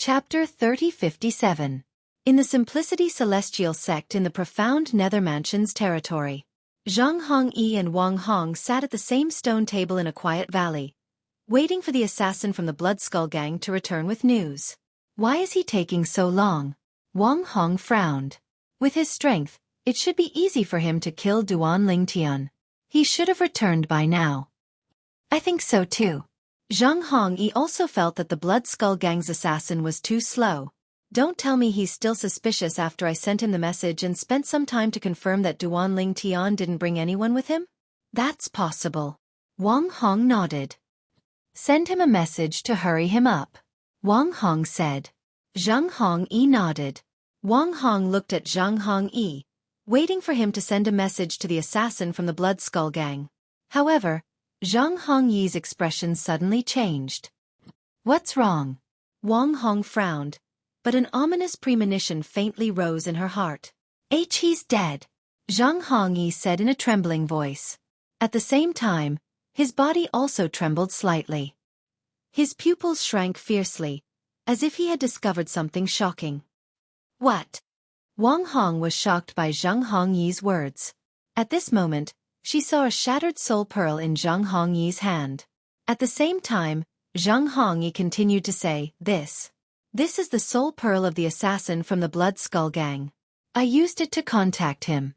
Chapter 3057. In the Simplicity Celestial Sect in the profound Nether Mansion's territory. Zhang Hongyi and Wang Hong sat at the same stone table in a quiet valley, waiting for the assassin from the Blood Skull Gang to return with news. Why is he taking so long? Wang Hong frowned. With his strength, it should be easy for him to kill Duan Lingtian. He should have returned by now. I think so too. Zhang Hongyi also felt that the Blood Skull Gang's assassin was too slow. Don't tell me he's still suspicious after I sent him the message and spent some time to confirm that Duan Lingtian didn't bring anyone with him? That's possible. Wang Hong nodded. Send him a message to hurry him up, Wang Hong said. Zhang Hongyi nodded. Wang Hong looked at Zhang Hongyi, waiting for him to send a message to the assassin from the Blood Skull Gang. However, Zhang Hongyi's expression suddenly changed. What's wrong? Wang Hong frowned, but an ominous premonition faintly rose in her heart. He's dead, Zhang Hongyi said in a trembling voice. At the same time, his body also trembled slightly. His pupils shrank fiercely, as if he had discovered something shocking. What? Wang Hong was shocked by Zhang Hongyi's words. At this moment, she saw a shattered soul pearl in Zhang Hongyi's hand. At the same time, Zhang Hongyi continued to say, This is the soul pearl of the assassin from the Blood Skull Gang. I used it to contact him.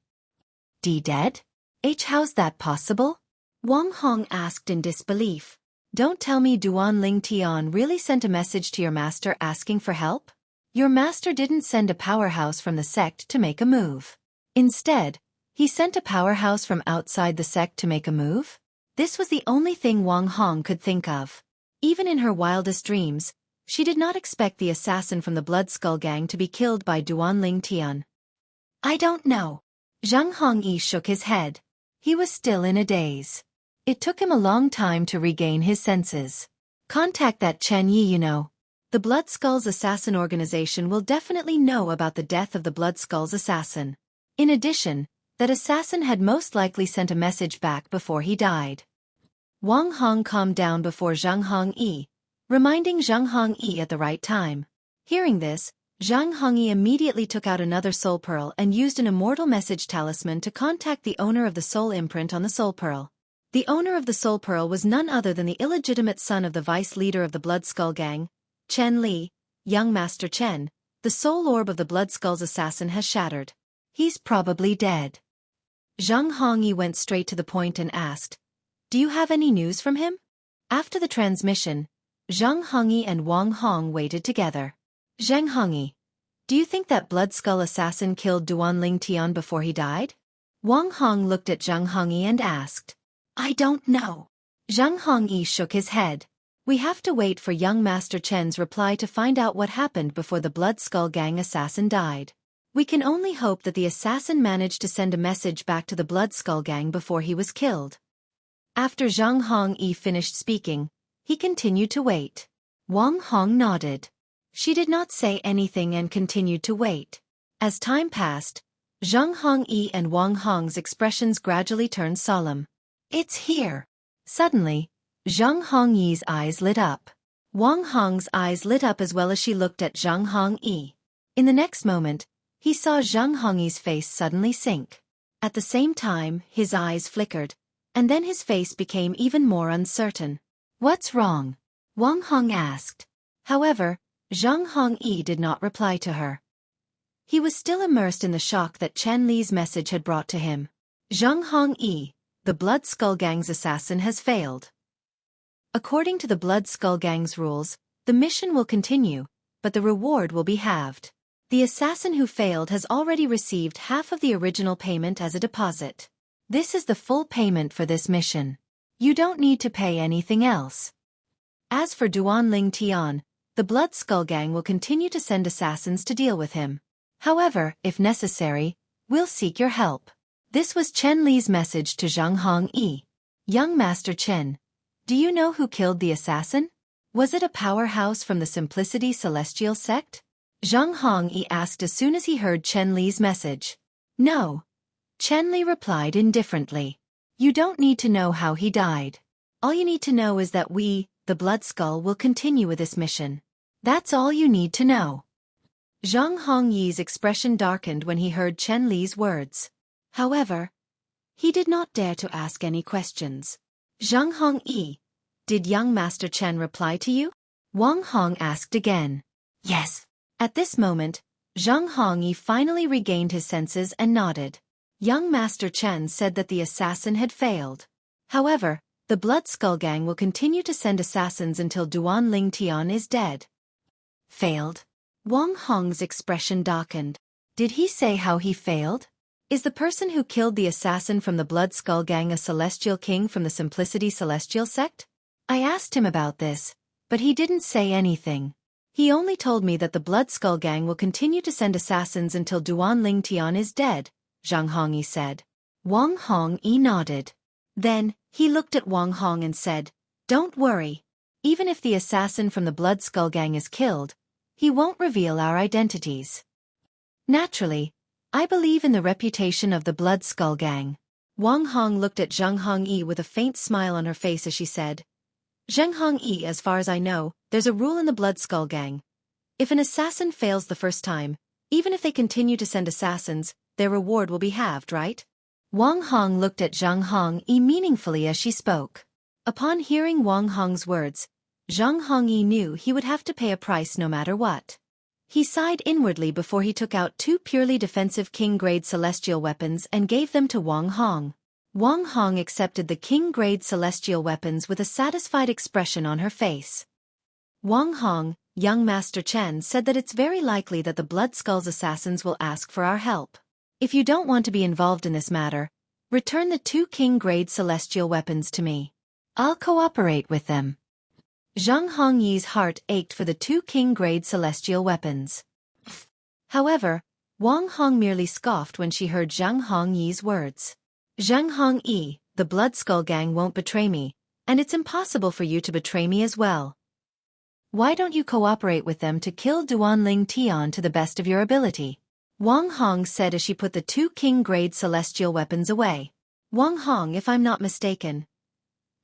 Dead? How's that possible? Wang Hong asked in disbelief. Don't tell me Duan Lingtian really sent a message to your master asking for help? Your master didn't send a powerhouse from the sect to make a move. Instead, he sent a powerhouse from outside the sect to make a move? This was the only thing Wang Hong could think of. Even in her wildest dreams, she did not expect the assassin from the Blood Skull Gang to be killed by Duan Lingtian. I don't know. Zhang Hongyi shook his head. He was still in a daze. It took him a long time to regain his senses. Contact that Chen Yi, The Blood Skull's assassin organization will definitely know about the death of the Blood Skull's assassin. In addition, that assassin had most likely sent a message back before he died. Wang Hong calmed down before Zhang Hongyi, reminding Zhang Hongyi at the right time. Hearing this, Zhang Hongyi immediately took out another soul pearl and used an immortal message talisman to contact the owner of the soul imprint on the soul pearl. The owner of the soul pearl was none other than the illegitimate son of the vice leader of the Blood Skull Gang, Chen Li. Young Master Chen, the soul orb of the Blood Skull's assassin has shattered. He's probably dead. Zhang Hongyi went straight to the point and asked, Do you have any news from him? After the transmission, Zhang Hongyi and Wang Hong waited together. Zhang Hongyi, do you think that Blood Skull assassin killed Duan Lingtian before he died? Wang Hong looked at Zhang Hongyi and asked. I don't know. Zhang Hongyi shook his head. We have to wait for young Master Chen's reply to find out what happened before the Blood Skull Gang assassin died. We can only hope that the assassin managed to send a message back to the Blood Skull Gang before he was killed. After Zhang Hongyi finished speaking, he continued to wait. Wang Hong nodded. She did not say anything and continued to wait. As time passed, Zhang Hongyi and Wang Hong's expressions gradually turned solemn. It's here. Suddenly, Zhang Hongyi's eyes lit up. Wang Hong's eyes lit up as well as she looked at Zhang Hongyi. In the next moment, he saw Zhang Hongyi's face suddenly sink. At the same time, his eyes flickered, and then his face became even more uncertain. What's wrong? Wang Hong asked. However, Zhang Hongyi did not reply to her. He was still immersed in the shock that Chen Li's message had brought to him. Zhang Hongyi, the Blood Skull Gang's assassin has failed. According to the Blood Skull Gang's rules, the mission will continue, but the reward will be halved. The assassin who failed has already received half of the original payment as a deposit. This is the full payment for this mission. You don't need to pay anything else. As for Duan Lingtian, the Blood Skull Gang will continue to send assassins to deal with him. However, if necessary, we'll seek your help. This was Chen Li's message to Zhang Hongyi. Young Master Chen, do you know who killed the assassin? Was it a powerhouse from the Simplicity Celestial Sect? Zhang Hongyi asked as soon as he heard Chen Li's message. No. Chen Li replied indifferently. You don't need to know how he died. All you need to know is that we, the Blood Skull, will continue with this mission. That's all you need to know. Zhang Hongyi's expression darkened when he heard Chen Li's words. However, he did not dare to ask any questions. Zhang Hongyi, did young Master Chen reply to you? Wang Hong asked again. Yes. At this moment, Zhang Hongyi finally regained his senses and nodded. Young Master Chen said that the assassin had failed. However, the Blood Skull Gang will continue to send assassins until Duan Ling Tian is dead. Failed? Wang Hong's expression darkened. Did he say how he failed? Is the person who killed the assassin from the Blood Skull Gang a celestial king from the Simplicity Celestial sect? I asked him about this, but he didn't say anything. He only told me that the Blood Skull Gang will continue to send assassins until Duan Ling Tian is dead, Zhang Hongyi said. Wang Hongyi nodded. Then, he looked at Wang Hong and said, Don't worry. Even if the assassin from the Blood Skull Gang is killed, he won't reveal our identities. Naturally, I believe in the reputation of the Blood Skull Gang. Wang Hong looked at Zhang Hongyi with a faint smile on her face as she said, Zhang Hongyi, as far as I know, there's a rule in the Blood Skull Gang. If an assassin fails the first time, even if they continue to send assassins, their reward will be halved, right? Wang Hong looked at Zhang Hongyi meaningfully as she spoke. Upon hearing Wang Hong's words, Zhang Hongyi knew he would have to pay a price no matter what. He sighed inwardly before he took out 2 purely defensive king-grade celestial weapons and gave them to Wang Hong. Wang Hong accepted the king-grade celestial weapons with a satisfied expression on her face. Wang Hong, young Master Chen said that it's very likely that the Blood Skull's assassins will ask for our help. If you don't want to be involved in this matter, return the 2 king-grade celestial weapons to me. I'll cooperate with them. Zhang Hongyi's heart ached for the 2 king-grade celestial weapons. However, Wang Hong merely scoffed when she heard Zhang Hongyi's words. Zhang Hongyi, the Blood Skull Gang won't betray me, and it's impossible for you to betray me as well. Why don't you cooperate with them to kill Duan Ling Tian to the best of your ability? Wang Hong said as she put the 2 king-grade celestial weapons away. Wang Hong, if I'm not mistaken.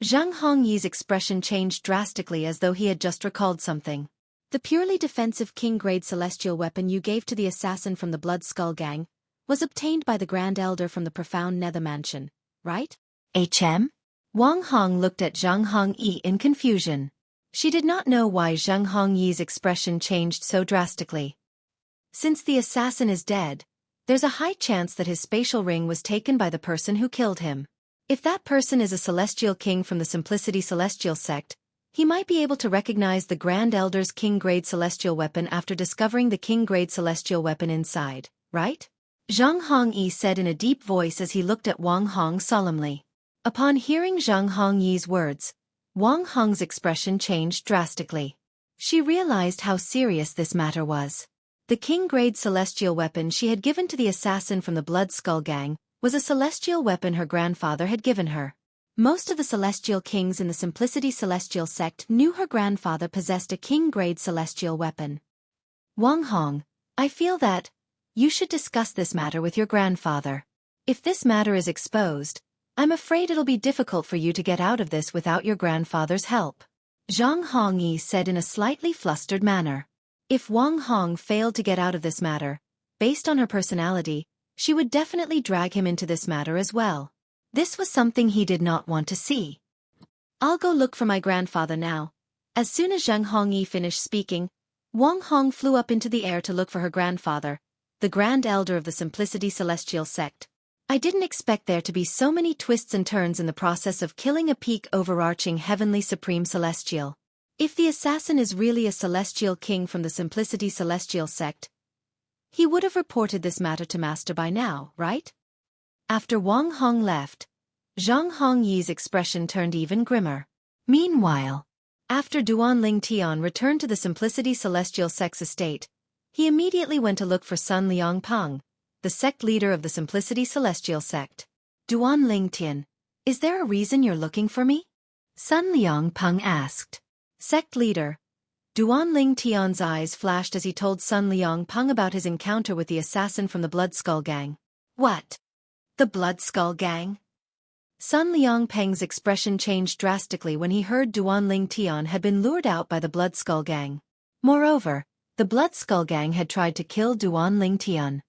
Zhang Hongyi's expression changed drastically as though he had just recalled something. The purely defensive king-grade celestial weapon you gave to the assassin from the Blood Skull Gang was obtained by the Grand Elder from the Profound Nether Mansion, right? HM? Wang Hong looked at Zhang Hongyi in confusion. She did not know why Zhang Hongyi's expression changed so drastically. Since the assassin is dead, there's a high chance that his spatial ring was taken by the person who killed him. If that person is a celestial king from the Simplicity Celestial sect, he might be able to recognize the Grand Elder's king-grade celestial weapon after discovering the king-grade celestial weapon inside, right? Zhang Hongyi said in a deep voice as he looked at Wang Hong solemnly. Upon hearing Zhang Hongyi's words, Wang Hong's expression changed drastically. She realized how serious this matter was. The king-grade celestial weapon she had given to the assassin from the Blood Skull Gang was a celestial weapon her grandfather had given her. Most of the celestial kings in the Simplicity Celestial sect knew her grandfather possessed a king-grade celestial weapon. Wang Hong, I feel that you should discuss this matter with your grandfather. If this matter is exposed, I'm afraid it'll be difficult for you to get out of this without your grandfather's help. Zhang Hongyi said in a slightly flustered manner. If Wang Hong failed to get out of this matter, based on her personality, she would definitely drag him into this matter as well. This was something he did not want to see. I'll go look for my grandfather now. As soon as Zhang Hongyi finished speaking, Wang Hong flew up into the air to look for her grandfather, the Grand Elder of the Simplicity Celestial sect. I didn't expect there to be so many twists and turns in the process of killing a peak overarching heavenly supreme celestial. If the assassin is really a celestial king from the Simplicity Celestial sect, he would have reported this matter to Master by now, right? After Wang Hong left, Zhang Hongyi's expression turned even grimmer. Meanwhile, after Duan Ling Tian returned to the Simplicity Celestial sect's estate, he immediately went to look for Sun Liang Peng, the sect leader of the Simplicity Celestial sect. Duan Ling Tian, is there a reason you're looking for me? Sun Liang Peng asked. Sect leader. Duan Ling Tian's eyes flashed as he told Sun Liang Peng about his encounter with the assassin from the Blood Skull Gang. What? The Blood Skull Gang? Sun Liang Peng's expression changed drastically when he heard Duan Ling Tian had been lured out by the Blood Skull Gang. Moreover, the Blood Skull Gang had tried to kill Duan Lingtian.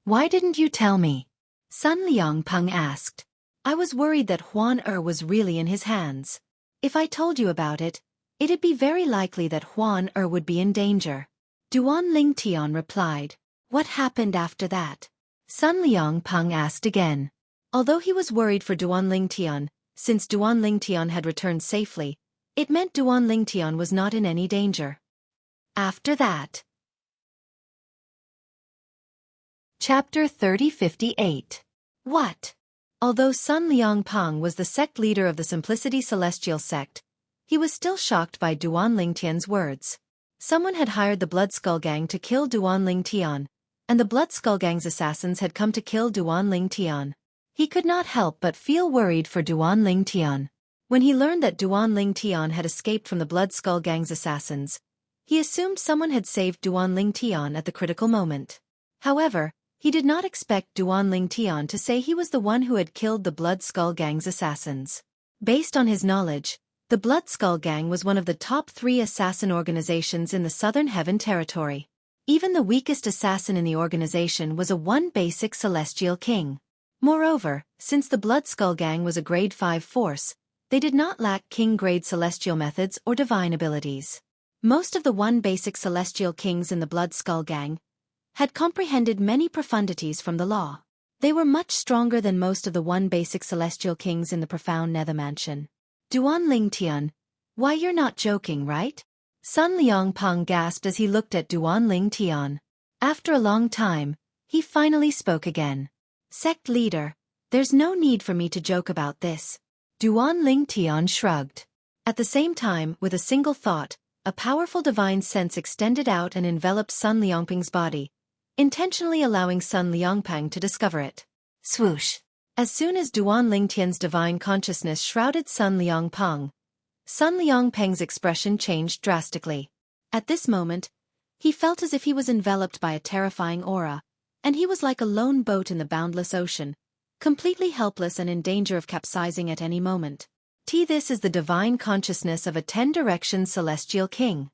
"Why didn't you tell me?" Sun Liangpeng asked. "I was worried that Huan was really in his hands. If I told you about it, it'd be very likely that Huan would be in danger." Duan Lingtian replied. "What happened after that?" Sun Liangpeng asked again. Although he was worried for Duan Lingtian, since Duan Lingtian had returned safely, it meant Duan Lingtian was not in any danger. After that. Chapter 3058. What? Although Sun Liangpeng was the sect leader of the Simplicity Celestial sect, he was still shocked by Duan Lingtian's words. Someone had hired the Blood Skull Gang to kill Duan Lingtian, and the Blood Skull Gang's assassins had come to kill Duan Lingtian. He could not help but feel worried for Duan Lingtian. When he learned that Duan Lingtian had escaped from the Blood Skull Gang's assassins, he assumed someone had saved Duan Lingtian at the critical moment. However, he did not expect Duan Lingtian to say he was the one who had killed the Blood Skull Gang's assassins. Based on his knowledge, the Blood Skull Gang was one of the top 3 assassin organizations in the Southern Heaven Territory. Even the weakest assassin in the organization was a basic Celestial King. Moreover, since the Blood Skull Gang was a Grade 5 force, they did not lack King-grade Celestial methods or divine abilities. Most of the basic Celestial Kings in the Blood Skull Gang had comprehended many profundities from the law. They were much stronger than most of the basic Celestial Kings in the profound Nether Mansion. "Duan Lingtian, why you're not joking, right?" Sun Liangpeng gasped as he looked at Duan Lingtian. After a long time, he finally spoke again. "Sect leader, there's no need for me to joke about this." Duan Lingtian shrugged. At the same time, with a single thought, a powerful divine sense extended out and enveloped Sun Liangpeng's body, intentionally allowing Sun Liangpeng to discover it. Swoosh! As soon as Duan Lingtian's divine consciousness shrouded Sun Liangpeng, Sun Liangpeng's expression changed drastically. At this moment, he felt as if he was enveloped by a terrifying aura, and he was like a lone boat in the boundless ocean, completely helpless and in danger of capsizing at any moment. This is the divine consciousness of a 10-direction Celestial King.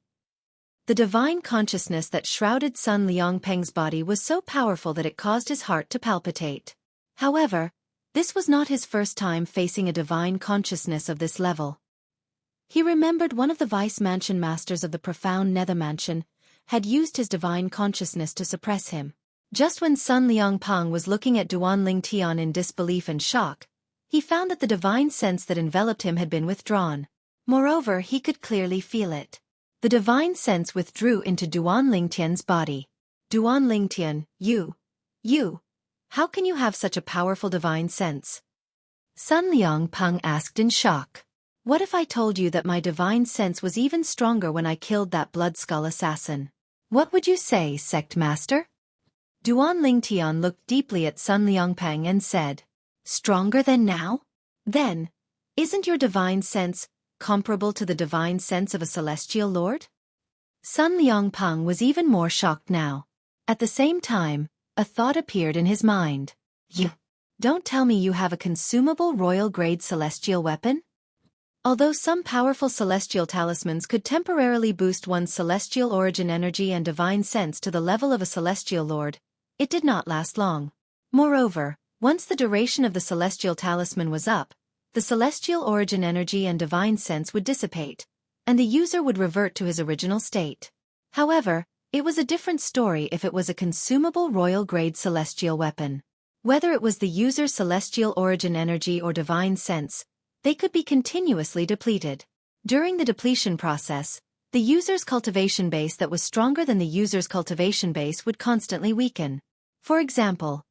The divine consciousness that shrouded Sun Liangpeng's body was so powerful that it caused his heart to palpitate. However, this was not his first time facing a divine consciousness of this level. He remembered one of the Vice Mansion Masters of the profound Nether Mansion had used his divine consciousness to suppress him. Just when Sun Liangpeng was looking at Duan Lingtian in disbelief and shock, he found that the divine sense that enveloped him had been withdrawn. Moreover, he could clearly feel it. The divine sense withdrew into Duan Lingtian's body. "Duan Lingtian, you, how can you have such a powerful divine sense?" Sun Liangpeng asked in shock. "What if I told you that my divine sense was even stronger when I killed that Blood Skull assassin? What would you say, Sect Master?" Duan Lingtian looked deeply at Sun Liangpeng and said, "Stronger than now? Then, isn't your divine sense comparable to the divine sense of a Celestial Lord?" Sun Liangpeng was even more shocked now. At the same time, a thought appeared in his mind. "You don't tell me you have a consumable royal-grade celestial weapon?" Although some powerful celestial talismans could temporarily boost one's celestial origin energy and divine sense to the level of a Celestial Lord, it did not last long. Moreover, once the duration of the celestial talisman was up, the celestial origin energy and divine sense would dissipate, and the user would revert to his original state. However, it was a different story if it was a consumable royal-grade celestial weapon. Whether it was the user's celestial origin energy or divine sense, they could be continuously depleted. During the depletion process, the user's cultivation base that was stronger than the user's cultivation base would constantly weaken. For example,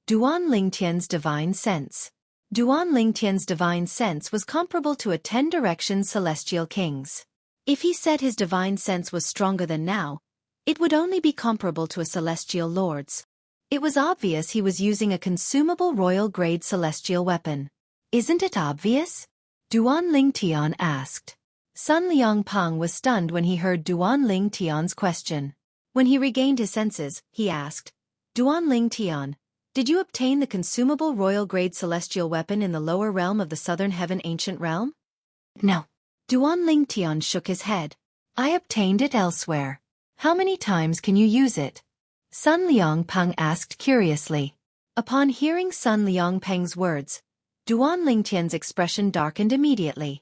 Duan Lingtian's divine sense. Duan Lingtian's divine sense was comparable to a 10-direction Celestial King's. If he said his divine sense was stronger than now, it would only be comparable to a Celestial Lord's. It was obvious he was using a consumable royal-grade celestial weapon. "Isn't it obvious?" Duan Lingtian asked. Sun Liangpeng was stunned when he heard Duan Lingtian's question. When he regained his senses, he asked, "Duan Lingtian, did you obtain the consumable royal-grade celestial weapon in the lower realm of the Southern Heaven Ancient Realm?" "No." Duan Lingtian shook his head. I obtained it elsewhere. How many times can you use it? Sun Liangpeng asked curiously. Upon hearing Sun Liangpeng's words, Duan Lingtian's expression darkened immediately.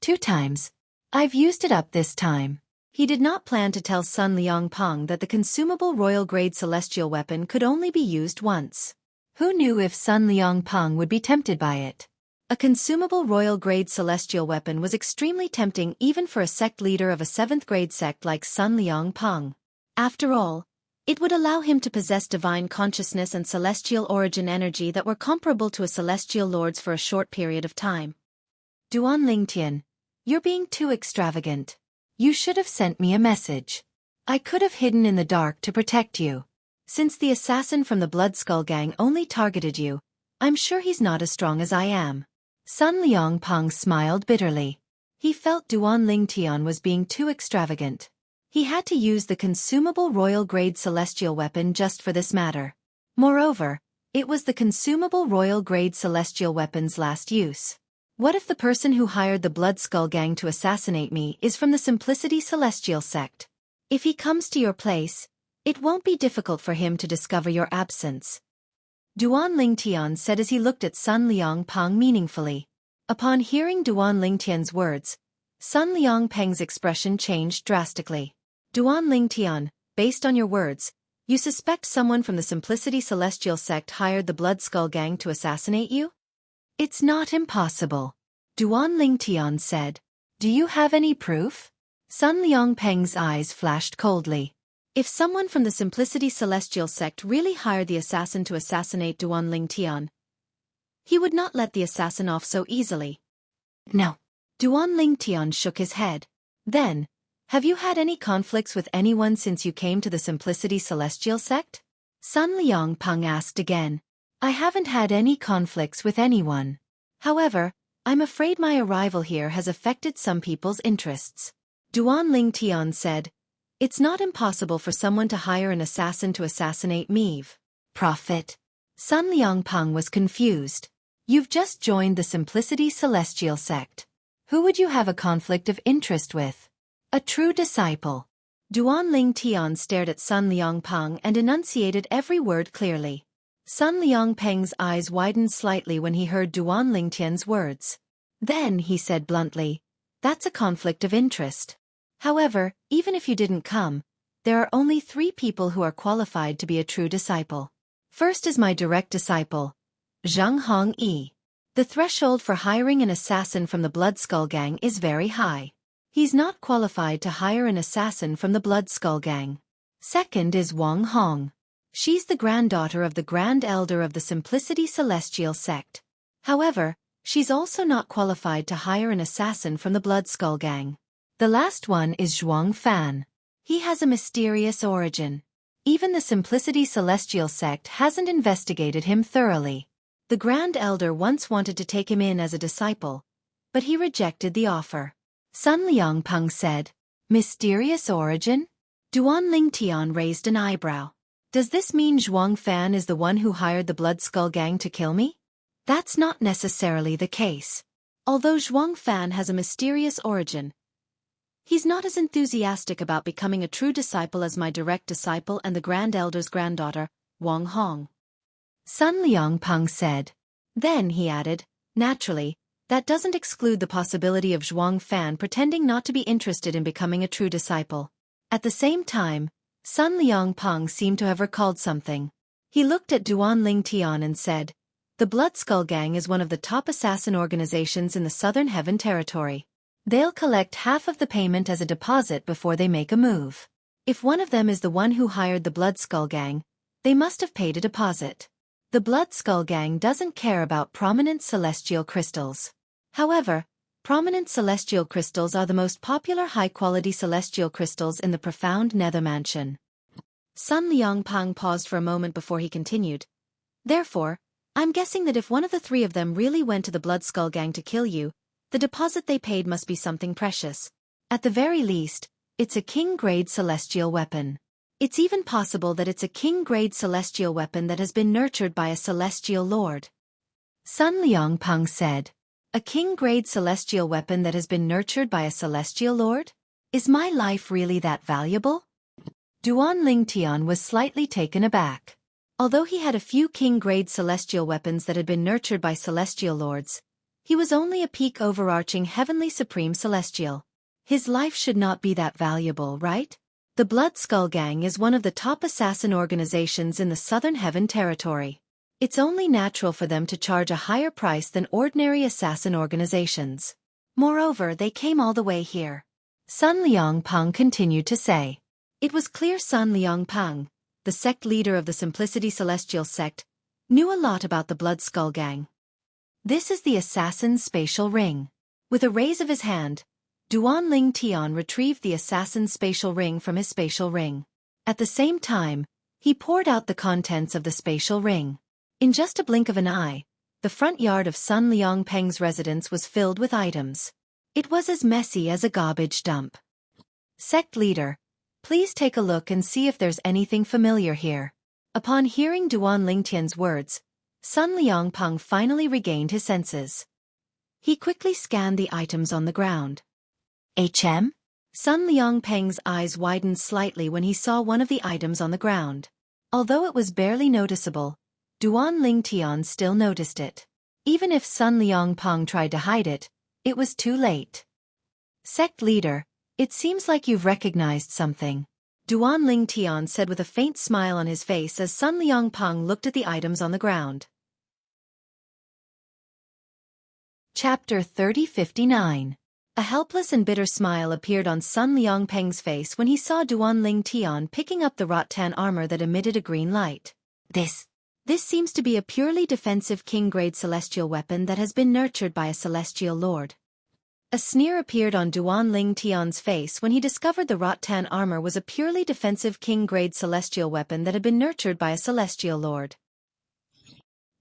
2 times. I've used it up this time. He did not plan to tell Sun Liangpeng that the consumable royal-grade celestial weapon could only be used once. Who knew if Sun Liangpeng would be tempted by it? A consumable royal-grade celestial weapon was extremely tempting even for a sect leader of a 7th-grade sect like Sun Liangpeng. After all, it would allow him to possess divine consciousness and celestial origin energy that were comparable to a celestial lord's for a short period of time. Duan Lingtian, you're being too extravagant. You should have sent me a message. I could have hidden in the dark to protect you. Since the assassin from the Blood Skull Gang only targeted you, I'm sure he's not as strong as I am. Sun Liangpeng smiled bitterly. He felt Duan Lingtian was being too extravagant. He had to use the consumable royal-grade celestial weapon just for this matter. Moreover, it was the consumable royal-grade celestial weapon's last use. What if the person who hired the Blood Skull Gang to assassinate me is from the Simplicity Celestial sect? If he comes to your place, it won't be difficult for him to discover your absence. Duan Lingtian said as he looked at Sun Liangpeng meaningfully. Upon hearing Duan Lingtian's words, Sun Liangpeng's expression changed drastically. Duan Lingtian, based on your words, you suspect someone from the Simplicity Celestial sect hired the Blood Skull Gang to assassinate you? It's not impossible. Duan Lingtian said. Do you have any proof? Sun Liangpeng's eyes flashed coldly. If someone from the Simplicity Celestial sect really hired the assassin to assassinate Duan Lingtian, he would not let the assassin off so easily. No. Duan Lingtian shook his head. Then, have you had any conflicts with anyone since you came to the Simplicity Celestial sect? Sun Liangpeng asked again. I haven't had any conflicts with anyone. However, I'm afraid my arrival here has affected some people's interests. Duan Lingtian said, it's not impossible for someone to hire an assassin to assassinate me. Prophet. Sun Liangpeng was confused. You've just joined the Simplicity Celestial sect. Who would you have a conflict of interest with? A true disciple. Duan Lingtian stared at Sun Liangpeng and enunciated every word clearly. Sun Liangpeng's eyes widened slightly when he heard Duan Lingtian's words. Then he said bluntly, that's a conflict of interest. However, even if you didn't come, there are only 3 people who are qualified to be a true disciple. First is my direct disciple, Xueqi. The threshold for hiring an assassin from the Blood Skull Gang is very high. He's not qualified to hire an assassin from the Blood Skull Gang. Second is Wang Hong. She's the granddaughter of the Grand Elder of the Simplicity Celestial sect. However, she's also not qualified to hire an assassin from the Blood Skull Gang. The last one is Zhuang Fan. He has a mysterious origin. Even the Simplicity Celestial sect hasn't investigated him thoroughly. The Grand Elder once wanted to take him in as a disciple, but he rejected the offer. Sun Liangpeng said, mysterious origin? Duan Lingtian raised an eyebrow. Does this mean Zhuang Fan is the one who hired the Blood Skull Gang to kill me? That's not necessarily the case. Although Zhuang Fan has a mysterious origin, he's not as enthusiastic about becoming a true disciple as my direct disciple and the Grand Elder's granddaughter, Wang Hong. Sun Liangpeng said. Then he added, naturally, that doesn't exclude the possibility of Zhuang Fan pretending not to be interested in becoming a true disciple. At the same time, Sun Liangpeng seemed to have recalled something. He looked at Duan Lingtian and said, the Blood Skull Gang is one of the top assassin organizations in the Southern Heaven Territory. They'll collect half of the payment as a deposit before they make a move. If one of them is the one who hired the Blood Skull Gang, they must have paid a deposit. The Blood Skull Gang doesn't care about prominent celestial crystals. However, prominent celestial crystals are the most popular high-quality celestial crystals in the profound nether mansion. Sun Liangpeng paused for a moment before he continued. Therefore, I'm guessing that if one of the 3 of them really went to the Blood Skull Gang to kill you, the deposit they paid must be something precious. At the very least, it's a king-grade celestial weapon. It's even possible that it's a king-grade celestial weapon that has been nurtured by a celestial lord. Sun Liangpeng said. A king-grade celestial weapon that has been nurtured by a celestial lord? Is my life really that valuable? Duan Lingtian was slightly taken aback. Although he had a few king-grade celestial weapons that had been nurtured by celestial lords, he was only a peak overarching heavenly supreme celestial. His life should not be that valuable, right? The Blood Skull Gang is one of the top assassin organizations in the Southern Heaven Territory. It's only natural for them to charge a higher price than ordinary assassin organizations. Moreover, they came all the way here. Sun Liangpeng continued to say. It was clear Sun Liangpeng, the sect leader of the Simplicity Celestial sect, knew a lot about the Blood Skull Gang. This is the assassin's spatial ring. With a raise of his hand, Duan Ling Tian retrieved the assassin's spatial ring from his spatial ring. At the same time, he poured out the contents of the spatial ring. In just a blink of an eye, the front yard of Sun Liangpeng's residence was filled with items. It was as messy as a garbage dump. Sect leader, please take a look and see if there's anything familiar here. Upon hearing Duan Lingtian's words, Sun Liangpeng finally regained his senses. He quickly scanned the items on the ground. HM? Sun Liangpeng's eyes widened slightly when he saw one of the items on the ground. Although it was barely noticeable, Duan Lingtian still noticed it. Even if Sun Liangpeng tried to hide it, it was too late. Sect leader, it seems like you've recognized something, Duan Lingtian said with a faint smile on his face as Sun Liangpeng looked at the items on the ground. Chapter 3059. A helpless and bitter smile appeared on Sun Liangpeng's face when he saw Duan Lingtian picking up the rattan armor that emitted a green light. This seems to be a purely defensive king-grade celestial weapon that has been nurtured by a celestial lord. A sneer appeared on Duan Lingtian's face when he discovered the rattan armor was a purely defensive king-grade celestial weapon that had been nurtured by a celestial lord.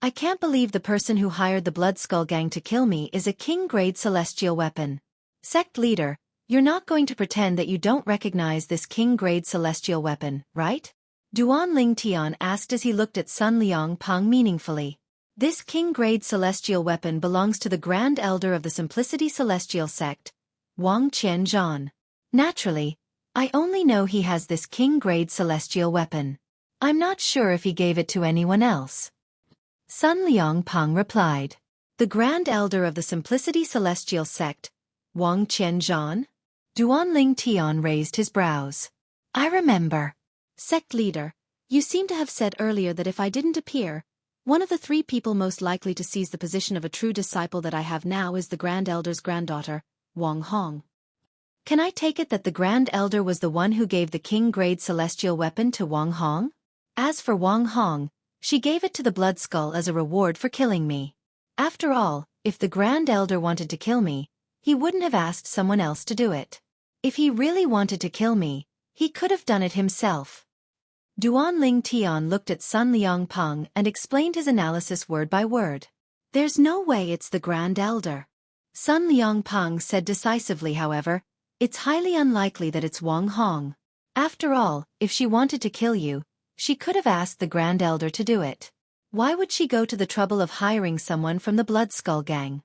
I can't believe the person who hired the Blood Skull Gang to kill me is a king-grade celestial weapon. Sect leader, you're not going to pretend that you don't recognize this king-grade celestial weapon, right? Duan Lingtian asked as he looked at Sun Liangpeng meaningfully. This king-grade celestial weapon belongs to the Grand Elder of the Simplicity Celestial sect, Wang Qianzhan. Naturally, I only know he has this king-grade celestial weapon. I'm not sure if he gave it to anyone else. Sun Liangpeng replied. The Grand Elder of the Simplicity Celestial sect, Wang Qianzhan? Duan Lingtian raised his brows. I remember. Sect leader, you seem to have said earlier that if I didn't appear, one of the three people most likely to seize the position of a true disciple that I have now is the Grand Elder's granddaughter, Wang Hong. Can I take it that the Grand Elder was the one who gave the king-grade celestial weapon to Wang Hong? As for Wang Hong, she gave it to the Blood Skull as a reward for killing me. After all, if the Grand Elder wanted to kill me, he wouldn't have asked someone else to do it. If he really wanted to kill me, he could have done it himself. Duan Lingtian looked at Sun Liangpeng and explained his analysis word by word. There's no way it's the Grand Elder. Sun Liangpeng said decisively, however, it's highly unlikely that it's Wang Hong. After all, if she wanted to kill you, she could have asked the Grand Elder to do it. Why would she go to the trouble of hiring someone from the Blood Skull Gang?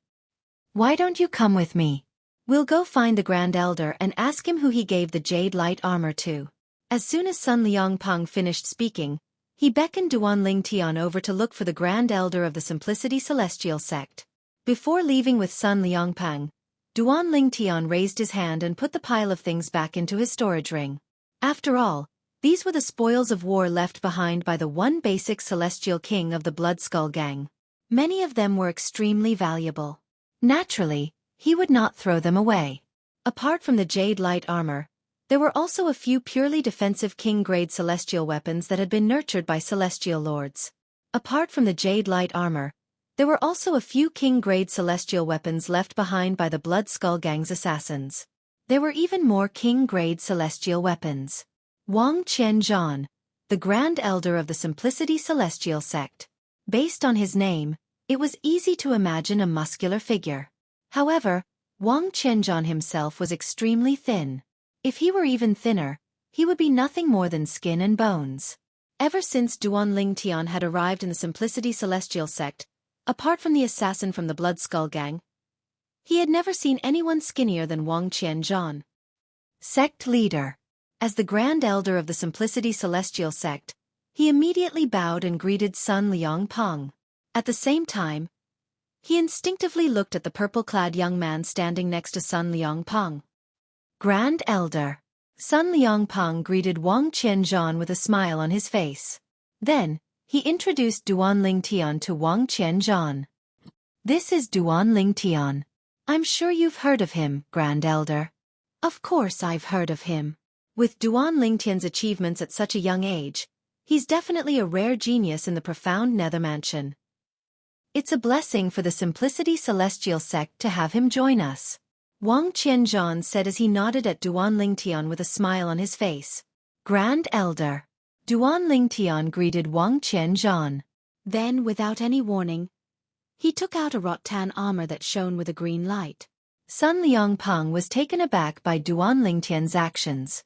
Why don't you come with me? We'll go find the Grand Elder and ask him who he gave the jade light armor to. As soon as Sun Liangpeng finished speaking, he beckoned Duan Lingtian over to look for the Grand Elder of the Simplicity Celestial sect. Before leaving with Sun Liangpeng, Duan Lingtian raised his hand and put the pile of things back into his storage ring. After all, these were the spoils of war left behind by the one basic celestial king of the Blood Skull Gang. Many of them were extremely valuable. Naturally, he would not throw them away. Apart from the jade light armor, there were also a few purely defensive king-grade celestial weapons that had been nurtured by celestial lords. Apart from the jade light armor, there were also a few king-grade celestial weapons left behind by the Blood Skull Gang's assassins. There were even more king-grade celestial weapons. Wang Qianzhan, the Grand Elder of the Simplicity Celestial sect. Based on his name, it was easy to imagine a muscular figure. However, Wang Qianzhan himself was extremely thin. If he were even thinner, he would be nothing more than skin and bones. Ever since Duan Lingtian had arrived in the Simplicity Celestial sect, apart from the assassin from the Blood Skull Gang, he had never seen anyone skinnier than Wang Qianzhan. Sect leader. As the Grand Elder of the Simplicity Celestial Sect, he immediately bowed and greeted Sun Liangpeng. At the same time, he instinctively looked at the purple-clad young man standing next to Sun Liangpeng. Grand Elder. Sun Liangpeng greeted Wang Qianzhan with a smile on his face. Then, he introduced Duan Lingtian to Wang Qianzhan. This is Duan Lingtian. I'm sure you've heard of him, Grand Elder. Of course I've heard of him. With Duan Lingtian's achievements at such a young age, he's definitely a rare genius in the profound Nether Mansion. It's a blessing for the Simplicity Celestial Sect to have him join us, Wang Qianzhan said as he nodded at Duan Lingtian with a smile on his face. Grand Elder. Duan Lingtian greeted Wang Qianzhan. Then, without any warning, he took out a rattan armor that shone with a green light. Sun Liangpeng was taken aback by Duan Lingtian's actions.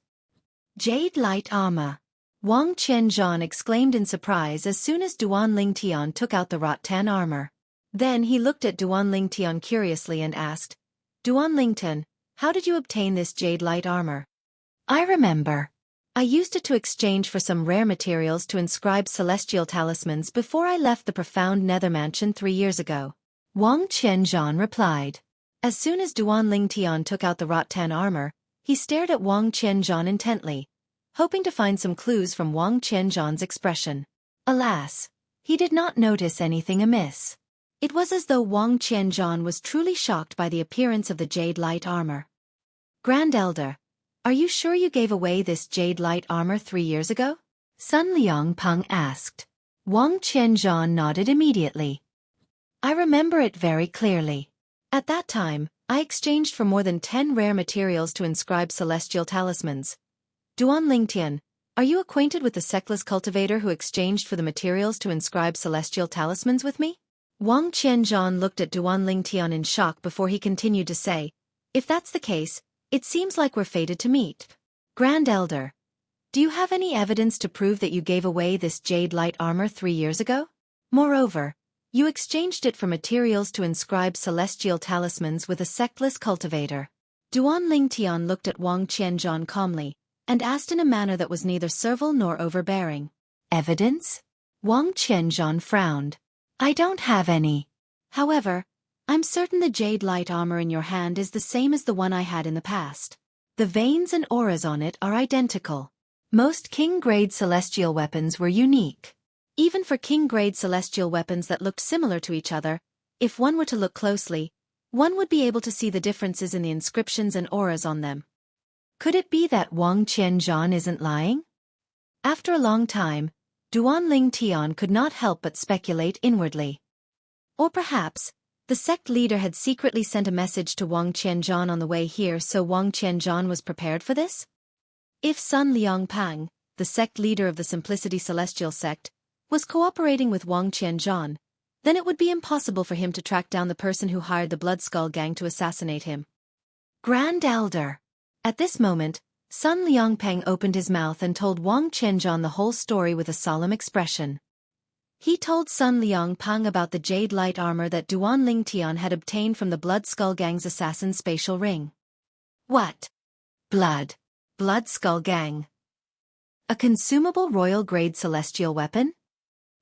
Jade light armor. Wang Qianzhan exclaimed in surprise as soon as Duan Lingtian took out the rattan armor. Then he looked at Duan Lingtian curiously and asked, Duan Lingtian, how did you obtain this jade light armor? I remember. I used it to exchange for some rare materials to inscribe celestial talismans before I left the profound Nether Mansion 3 years ago. Wang Qianzhan replied. As soon as Duan Lingtian took out the rattan armor, he stared at Wang Qianzhan intently, hoping to find some clues from Wang Qianzhan's expression. Alas, he did not notice anything amiss. It was as though Wang Qianzhan was truly shocked by the appearance of the jade light armor. Grand Elder, are you sure you gave away this jade light armor 3 years ago? Sun Liangpeng asked. Wang Qianzhan nodded immediately. I remember it very clearly. At that time, I exchanged for more than 10 rare materials to inscribe celestial talismans. Duan Lingtian, are you acquainted with the sectless cultivator who exchanged for the materials to inscribe celestial talismans with me? Wang Qianzhan looked at Duan Lingtian in shock before he continued to say, if that's the case, it seems like we're fated to meet. Grand Elder, do you have any evidence to prove that you gave away this jade light armor 3 years ago? Moreover, you exchanged it for materials to inscribe celestial talismans with a sectless cultivator. Duan Lingtian looked at Wang Qianzhan calmly, and asked in a manner that was neither servile nor overbearing. Evidence? Wang Qianzhan frowned. I don't have any. However, I'm certain the jade light armor in your hand is the same as the one I had in the past. The veins and auras on it are identical. Most king-grade celestial weapons were unique. Even for king-grade celestial weapons that looked similar to each other, if one were to look closely, one would be able to see the differences in the inscriptions and auras on them. Could it be that Wang Qianzhan isn't lying? After a long time, Duan Lingtian could not help but speculate inwardly. Or perhaps, the sect leader had secretly sent a message to Wang Qianzhan on the way here so Wang Qianzhan was prepared for this? If Sun Liangpeng, the sect leader of the Simplicity Celestial Sect, was cooperating with Wang Qianzhan, then it would be impossible for him to track down the person who hired the Blood Skull Gang to assassinate him. Grand Elder. At this moment, Sun Liangpeng opened his mouth and told Wang Qianzhan the whole story with a solemn expression. He told Sun Liangpeng about the jade light armor that Duan Lingtian had obtained from the Blood Skull Gang's assassin spatial ring. What? Blood Skull Gang. A consumable royal-grade celestial weapon?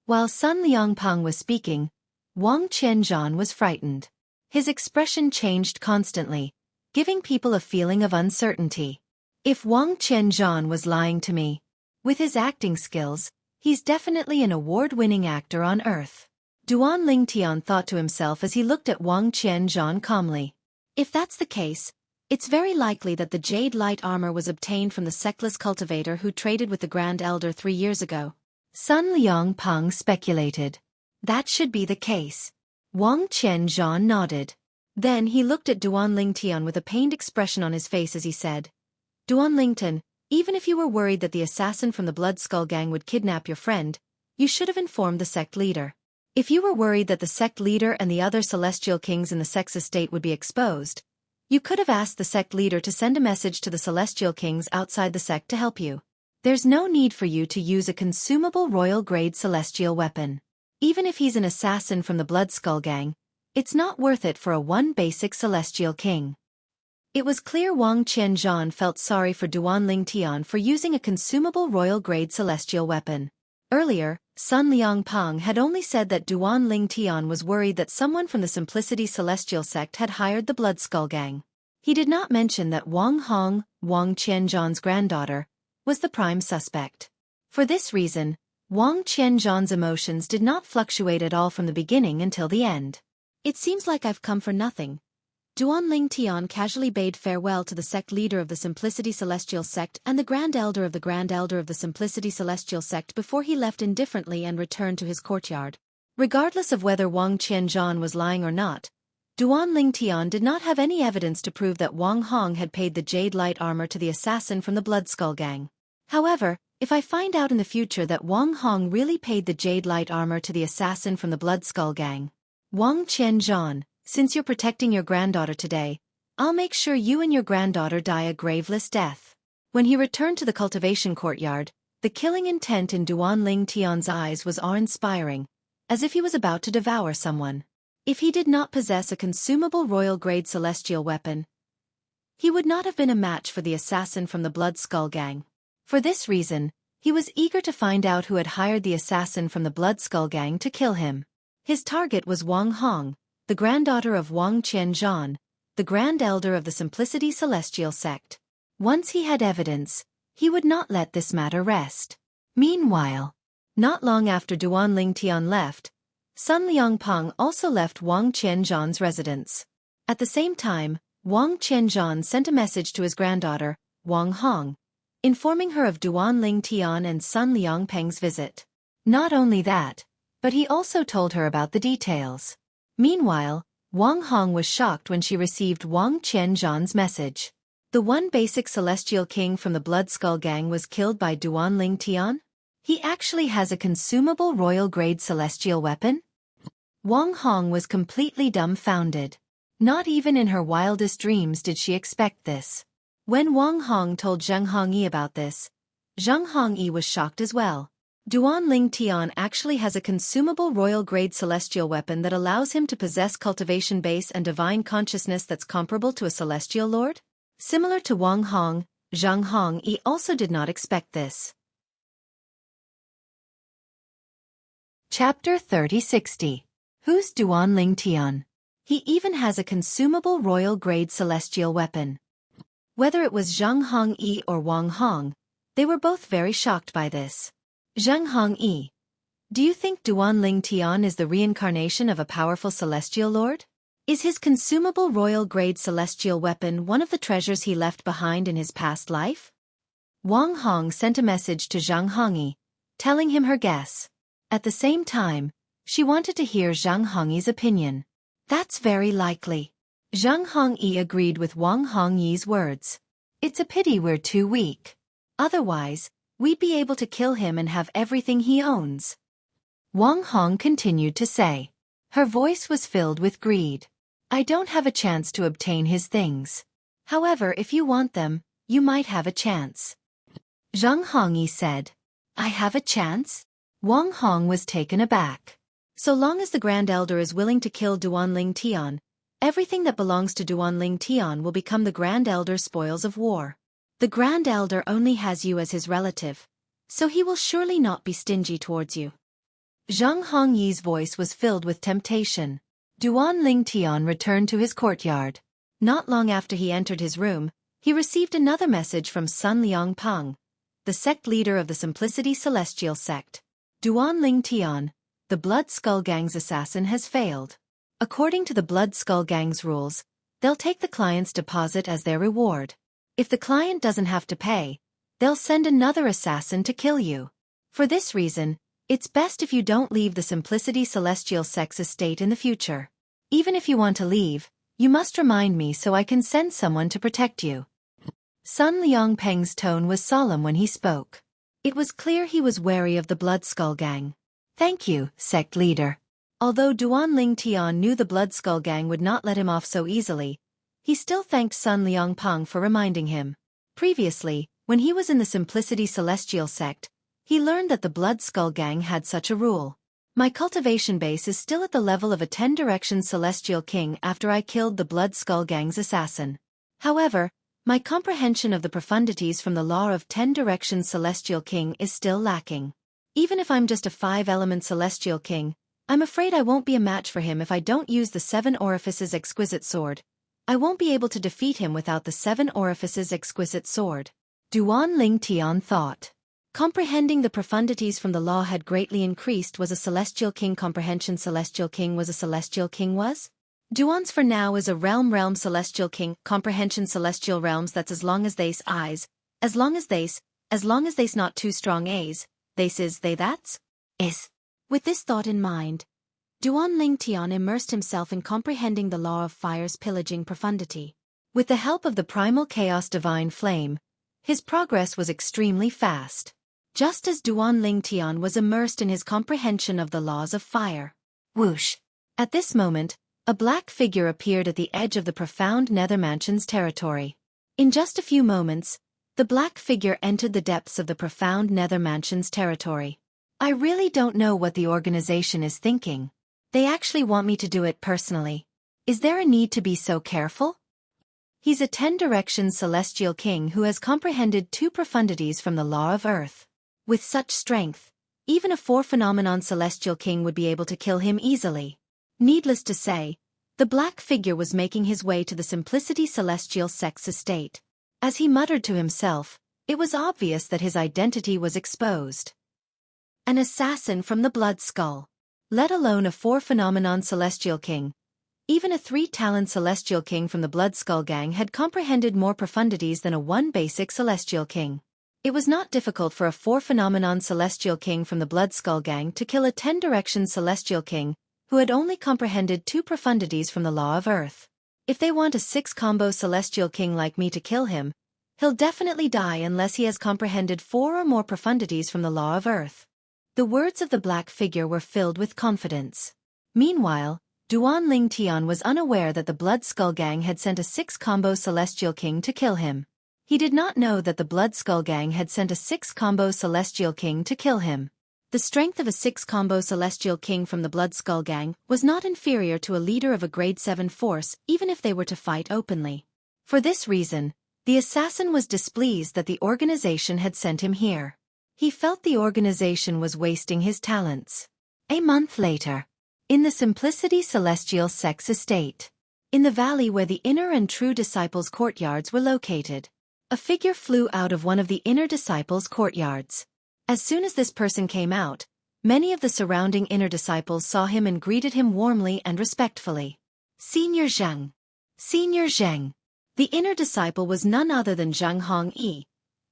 While Sun Liangpeng was speaking, Wang Qianzhan was frightened. His expression changed constantly, giving people a feeling of uncertainty. If Wang Qianzhan was lying to me, with his acting skills, he's definitely an award-winning actor on Earth. Duan Lingtian thought to himself as he looked at Wang Qianzhan calmly. If that's the case, it's very likely that the jade light armor was obtained from the sectless cultivator who traded with the Grand Elder 3 years ago. Sun Liangpeng speculated. That should be the case. Wang Qianzhan nodded. Then he looked at Duan Lingtian with a pained expression on his face as he said, Duan Lingtian, even if you were worried that the assassin from the Blood Skull Gang would kidnap your friend, you should have informed the sect leader. If you were worried that the sect leader and the other celestial kings in the sect's estate would be exposed, you could have asked the sect leader to send a message to the celestial kings outside the sect to help you. There's no need for you to use a consumable royal-grade celestial weapon. Even if he's an assassin from the Blood Skull Gang, it's not worth it for a one basic celestial king. It was clear Wang Qianzhan felt sorry for Duanling Tian for using a consumable royal-grade celestial weapon. Earlier, Sun Liangpeng had only said that Duanling Tian was worried that someone from the Simplicity Celestial sect had hired the Blood Skull Gang. He did not mention that Wang Hong, Wang Qianzhan's granddaughter, was the prime suspect. For this reason, Wang Qianzhan's emotions did not fluctuate at all from the beginning until the end. It seems like I've come for nothing. Duanling Tian casually bade farewell to the sect leader of the Simplicity Celestial sect and the Grand Elder of the Simplicity Celestial sect before he left indifferently and returned to his courtyard. Regardless of whether Wang Qianzhan was lying or not, Duanling Tian did not have any evidence to prove that Wang Hong had paid the Jade Light armor to the assassin from the Blood Skull Gang. However, if I find out in the future that Wang Hong really paid the Jade Light armor to the assassin from the Blood Skull Gang, Wang Qianzhan, since you're protecting your granddaughter today, I'll make sure you and your granddaughter die a graveless death. When he returned to the cultivation courtyard, the killing intent in Duanling Tian's eyes was awe-inspiring, as if he was about to devour someone. If he did not possess a consumable royal-grade celestial weapon, he would not have been a match for the assassin from the Blood Skull Gang. For this reason, he was eager to find out who had hired the assassin from the Blood Skull Gang to kill him. His target was Wang Hong, the granddaughter of Wang Qianzhan, the Grand Elder of the Simplicity Celestial sect. Once he had evidence, he would not let this matter rest. Meanwhile, not long after Duanling Tian left, Sun Liangpeng also left Wang Qianzhan's residence. At the same time, Wang Qianzhan sent a message to his granddaughter, Wang Hong, informing her of Duanling Tian and Sun Liangpeng's visit. Not only that, but he also told her about the details. Meanwhile, Wang Hong was shocked when she received Wang Qianzhan's message. The one basic celestial king from the Blood Skull Gang was killed by Duanling Tian? He actually has a consumable royal-grade celestial weapon? Wang Hong was completely dumbfounded. Not even in her wildest dreams did she expect this. When Wang Hong told Zheng Hongyi about this, Zheng Hongyi was shocked as well. Duanling Tian actually has a consumable royal-grade celestial weapon that allows him to possess cultivation base and divine consciousness that's comparable to a celestial lord? Similar to Wang Hong, Zheng Hongyi also did not expect this. Chapter 3060. Who's Duanling Tian? He even has a consumable royal-grade celestial weapon. Whether it was Zheng Hongyi or Wang Hong, they were both very shocked by this. Zheng Hongyi, do you think Duanling Tian is the reincarnation of a powerful celestial lord? Is his consumable royal-grade celestial weapon one of the treasures he left behind in his past life? Wang Hong sent a message to Zheng Hongyi, telling him her guess. At the same time, she wanted to hear Zheng Hongyi's opinion. That's very likely. Zheng Hongyi agreed with Wang Hongyi's words. It's a pity we're too weak. Otherwise, we'd be able to kill him and have everything he owns. Wang Hong continued to say. Her voice was filled with greed. I don't have a chance to obtain his things. However, if you want them, you might have a chance. Zheng Hongyi said. I have a chance? Wang Hong was taken aback. So long as the Grand Elder is willing to kill Duanling Tian, everything that belongs to Duanling Tian will become the Grand Elder's spoils of war. The Grand Elder only has you as his relative, so he will surely not be stingy towards you. Zheng Hongyi's voice was filled with temptation. Duanling Tian returned to his courtyard. Not long after he entered his room, he received another message from Sun Liangpeng, the sect leader of the Simplicity Celestial sect. Duanling Tian, the Blood Skull Gang's assassin has failed. According to the Blood Skull Gang's rules, they'll take the client's deposit as their reward. If the client doesn't have to pay, they'll send another assassin to kill you. For this reason, it's best if you don't leave the Simplicity Celestial Sect's estate in the future. Even if you want to leave, you must remind me so I can send someone to protect you. Sun Liangpeng's tone was solemn when he spoke. It was clear he was wary of the Blood Skull Gang. Thank you, sect leader. Although Duanling Tian knew the Blood Skull Gang would not let him off so easily, he still thanked Sun Liangpeng for reminding him. Previously, when he was in the Simplicity Celestial sect, he learned that the Blood Skull Gang had such a rule. My cultivation base is still at the level of a 10 Directions Celestial King after I killed the Blood Skull Gang's assassin. However, my comprehension of the profundities from the law of 10 directions celestial king is still lacking. Even if I'm just a 5-element celestial king, I'm afraid I won't be a match for him if I don't use the 7 orifices exquisite sword. I won't be able to defeat him without the 7 orifices exquisite sword. Duan Ling Tian thought. Comprehending the profundities from the law had greatly increased. Was a celestial king comprehension celestial king was a celestial king was? Duan's for now is a realm celestial king comprehension celestial realms. That's as long as they's eyes, as long as they's not too strong a's, they's is they that's is. With this thought in mind, Duan Ling Tian immersed himself in comprehending the law of fire's pillaging profundity. With the help of the primal chaos divine flame, his progress was extremely fast. Just as Duan Ling Tian was immersed in his comprehension of the laws of fire. Whoosh! At this moment, a black figure appeared at the edge of the profound Nether Mansion's territory. In just a few moments, the black figure entered the depths of the profound Nether Mansion's territory. I really don't know what the organization is thinking. They actually want me to do it personally. Is there a need to be so careful? He's a 10 directions celestial king who has comprehended 2 profundities from the law of earth. With such strength, even a 4-phenomenon celestial king would be able to kill him easily. Needless to say, the black figure was making his way to the Simplicity Celestial Sect's estate. As he muttered to himself, it was obvious that his identity was exposed. An assassin from the Blood Skull. Let alone a 4-phenomenon celestial king. Even a 3-talent celestial king from the Blood Skull gang had comprehended more profundities than a 1 basic celestial king. It was not difficult for a 4-phenomenon celestial king from the Blood Skull gang to kill a 10 directions celestial king, who had only comprehended 2 profundities from the law of earth. If they want a 6-combo celestial king like me to kill him, he'll definitely die unless he has comprehended 4 or more profundities from the law of earth. The words of the black figure were filled with confidence. Meanwhile, Duan Ling Tian was unaware that the Blood Skull gang had sent a 6-combo celestial king to kill him. He did not know that the Blood Skull gang had sent a 6-combo celestial king to kill him. The strength of a 6-combo celestial king from the Blood Skull gang was not inferior to a leader of a grade 7 force even if they were to fight openly. For this reason, the assassin was displeased that the organization had sent him here. He felt the organization was wasting his talents. A month later, in the Simplicity Celestial Sect's estate, in the valley where the inner and true disciples' courtyards were located, a figure flew out of one of the inner disciples' courtyards. As soon as this person came out, many of the surrounding inner disciples saw him and greeted him warmly and respectfully. Senior Zheng. Senior Zheng. The inner disciple was none other than Zheng Hongyi,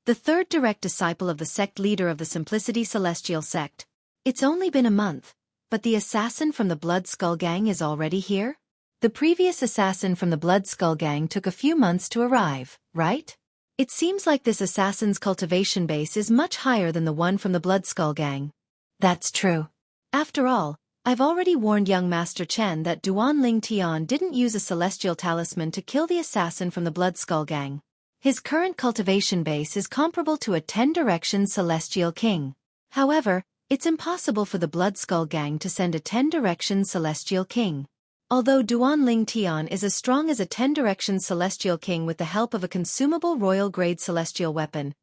the 3rd direct disciple of the sect leader of the Simplicity Celestial Sect. It's only been a month, but the assassin from the Blood Skull gang is already here? The previous assassin from the Blood Skull gang took a few months to arrive, right? It seems like this assassin's cultivation base is much higher than the one from the Blood Skull gang. That's true. After all, I've already warned young Master Chen that Duan Ling Tian didn't use a celestial talisman to kill the assassin from the Blood Skull gang. His current cultivation base is comparable to a 10 directions celestial king. However, it's impossible for the Blood Skull gang to send a 10 directions celestial king. Although Duan Ling Tian is as strong as a 10 directions celestial king with the help of a consumable royal-grade celestial weapon,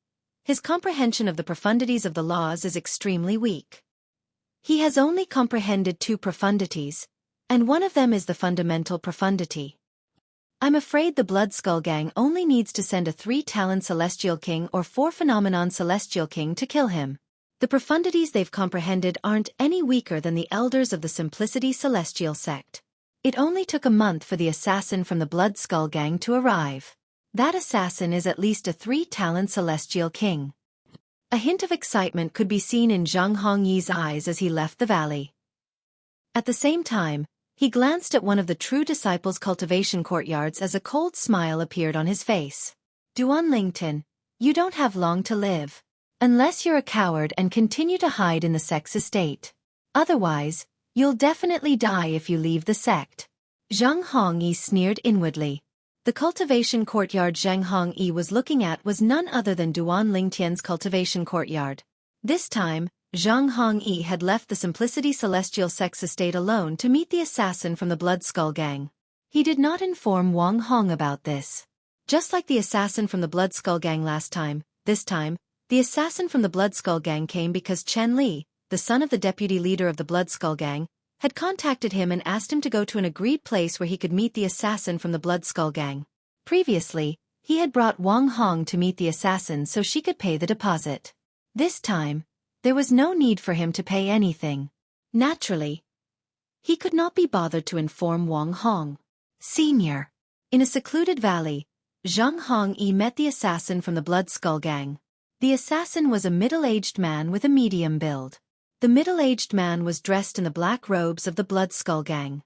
his comprehension of the profundities of the laws is extremely weak. He has only comprehended 2 profundities, and one of them is the fundamental profundity. I'm afraid the Blood Skull gang only needs to send a 3-talent celestial king or 4-phenomenon celestial king to kill him. The profundities they've comprehended aren't any weaker than the elders of the Simplicity Celestial Sect. It only took a month for the assassin from the Blood Skull gang to arrive. That assassin is at least a 3-talent celestial king. A hint of excitement could be seen in Zheng Hongyi's eyes as he left the valley. At the same time, he glanced at one of the true disciples' cultivation courtyards as a cold smile appeared on his face. Duan Lington, you don't have long to live. Unless you're a coward and continue to hide in the sect's estate. Otherwise, you'll definitely die if you leave the sect. Zheng Hongyi sneered inwardly. The cultivation courtyard Zheng Hongyi was looking at was none other than Duan Lingtian's cultivation courtyard. This time, Zheng Hongyi had left the Simplicity Celestial Sect's estate alone to meet the assassin from the Blood Skull gang. He did not inform Wang Hong about this. Just like the assassin from the Blood Skull Gang last time, this time, the assassin from the Blood Skull Gang came because Chen Li, the son of the deputy leader of the Blood Skull Gang, had contacted him and asked him to go to an agreed place where he could meet the assassin from the Blood Skull Gang. Previously, he had brought Wang Hong to meet the assassin so she could pay the deposit. This time, there was no need for him to pay anything. Naturally, he could not be bothered to inform Wang Hong. Senior. In a secluded valley, Zhang Hongyi met the assassin from the Blood Skull Gang. The assassin was a middle-aged man with a medium build. The middle-aged man was dressed in the black robes of the Blood Skull Gang.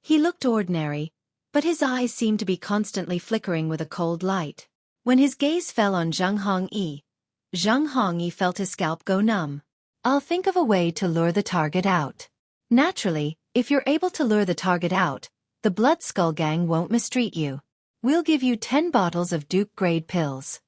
He looked ordinary, but his eyes seemed to be constantly flickering with a cold light. When his gaze fell on Zhang Hongyi felt his scalp go numb. I'll think of a way to lure the target out. Naturally, if you're able to lure the target out, the Blood Skull Gang won't mistreat you. We'll give you 10 bottles of Duke-grade pills.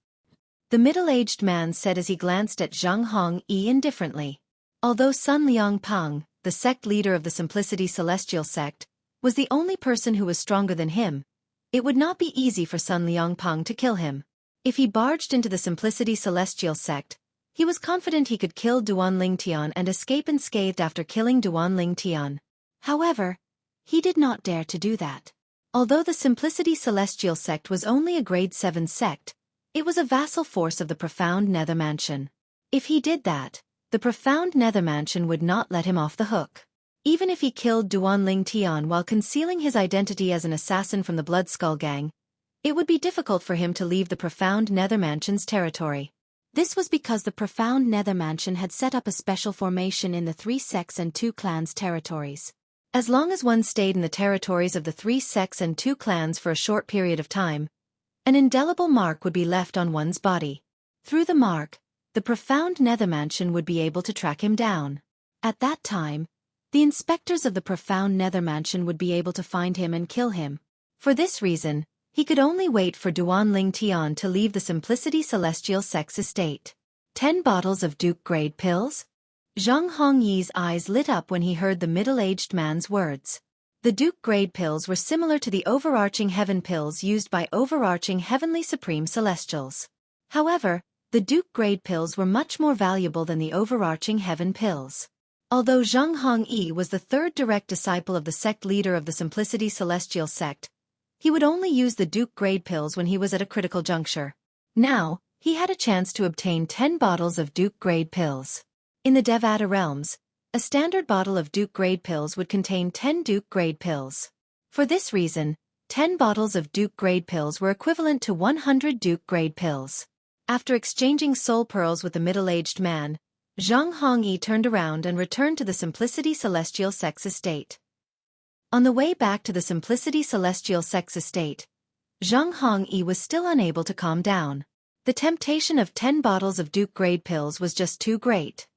The middle-aged man said as he glanced at Zhang Hongyi indifferently. Although Sun Liangpeng, the sect leader of the Simplicity Celestial sect, was the only person who was stronger than him, it would not be easy for Sun Liangpeng to kill him. If he barged into the Simplicity Celestial sect, he was confident he could kill Duan Lingtian and escape unscathed after killing Duan Lingtian. However, he did not dare to do that. Although the Simplicity Celestial sect was only a grade 7 sect, it was a vassal force of the Profound Nether Mansion. If he did that, the Profound Nether Mansion would not let him off the hook. Even if he killed Duan Lingtian while concealing his identity as an assassin from the Blood Skull Gang, it would be difficult for him to leave the Profound Nether Mansion's territory. This was because the Profound Nether Mansion had set up a special formation in the 3 sects and 2 clans territories. As long as one stayed in the territories of the 3 sects and 2 clans for a short period of time, an indelible mark would be left on one's body. Through the mark, the Profound Nether Mansion would be able to track him down. At that time, the inspectors of the Profound Nether Mansion would be able to find him and kill him. For this reason, he could only wait for Duan Lingtian to leave the Simplicity Celestial Sect's estate. 10 bottles of Duke-grade pills? Zhang Hongyi's eyes lit up when he heard the middle-aged man's words. The Duke-grade pills were similar to the overarching heaven pills used by overarching heavenly supreme celestials. However, the Duke-grade pills were much more valuable than the overarching heaven pills. Although Zhang Hongyi was the 3rd direct disciple of the sect leader of the Simplicity Celestial sect, he would only use the Duke-grade pills when he was at a critical juncture. Now, he had a chance to obtain 10 bottles of Duke-grade pills. In the Devata realms, a standard bottle of Duke-grade pills would contain 10 Duke-grade pills. For this reason, 10 bottles of Duke-grade pills were equivalent to 100 Duke-grade pills. After exchanging soul pearls with the middle-aged man, Zhang Hongyi turned around and returned to the Simplicity Celestial Sect's estate. On the way back to the Simplicity Celestial Sect's estate, Zhang Hongyi was still unable to calm down. The temptation of 10 bottles of Duke-grade pills was just too great.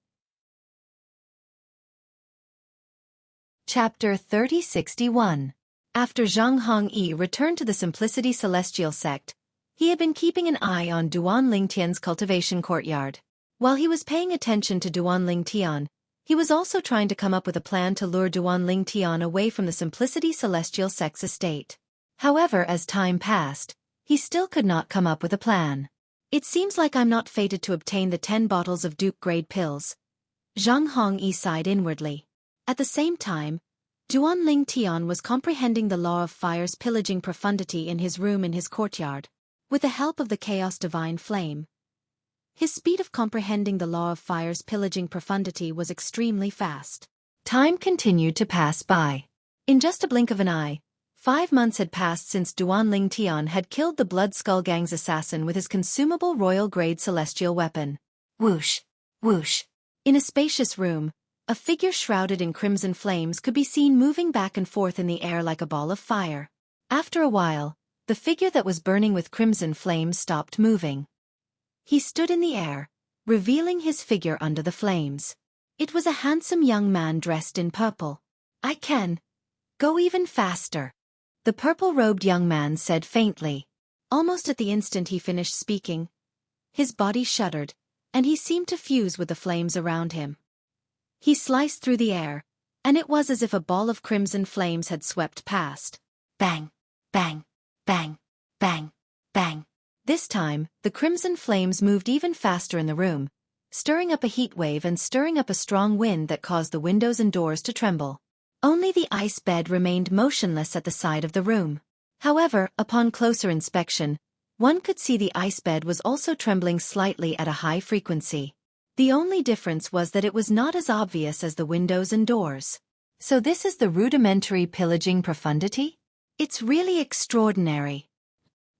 Chapter 3061. After Zhang Hongyi returned to the Simplicity Celestial Sect, he had been keeping an eye on Duan Lingtian's cultivation courtyard. While he was paying attention to Duan Lingtian, he was also trying to come up with a plan to lure Duan Lingtian away from the Simplicity Celestial Sect's estate. However, as time passed, he still could not come up with a plan. It seems like I'm not fated to obtain the 10 bottles of Duke-grade pills. Zhang Hongyi sighed inwardly. At the same time, Duan Lingtian was comprehending the law of fire's pillaging profundity in his room in his courtyard. With the help of the Chaos Divine Flame, his speed of comprehending the law of fire's pillaging profundity was extremely fast. Time continued to pass by. In just a blink of an eye, 5 months had passed since Duan Lingtian had killed the Blood Skull Gang's assassin with his consumable royal-grade celestial weapon. Whoosh, whoosh. In a spacious room, a figure shrouded in crimson flames could be seen moving back and forth in the air like a ball of fire. After a while, the figure that was burning with crimson flames stopped moving. He stood in the air, revealing his figure under the flames. It was a handsome young man dressed in purple. I can go even faster, the purple-robed young man said faintly. Almost at the instant he finished speaking, his body shuddered, and he seemed to fuse with the flames around him. He sliced through the air, and it was as if a ball of crimson flames had swept past. Bang, bang, bang, bang. Bang! This time, the crimson flames moved even faster in the room, stirring up a heat wave and stirring up a strong wind that caused the windows and doors to tremble. Only the ice bed remained motionless at the side of the room. However, upon closer inspection, one could see the ice bed was also trembling slightly at a high frequency. The only difference was that it was not as obvious as the windows and doors. So this is the rudimentary pillaging profundity? It's really extraordinary.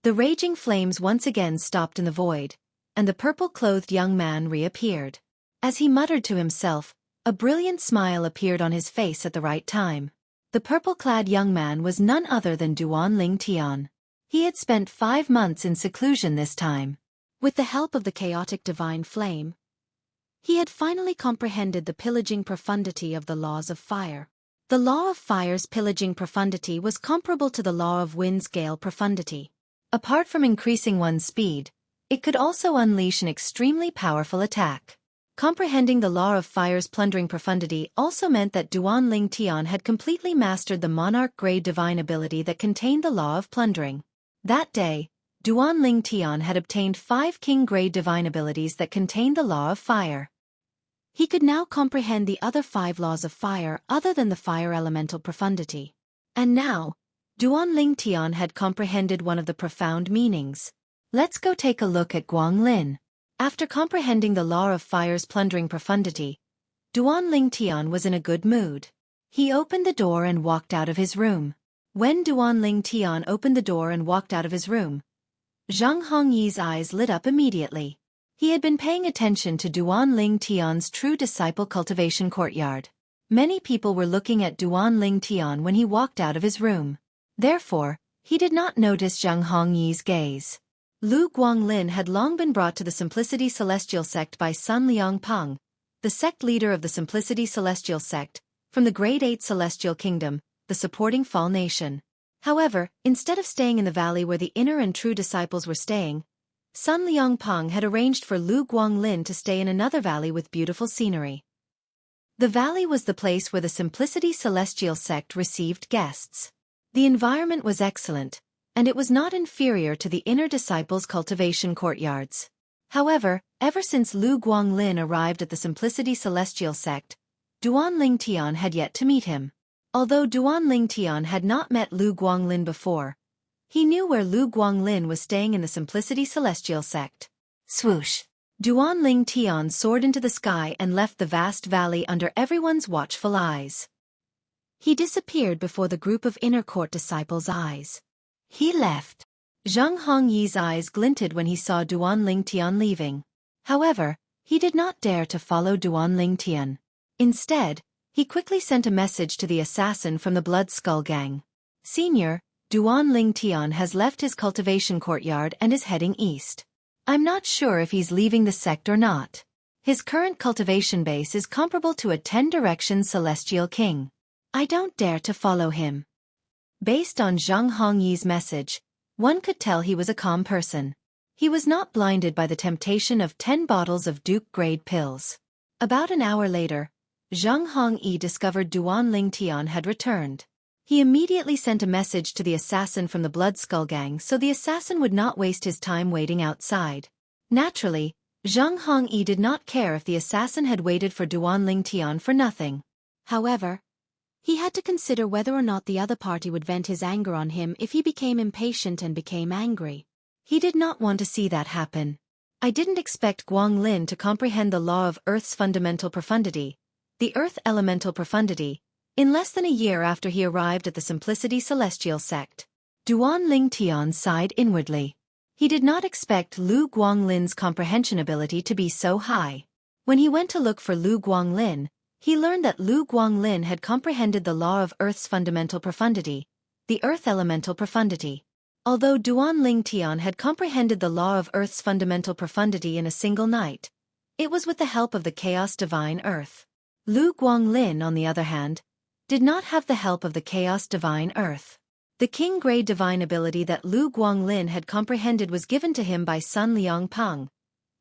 The raging flames once again stopped in the void, and the purple-clothed young man reappeared. As he muttered to himself, a brilliant smile appeared on his face at the right time. The purple-clad young man was none other than Duan Tian. He had spent 5 months in seclusion this time. With the help of the chaotic divine flame, he had finally comprehended the pillaging profundity of the laws of fire. The law of fire's pillaging profundity was comparable to the law of wind's gale profundity. Apart from increasing one's speed, it could also unleash an extremely powerful attack. Comprehending the law of fire's plundering profundity also meant that Duan Tian had completely mastered the monarch-grade divine ability that contained the law of plundering. That day, Duan Tian had obtained 5 king-grade divine abilities that contained the law of fire. He could now comprehend the other 5 laws of fire other than the fire elemental profundity. And now, Duan Tian had comprehended one of the profound meanings. Let's go take a look at Guanglin. After comprehending the law of fire's plundering profundity, Duan Tian was in a good mood. He opened the door and walked out of his room. When Duan Tian opened the door and walked out of his room, Zhang Hongyi's eyes lit up immediately. He had been paying attention to Duan Tian's true disciple cultivation courtyard. Many people were looking at Duan Tian when he walked out of his room. Therefore, he did not notice Zhang Hongyi's gaze. Lu Guanglin had long been brought to the Simplicity Celestial sect by Sun Liangpeng, the sect leader of the Simplicity Celestial sect, from the Grade 8 Celestial Kingdom, the supporting Fall Nation. However, instead of staying in the valley where the inner and true disciples were staying, Sun Liangpeng had arranged for Lu Guanglin to stay in another valley with beautiful scenery. The valley was the place where the Simplicity Celestial sect received guests. The environment was excellent, and it was not inferior to the inner disciples' cultivation courtyards. However, ever since Lu Guanglin arrived at the Simplicity Celestial sect, Duan Tian had yet to meet him. Although Duan Tian had not met Lu Guanglin before, he knew where Lu Guanglin was staying in the Simplicity Celestial sect. Swoosh! Duan Tian soared into the sky and left the vast valley under everyone's watchful eyes. He disappeared before the group of inner court disciples' eyes. He left. Zhang Hongyi's eyes glinted when he saw Duan Tian leaving. However, he did not dare to follow Duan Tian. Instead, he quickly sent a message to the assassin from the Blood Skull Gang. Senior, Duan Tian has left his cultivation courtyard and is heading east. I'm not sure if he's leaving the sect or not. His current cultivation base is comparable to a 10-direction celestial king. I don't dare to follow him. Based on Zhang Hongyi's message, one could tell he was a calm person. He was not blinded by the temptation of 10 bottles of Duke-grade pills. About an hour later, Zhang Hongyi discovered Duan Tian had returned. He immediately sent a message to the assassin from the Blood Skull Gang so the assassin would not waste his time waiting outside. Naturally, Zhang Hongyi did not care if the assassin had waited for Duan Tian for nothing. However, he had to consider whether or not the other party would vent his anger on him if he became impatient and became angry. He did not want to see that happen. I didn't expect Guanglin to comprehend the law of Earth's fundamental profundity, the Earth elemental profundity, in less than a year after he arrived at the Simplicity Celestial sect. Duan Tian sighed inwardly. He did not expect Lu Guanglin's comprehension ability to be so high. When he went to look for Lu Guanglin, he learned that Lu Guanglin had comprehended the law of Earth's fundamental profundity, the Earth elemental profundity. Although Duan Tian had comprehended the law of Earth's fundamental profundity in a single night, it was with the help of the Chaos Divine Earth. Lu Guanglin, on the other hand, did not have the help of the Chaos Divine Earth. The King-grade divine ability that Lu Guanglin had comprehended was given to him by Sun Liangpeng,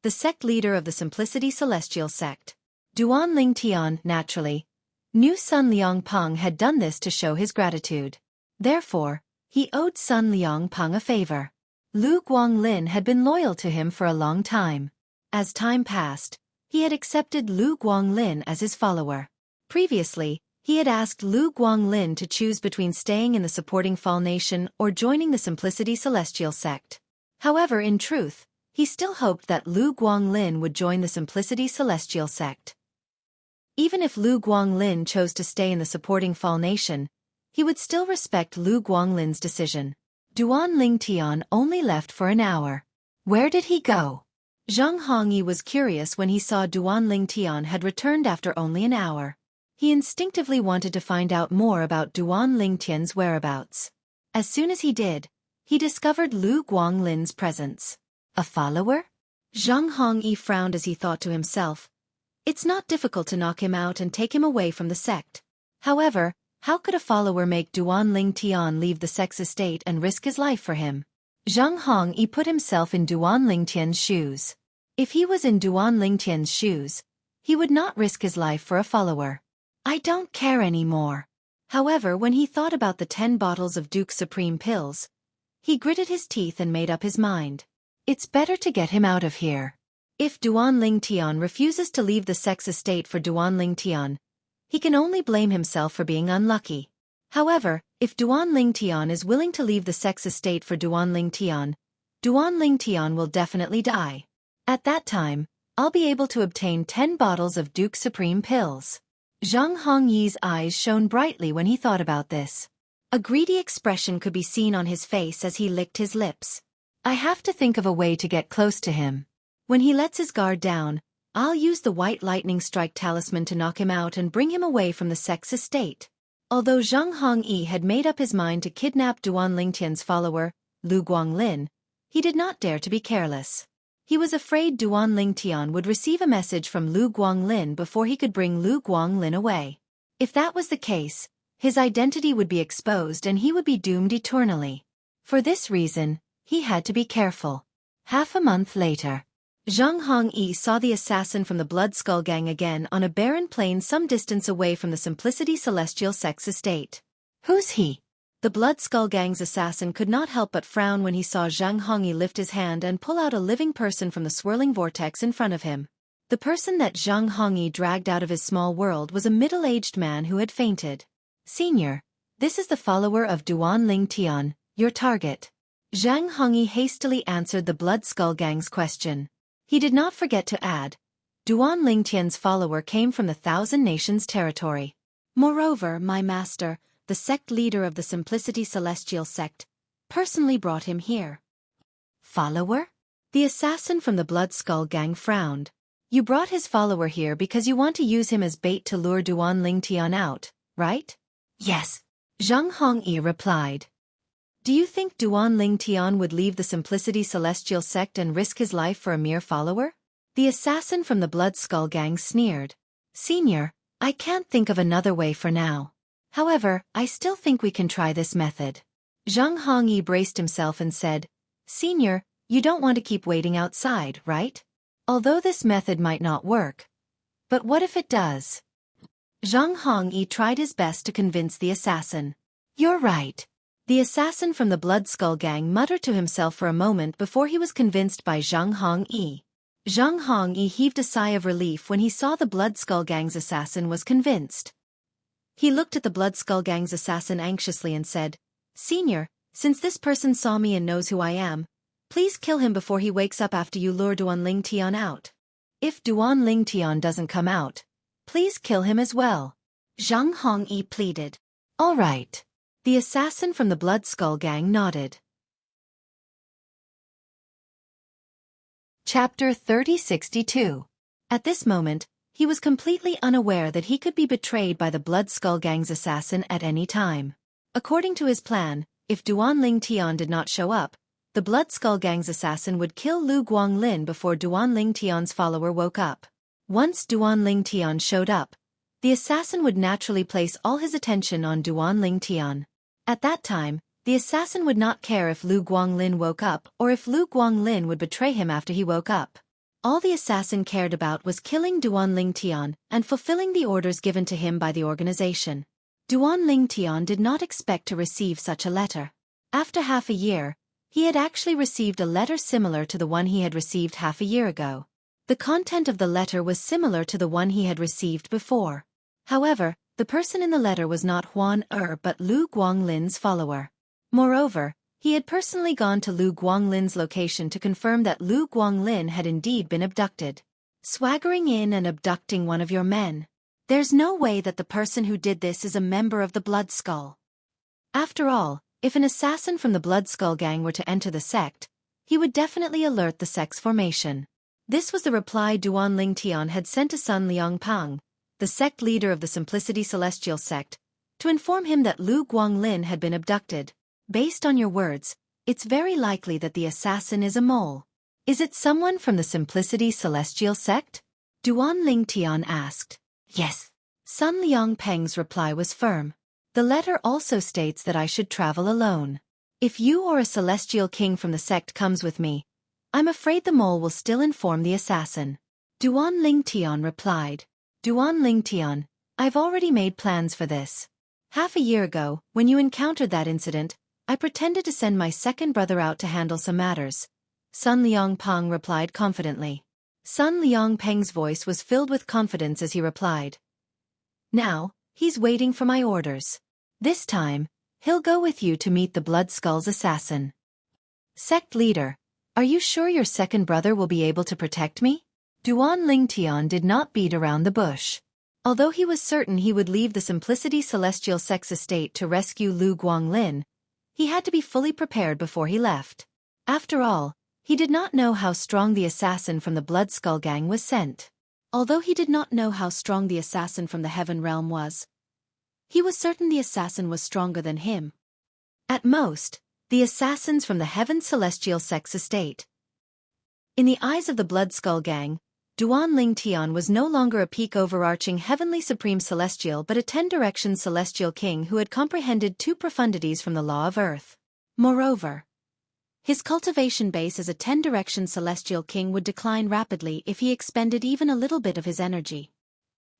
the sect leader of the Simplicity Celestial sect. Duan Tian, naturally, knew Sun Liangpeng had done this to show his gratitude. Therefore, he owed Sun Liangpeng a favor. Lu Guanglin had been loyal to him for a long time. As time passed, he had accepted Lu Guanglin as his follower. Previously, he had asked Lu Guanglin to choose between staying in the supporting Fall Nation or joining the Simplicity Celestial sect. However, in truth, he still hoped that Lu Guanglin would join the Simplicity Celestial sect. Even if Lu Guanglin chose to stay in the supporting Fall Nation, he would still respect Lu Guanglin's decision. Duan Lingtian only left for an hour. Where did he go? Zhang Hongyi was curious when he saw Duan Lingtian had returned after only an hour. He instinctively wanted to find out more about Duan Lingtian's whereabouts. As soon as he did, he discovered Lu Guanglin's presence. A follower? Zhang Hongyi frowned as he thought to himself. It's not difficult to knock him out and take him away from the sect. However, how could a follower make Duan Lingtian leave the sect's estate and risk his life for him? Zhang Hongyi put himself in Duan Lingtian's shoes. If he was in Duan Lingtian's shoes, he would not risk his life for a follower. I don't care anymore. However, when he thought about the 10 bottles of Duke Supreme pills, he gritted his teeth and made up his mind. It's better to get him out of here. If Duan Lingtian refuses to leave the sect's estate for Duan Lingtian, he can only blame himself for being unlucky. However, if Duan Lingtian is willing to leave the sect's estate for Duan Lingtian will definitely die. At that time, I'll be able to obtain 10 bottles of Duke Supreme pills. Zhang Hongyi's eyes shone brightly when he thought about this. A greedy expression could be seen on his face as he licked his lips. I have to think of a way to get close to him. When he lets his guard down, I'll use the White Lightning Strike talisman to knock him out and bring him away from the sect's estate. Although Zhang Hongyi had made up his mind to kidnap Duan Lingtian's follower, Lu Guanglin, he did not dare to be careless. He was afraid Duan Lingtian would receive a message from Lu Guanglin before he could bring Lu Guanglin away. If that was the case, his identity would be exposed and he would be doomed eternally. For this reason, he had to be careful. Half a month later, Zhang Hongyi saw the assassin from the Blood Skull Gang again on a barren plain some distance away from the Simplicity Celestial sect's estate. Who's he? The Blood Skull Gang's assassin could not help but frown when he saw Zhang Hongyi lift his hand and pull out a living person from the swirling vortex in front of him. The person that Zhang Hongyi dragged out of his small world was a middle-aged man who had fainted. Senior, this is the follower of Duan Lingtian, your target. Zhang Hongyi hastily answered the Blood Skull Gang's question. He did not forget to add, Duan Lingtian's follower came from the Thousand Nations territory. Moreover, my master, the sect leader of the Simplicity Celestial sect, personally brought him here. Follower? The assassin from the Blood Skull Gang frowned. You brought his follower here because you want to use him as bait to lure Duan Lingtian out, right? Yes. Zhang Hongyi replied. Do you think Duan Lingtian would leave the Simplicity Celestial sect and risk his life for a mere follower? The assassin from the Blood Skull Gang sneered. Senior, I can't think of another way for now. However, I still think we can try this method. Zhang Hongyi braced himself and said, Senior, you don't want to keep waiting outside, right? Although this method might not work. But what if it does? Zhang Hongyi tried his best to convince the assassin. You're right. The assassin from the Blood Skull Gang muttered to himself for a moment before he was convinced by Zhang Hongyi. Zhang Hongyi heaved a sigh of relief when he saw the Blood Skull Gang's assassin was convinced. He looked at the Blood Skull Gang's assassin anxiously and said, Senior, since this person saw me and knows who I am, please kill him before he wakes up after you lure Duan Lingtian out. If Duan Lingtian doesn't come out, please kill him as well. Zhang Hongyi pleaded. All right. The assassin from the Blood Skull Gang nodded. Chapter 3062. At this moment, he was completely unaware that he could be betrayed by the Blood Skull Gang's assassin at any time. According to his plan, if Duan Lingtian did not show up, the Blood Skull Gang's assassin would kill Lu Guanglin before Duan Lingtian's follower woke up. Once Duan Lingtian showed up, the assassin would naturally place all his attention on Duan Lingtian. At that time, the assassin would not care if Lu Guanglin woke up or if Lu Guanglin would betray him after he woke up. All the assassin cared about was killing Duan Lingtian and fulfilling the orders given to him by the organization. Duan Lingtian did not expect to receive such a letter. After half a year, He had actually received a letter similar to the one he had received half a year ago. The content of the letter was similar to the one he had received before. However, the person in the letter was not Huan but Lu Guanglin's follower. Moreover, he had personally gone to Lu Guanglin's location to confirm that Lu Guanglin had indeed been abducted. Swaggering in and abducting one of your men. There's no way that the person who did this is a member of the Blood Skull. After all, if an assassin from the Blood Skull gang were to enter the sect, he would definitely alert the sect's formation. This was the reply Duan Lingtian had sent to Sun Liangpang, the sect leader of the Simplicity Celestial sect, to inform him that Lu Guanglin had been abducted. Based on your words, it's very likely that the assassin is a mole. Is it someone from the Simplicity Celestial sect? Duan Lingtian asked. Yes. Sun Liangpeng's reply was firm. The letter also states that I should travel alone. If you or a celestial king from the sect comes with me, I'm afraid the mole will still inform the assassin. Duan Lingtian replied. Duan Lingtian, I've already made plans for this. Half a year ago, when you encountered that incident, I pretended to send my second brother out to handle some matters. Sun Liangpeng replied confidently. Sun Liangpeng's voice was filled with confidence as he replied. Now, he's waiting for my orders. This time, he'll go with you to meet the Blood Skull's assassin. Sect leader, are you sure your second brother will be able to protect me? Duan Lingtian did not beat around the bush. Although he was certain he would leave the Simplicity Celestial Sect's estate to rescue Lu Guanglin, he had to be fully prepared before he left. After all, he did not know how strong the assassin from the Blood Skull gang was sent. Although he did not know how strong the assassin from the Heaven Realm was, he was certain the assassin was stronger than him. At most, the assassins from the Heaven Celestial Sect's estate. In the eyes of the Blood Skull gang, Duan Lingtian was no longer a peak overarching Heavenly Supreme Celestial but a 10-direction Celestial King who had comprehended 2 profundities from the law of Earth. Moreover, his cultivation base as a 10-direction Celestial King would decline rapidly if he expended even a little bit of his energy.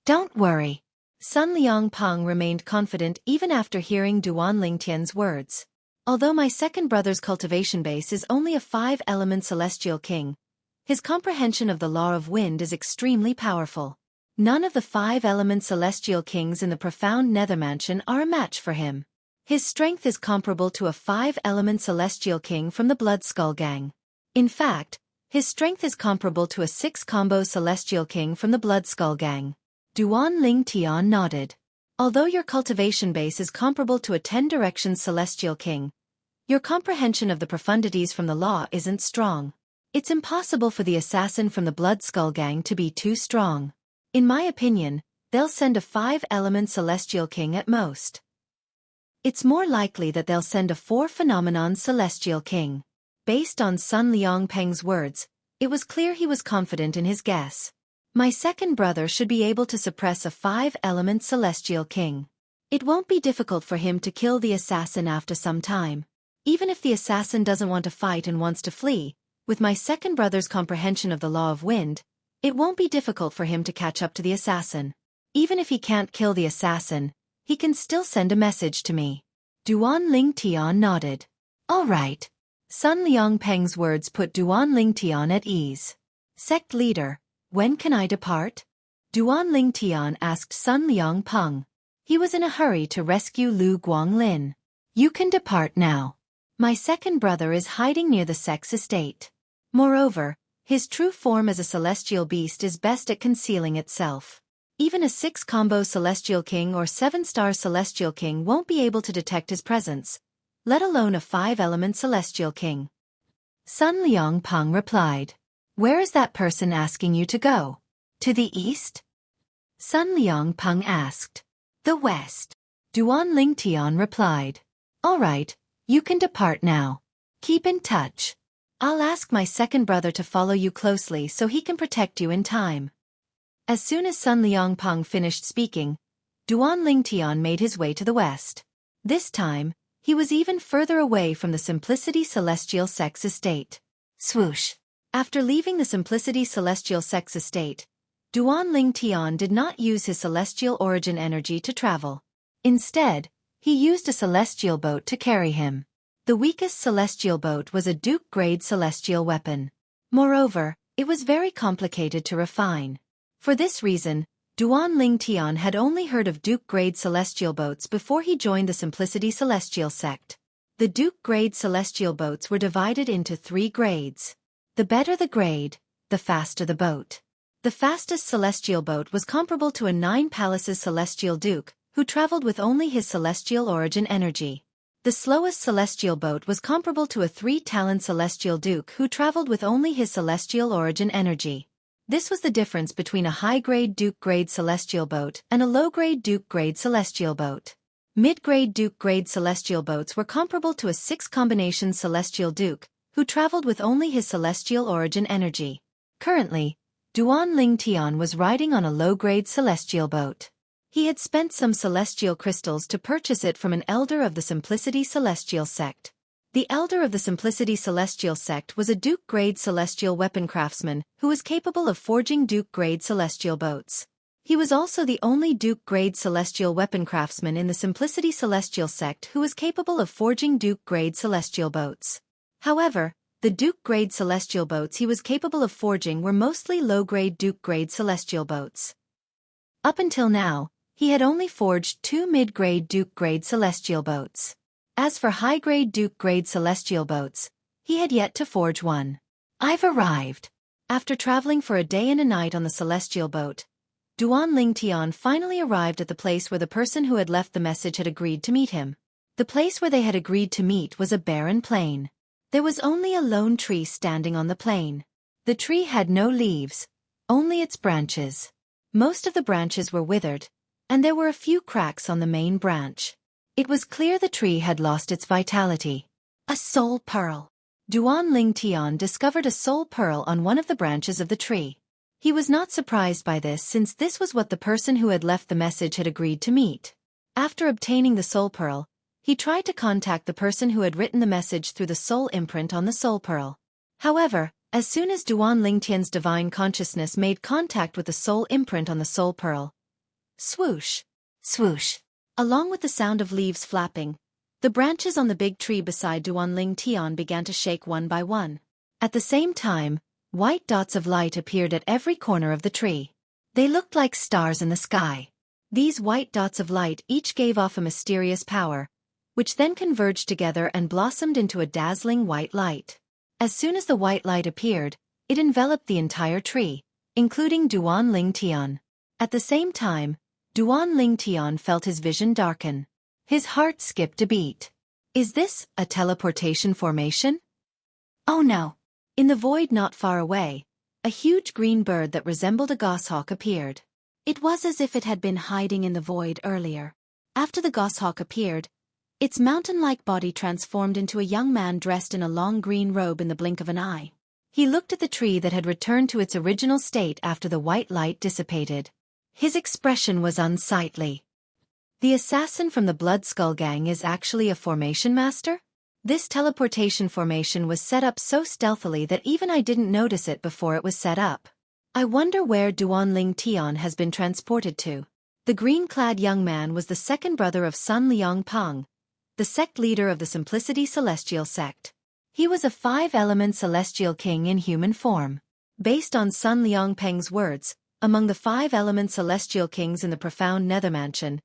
Don't worry. Sun Liangpeng remained confident even after hearing Duan Lingtian's words. Although my second brother's cultivation base is only a 5-element Celestial King, his comprehension of the law of wind is extremely powerful. None of the 5-element Celestial Kings in the profound Nether Mansion are a match for him. His strength is comparable to a 5-element Celestial King from the Blood Skull gang. In fact, his strength is comparable to a 6-combo Celestial King from the Blood Skull gang. Duan Lingtian nodded. Although your cultivation base is comparable to a 10-direction Celestial King, your comprehension of the profundities from the law isn't strong. It's impossible for the assassin from the Blood Skull gang to be too strong. In my opinion, they'll send a 5-element Celestial King at most. It's more likely that they'll send a 4-phenomenon Celestial King. Based on Sun Liangpeng's words, it was clear he was confident in his guess. My second brother should be able to suppress a 5-element Celestial King. It won't be difficult for him to kill the assassin after some time. Even if the assassin doesn't want to fight and wants to flee, with my second brother's comprehension of the law of wind, it won't be difficult for him to catch up to the assassin. Even if he can't kill the assassin, he can still send a message to me. Duan Lingtian nodded. All right. Sun Liangpeng's words put Duan Lingtian at ease. Sect leader, when can I depart? Duan Lingtian asked Sun Liangpeng. He was in a hurry to rescue Lu Guanglin. You can depart now. My second brother is hiding near the sect's estate. Moreover, his true form as a celestial beast is best at concealing itself. Even a 6-combo Celestial King or 7-star Celestial King won't be able to detect his presence, let alone a 5-element Celestial King. Sun Liangpeng replied. Where is that person asking you to go? To the east? Sun Liangpeng asked. The west. Duan Lingtian replied. All right, you can depart now. Keep in touch. I'll ask my second brother to follow you closely so he can protect you in time. As soon as Sun Liangpeng finished speaking, Duan Lingtian made his way to the west. This time, he was even further away from the Simplicity Celestial Sect's estate. Swoosh! After leaving the Simplicity Celestial Sect's estate, Duan Lingtian did not use his celestial origin energy to travel. Instead, he used a celestial boat to carry him. The weakest celestial boat was a Duke-grade celestial weapon. Moreover, it was very complicated to refine. For this reason, Duan Ling Tian had only heard of Duke-grade celestial boats before he joined the Simplicity Celestial sect. The Duke-grade celestial boats were divided into 3 grades. The better the grade, the faster the boat. The fastest celestial boat was comparable to a 9 palaces celestial duke, who traveled with only his celestial origin energy. The slowest celestial boat was comparable to a 3-talon celestial duke who traveled with only his celestial origin energy. This was the difference between a high-grade Duke-grade celestial boat and a low-grade Duke-grade celestial boat. Mid-grade Duke-grade celestial boats were comparable to a 6-combination celestial duke, who traveled with only his celestial origin energy. Currently, Duan Ling Tian was riding on a low-grade celestial boat. He had spent some celestial crystals to purchase it from an elder of the Simplicity Celestial sect. The elder of the Simplicity Celestial sect was a Duke-grade celestial weapon craftsman who was capable of forging Duke-grade celestial boats. He was also the only Duke-grade celestial weapon craftsman in the Simplicity Celestial sect who was capable of forging Duke-grade celestial boats. However, the Duke-grade celestial boats he was capable of forging were mostly low-grade Duke-grade celestial boats. Up until now, he had only forged 2 mid-grade Duke-grade celestial boats. As for high-grade Duke-grade celestial boats, he had yet to forge one. I've arrived. After traveling for a day and a night on the celestial boat, Duan Ling Tian finally arrived at the place where the person who had left the message had agreed to meet him. The place where they had agreed to meet was a barren plain. There was only a lone tree standing on the plain. The tree had no leaves, only its branches. Most of the branches were withered, and there were a few cracks on the main branch. It was clear the tree had lost its vitality. A soul pearl. Duan Ling Tian discovered a soul pearl on one of the branches of the tree. He was not surprised by this since this was what the person who had left the message had agreed to meet. After obtaining the soul pearl, he tried to contact the person who had written the message through the soul imprint on the soul pearl. However, as soon as Duan Ling Tian's divine consciousness made contact with the soul imprint on the soul pearl, swoosh, swoosh, along with the sound of leaves flapping, the branches on the big tree beside Duan Ling Tian began to shake one by one. At the same time, white dots of light appeared at every corner of the tree. They looked like stars in the sky. These white dots of light each gave off a mysterious power, which then converged together and blossomed into a dazzling white light. As soon as the white light appeared, it enveloped the entire tree, including Duan Ling Tian. At the same time, Duan Ling Tian felt his vision darken. His heart skipped a beat. Is this a teleportation formation? Oh no! In the void not far away, a huge green bird that resembled a goshawk appeared. It was as if it had been hiding in the void earlier. After the goshawk appeared, its mountain-like body transformed into a young man dressed in a long green robe in the blink of an eye. He looked at the tree that had returned to its original state after the white light dissipated. His expression was unsightly. The assassin from the Blood Skull Gang is actually a formation master? This teleportation formation was set up so stealthily that even I didn't notice it before it was set up. I wonder where Duan Ling Tian has been transported to. The green-clad young man was the second brother of Sun Liang Peng, the sect leader of the Simplicity Celestial sect. He was a 5-element celestial king in human form. Based on Sun Liang Peng's words, among the 5-element celestial kings in the profound nether mansion,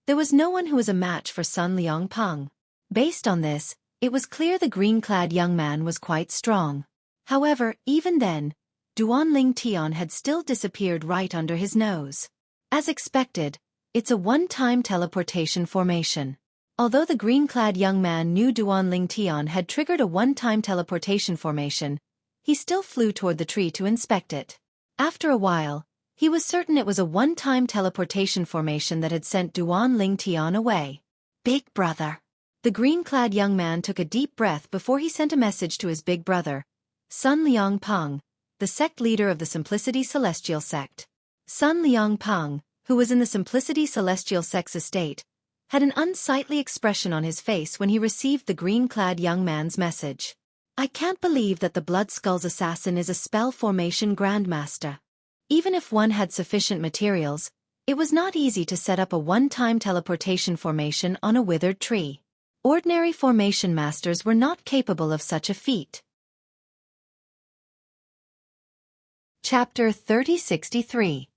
there was no one who was a match for Sun Liang Peng. Based on this, it was clear the green-clad young man was quite strong. However, even then, Duan Ling Tian had still disappeared right under his nose. As expected, it's a one-time teleportation formation. Although the green-clad young man knew Duan Ling Tian had triggered a one-time teleportation formation, he still flew toward the tree to inspect it. After a while, he was certain it was a one-time teleportation formation that had sent Duan Ling Tian away. Big brother. The green-clad young man took a deep breath before he sent a message to his big brother, Sun Liang Peng, the sect leader of the Simplicity Celestial sect. Sun Liang Peng, who was in the Simplicity Celestial sect's estate, had an unsightly expression on his face when he received the green-clad young man's message. I can't believe that the Blood Skull's assassin is a spell formation grandmaster. Even if one had sufficient materials, it was not easy to set up a one-time teleportation formation on a withered tree. Ordinary formation masters were not capable of such a feat. Chapter 3063.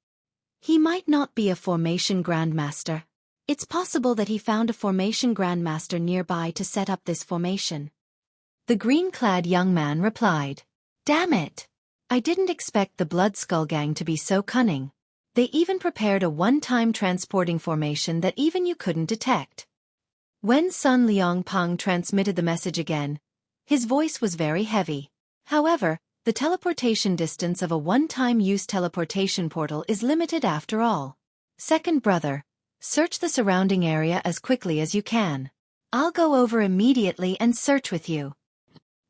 He might not be a formation grandmaster. It's possible that he found a formation grandmaster nearby to set up this formation. The green-clad young man replied. Damn it! I didn't expect the Blood Skull Gang to be so cunning. They even prepared a one-time transporting formation that even you couldn't detect. When Sun Liangpeng transmitted the message again, his voice was very heavy. However, the teleportation distance of a one-time use teleportation portal is limited after all. Second brother, search the surrounding area as quickly as you can. I'll go over immediately and search with you.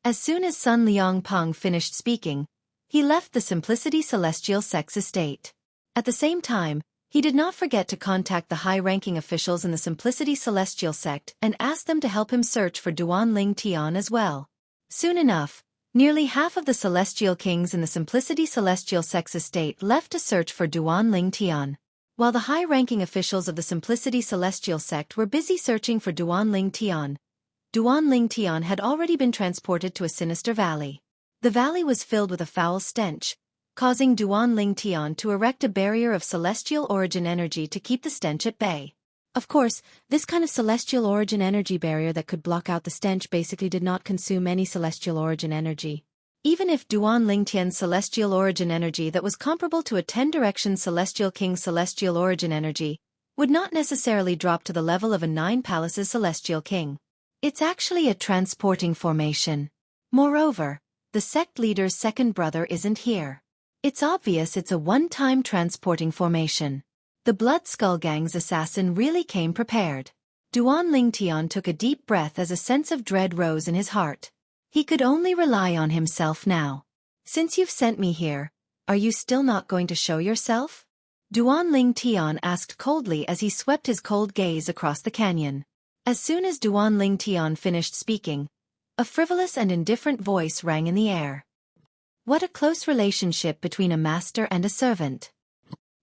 As soon as Sun Liangpeng finished speaking, he left the Simplicity Celestial Sect's estate. At the same time, he did not forget to contact the high-ranking officials in the Simplicity Celestial Sect and ask them to help him search for Duan Ling Tian as well. Soon enough, nearly half of the Celestial Kings in the Simplicity Celestial Sect's estate left to search for Duan Ling Tian. While the high-ranking officials of the Simplicity Celestial Sect were busy searching for Duan Ling Tian had already been transported to a sinister valley. The valley was filled with a foul stench, causing Duan Ling Tian to erect a barrier of celestial origin energy to keep the stench at bay. Of course, this kind of celestial origin energy barrier that could block out the stench basically did not consume any celestial origin energy. Even if Duan Ling Tian's celestial origin energy that was comparable to a 10-direction Celestial King's celestial origin energy would not necessarily drop to the level of a 9 palaces Celestial King. It's actually a transporting formation. Moreover, the sect leader's second brother isn't here. It's obvious it's a one-time transporting formation. The Blood Skull Gang's assassin really came prepared. Duan Ling Tian took a deep breath as a sense of dread rose in his heart. He could only rely on himself now. Since you've sent me here, are you still not going to show yourself? Duan Ling Tian asked coldly as he swept his cold gaze across the canyon. As soon as Duan Ling Tian finished speaking, a frivolous and indifferent voice rang in the air. What a close relationship between a master and a servant.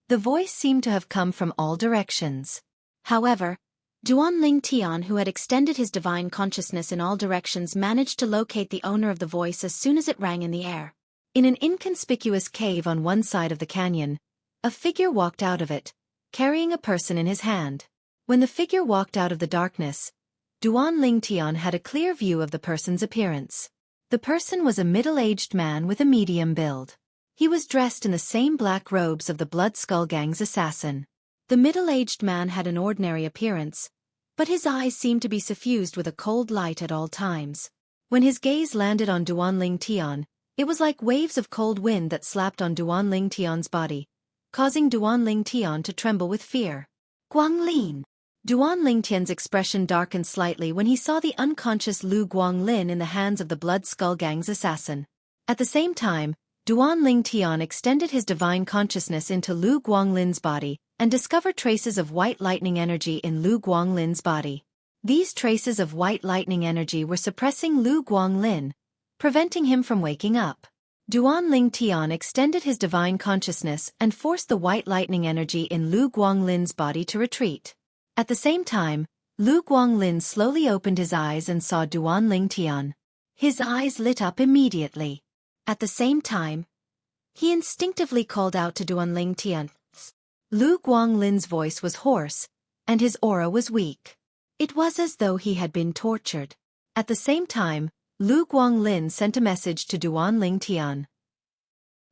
The voice seemed to have come from all directions. However, Duan Ling Tian, who had extended his divine consciousness in all directions, managed to locate the owner of the voice as soon as it rang in the air. In an inconspicuous cave on one side of the canyon, a figure walked out of it, carrying a person in his hand. When the figure walked out of the darkness, Duan Ling Tian had a clear view of the person's appearance. The person was a middle-aged man with a medium build. He was dressed in the same black robes of the Blood Skull Gang's assassin. The middle-aged man had an ordinary appearance, but his eyes seemed to be suffused with a cold light at all times. When his gaze landed on Duan Ling Tian, it was like waves of cold wind that slapped on Duan Ling Tian's body, causing Duan Ling Tian to tremble with fear. Guanglin! Duan Ling Tian's expression darkened slightly when he saw the unconscious Lu Guanglin in the hands of the Blood Skull Gang's assassin. At the same time, Duan Ling Tian extended his divine consciousness into Lu Guanglin's body and discovered traces of white lightning energy in Lu Guanglin's body. These traces of white lightning energy were suppressing Lu Guanglin, preventing him from waking up. Duan Ling Tian extended his divine consciousness and forced the white lightning energy in Lu Guanglin's body to retreat. At the same time, Lu Guanglin slowly opened his eyes and saw Duan Ling Tian. His eyes lit up immediately. At the same time, he instinctively called out to Duan Ling Tian. Lu Guanglin's voice was hoarse, and his aura was weak. It was as though he had been tortured. At the same time, Lu Guanglin sent a message to Duan Ling Tian.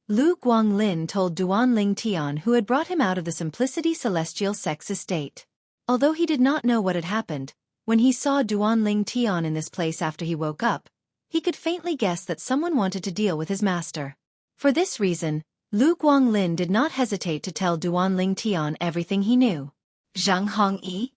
Lu Guanglin told Duan Ling Tian who had brought him out of the Simplicity Celestial Sect's estate. Although he did not know what had happened, when he saw Duan Ling Tian in this place after he woke up, he could faintly guess that someone wanted to deal with his master. For this reason, Lu Guanglin did not hesitate to tell Duan Ling Tian everything he knew. Zhang Hongyi?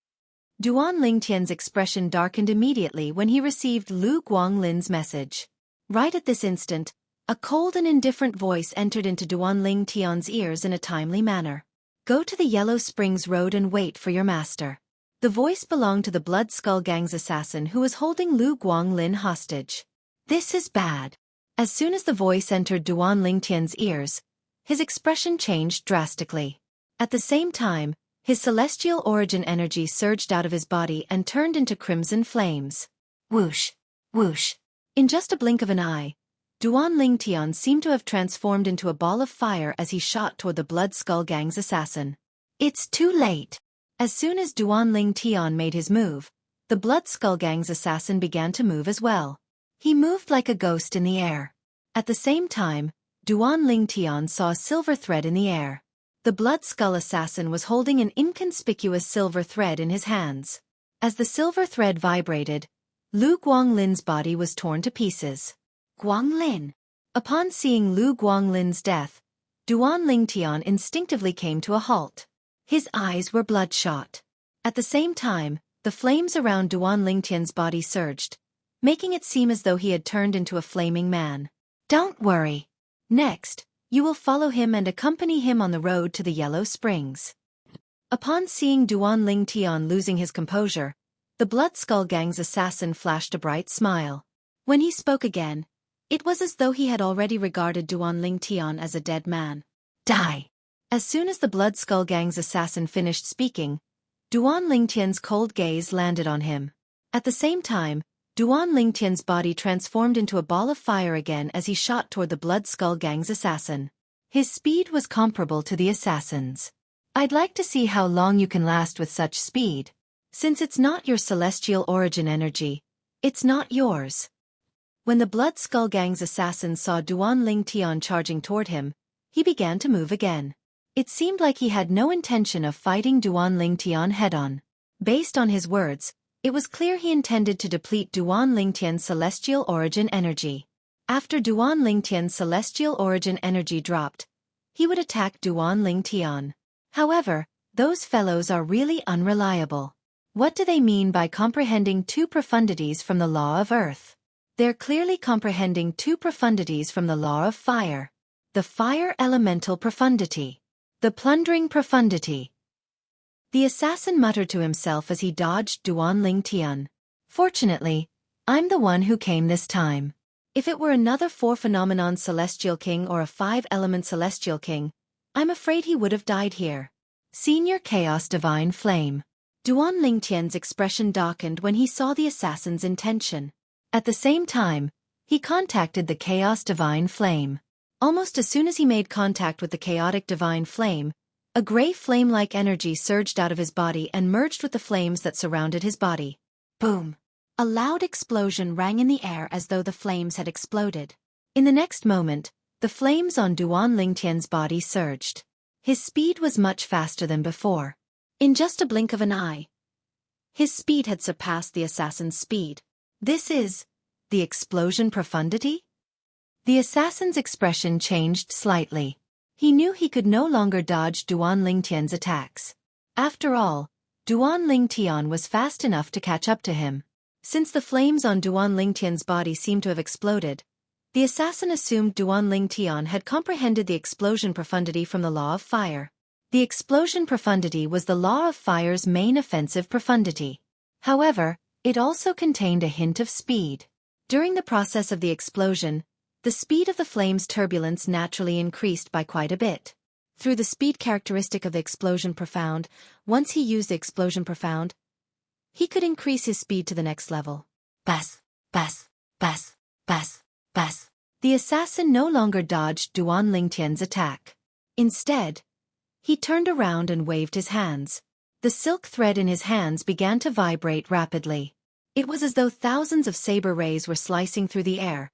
Duan Ling Tian's expression darkened immediately when he received Lu Guanglin's message. Right at this instant, a cold and indifferent voice entered into Duan Ling Tian's ears in a timely manner. Go to the Yellow Springs Road and wait for your master. The voice belonged to the Blood Skull Gang's assassin who was holding Lu Guanglin hostage. This is bad. As soon as the voice entered Duan Ling Tian's ears, his expression changed drastically. At the same time, His celestial origin energy surged out of his body and turned into crimson flames. Whoosh! Whoosh! In just a blink of an eye, Duan Lingtian seemed to have transformed into a ball of fire as he shot toward the Blood Skull Gang's assassin. It's too late! As soon as Duan Lingtian made his move, the Blood Skull Gang's assassin began to move as well. He moved like a ghost in the air. At the same time, Duan Lingtian saw a silver thread in the air. The Blood Skull assassin was holding an inconspicuous silver thread in his hands. As the silver thread vibrated, Lu Guanglin's body was torn to pieces. Guanglin! Upon seeing Lu Guanglin's death, Duan Lingtian instinctively came to a halt. His eyes were bloodshot. At the same time, the flames around Duan Lingtian's body surged, making it seem as though he had turned into a flaming man. Don't worry. Next, you will follow him and accompany him on the road to the Yellow Springs. Upon seeing Duan Lingtian losing his composure, the Blood Skull Gang's assassin flashed a bright smile. When he spoke again, it was as though he had already regarded Duan Lingtian as a dead man. Die! As soon as the Blood Skull Gang's assassin finished speaking, Duan Lingtian's cold gaze landed on him. At the same time, Duan Lingtian's body transformed into a ball of fire again as he shot toward the Blood Skull Gang's assassin. His speed was comparable to the assassin's. I'd like to see how long you can last with such speed. Since it's not your celestial origin energy, it's not yours. When the Blood Skull Gang's assassin saw Duan Lingtian charging toward him, he began to move again. It seemed like he had no intention of fighting Duan Lingtian head-on. Based on his words, it was clear he intended to deplete Duan Lingtian's celestial origin energy. After Duan Lingtian's celestial origin energy dropped, he would attack Duan Lingtian. However, those fellows are really unreliable. What do they mean by comprehending two profundities from the law of earth? They're clearly comprehending two profundities from the law of fire. The fire elemental profundity. The plundering profundity. The assassin muttered to himself as he dodged Duan Lingtian. Fortunately, I'm the one who came this time. If it were another 4-phenomenon celestial king or a 5-element celestial king, I'm afraid he would have died here. Senior Chaos Divine Flame. Duan Lingtian's expression darkened when he saw the assassin's intention. At the same time, he contacted the Chaos Divine Flame. Almost as soon as he made contact with the chaotic divine flame, a gray flame-like energy surged out of his body and merged with the flames that surrounded his body. Boom! A loud explosion rang in the air as though the flames had exploded. In the next moment, the flames on Duan Lingtian's body surged. His speed was much faster than before. In just a blink of an eye, his speed had surpassed the assassin's speed. This is the explosion profundity? The assassin's expression changed slightly. He knew he could no longer dodge Duan Lingtian's attacks. After all, Duan Lingtian was fast enough to catch up to him. Since the flames on Duan Lingtian's body seemed to have exploded, the assassin assumed Duan Lingtian had comprehended the explosion profundity from the law of fire. The explosion profundity was the law of fire's main offensive profundity. However, it also contained a hint of speed. During the process of the explosion, the speed of the flame's turbulence naturally increased by quite a bit. Through the speed characteristic of the explosion profound, once he used the explosion profound, he could increase his speed to the next level. Bas, bas, bas, bas, bas. The assassin no longer dodged Duan Lingtian's attack. Instead, he turned around and waved his hands. The silk thread in his hands began to vibrate rapidly. It was as though thousands of saber rays were slicing through the air,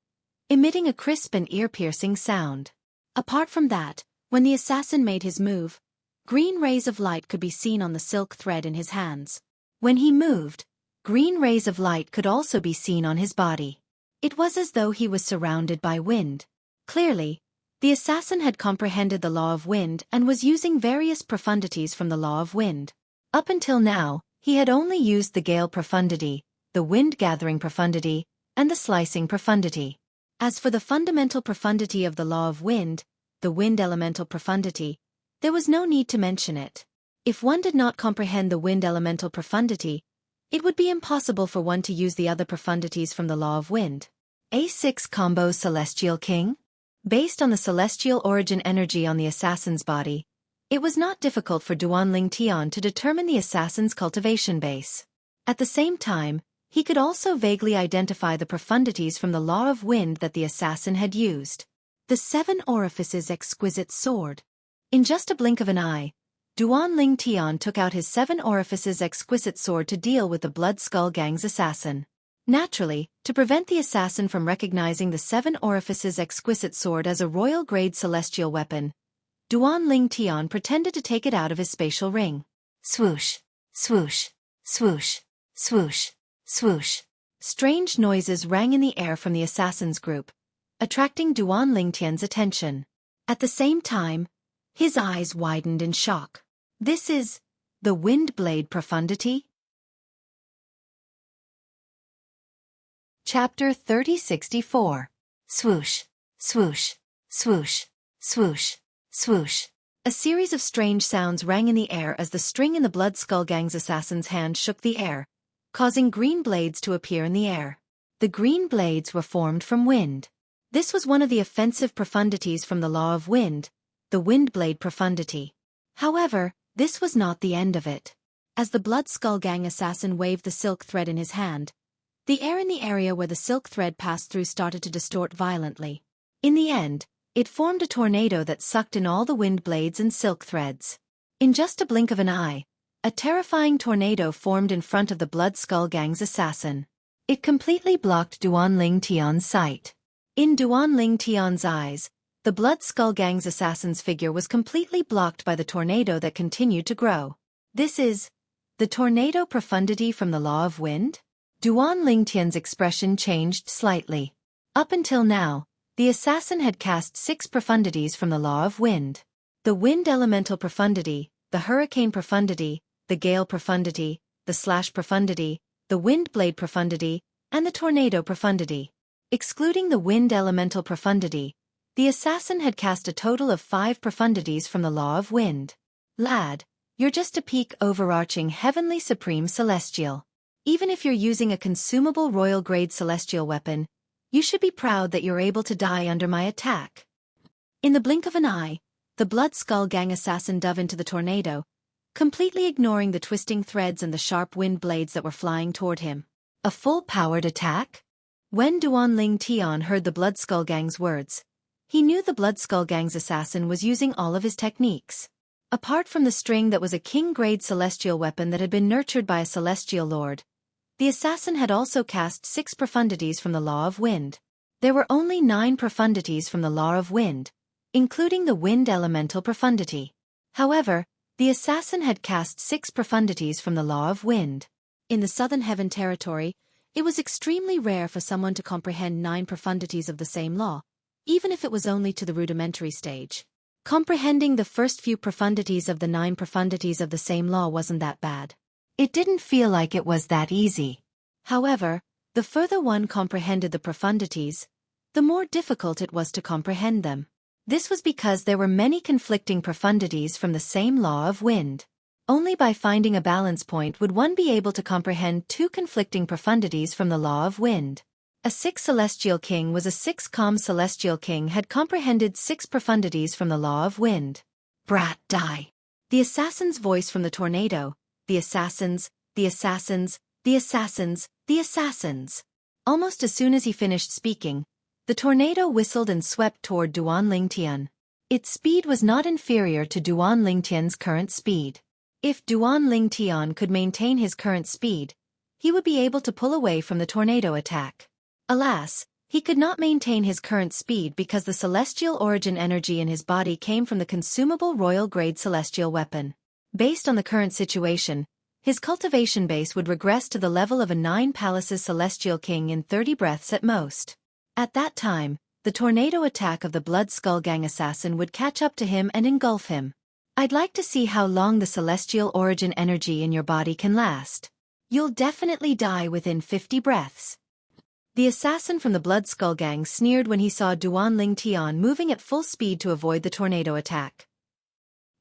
emitting a crisp and ear-piercing sound. Apart from that, when the assassin made his move, green rays of light could be seen on the silk thread in his hands. When he moved, green rays of light could also be seen on his body. It was as though he was surrounded by wind. Clearly, the assassin had comprehended the law of wind and was using various profundities from the law of wind. Up until now, he had only used the gale profundity, the wind-gathering profundity, and the slicing profundity. As for the fundamental profundity of the law of wind, the wind elemental profundity, there was no need to mention it. If one did not comprehend the wind elemental profundity, it would be impossible for one to use the other profundities from the law of wind. A6 Combo Celestial King? Based on the celestial origin energy on the assassin's body, It was not difficult for Duanling Tian to determine the assassin's cultivation base. At the same time, he could also vaguely identify the profundities from the law of wind that the assassin had used. The 7 Orifices Exquisite Sword. In just a blink of an eye, Duanling Tian took out his 7 Orifices Exquisite Sword to deal with the Blood Skull Gang's assassin. Naturally, to prevent the assassin from recognizing the 7 Orifices Exquisite Sword as a royal-grade celestial weapon, Duanling Tian pretended to take it out of his spatial ring. Swoosh, swoosh, swoosh, swoosh, swoosh. Strange noises rang in the air from the assassin's group, attracting Duanling Tian's attention. At the same time, his eyes widened in shock. This is the Wind Blade Profundity? Chapter 3064. Swoosh, swoosh, swoosh, swoosh, swoosh. A series of strange sounds rang in the air as the string in the Blood Skull Gang's assassin's hand shook the air, causing green blades to appear in the air. The green blades were formed from wind. This was one of the offensive profundities from the law of wind, the Wind Blade Profundity. However, this was not the end of it. As the Blood Skull Gang assassin waved the silk thread in his hand, the air in the area where the silk thread passed through started to distort violently. In the end, it formed a tornado that sucked in all the wind blades and silk threads. In just a blink of an eye, a terrifying tornado formed in front of the Blood Skull Gang's assassin. It completely blocked Duanling Tian's sight. In Duanling Tian's eyes, the Blood Skull Gang's assassin's figure was completely blocked by the tornado that continued to grow. This is the tornado profundity from the law of wind? Duanling Tian's expression changed slightly. Up until now, the assassin had cast 6 profundities from the law of wind. The wind elemental profundity, the hurricane profundity, the gale profundity, the slash profundity, the wind blade profundity, and the tornado profundity. Excluding the wind elemental profundity, the assassin had cast a total of 5 profundities from the law of wind. Lad, you're just a peak overarching heavenly supreme celestial. Even if you're using a consumable royal-grade celestial weapon, you should be proud that you're able to die under my attack. In the blink of an eye, the Blood Skull Gang assassin dove into the tornado, completely ignoring the twisting threads and the sharp wind blades that were flying toward him. A full-powered attack? When Duanling Tian heard the Blood Skull Gang's words, he knew the Blood Skull Gang's assassin was using all of his techniques. Apart from the string that was a king-grade celestial weapon that had been nurtured by a celestial lord, the assassin had also cast 6 profundities from the law of wind. There were only 9 profundities from the law of wind, including the wind elemental profundity. However, the assassin had cast 6 profundities from the law of wind. In the Southern Heaven territory, it was extremely rare for someone to comprehend 9 profundities of the same law, even if it was only to the rudimentary stage. Comprehending the first few profundities of the 9 profundities of the same law wasn't that bad. It didn't feel like it was that easy. However, the further one comprehended the profundities, the more difficult it was to comprehend them. This was because there were many conflicting profundities from the same law of wind. Only by finding a balance point would one be able to comprehend 2 conflicting profundities from the law of wind. A 6 celestial king was a 6 calm celestial king had comprehended 6 profundities from the law of wind. Brat die. The assassin's voice from the tornado. The assassins, the assassins, the assassins, the assassins. Almost as soon as he finished speaking, the tornado whistled and swept toward Duanling Tian. Its speed was not inferior to Duanling Tian's current speed. If Duanling Tian could maintain his current speed, he would be able to pull away from the tornado attack. Alas, he could not maintain his current speed because the celestial origin energy in his body came from the consumable royal-grade celestial weapon. Based on the current situation, his cultivation base would regress to the level of a 9 palaces celestial king in 30 breaths at most. At that time, the tornado attack of the Blood Skull Gang assassin would catch up to him and engulf him. I'd like to see how long the celestial origin energy in your body can last. You'll definitely die within 50 breaths. The assassin from the Blood Skull Gang sneered when he saw Duanling Tian moving at full speed to avoid the tornado attack.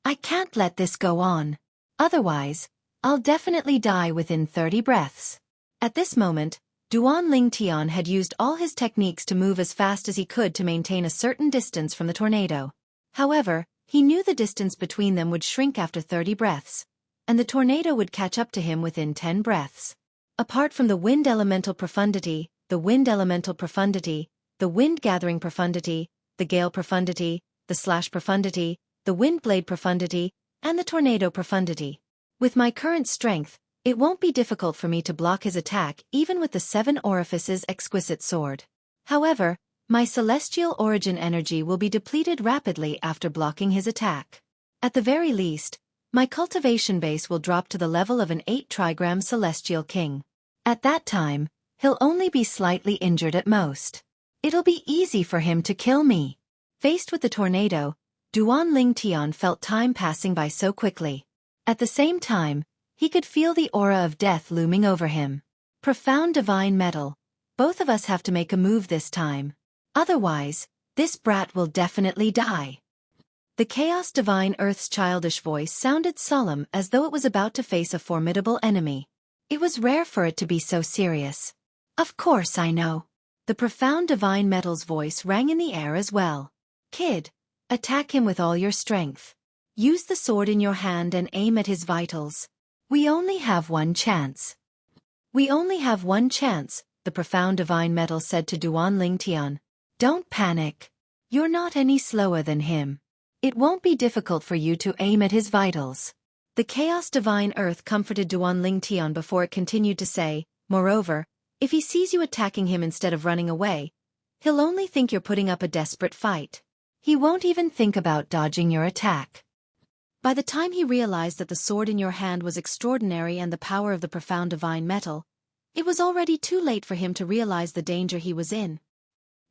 I can't let this go on. Otherwise, I'll definitely die within 30 breaths. At this moment, Duanling Tian had used all his techniques to move as fast as he could to maintain a certain distance from the tornado. However, He knew the distance between them would shrink after 30 breaths, and the tornado would catch up to him within 10 breaths. Apart from the wind elemental profundity, the wind elemental profundity, the wind gathering profundity, the gale profundity, the slash profundity, the wind blade profundity, and the tornado profundity. With my current strength, it won't be difficult for me to block his attack even with the 7 orifices exquisite sword. However, my celestial origin energy will be depleted rapidly after blocking his attack. At the very least, my cultivation base will drop to the level of an 8 trigram celestial king. At that time, he'll only be slightly injured at most. It'll be easy for him to kill me. Faced with the tornado, Duan Ling Tian felt time passing by so quickly. At the same time, he could feel the aura of death looming over him. Profound divine metal. Both of us have to make a move this time. Otherwise, this brat will definitely die. The Chaos Divine Earth's childish voice sounded solemn as though it was about to face a formidable enemy. It was rare for it to be so serious. Of course I know. The profound divine metal's voice rang in the air as well. Kid, attack him with all your strength. Use the sword in your hand and aim at his vitals. We only have one chance. We only have one chance, the profound divine metal said to Duan Ling Tian. Don't panic. You're not any slower than him. It won't be difficult for you to aim at his vitals. The Chaos Divine Earth comforted Duan Ling Tian before it continued to say, moreover, if he sees you attacking him instead of running away, he'll only think you're putting up a desperate fight. He won't even think about dodging your attack. By the time he realized that the sword in your hand was extraordinary and the power of the profound divine metal, it was already too late for him to realize the danger he was in.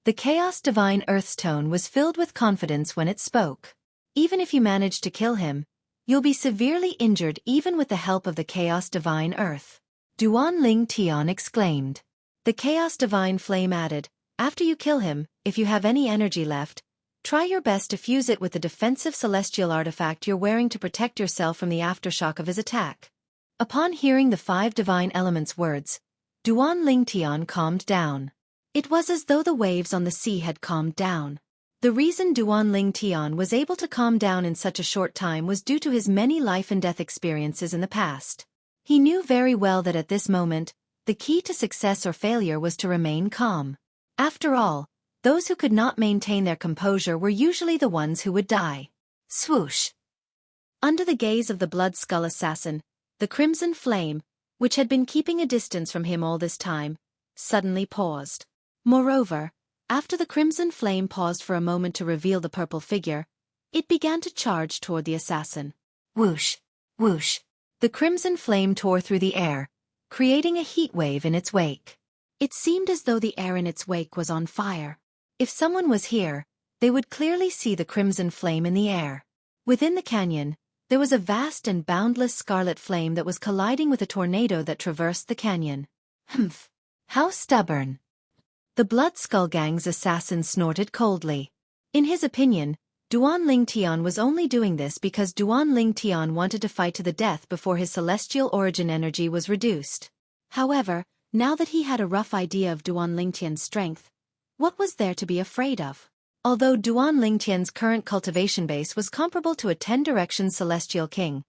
The Chaos Divine Earth's tone was filled with confidence when it spoke. Even if you manage to kill him, you'll be severely injured even with the help of the Chaos Divine Earth. Duan Ling Tian exclaimed. The Chaos Divine Flame added, after you kill him, if you have any energy left, try your best to fuse it with the defensive celestial artifact you're wearing to protect yourself from the aftershock of his attack. Upon hearing the 5 divine elements' words, Duan Ling Tian calmed down. It was as though the waves on the sea had calmed down. The reason Duan Ling Tian was able to calm down in such a short time was due to his many life and death experiences in the past. He knew very well that at this moment, the key to success or failure was to remain calm. After all, those who could not maintain their composure were usually the ones who would die. Swoosh! Under the gaze of the blood skull assassin, the crimson flame, which had been keeping a distance from him all this time, suddenly paused. Moreover, after the crimson flame paused for a moment to reveal the purple figure, it began to charge toward the assassin. Whoosh! Whoosh! The crimson flame tore through the air, creating a heat wave in its wake. It seemed as though the air in its wake was on fire. If someone was here, they would clearly see the crimson flame in the air. Within the canyon, there was a vast and boundless scarlet flame that was colliding with a tornado that traversed the canyon. Humph! How stubborn! The Blood Skull Gang's assassin snorted coldly. In his opinion, Duan Ling Tian was only doing this because Duan Ling Tian wanted to fight to the death before his celestial origin energy was reduced. However, now that he had a rough idea of Duan Ling Tian's strength, what was there to be afraid of? Although Duan Ling Tian's current cultivation base was comparable to a 10-direction celestial king,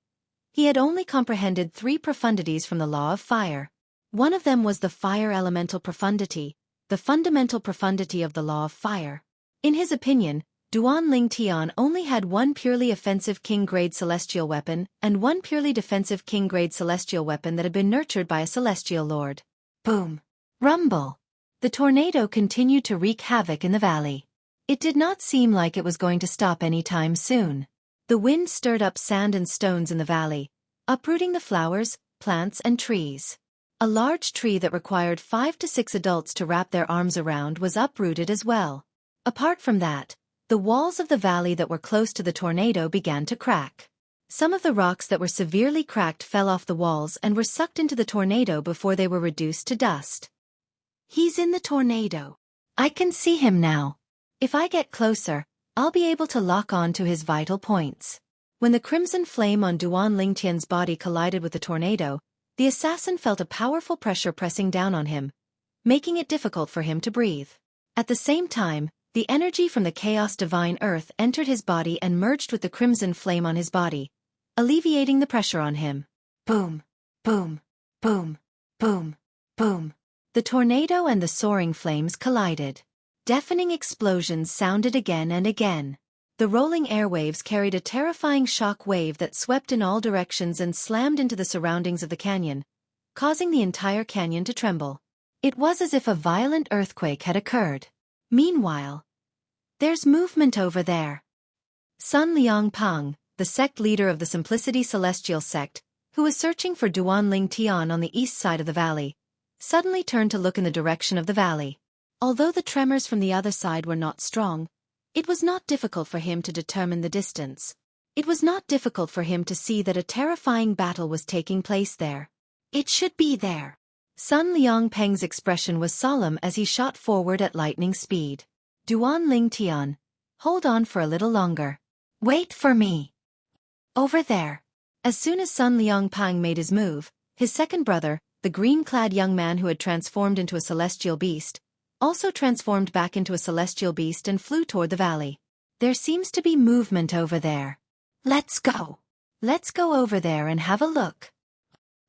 he had only comprehended 3 profundities from the law of fire. One of them was the fire elemental profundity, the fundamental profundity of the law of fire. In his opinion, Duan Ling Tian only had one purely offensive king-grade celestial weapon and one purely defensive king-grade celestial weapon that had been nurtured by a celestial lord. Boom! Rumble! The tornado continued to wreak havoc in the valley. It did not seem like it was going to stop any time soon. The wind stirred up sand and stones in the valley, uprooting the flowers, plants, and trees. A large tree that required 5 to 6 adults to wrap their arms around was uprooted as well. Apart from that, the walls of the valley that were close to the tornado began to crack. Some of the rocks that were severely cracked fell off the walls and were sucked into the tornado before they were reduced to dust. He's in the tornado. I can see him now. If I get closer, I'll be able to lock on to his vital points. When the crimson flame on Duan Ling Tian's body collided with the tornado, the assassin felt a powerful pressure pressing down on him, making it difficult for him to breathe. At the same time, The energy from the chaos divine earth entered his body and merged with the crimson flame on his body, alleviating the pressure on him. Boom, boom, boom, boom, boom. The tornado and the soaring flames collided. Deafening explosions sounded again and again. The rolling airwaves carried a terrifying shock wave that swept in all directions and slammed into the surroundings of the canyon, causing the entire canyon to tremble. It was as if a violent earthquake had occurred. Meanwhile, there's movement over there. Sun Liangpang, the sect leader of the Simplicity Celestial sect, who was searching for Duanling Tian on the east side of the valley, suddenly turned to look in the direction of the valley. Although the tremors from the other side were not strong, it was not difficult for him to determine the distance. It was not difficult for him to see that a terrifying battle was taking place there. It should be there. Sun Liangpeng's expression was solemn as he shot forward at lightning speed. Duanling Tian, hold on for a little longer. Wait for me. Over there. As soon as Sun Liangpeng made his move, his second brother, the green-clad young man who had transformed into a celestial beast, also transformed back into a celestial beast and flew toward the valley. There seems to be movement over there. Let's go. Let's go over there and have a look.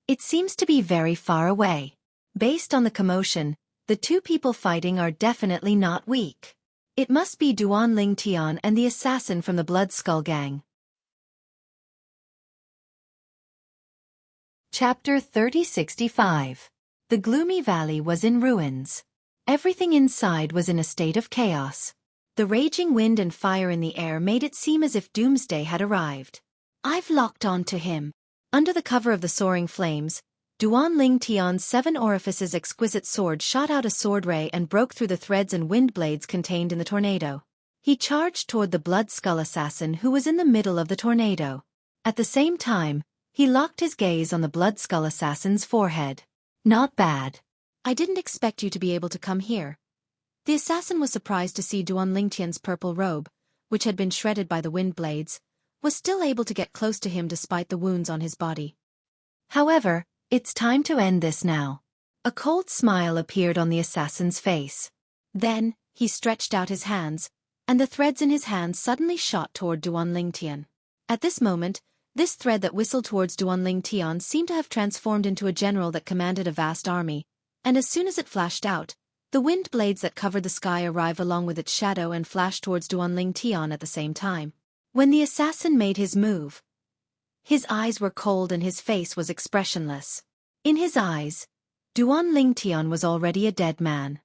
It seems to be very far away. Based on the commotion, the two people fighting are definitely not weak. It must be Duanling Tian and the assassin from the Blood Skull Gang. Chapter 3065. The gloomy valley was in ruins. Everything inside was in a state of chaos. The raging wind and fire in the air made it seem as if doomsday had arrived. I've locked on to him. Under the cover of the soaring flames, Duanling Tian's 7 orifices exquisite sword shot out a sword ray and broke through the threads and wind blades contained in the tornado. He charged toward the Blood Skull assassin who was in the middle of the tornado. At the same time, he locked his gaze on the Blood Skull assassin's forehead. Not bad. I didn't expect you to be able to come here. The assassin was surprised to see Duanling Tian's purple robe, which had been shredded by the wind blades, was still able to get close to him despite the wounds on his body. However, it's time to end this now. A cold smile appeared on the assassin's face. Then, he stretched out his hands, and the threads in his hands suddenly shot toward Duanling Tian. At this moment, this thread that whistled towards Duanling Tian seemed to have transformed into a general that commanded a vast army, and as soon as it flashed out, the wind blades that covered the sky arrived along with its shadow and flashed towards Duanling Tian at the same time. When the assassin made his move, his eyes were cold and his face was expressionless. In his eyes, Duanling Tian was already a dead man.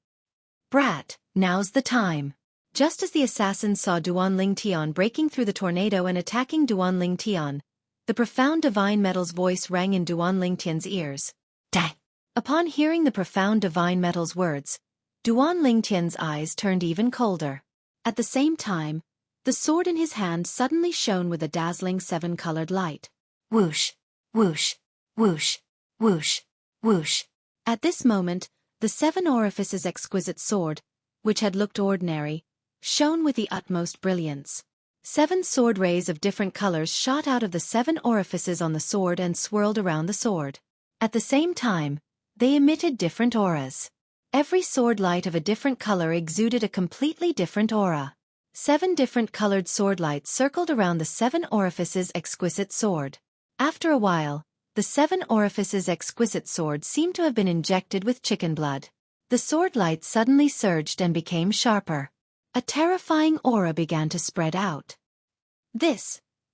Brat, now's the time. Just as the assassin saw Duanling Tian breaking through the tornado and attacking Duanling Tian, the profound divine metal's voice rang in Duanling Tian's ears. Dang! Upon hearing the profound divine metal's words, Duanling Tian's eyes turned even colder. At the same time, the sword in his hand suddenly shone with a dazzling 7-colored light. Whoosh, whoosh, whoosh, whoosh, whoosh. At this moment, the 7 orifices exquisite sword, which had looked ordinary, shone with the utmost brilliance. 7 sword rays of different colors shot out of the 7 orifices on the sword and swirled around the sword. At the same time, they emitted different auras. Every sword light of a different color exuded a completely different aura. 7 different colored sword lights circled around the 7 orifices exquisite sword. After a while, the 7 orifices exquisite sword seemed to have been injected with chicken blood. The sword light suddenly surged and became sharper. A terrifying aura began to spread out.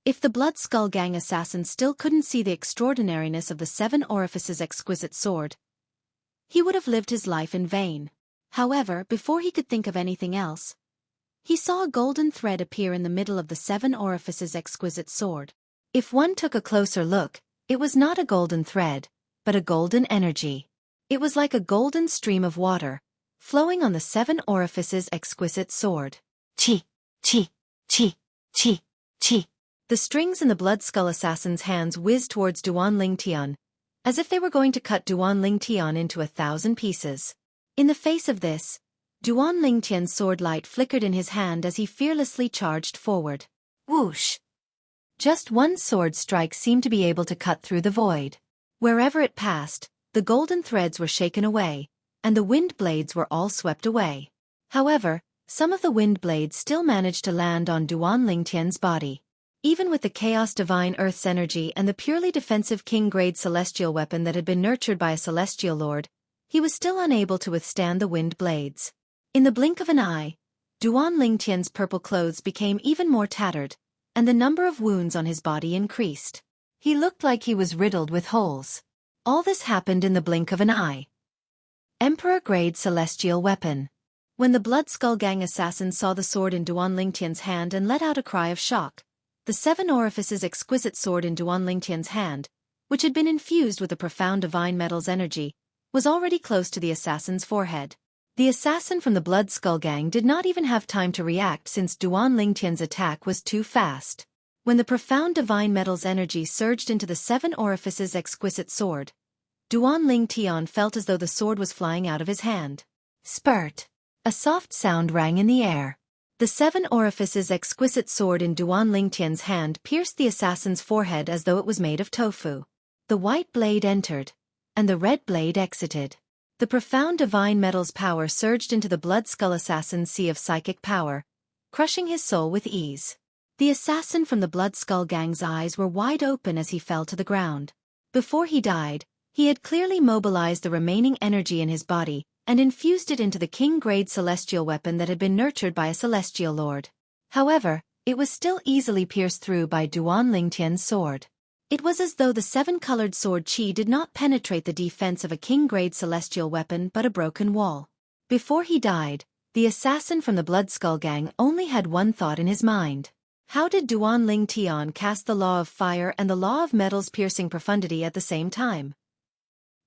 If the Blood Skull Gang assassin still couldn't see the extraordinariness of the 7 orifices exquisite sword, he would have lived his life in vain. However, before he could think of anything else, he saw a golden thread appear in the middle of the 7 orifices exquisite sword. If one took a closer look, it was not a golden thread, but a golden energy. It was like a golden stream of water, flowing on the 7 orifices exquisite sword. Chi, chi, chi, chi, chi. The strings in the Blood Skull assassin's hands whizzed towards Duanling Tian, as if they were going to cut Duanling Tian into 1,000 pieces. In the face of this, Duanling Tian's sword light flickered in his hand as he fearlessly charged forward. Whoosh! Just one sword strike seemed to be able to cut through the void. Wherever it passed, the golden threads were shaken away, and the wind blades were all swept away. However, some of the wind blades still managed to land on Duan Lingtian's body. Even with the Chaos Divine Earth's energy and the purely defensive king-grade celestial weapon that had been nurtured by a celestial lord, he was still unable to withstand the wind blades. In the blink of an eye, Duan Lingtian's purple clothes became even more tattered, and the number of wounds on his body increased. He looked like he was riddled with holes. All this happened in the blink of an eye. Emperor-grade celestial weapon. When the Blood Skull Gang assassins saw the sword in Duan Lingtian's hand and let out a cry of shock, the Seven Orifices exquisite sword in Duan Lingtian's hand, which had been infused with a profound divine metal's energy, was already close to the assassin's forehead. The assassin from the Blood Skull Gang did not even have time to react since Duan Lingtian's attack was too fast. When the profound divine metal's energy surged into the Seven Orifices' exquisite sword, Duan Lingtian felt as though the sword was flying out of his hand. Spurt! A soft sound rang in the air. The Seven Orifices' exquisite sword in Duan Lingtian's hand pierced the assassin's forehead as though it was made of tofu. The white blade entered, and the red blade exited. The profound divine metal's power surged into the Blood Skull assassin's sea of psychic power, crushing his soul with ease. The assassin from the Blood Skull Gang's eyes were wide open as he fell to the ground. Before he died, he had clearly mobilized the remaining energy in his body and infused it into the king-grade celestial weapon that had been nurtured by a celestial lord. However, it was still easily pierced through by Duan Lingtian's sword. It was as though the seven-colored sword qi did not penetrate the defense of a king-grade celestial weapon but a broken wall. Before he died, the assassin from the Blood Skull Gang only had one thought in his mind. How did Duan Lingtian cast the law of fire and the law of metal's piercing profundity at the same time?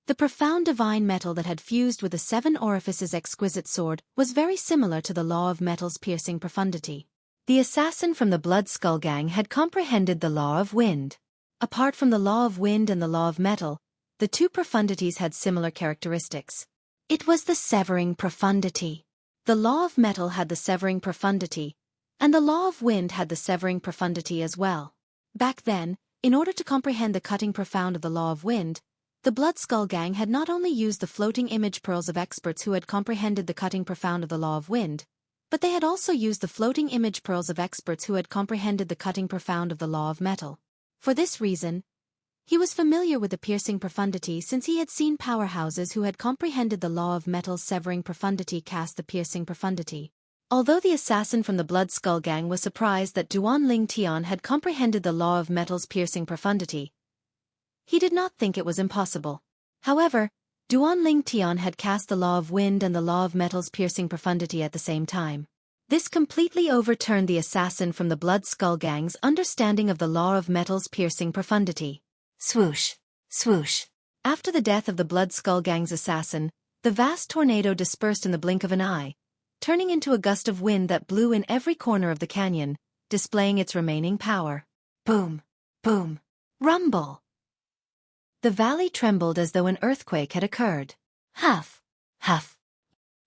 The profound divine metal that had fused with the Seven Orifices' exquisite sword was very similar to the law of metal's piercing profundity. The assassin from the Blood Skull Gang had comprehended the law of wind. Apart from the law of wind and the law of metal, the two profundities had similar characteristics. It was the severing profundity. The law of metal had the severing profundity, and the law of wind had the severing profundity as well. Back then, in order to comprehend the cutting profound of the law of wind, the Blood Skull Gang had not only used the floating image pearls of experts who had comprehended the cutting profound of the law of wind, but they had also used the floating image pearls of experts who had comprehended the cutting profound of the law of metal. For this reason, he was familiar with the piercing profundity since he had seen powerhouses who had comprehended the law of metal's severing profundity cast the piercing profundity. Although the assassin from the Blood Skull Gang was surprised that Duan Lingtian had comprehended the law of metal's piercing profundity, he did not think it was impossible. However, Duan Lingtian had cast the law of wind and the law of metal's piercing profundity at the same time. This completely overturned the assassin from the Blood Skull Gang's understanding of the law of metal's piercing profundity. Swoosh! Swoosh! After the death of the Blood Skull Gang's assassin, the vast tornado dispersed in the blink of an eye, turning into a gust of wind that blew in every corner of the canyon, displaying its remaining power. Boom! Boom! Rumble! The valley trembled as though an earthquake had occurred. Huff! Huff!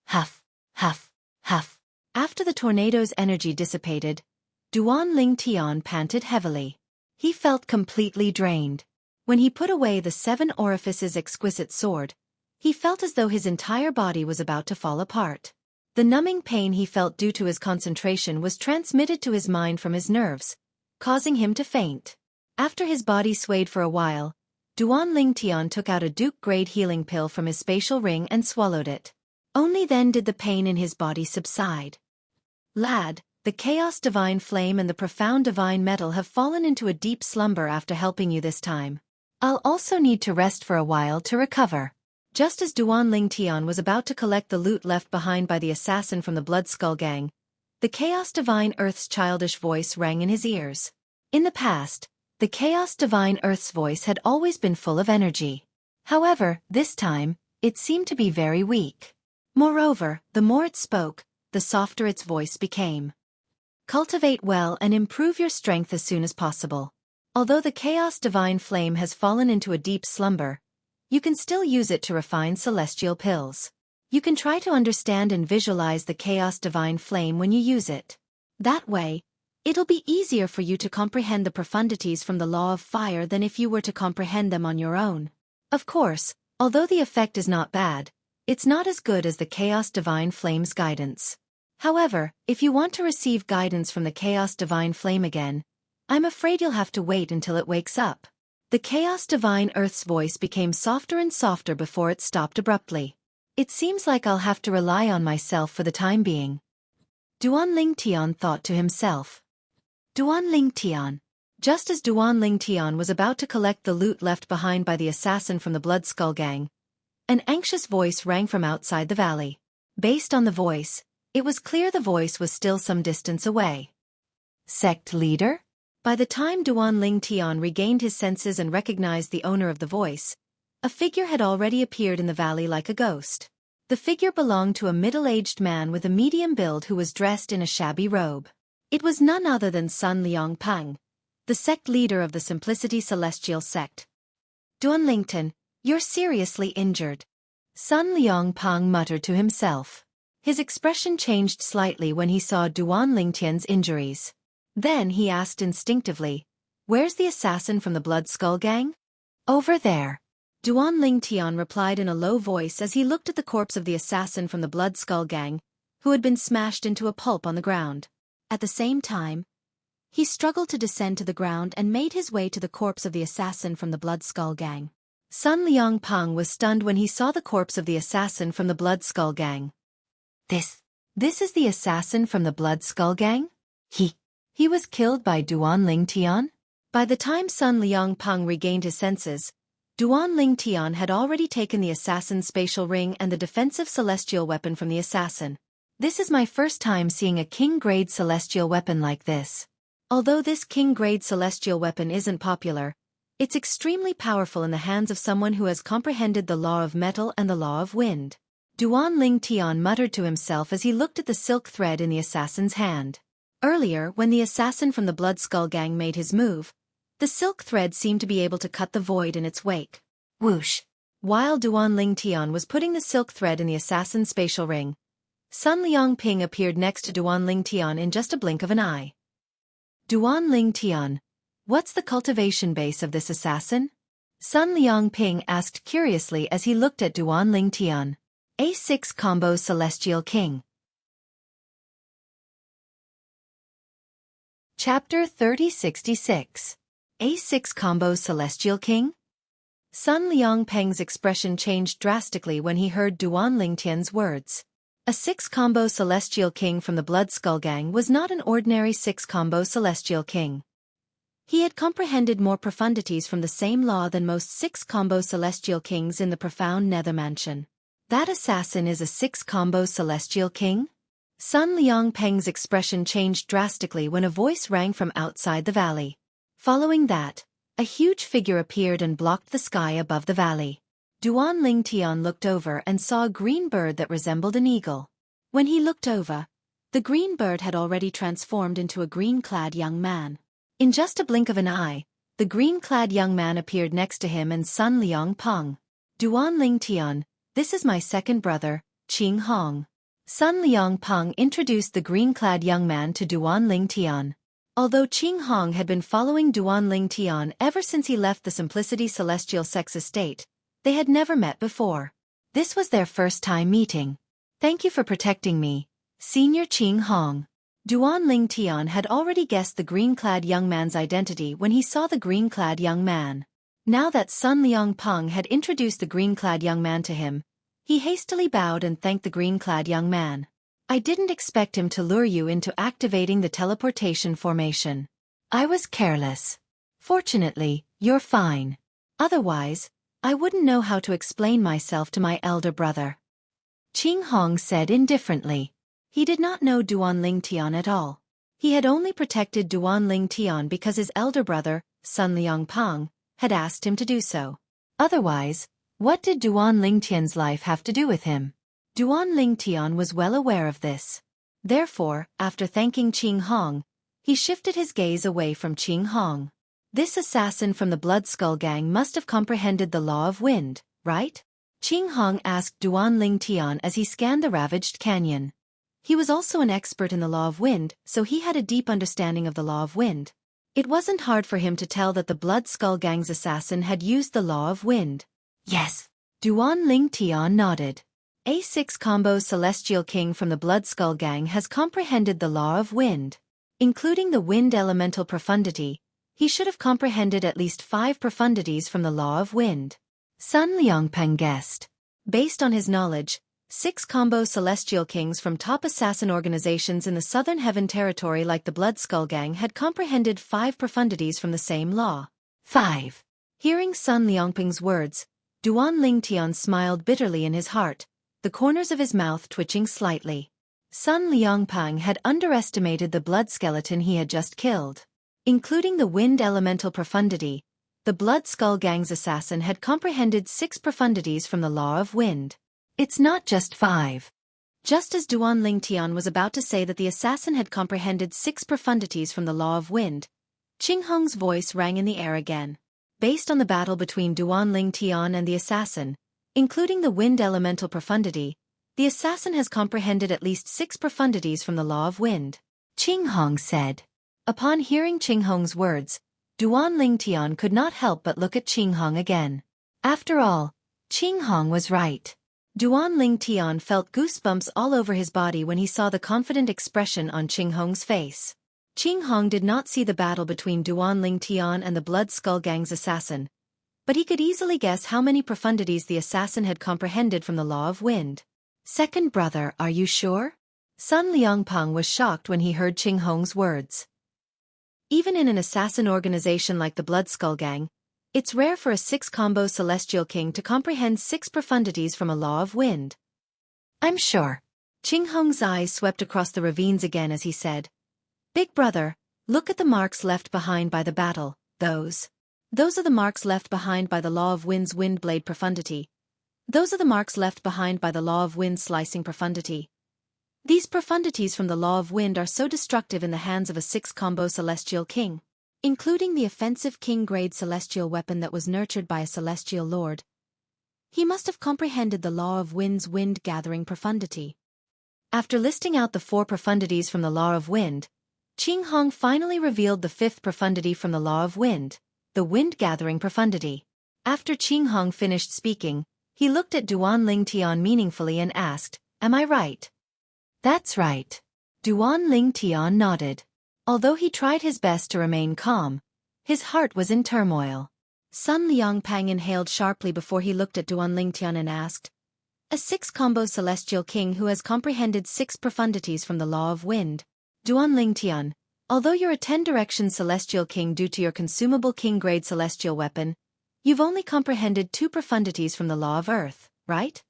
Huff! Huff! Huff! After the tornado's energy dissipated, Duan Lingtian panted heavily. He felt completely drained. When he put away the Seven Orifices' exquisite sword, he felt as though his entire body was about to fall apart. The numbing pain he felt due to his concentration was transmitted to his mind from his nerves, causing him to faint. After his body swayed for a while, Duan Lingtian took out a Duke-grade healing pill from his spatial ring and swallowed it. Only then did the pain in his body subside. Lad, the Chaos Divine Flame and the profound divine metal have fallen into a deep slumber after helping you this time. I'll also need to rest for a while to recover. Just as Duan Lingtian was about to collect the loot left behind by the assassin from the Blood Skull Gang, the Chaos Divine Earth's childish voice rang in his ears. In the past, the Chaos Divine Earth's voice had always been full of energy. However, this time, it seemed to be very weak. Moreover, the more it spoke, the softer its voice became. Cultivate well and improve your strength as soon as possible. Although the Chaos Divine Flame has fallen into a deep slumber, you can still use it to refine celestial pills. You can try to understand and visualize the Chaos Divine Flame when you use it. That way, it'll be easier for you to comprehend the profundities from the law of fire than if you were to comprehend them on your own. Of course, although the effect is not bad, it's not as good as the Chaos Divine Flame's guidance. However, if you want to receive guidance from the Chaos Divine Flame again, I'm afraid you'll have to wait until it wakes up. The Chaos Divine Earth's voice became softer and softer before it stopped abruptly. It seems like I'll have to rely on myself for the time being. Duan Ling Tian thought to himself. Duan Ling Tian. Just as Duan Ling Tian was about to collect the loot left behind by the assassin from the Blood Skull Gang, an anxious voice rang from outside the valley. Based on the voice, it was clear the voice was still some distance away. Sect leader? By the time Duan Ling Tian regained his senses and recognized the owner of the voice, a figure had already appeared in the valley like a ghost. The figure belonged to a middle-aged man with a medium build who was dressed in a shabby robe. It was none other than Sun Liangpang, the sect leader of the Simplicity Celestial sect. Duan Lington, you're seriously injured. Sun Liangpang muttered to himself. His expression changed slightly when he saw Duan Lingtian's injuries. Then he asked instinctively, "Where's the assassin from the Blood Skull Gang?" "Over there." Duan Lingtian replied in a low voice as he looked at the corpse of the assassin from the Blood Skull Gang, who had been smashed into a pulp on the ground. At the same time, he struggled to descend to the ground and made his way to the corpse of the assassin from the Blood Skull Gang. Sun Liangpang was stunned when he saw the corpse of the assassin from the Blood Skull Gang. This is the assassin from the Blood Skull Gang? He was killed by Duan Ling Tian? By the time Sun Liangpang regained his senses, Duan Ling Tian had already taken the assassin's spatial ring and the defensive celestial weapon from the assassin. This is my first time seeing a king-grade celestial weapon like this. Although this king-grade celestial weapon isn't popular, it's extremely powerful in the hands of someone who has comprehended the law of metal and the law of wind. Duan Ling Tian muttered to himself as he looked at the silk thread in the assassin's hand. Earlier, when the assassin from the Blood Skull Gang made his move, the silk thread seemed to be able to cut the void in its wake. Whoosh! While Duan Ling Tian was putting the silk thread in the assassin's spatial ring, Sun Liangping appeared next to Duan Ling Tian in just a blink of an eye. Duan Ling Tian, what's the cultivation base of this assassin? Sun Liangping asked curiously as he looked at Duan Ling Tian. A6 Combo Celestial King. Chapter 3066. A6 Combo Celestial King? Sun Liangpeng's expression changed drastically when he heard Duan Lingtian's words. A 6-combo Celestial King from the Blood Skull Gang was not an ordinary 6-combo Celestial King. He had comprehended more profundities from the same law than most 6-combo Celestial Kings in the profound Nether Mansion. That assassin is a 6-combo Celestial King? Sun Liangpeng's expression changed drastically when a voice rang from outside the valley. Following that, a huge figure appeared and blocked the sky above the valley. Duan Ling Tian looked over and saw a green bird that resembled an eagle. When he looked over, the green bird had already transformed into a green-clad young man. In just a blink of an eye, the green-clad young man appeared next to him and Sun Liangpeng. Duan Ling Tian, this is my second brother, Qing Hong. Sun Liangpeng introduced the green-clad young man to Duan Ling Tian. Although Qing Hong had been following Duan Ling Tian ever since he left the Simplicity Celestial Sex Estate, they had never met before. This was their first time meeting. Thank you for protecting me, Senior Qing Hong. Duan Ling Tian had already guessed the green-clad young man's identity when he saw the green-clad young man. Now that Sun Liangpeng had introduced the green-clad young man to him, he hastily bowed and thanked the green-clad young man. I didn't expect him to lure you into activating the teleportation formation. I was careless. Fortunately, you're fine. Otherwise, I wouldn't know how to explain myself to my elder brother. Qing Hong said indifferently. He did not know Duan Ling Tian at all. He had only protected Duan Ling Tian because his elder brother, Sun Liangpeng, had asked him to do so. Otherwise, what did Duan Ling Tian's life have to do with him? Duan Ling Tian was well aware of this. Therefore, after thanking Qing Hong, he shifted his gaze away from Qing Hong. This assassin from the Blood Skull Gang must have comprehended the law of wind, right? Qing Hong asked Duan Ling Tian as he scanned the ravaged canyon. He was also an expert in the law of wind, so he had a deep understanding of the law of wind. It wasn't hard for him to tell that the Blood Skull Gang's assassin had used the law of wind. Yes. Duan Ling Tian nodded. A6 combo Celestial King from the Blood Skull Gang has comprehended the law of wind. Including the wind elemental profundity, he should have comprehended at least 5 profundities from the law of wind. Sun Liangpeng guessed. Based on his knowledge, 6 combo Celestial Kings from top assassin organizations in the Southern Heaven territory like the Blood Skull Gang had comprehended 5 profundities from the same law. 5. Hearing Sun Liangpeng's words, Duan Lingtian smiled bitterly in his heart, the corners of his mouth twitching slightly. Sun Liangpeng had underestimated the blood skeleton he had just killed. Including the wind elemental profundity, the Blood Skull Gang's assassin had comprehended 6 profundities from the law of wind. It's not just 5. Just as Duan Lingtian was about to say that the assassin had comprehended 6 profundities from the law of wind, Qing Hong's voice rang in the air again. Based on the battle between Duan Lingtian and the assassin, including the wind elemental profundity, the assassin has comprehended at least 6 profundities from the law of wind. Qing Hong said. Upon hearing Qing Hong's words, Duan Lingtian could not help but look at Qing Hong again. After all, Qing Hong was right. Duan Lingtian felt goosebumps all over his body when he saw the confident expression on Qing Hong's face. Qing Hong did not see the battle between Duan Lingtian and the Blood Skull Gang's assassin, but he could easily guess how many profundities the assassin had comprehended from the law of wind. Second brother, are you sure? Sun Liangpeng was shocked when he heard Qing Hong's words. Even in an assassin organization like the Blood Skull Gang, it's rare for a 6 combo Celestial King to comprehend 6 profundities from a law of wind. I'm sure. Qing Hong's eyes swept across the ravines again as he said, Big brother, look at the marks left behind by the battle, those are the marks left behind by the law of wind's wind blade profundity. Those are the marks left behind by the law of wind slicing profundity. These profundities from the law of wind are so destructive in the hands of a 6 combo Celestial King. Including the offensive king-grade celestial weapon that was nurtured by a celestial lord. He must have comprehended the law of wind's wind-gathering profundity. After listing out the 4 profundities from the law of wind, Qing Hong finally revealed the 5th profundity from the law of wind, the wind-gathering profundity. After Qing Hong finished speaking, he looked at Duan Lingtian meaningfully and asked, Am I right? That's right. Duan Lingtian nodded. Although he tried his best to remain calm, his heart was in turmoil. Sun Liangpeng inhaled sharply before he looked at Duan Lingtian and asked, A 6 combo Celestial King who has comprehended 6 profundities from the law of wind. Duan Lingtian, although you're a 10-direction Celestial King due to your consumable king-grade celestial weapon, you've only comprehended 2 profundities from the law of earth, right?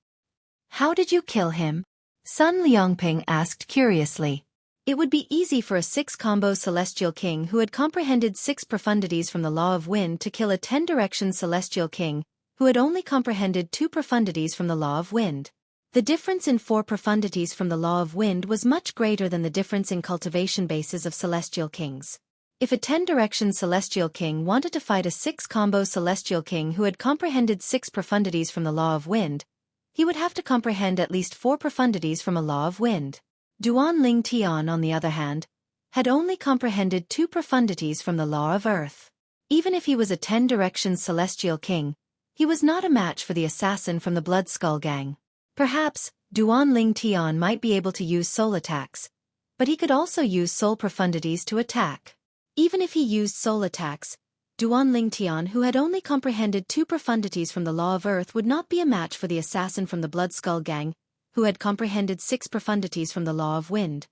How did you kill him? Sun Liangpeng asked curiously. It would be easy for a 6 combo Celestial King who had comprehended 6 profundities from the law of wind to kill a 10-direction Celestial King who had only comprehended 2 profundities from the law of wind. The difference in 4 profundities from the law of wind was much greater than the difference in cultivation bases of Celestial Kings. If a 10-direction Celestial King wanted to fight a 6 combo Celestial King who had comprehended 6 profundities from the law of wind, he would have to comprehend at least 4 profundities from a law of wind. Duan Lingtian, on the other hand, had only comprehended 2 profundities from the law of earth. Even if he was a 10-direction Celestial King, he was not a match for the assassin from the Blood Skull Gang. Perhaps, Duan Lingtian might be able to use soul attacks, but he could also use soul profundities to attack. Even if he used soul attacks, Duan Lingtian, who had only comprehended 2 profundities from the law of earth, would not be a match for the assassin from the Blood Skull Gang, who had comprehended 6 profundities from the law of wind.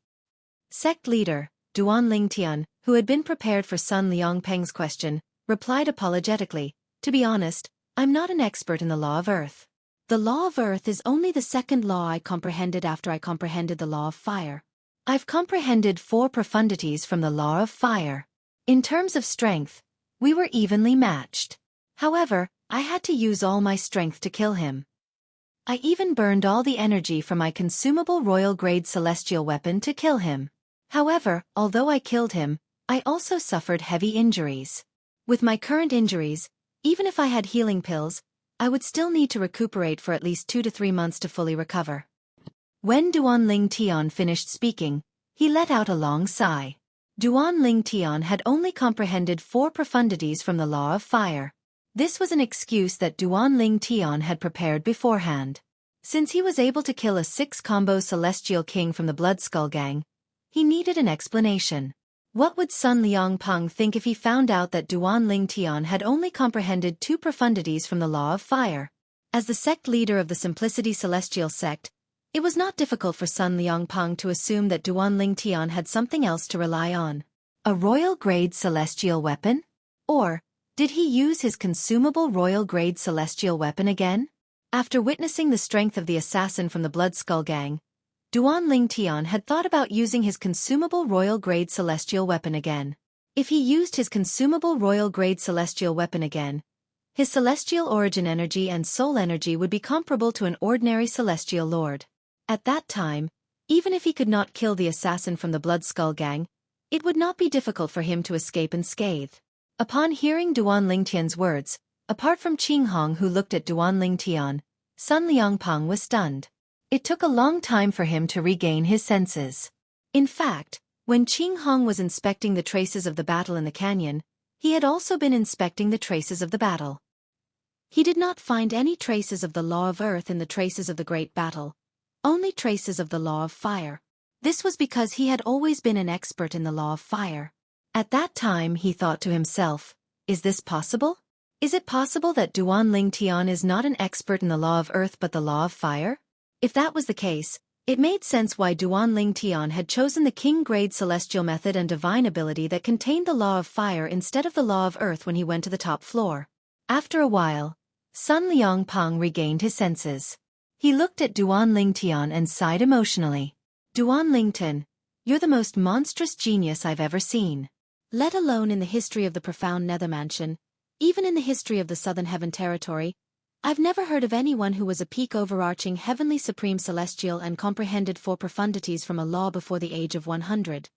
Sect leader, Duan Lingtian, who had been prepared for Sun Liangpeng's question, replied apologetically, To be honest, I'm not an expert in the law of earth. The law of earth is only the 2nd law I comprehended after I comprehended the law of fire. I've comprehended 4 profundities from the law of fire. In terms of strength, we were evenly matched. However, I had to use all my strength to kill him. I even burned all the energy from my consumable royal-grade celestial weapon to kill him. However, although I killed him, I also suffered heavy injuries. With my current injuries, even if I had healing pills, I would still need to recuperate for at least 2 to 3 months to fully recover. When Duan Lingtian finished speaking, he let out a long sigh. Duan Lingtian had only comprehended 4 profundities from the law of fire. This was an excuse that Duan Lingtian had prepared beforehand. Since he was able to kill a 6-combo celestial king from the Blood Skull Gang, he needed an explanation. What would Sun Liangpeng think if he found out that Duan Ling Tian had only comprehended 2 profundities from the Law of Fire? As the sect leader of the Simplicity Celestial sect, it was not difficult for Sun Liangpeng to assume that Duan Ling Tian had something else to rely on. A royal-grade celestial weapon? Or, did he use his consumable royal-grade celestial weapon again? After witnessing the strength of the assassin from the Blood Skull Gang, Duan Ling Tian had thought about using his consumable royal-grade celestial weapon again. If he used his consumable royal-grade celestial weapon again, his celestial origin energy and soul energy would be comparable to an ordinary celestial lord. At that time, even if he could not kill the assassin from the Blood Skull Gang, it would not be difficult for him to escape unscathed. Upon hearing Duan Ling Tian's words, apart from Qing Hong who looked at Duan Ling Tian, Sun Liangpeng was stunned. It took a long time for him to regain his senses. In fact, when Qing Hong was inspecting the traces of the battle in the canyon, he had also been inspecting the traces of the battle. He did not find any traces of the Law of Earth in the traces of the Great Battle, only traces of the Law of Fire. This was because he had always been an expert in the Law of Fire. At that time he thought to himself, is this possible? Is it possible that Duan Ling Tian is not an expert in the Law of Earth but the Law of Fire? If that was the case, it made sense why Duan Ling Tian had chosen the king-grade celestial method and divine ability that contained the Law of Fire instead of the Law of Earth when he went to the top floor. After a while, Sun Liangpeng regained his senses. He looked at Duan Ling Tian and sighed emotionally. Duan Ling Tian, you're the most monstrous genius I've ever seen. Let alone in the history of the profound Nether Mansion, even in the history of the Southern Heaven Territory, I've never heard of anyone who was a peak overarching heavenly supreme celestial and comprehended 4 profundities from a law before the age of 100.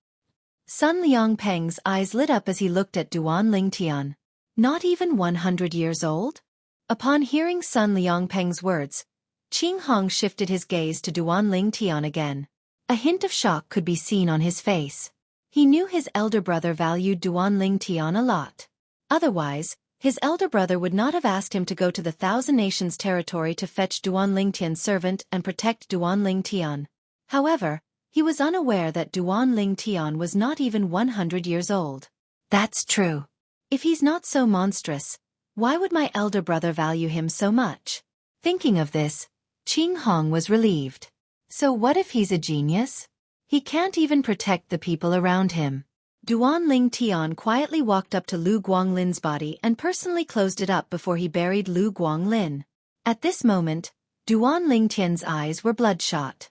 Sun Liangpeng's eyes lit up as he looked at Duan Ling Tian. Not even 100 years old? Upon hearing Sun Liangpeng's words, Qing Hong shifted his gaze to Duan Ling Tian again. A hint of shock could be seen on his face. He knew his elder brother valued Duan Ling Tian a lot. Otherwise, his elder brother would not have asked him to go to the Thousand Nations territory to fetch Duan Ling Tian's servant and protect Duan Ling Tian. However, he was unaware that Duan Ling Tian was not even 100 years old. That's true. If he's not so monstrous, why would my elder brother value him so much? Thinking of this, Qing Hong was relieved. So what if he's a genius? He can't even protect the people around him. Duan Ling Tian quietly walked up to Lu Guanglin's body and personally closed it up before he buried Lu Guanglin. At this moment, Duan Ling Tian's eyes were bloodshot.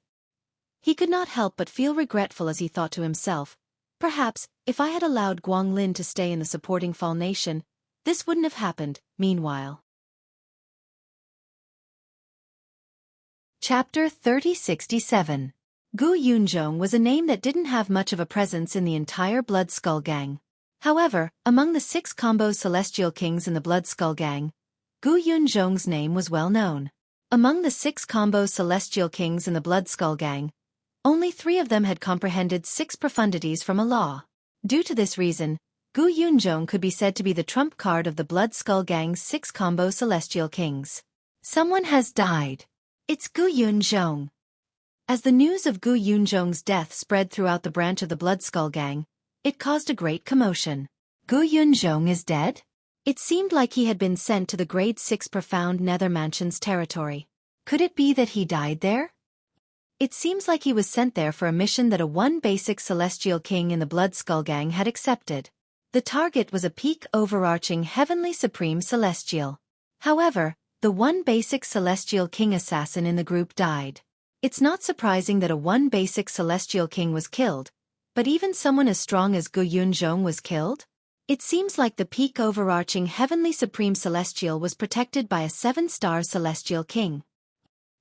He could not help but feel regretful as he thought to himself, perhaps, if I had allowed Guanglin to stay in the supporting Fall Nation, this wouldn't have happened. Meanwhile. Chapter 3067. Gu Yunzhong was a name that didn't have much of a presence in the entire Blood Skull Gang. However, among the 6 combo celestial kings in the Blood Skull Gang, Gu Yunzhong's name was well known. Among the 6 combo celestial kings in the Blood Skull Gang, only 3 of them had comprehended 6 profundities from a law. Due to this reason, Gu Yunzhong could be said to be the trump card of the Blood Skull Gang's 6 combo celestial kings. Someone has died. It's Gu Yunzhong. As the news of Gu Yunzhong's death spread throughout the branch of the Blood Skull Gang, it caused a great commotion. Gu Yunzhong is dead? It seemed like he had been sent to the Grade 6 Profound Nether Mansion's territory. Could it be that he died there? It seems like he was sent there for a mission that a one basic celestial king in the Blood Skull Gang had accepted. The target was a peak overarching heavenly supreme celestial. However, the one basic celestial king assassin in the group died. It's not surprising that a one basic celestial king was killed, but even someone as strong as Gu Yunzhong was killed? It seems like the peak overarching heavenly supreme celestial was protected by a 7-star celestial king.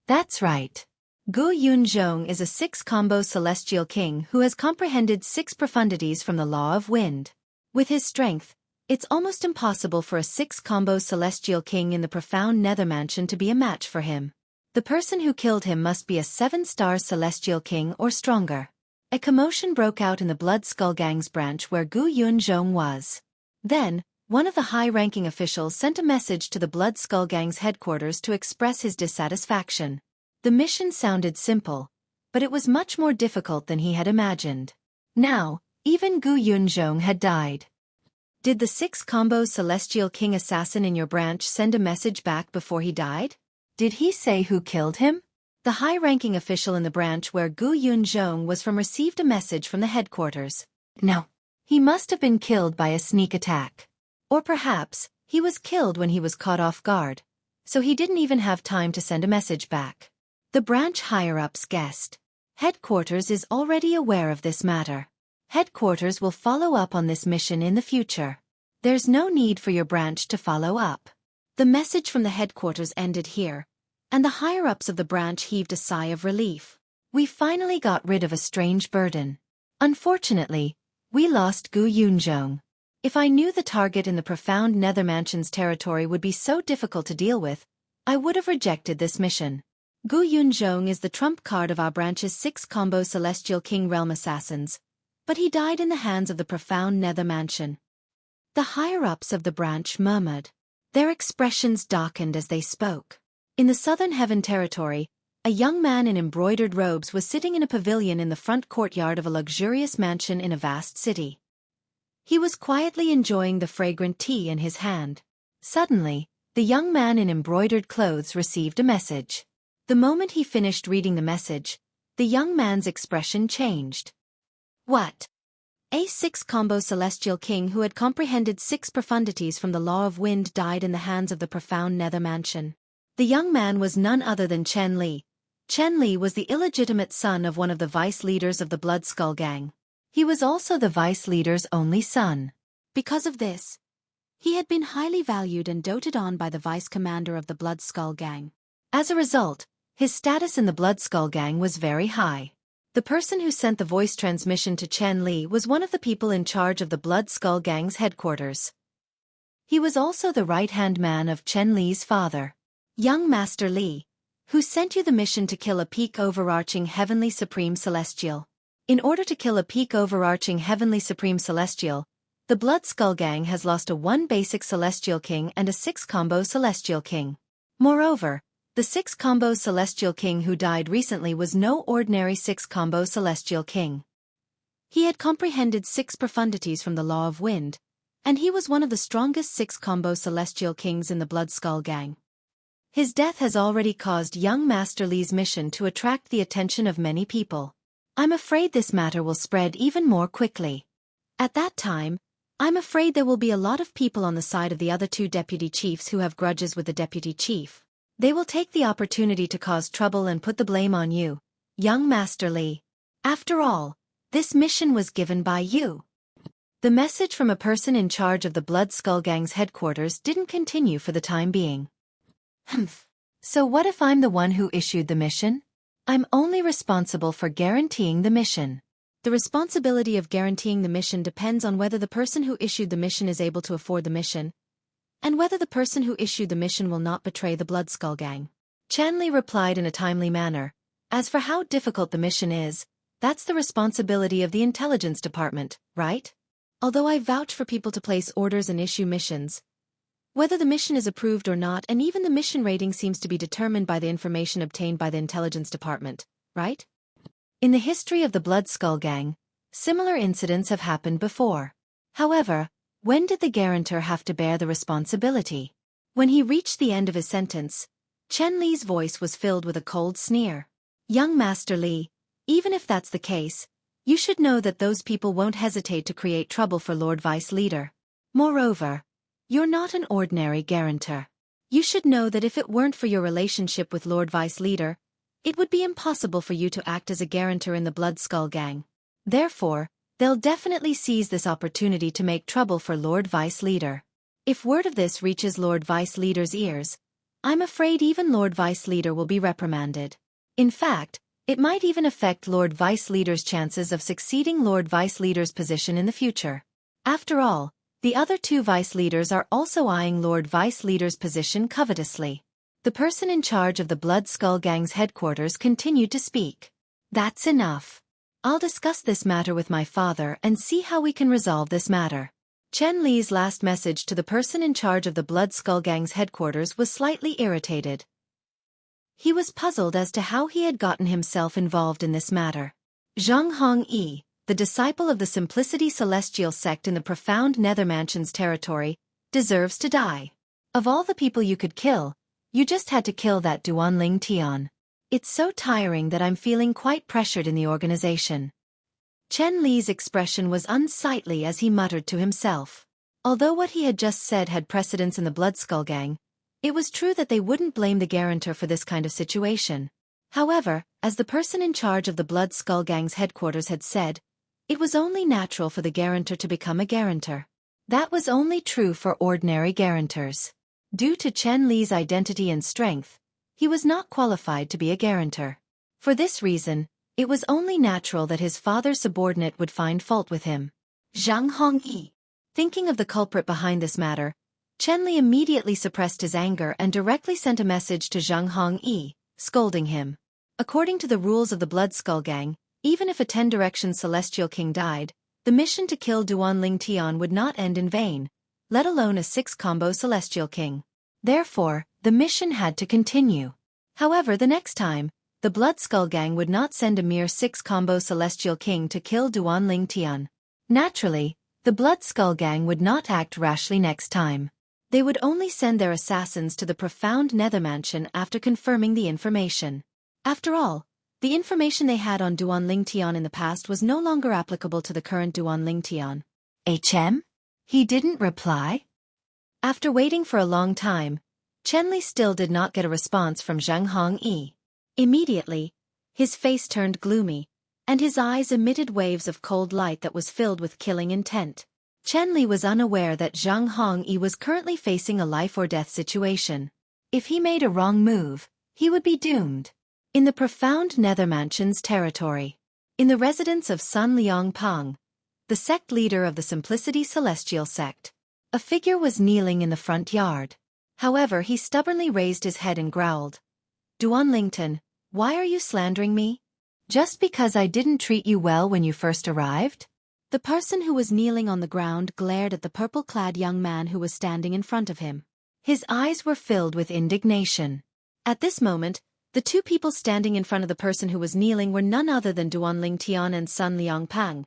That's right. Gu Yunzhong is a 6-combo celestial king who has comprehended 6 profundities from the Law of Wind. With his strength, it's almost impossible for a 6-combo celestial king in the profound Nether Mansion to be a match for him. The person who killed him must be a 7-star celestial king or stronger. A commotion broke out in the Blood Skull Gang's branch where Gu Yunzhong was. Then, one of the high-ranking officials sent a message to the Blood Skull Gang's headquarters to express his dissatisfaction. The mission sounded simple, but it was much more difficult than he had imagined. Now, even Gu Yunzhong had died. Did the 6-combo Celestial King assassin in your branch send a message back before he died? Did he say who killed him? The high-ranking official in the branch where Gu Yunzhong was from received a message from the headquarters. No. He must have been killed by a sneak attack. Or perhaps, he was killed when he was caught off guard, so he didn't even have time to send a message back. The branch higher-ups guessed. Headquarters is already aware of this matter. Headquarters will follow up on this mission in the future. There's no need for your branch to follow up. The message from the headquarters ended here, and the higher-ups of the branch heaved a sigh of relief. We finally got rid of a strange burden. Unfortunately, we lost Gu Yunzhong. If I knew the target in the profound Nether Mansion's territory would be so difficult to deal with, I would have rejected this mission. Gu Yunzhong is the trump card of our branch's 6-combo Celestial King Realm assassins, but he died in the hands of the profound Nether Mansion. The higher-ups of the branch murmured. Their expressions darkened as they spoke. In the Southern Heaven territory, a young man in embroidered robes was sitting in a pavilion in the front courtyard of a luxurious mansion in a vast city. He was quietly enjoying the fragrant tea in his hand. Suddenly, the young man in embroidered clothes received a message. The moment he finished reading the message, the young man's expression changed. What? A 6-combo Celestial King who had comprehended 6 profundities from the Law of Wind died in the hands of the profound Nether Mansion. The young man was none other than Chen Li. Chen Li was the illegitimate son of one of the vice leaders of the Blood Skull Gang. He was also the vice leader's only son. Because of this, he had been highly valued and doted on by the vice commander of the Blood Skull Gang. As a result, his status in the Blood Skull Gang was very high. The person who sent the voice transmission to Chen Li was one of the people in charge of the Blood Skull Gang's headquarters. He was also the right-hand man of Chen Li's father. Young Master Li, who sent you the mission to kill a peak overarching Heavenly Supreme Celestial. In order to kill a peak overarching Heavenly Supreme Celestial, the Blood Skull Gang has lost a 1 basic Celestial King and a 6-combo Celestial King. Moreover, the 6-combo Celestial King who died recently was no ordinary 6-combo Celestial King. He had comprehended 6 profundities from the Law of Wind, and he was one of the strongest 6-combo Celestial Kings in the Blood Skull Gang. His death has already caused young Master Li's mission to attract the attention of many people. I'm afraid this matter will spread even more quickly. At that time, I'm afraid there will be a lot of people on the side of the other 2 deputy chiefs who have grudges with the deputy chief. They will take the opportunity to cause trouble and put the blame on you, young Master Li. After all, this mission was given by you. The message from a person in charge of the Blood Skull Gang's headquarters didn't continue for the time being. Humph. So what if I'm the one who issued the mission? I'm only responsible for guaranteeing the mission. The responsibility of guaranteeing the mission depends on whether the person who issued the mission is able to afford the mission, and whether the person who issued the mission will not betray the Blood Skull Gang. Chen Li replied in a timely manner. As for how difficult the mission is, that's the responsibility of the intelligence department, right? Although I vouch for people to place orders and issue missions, whether the mission is approved or not, and even the mission rating seems to be determined by the information obtained by the intelligence department, right? In the history of the Blood Skull Gang, similar incidents have happened before. However, when did the guarantor have to bear the responsibility? When he reached the end of his sentence, Chen Li's voice was filled with a cold sneer. Young Master Li, even if that's the case, you should know that those people won't hesitate to create trouble for Lord Vice Leader. Moreover, you're not an ordinary guarantor. You should know that if it weren't for your relationship with Lord Vice Leader, it would be impossible for you to act as a guarantor in the Blood Skull Gang. Therefore, they'll definitely seize this opportunity to make trouble for Lord Vice Leader. If word of this reaches Lord Vice Leader's ears, I'm afraid even Lord Vice Leader will be reprimanded. In fact, it might even affect Lord Vice Leader's chances of succeeding Lord Vice Leader's position in the future. After all, the other 2 vice leaders are also eyeing Lord Vice Leader's position covetously. The person in charge of the Blood Skull Gang's headquarters continued to speak. That's enough. I'll discuss this matter with my father and see how we can resolve this matter. Chen Li's last message to the person in charge of the Blood Skull Gang's headquarters was slightly irritated. He was puzzled as to how he had gotten himself involved in this matter. Zhang Hongyi, the disciple of the Simplicity Celestial sect in the profound Nether Mansion's territory, deserves to die. Of all the people you could kill, you just had to kill that Duanling Tian. It's so tiring that I'm feeling quite pressured in the organization. Chen Li's expression was unsightly as he muttered to himself. Although what he had just said had precedence in the Bloodskull Gang, it was true that they wouldn't blame the guarantor for this kind of situation. However, as the person in charge of the Bloodskull Gang's headquarters had said, it was only natural for the guarantor to become a guarantor. That was only true for ordinary guarantors. Due to Chen Li's identity and strength, he was not qualified to be a guarantor. For this reason, it was only natural that his father's subordinate would find fault with him. Zhang Hongyi. Thinking of the culprit behind this matter, Chen Li immediately suppressed his anger and directly sent a message to Zhang Hongyi, scolding him. According to the rules of the Bloodskull Gang, even if a 10-direction Celestial King died, the mission to kill Duanling Tian would not end in vain, let alone a 6-combo Celestial King. Therefore, the mission had to continue. However, the next time, the Bloodskull Gang would not send a mere 6-combo Celestial King to kill Duanling Tian. Naturally, the Bloodskull Gang would not act rashly next time. They would only send their assassins to the profound Nether Mansion after confirming the information. After all, the information they had on Duanling Tian in the past was no longer applicable to the current Duanling Tian. HM? He didn't reply? After waiting for a long time, Chen Li still did not get a response from Zhang Hongyi. Immediately, his face turned gloomy, and his eyes emitted waves of cold light that was filled with killing intent. Chen Li was unaware that Zhang Hongyi was currently facing a life-or-death situation. If he made a wrong move, he would be doomed. In the profound Nether Mansion's territory, in the residence of Sun Liangpang, the sect leader of the Simplicity Celestial sect, a figure was kneeling in the front yard. However, he stubbornly raised his head and growled, "Duanlington, why are you slandering me? Just because I didn't treat you well when you first arrived?" The person who was kneeling on the ground glared at the purple-clad young man who was standing in front of him. His eyes were filled with indignation. At this moment, the two people standing in front of the person who was kneeling were none other than Duanling Tian and Sun Liangpang,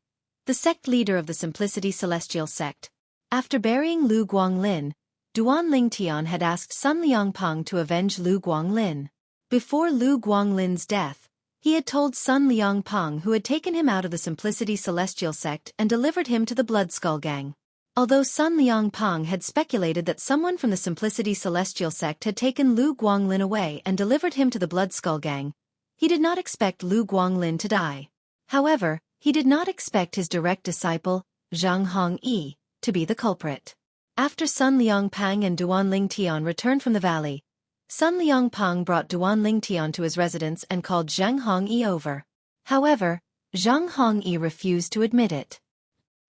the sect leader of the Simplicity Celestial sect. After burying Lu Guanglin, Duanling Tian had asked Sun Liangpang to avenge Lu Guanglin. Before Lu Guanglin's death, he had told Sun Liangpang who had taken him out of the Simplicity Celestial sect and delivered him to the Bloodskull Gang. Although Sun Liangpang had speculated that someone from the Simplicity Celestial sect had taken Lu Guanglin away and delivered him to the Bloodskull Gang, he did not expect Lu Guanglin to die. However, he did not expect his direct disciple, Zhang Hongyi, to be the culprit. After Sun Liangpang and Duanling Tian returned from the valley, Sun Liangpang brought Duanling Tian to his residence and called Zhang Hongyi over. However, Zhang Hongyi refused to admit it.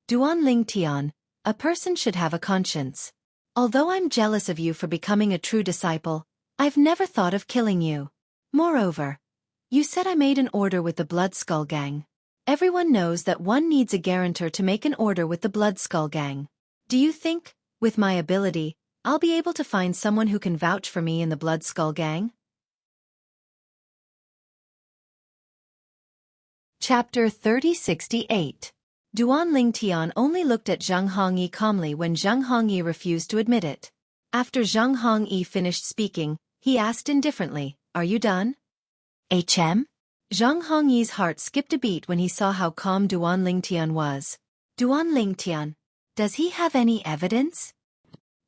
"Duanling Tian, a person should have a conscience. Although I'm jealous of you for becoming a true disciple, I've never thought of killing you. Moreover, you said I made an order with the Bloodskull Gang. Everyone knows that one needs a guarantor to make an order with the Bloodskull Gang. Do you think, with my ability, I'll be able to find someone who can vouch for me in the Bloodskull Gang?" Chapter 3068. Duanling Tian only looked at Zhang Hongyi calmly when Zhang Hongyi refused to admit it. After Zhang Hongyi finished speaking, he asked indifferently, "Are you done?" "HM?" Zhang Hongyi's heart skipped a beat when he saw how calm Duanling Tian was. "Duanling Tian, does he have any evidence?"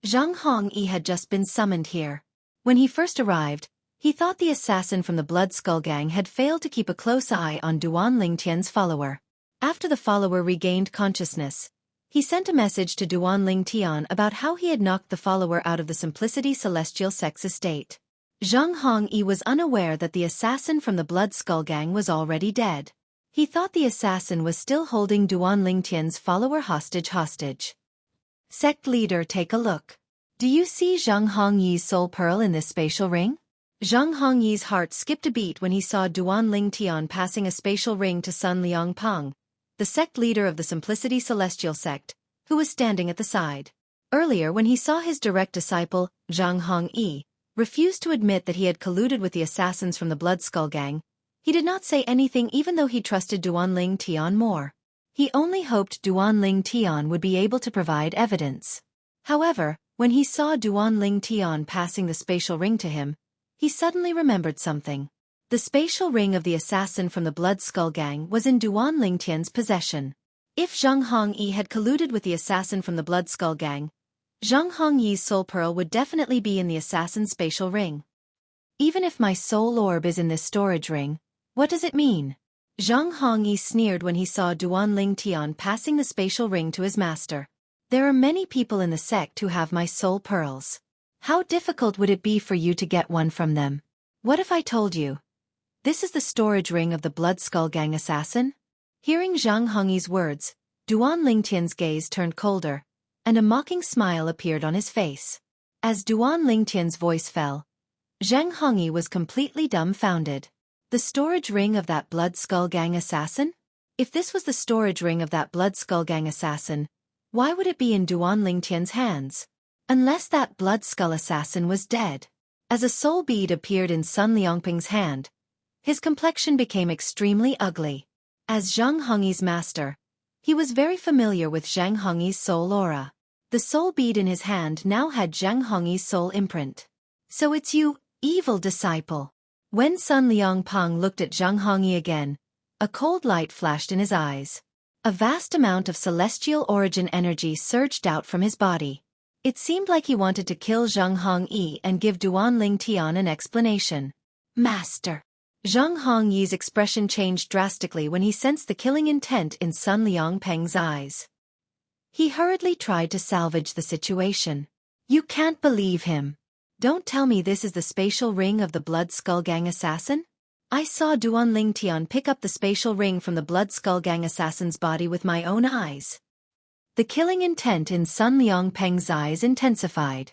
Zhang Hongyi had just been summoned here. When he first arrived, he thought the assassin from the Bloodskull Gang had failed to keep a close eye on Duanling Tian's follower. After the follower regained consciousness, he sent a message to Duanling Tian about how he had knocked the follower out of the Simplicity Celestial sect's estate. Zhang Hongyi was unaware that the assassin from the Bloodskull Gang was already dead. He thought the assassin was still holding Duanling Tian's follower hostage. "Sect leader, take a look. Do you see Zhang Hongyi's soul pearl in this spatial ring?" Zhang Hongyi's heart skipped a beat when he saw Duanling Tian passing a spatial ring to Sun Liangpang, the sect leader of the Simplicity Celestial sect, who was standing at the side. Earlier when he saw his direct disciple, Zhang Hongyi, refused to admit that he had colluded with the assassins from the Blood Skull Gang. He did not say anything even though he trusted Duanling Tian more. He only hoped Duanling Tian would be able to provide evidence. However, when he saw Duanling Tian passing the spatial ring to him, he suddenly remembered something. The spatial ring of the assassin from the Blood Skull Gang was in Duanling Tian's possession. If Zhang Hongyi had colluded with the assassin from the Blood Skull Gang, Zhang Hongyi's soul pearl would definitely be in the assassin's spatial ring. Even if my soul orb is in this storage ring, what does it mean? Zhang Hongyi sneered when he saw Duanling Tian passing the spatial ring to his master. There are many people in the sect who have my soul pearls. How difficult would it be for you to get one from them? What if I told you? This is the storage ring of the Blood Skull Gang assassin? Hearing Zhang Hongyi's words, Duanling Tian's gaze turned colder, and a mocking smile appeared on his face. As Duanling Tian's voice fell, Zhang Hongyi was completely dumbfounded. The storage ring of that Blood Skull Gang assassin? If this was the storage ring of that Blood Skull Gang assassin, why would it be in Duanling Tian's hands? Unless that Blood Skull assassin was dead. As a soul bead appeared in Sun Liangping's hand, his complexion became extremely ugly. As Zhang Hongyi's master, he was very familiar with Zhang Hongyi's soul aura. The soul bead in his hand now had Zhang Hongyi's soul imprint. So it's you, evil disciple. When Sun Liangping looked at Zhang Hongyi again, a cold light flashed in his eyes. A vast amount of celestial origin energy surged out from his body. It seemed like he wanted to kill Zhang Hongyi and give Duanling Tian an explanation. Master. Zhang Hongyi's expression changed drastically when he sensed the killing intent in Sun Liangpeng's eyes. He hurriedly tried to salvage the situation. You can't believe him. Don't tell me this is the spatial ring of the Blood Skull Gang assassin? I saw Duanling Tian pick up the spatial ring from the Blood Skull Gang assassin's body with my own eyes. The killing intent in Sun Liangpeng's eyes intensified.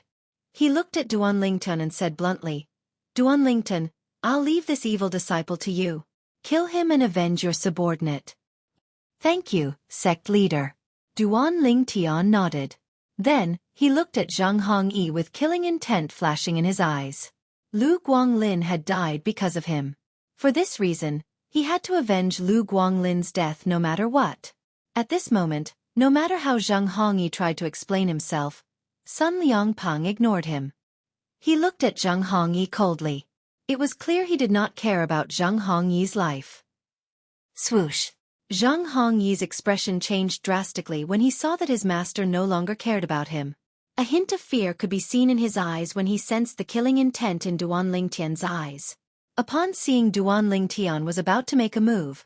He looked at Duanling Tian and said bluntly, Duanling Tian, I'll leave this evil disciple to you. Kill him and avenge your subordinate. Thank you, sect leader. Duanling Tian nodded. Then, he looked at Zhang Hongyi with killing intent flashing in his eyes. Lu Guanglin had died because of him. For this reason, he had to avenge Lu Guanglin's death no matter what. At this moment, no matter how Zhang Hongyi tried to explain himself, Sun Liangping ignored him. He looked at Zhang Hongyi coldly. It was clear he did not care about Zhang Hongyi's life. Swoosh! Zhang Hongyi's expression changed drastically when he saw that his master no longer cared about him. A hint of fear could be seen in his eyes when he sensed the killing intent in Duanling Tian's eyes. Upon seeing Duanling Tian was about to make a move,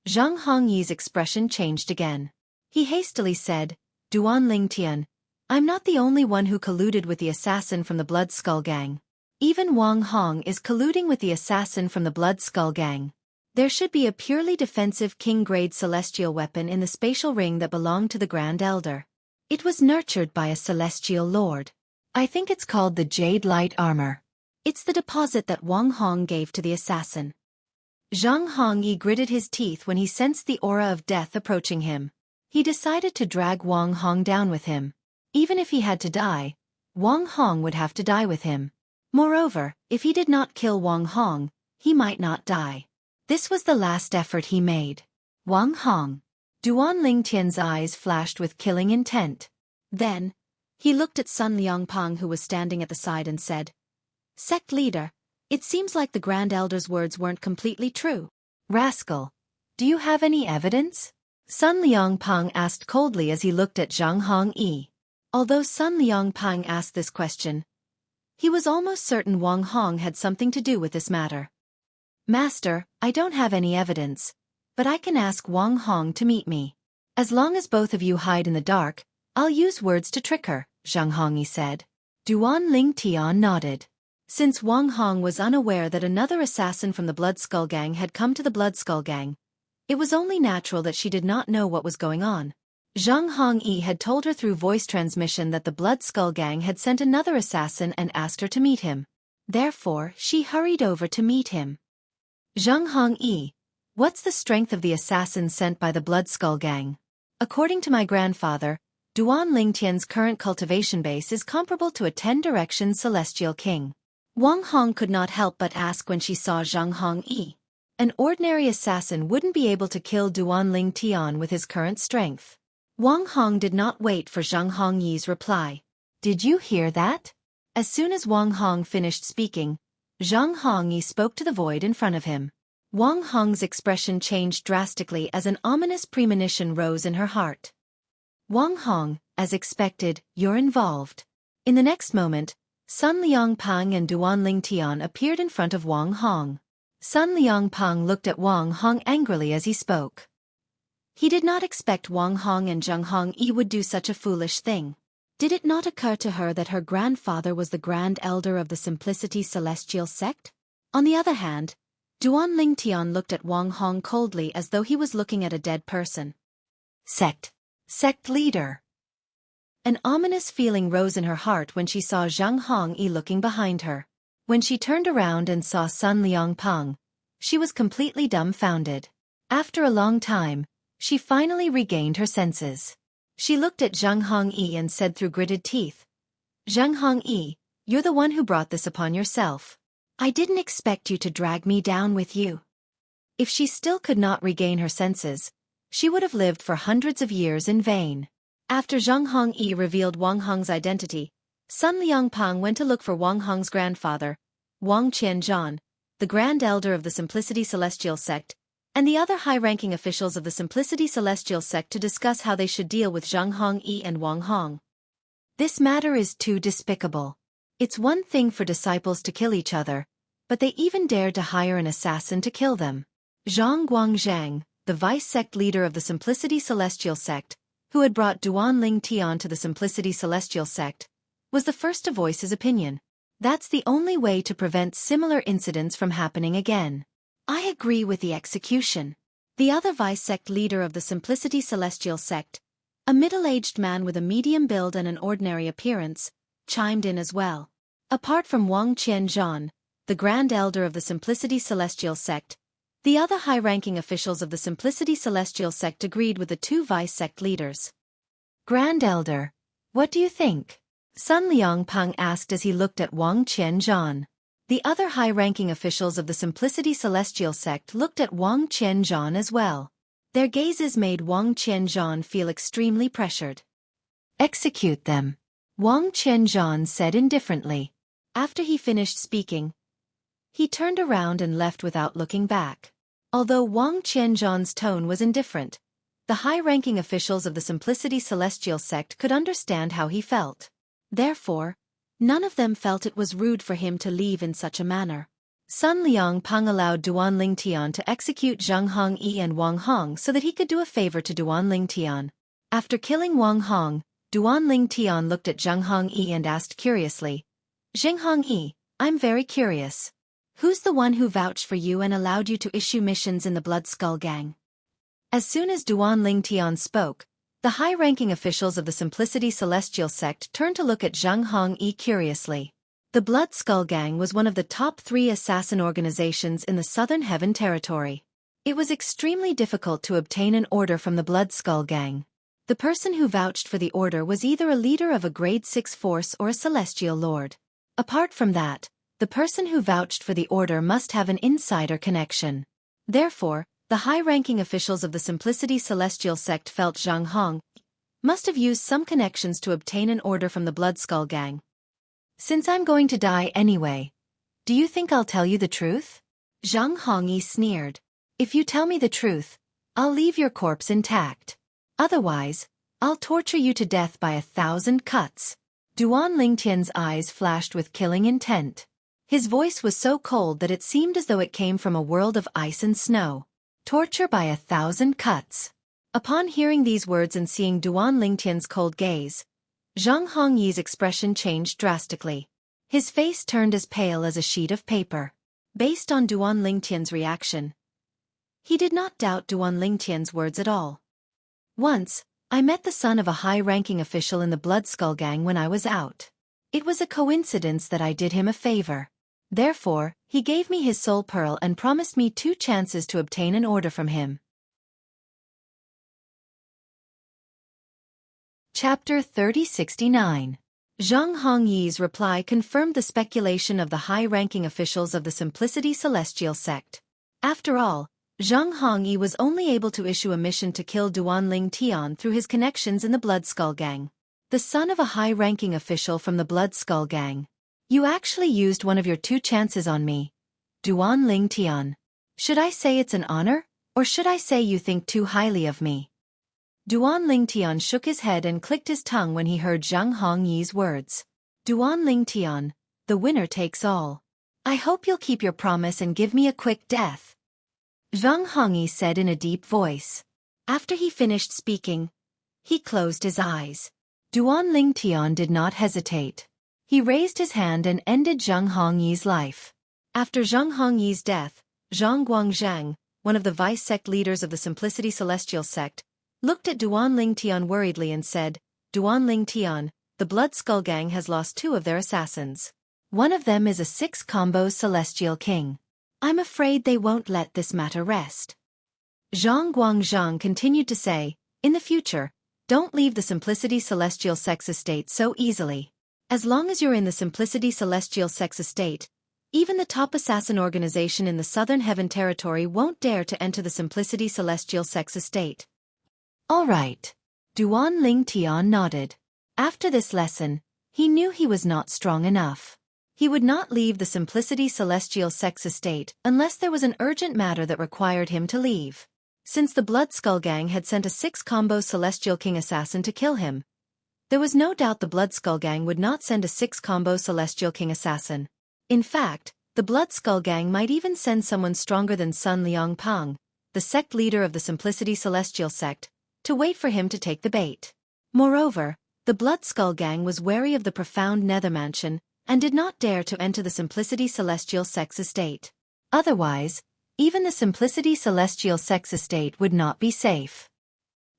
Zhang Hongyi's expression changed again. He hastily said, Duanling Tian, I'm not the only one who colluded with the assassin from the Blood Skull Gang. Even Wang Hong is colluding with the assassin from the Blood Skull Gang. There should be a purely defensive king-grade celestial weapon in the spatial ring that belonged to the Grand Elder. It was nurtured by a celestial lord. I think it's called the Jade Light Armor. It's the deposit that Wang Hong gave to the assassin. Zhang Hongyi gritted his teeth when he sensed the aura of death approaching him. He decided to drag Wang Hong down with him. Even if he had to die, Wang Hong would have to die with him. Moreover, if he did not kill Wang Hong, he might not die. This was the last effort he made. Wang Hong. Duanling Tian's eyes flashed with killing intent. Then, he looked at Sun Liangping who was standing at the side and said, Sect leader, it seems like the Grand Elder's words weren't completely true. Rascal. Do you have any evidence? Sun Liangping asked coldly as he looked at Zhang Hongyi. Although Sun Liangping asked this question, he was almost certain Wang Hong had something to do with this matter. Master, I don't have any evidence, but I can ask Wang Hong to meet me. As long as both of you hide in the dark, I'll use words to trick her, Zhang Hongyi said. Duanling Tian nodded. Since Wang Hong was unaware that another assassin from the Blood Skull Gang had come to the Blood Skull Gang, it was only natural that she did not know what was going on. Zhang Hongyi had told her through voice transmission that the Blood Skull Gang had sent another assassin and asked her to meet him. Therefore, she hurried over to meet him. Zhang Hongyi, what's the strength of the assassin sent by the Blood Skull Gang? According to my grandfather, Duanling Tian's current cultivation base is comparable to a 10-direction celestial king. Wang Hong could not help but ask when she saw Zhang Hongyi. An ordinary assassin wouldn't be able to kill Duanling Tian with his current strength. Wang Hong did not wait for Zhang Hongyi's reply. Did you hear that? As soon as Wang Hong finished speaking, Zhang Hongyi spoke to the void in front of him. Wang Hong's expression changed drastically as an ominous premonition rose in her heart. Wang Hong, as expected, you're involved. In the next moment, Sun Liangpang and Duanling Tian appeared in front of Wang Hong. Sun Liangpang looked at Wang Hong angrily as he spoke. He did not expect Wang Hong and Zhang Hongyi would do such a foolish thing. Did it not occur to her that her grandfather was the Grand Elder of the Simplicity Celestial Sect? On the other hand, Duanling Tian looked at Wang Hong coldly as though he was looking at a dead person. Sect leader. An ominous feeling rose in her heart when she saw Zhang Hongyi looking behind her. When she turned around and saw Sun Liangpang, she was completely dumbfounded. After a long time, she finally regained her senses. She looked at Zhang Hongyi and said through gritted teeth, Zhang Hongyi, you're the one who brought this upon yourself. I didn't expect you to drag me down with you. If she still could not regain her senses, she would have lived for hundreds of years in vain. After Zhang Hongyi revealed Wang Hong's identity, Sun Liangpang went to look for Wang Hong's grandfather, Wang Qianzhan, the Grand Elder of the Simplicity Celestial Sect, and the other high-ranking officials of the Simplicity Celestial Sect to discuss how they should deal with Zhang Hongyi and Wang Hong. This matter is too despicable. It's one thing for disciples to kill each other, but they even dared to hire an assassin to kill them. Zhang Guangzhang, the vice-sect leader of the Simplicity Celestial Sect, who had brought Duanling Tian to the Simplicity Celestial Sect, was the first to voice his opinion. That's the only way to prevent similar incidents from happening again. I agree with the execution. The other vice-sect leader of the Simplicity Celestial Sect, a middle-aged man with a medium build and an ordinary appearance, chimed in as well. Apart from Wang Qianzhan, the Grand Elder of the Simplicity Celestial Sect, the other high-ranking officials of the Simplicity Celestial Sect agreed with the two vice-sect leaders. Grand Elder, what do you think? Sun Liangpang asked as he looked at Wang Qianzhan. The other high-ranking officials of the Simplicity Celestial Sect looked at Wang Qianzhan as well. Their gazes made Wang Qianzhan feel extremely pressured. Execute them, Wang Qianzhan said indifferently. After he finished speaking, he turned around and left without looking back. Although Wang Qianzhan's tone was indifferent, the high-ranking officials of the Simplicity Celestial Sect could understand how he felt. Therefore, none of them felt it was rude for him to leave in such a manner. Sun Liangpang allowed Duanling Tian to execute Zhang Hongyi and Wang Hong so that he could do a favor to Duanling Tian. After killing Wang Hong, Duanling Tian looked at Zhang Hongyi and asked curiously, Zhang Hongyi, I'm very curious. Who's the one who vouched for you and allowed you to issue missions in the Blood Skull Gang? As soon as Duanling Tian spoke, the high-ranking officials of the Simplicity Celestial Sect turned to look at Zhang Hongyi curiously. The Blood Skull Gang was one of the top 3 assassin organizations in the Southern Heaven Territory. It was extremely difficult to obtain an order from the Blood Skull Gang. The person who vouched for the order was either a leader of a Grade 6 force or a Celestial Lord. Apart from that, the person who vouched for the order must have an insider connection. Therefore, the high-ranking officials of the Simplicity Celestial Sect felt Zhang Hong must have used some connections to obtain an order from the Blood Skull Gang. Since I'm going to die anyway, do you think I'll tell you the truth? Zhang Hongyi sneered. If you tell me the truth, I'll leave your corpse intact. Otherwise, I'll torture you to death by 1,000 cuts. Duanling Tian's eyes flashed with killing intent. His voice was so cold that it seemed as though it came from a world of ice and snow. Torture by 1,000 cuts. Upon hearing these words and seeing Duanling Tian's cold gaze, Zhang Hongyi's expression changed drastically. His face turned as pale as a sheet of paper. Based on Duanling Tian's reaction, he did not doubt Duanling Tian's words at all. Once, I met the son of a high-ranking official in the Blood Skull Gang when I was out. It was a coincidence that I did him a favor. Therefore, he gave me his soul pearl and promised me 2 chances to obtain an order from him. Chapter 3069. Zhang Hongyi's reply confirmed the speculation of the high-ranking officials of the Simplicity Celestial sect. After all, Zhang Hongyi was only able to issue a mission to kill Duanling Tian through his connections in the Blood Skull Gang. The son of a high-ranking official from the Blood Skull Gang. You actually used one of your 2 chances on me. Duanling Tian. Should I say it's an honor, or should I say you think too highly of me? Duanling Tian shook his head and clicked his tongue when he heard Zhang Hongyi's words. Duanling Tian, the winner takes all. I hope you'll keep your promise and give me a quick death. Zhang Hongyi said in a deep voice. After he finished speaking, he closed his eyes. Duanling Tian did not hesitate. He raised his hand and ended Zhang Hongyi's life. After Zhang Hongyi's death, Zhang Guangzhang, one of the vice-sect leaders of the Simplicity Celestial sect, looked at Duanling Tian worriedly and said, Duanling Tian, the Blood Skull Gang has lost 2 of their assassins. One of them is a 6-combo Celestial King. I'm afraid they won't let this matter rest. Zhang Guangzhang continued to say, in the future, don't leave the Simplicity Celestial Sex Estate so easily. As long as you're in the Simplicity Celestial Sex Estate, even the top assassin organization in the Southern Heaven Territory won't dare to enter the Simplicity Celestial Sex Estate. All right. Duanling Tian nodded. After this lesson, he knew he was not strong enough. He would not leave the Simplicity Celestial Sex Estate unless there was an urgent matter that required him to leave. Since the Blood Skull Gang had sent a 6-combo Celestial King assassin to kill him, there was no doubt the Blood Skull Gang would not send a 6-combo Celestial King assassin. In fact, the Blood Skull Gang might even send someone stronger than Sun Liangpang, the sect leader of the Simplicity Celestial sect, to wait for him to take the bait. Moreover, the Blood Skull Gang was wary of the profound Nether Mansion and did not dare to enter the Simplicity Celestial Sex Estate. Otherwise, even the Simplicity Celestial Sex Estate would not be safe.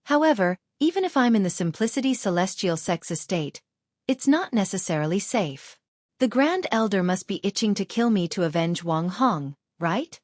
However, even if I'm in the Simplicity Celestial Sex Estate, it's not necessarily safe. The Grand Elder must be itching to kill me to avenge Wang Hong, right?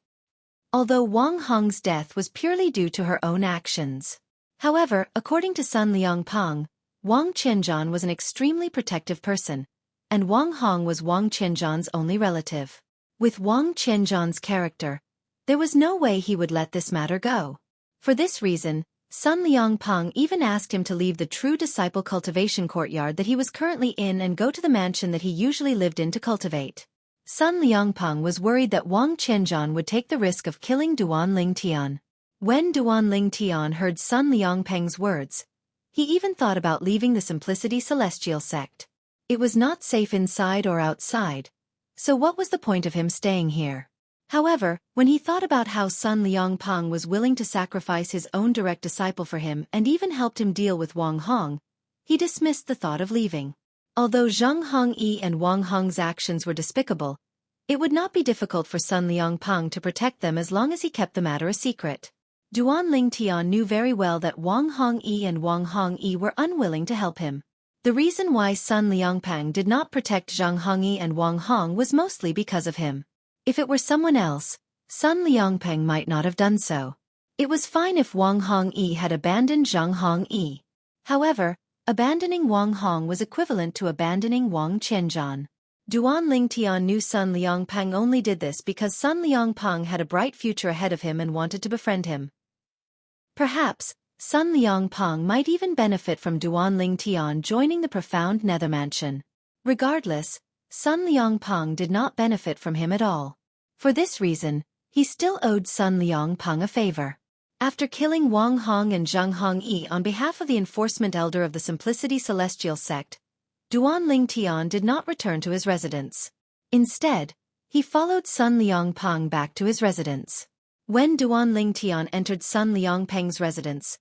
Although Wang Hong's death was purely due to her own actions. However, according to Sun Liangpang, Wang Qianzhan was an extremely protective person, and Wang Hong was Wang Qianzhan's only relative. With Wang Qianzhan's character, there was no way he would let this matter go. For this reason, Sun Liangpang even asked him to leave the True Disciple cultivation courtyard that he was currently in and go to the mansion that he usually lived in to cultivate. Sun Liangpang was worried that Wang Qianzhan would take the risk of killing Duanling Tian. When Duanling Tian heard Sun Liangpang's words, he even thought about leaving the Simplicity Celestial sect. It was not safe inside or outside, so what was the point of him staying here? However, when he thought about how Sun Liangpang was willing to sacrifice his own direct disciple for him and even helped him deal with Wang Hong, he dismissed the thought of leaving. Although Zhang Hongyi and Wang Hong's actions were despicable, it would not be difficult for Sun Liangpang to protect them as long as he kept the matter a secret. Duanling Tian knew very well that Wang Hongyi and Wang Hongyi were unwilling to help him. The reason why Sun Liangpang did not protect Zhang Hongyi and Wang Hong was mostly because of him. If it were someone else, Sun Liangpang might not have done so. It was fine if Wang Hongyi had abandoned Zhang Hongyi. However, abandoning Wang Hong was equivalent to abandoning Wang Qianzhan. Duanling Tian knew Sun Liangpang only did this because Sun Liangpang had a bright future ahead of him and wanted to befriend him. Perhaps, Sun Liangpang might even benefit from Duanling Tian joining the profound Nether Mansion. Regardless, Sun Liangpang did not benefit from him at all. For this reason, he still owed Sun Liangpang a favor. After killing Wang Hong and Zhang Hongyi on behalf of the Enforcement Elder of the Simplicity Celestial sect, Duanling Tian did not return to his residence. Instead, he followed Sun Liangpang back to his residence. When Duanling Tian entered Sun Liangpang's residence,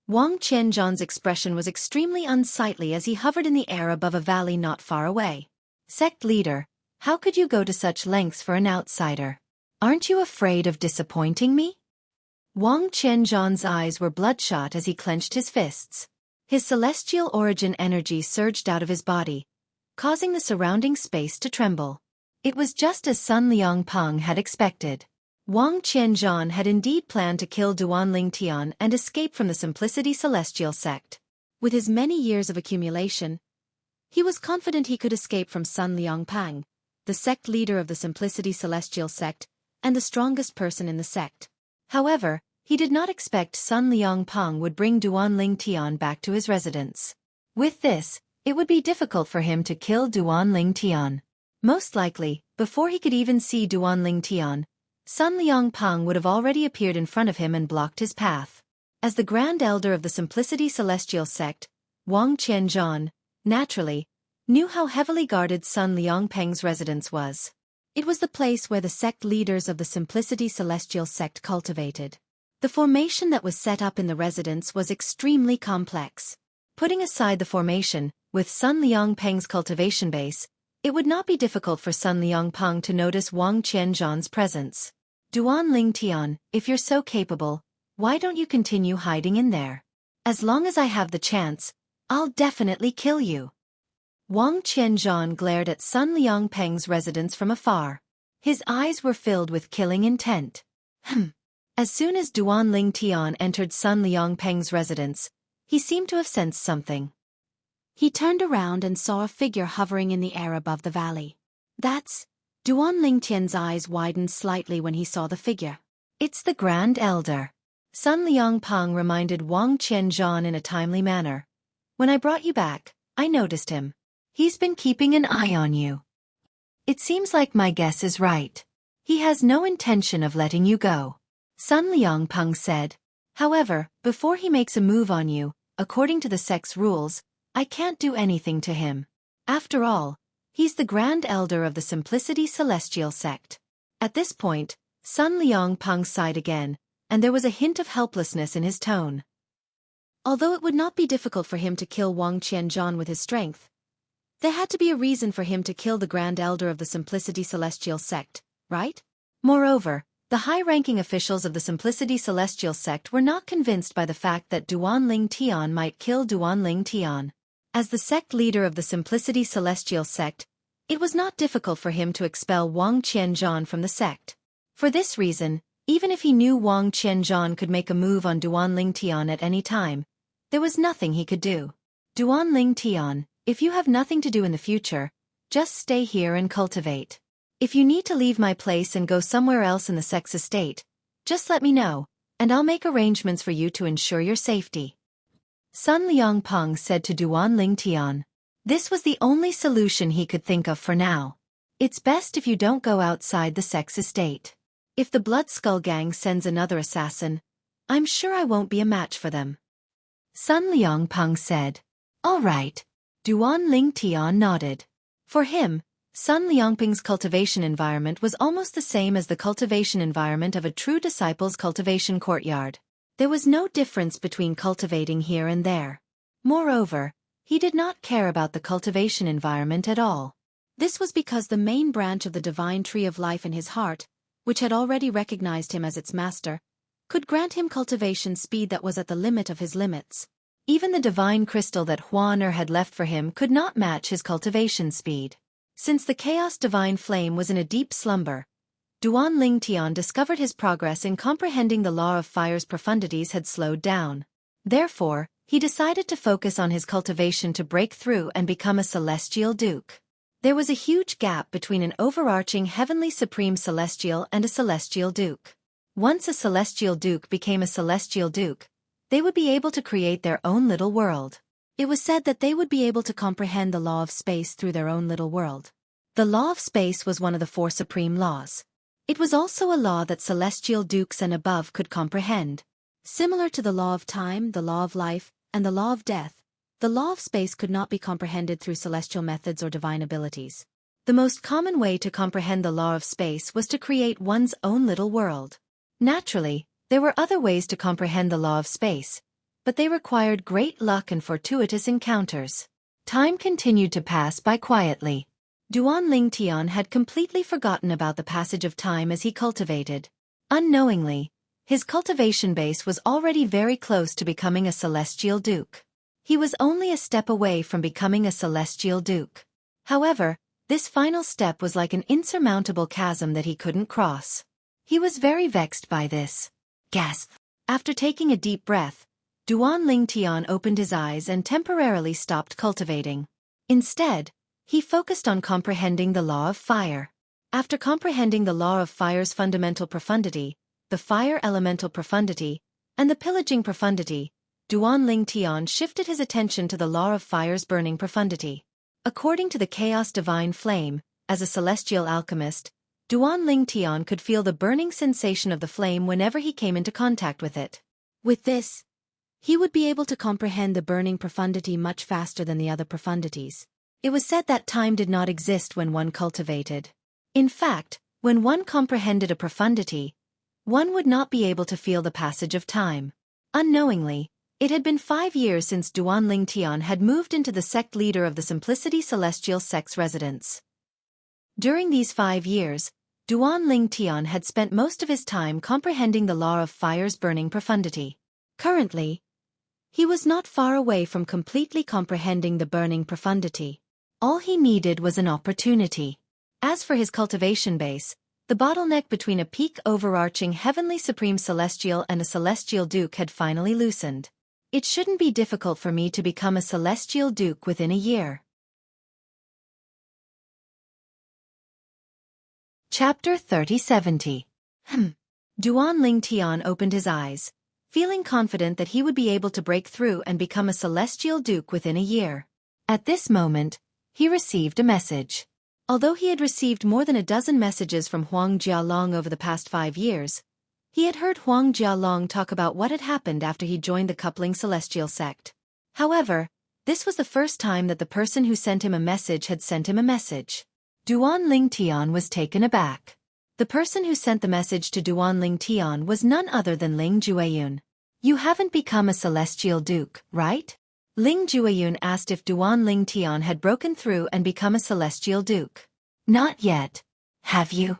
Wang Qianzhan's expression was extremely unsightly as he hovered in the air above a valley not far away. Sect leader, how could you go to such lengths for an outsider? Aren't you afraid of disappointing me? Wang Qianzhan's eyes were bloodshot as he clenched his fists. His celestial origin energy surged out of his body, causing the surrounding space to tremble. It was just as Sun Liangpang had expected. Wang Qianzhan had indeed planned to kill Duanling Tian and escape from the Simplicity Celestial sect. With his many years of accumulation, He was confident he could escape from Sun Liangpang, the sect leader of the Simplicity Celestial sect, and the strongest person in the sect. However, he did not expect Sun Liangpang would bring Duan Tian back to his residence. With this, it would be difficult for him to kill Duan Tian. Most likely, before he could even see Duan Tian, Sun Liangpang would have already appeared in front of him and blocked his path. As the Grand Elder of the Simplicity Celestial sect, Wang Qianzhan, naturally, knew how heavily guarded Sun Liangpeng's residence was. It was the place where the sect leaders of the Simplicity Celestial sect cultivated. The formation that was set up in the residence was extremely complex. Putting aside the formation, with Sun Liangpeng's cultivation base, it would not be difficult for Sun Liangpeng to notice Wang Qianzhan's presence. Duan Tian, if you're so capable, why don't you continue hiding in there? As long as I have the chance, I'll definitely kill you. Wang Qianzhan glared at Sun Liangpeng's residence from afar. His eyes were filled with killing intent. As soon as Duan Tian entered Sun Liangpeng's residence, he seemed to have sensed something. He turned around and saw a figure hovering in the air above the valley. Duan Tian's eyes widened slightly when he saw the figure. It's the Grand Elder. Sun Liangpeng reminded Wang Qianzhan in a timely manner. When I brought you back, I noticed him. He's been keeping an eye on you. It seems like my guess is right. He has no intention of letting you go. Sun Liangpeng said. However, before he makes a move on you, according to the sect's rules, I can't do anything to him. After all, he's the Grand Elder of the Simplicity Celestial sect. At this point, Sun Liangpeng sighed again, and there was a hint of helplessness in his tone. Although it would not be difficult for him to kill Wang Qianzhan with his strength, there had to be a reason for him to kill the Grand Elder of the Simplicity Celestial sect, right? Moreover, the high-ranking officials of the Simplicity Celestial sect were not convinced by the fact that Duan Tian might kill Duan Tian. As the sect leader of the Simplicity Celestial sect, it was not difficult for him to expel Wang Qianzhan from the sect. For this reason, even if he knew Wang Qianzhan could make a move on Duan Tian at any time, there was nothing he could do. Duan Tian, if you have nothing to do in the future, just stay here and cultivate. If you need to leave my place and go somewhere else in the sect's estate, just let me know, and I'll make arrangements for you to ensure your safety. Sun Liangpeng said to Duan Tian. This was the only solution he could think of for now. It's best if you don't go outside the sect's estate. If the Blood Skull Gang sends another assassin, I'm sure I won't be a match for them. Sun Liangpeng said. All right. Duan Tian nodded. For him, Sun Liangpeng's cultivation environment was almost the same as the cultivation environment of a true disciple's cultivation courtyard. There was no difference between cultivating here and there. Moreover, he did not care about the cultivation environment at all. This was because the main branch of the divine tree of life in his heart, which had already recognized him as its master, could grant him cultivation speed that was at the limit of his limits. Even the divine crystal that Huaner had left for him could not match his cultivation speed. Since the chaos divine flame was in a deep slumber, Duan Tian discovered his progress in comprehending the law of fire's profundities had slowed down. Therefore, he decided to focus on his cultivation to break through and become a celestial duke. There was a huge gap between an overarching heavenly supreme celestial and a celestial duke. Once a celestial duke became a celestial duke, they would be able to create their own little world. It was said that they would be able to comprehend the law of space through their own little world. The law of space was one of the four supreme laws. It was also a law that celestial dukes and above could comprehend. Similar to the law of time, the law of life, and the law of death, the law of space could not be comprehended through celestial methods or divine abilities. The most common way to comprehend the law of space was to create one's own little world. Naturally, there were other ways to comprehend the law of space, but they required great luck and fortuitous encounters. Time continued to pass by quietly. Duan Tian had completely forgotten about the passage of time as he cultivated. Unknowingly, his cultivation base was already very close to becoming a celestial duke. He was only a step away from becoming a celestial duke. However, this final step was like an insurmountable chasm that he couldn't cross. He was very vexed by this. Gasp! After taking a deep breath, Duan Tian opened his eyes and temporarily stopped cultivating. Instead, he focused on comprehending the law of fire. After comprehending the law of fire's fundamental profundity, the fire elemental profundity, and the pillaging profundity, Duan Ling Tian shifted his attention to the law of fire's burning profundity. According to the chaos divine flame, as a celestial alchemist, Duan Ling Tian could feel the burning sensation of the flame whenever he came into contact with it. With this, he would be able to comprehend the burning profundity much faster than the other profundities. It was said that time did not exist when one cultivated. In fact, when one comprehended a profundity, one would not be able to feel the passage of time. Unknowingly, it had been 5 years since Duan Ling Tian had moved into the sect leader of the Simplicity Celestial sect's residence. During these 5 years, Duan Ling Tian had spent most of his time comprehending the law of fire's burning profundity. Currently, he was not far away from completely comprehending the burning profundity. All he needed was an opportunity. As for his cultivation base, the bottleneck between a peak overarching heavenly supreme celestial and a celestial duke had finally loosened. It shouldn't be difficult for me to become a celestial duke within a year. Chapter 3070. Duan Ling Tian opened his eyes, feeling confident that he would be able to break through and become a celestial duke within a year. At this moment, he received a message. Although he had received more than a dozen messages from Huang Jialong over the past 5 years, he had heard Huang Jialong talk about what had happened after he joined the coupling celestial sect. However, this was the first time that the person who sent him a message had sent him a message. Duan Ling Tian was taken aback. The person who sent the message to Duan Ling Tian was none other than Ling Jueyun. You haven't become a celestial duke, right? Ling Jueyun asked if Duan Ling Tian had broken through and become a celestial duke. Not yet. Have you?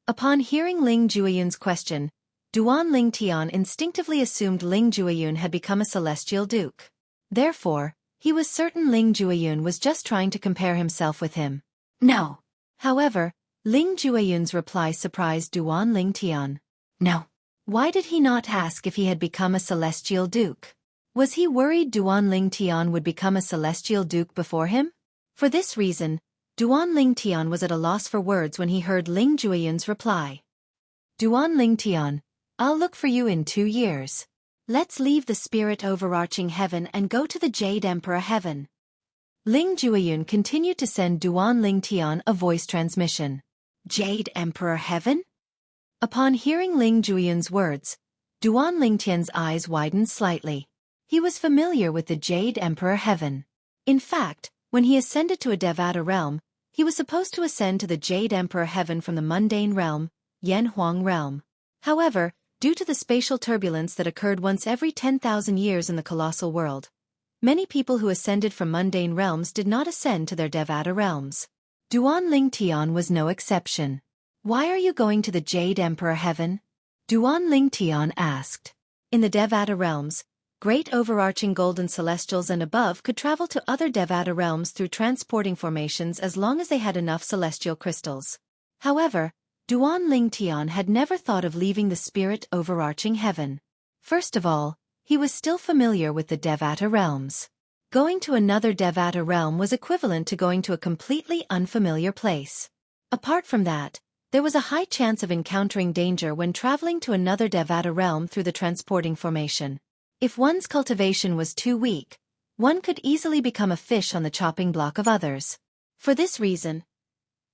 Upon hearing Ling Jueyun's question, Duan Ling Tian instinctively assumed Ling Jueyun had become a celestial duke. Therefore, he was certain Ling Jueyun was just trying to compare himself with him. No. However, Ling Jueyun's reply surprised Duan Ling Tian. No. Why did he not ask if he had become a celestial duke? Was he worried Duan Ling Tian would become a celestial duke before him? For this reason, Duan Ling Tian was at a loss for words when he heard Ling Jueyun's reply. Duan Ling Tian, I'll look for you in 2 years. Let's leave the spirit overarching heaven and go to the Jade Emperor heaven. Ling Jueyun continued to send Duan Ling Tian a voice transmission. Jade Emperor heaven? Upon hearing Ling Jueyun's words, Duan Ling Tian's eyes widened slightly. He was familiar with the Jade Emperor heaven. In fact, when he ascended to a Devata realm, he was supposed to ascend to the Jade Emperor heaven from the mundane realm, Yan Huang realm. However, due to the spatial turbulence that occurred once every 10,000 years in the colossal world, many people who ascended from mundane realms did not ascend to their Devata realms. Duan Ling Tian was no exception. Why are you going to the Jade Emperor heaven? Duan Ling Tian asked. In the Devata realms, great overarching golden celestials and above could travel to other Devata realms through transporting formations as long as they had enough celestial crystals. However, Duan Ling Tian had never thought of leaving the spirit overarching heaven. First of all, he was still familiar with the Devata realms. Going to another Devata realm was equivalent to going to a completely unfamiliar place. Apart from that, there was a high chance of encountering danger when traveling to another Devata realm through the transporting formation. If one's cultivation was too weak, one could easily become a fish on the chopping block of others. For this reason,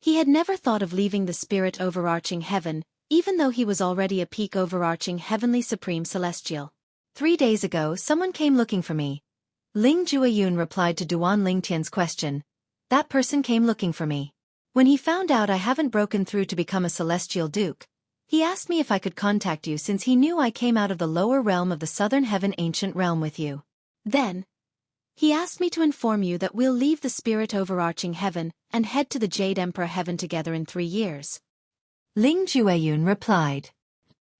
he had never thought of leaving the spirit overarching heaven, even though he was already a peak overarching heavenly supreme celestial. 3 days ago someone came looking for me. Ling Jueyun replied to Duan Ling Tian's question. That person came looking for me. When he found out I haven't broken through to become a celestial duke, he asked me if I could contact you since he knew I came out of the lower realm of the southern heaven ancient realm with you. Then, he asked me to inform you that we'll leave the spirit overarching heaven and head to the Jade Emperor heaven together in 3 years. Ling Jueyun replied.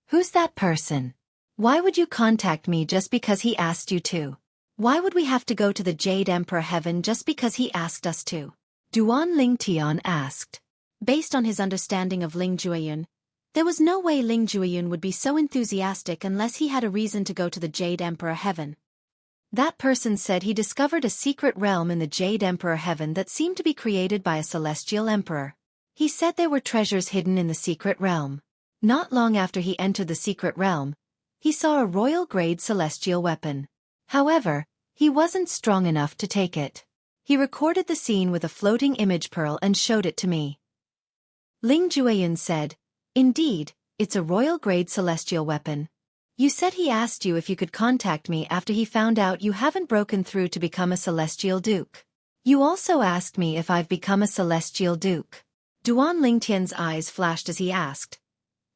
Who's that person? Why would you contact me just because he asked you to? Why would we have to go to the Jade Emperor heaven just because he asked us to? Duan Ling Tian asked. Based on his understanding of Ling Jueyun, there was no way Ling Jueyun would be so enthusiastic unless he had a reason to go to the Jade Emperor heaven. That person said he discovered a secret realm in the Jade Emperor Heaven that seemed to be created by a celestial emperor. He said there were treasures hidden in the secret realm. Not long after he entered the secret realm, he saw a royal-grade celestial weapon. However, he wasn't strong enough to take it. He recorded the scene with a floating image pearl and showed it to me. Ling Jueyun said, "Indeed, it's a royal-grade celestial weapon. You said he asked you if you could contact me after he found out you haven't broken through to become a celestial duke. You also asked me if I've become a celestial duke." Duan Lingtian's eyes flashed as he asked,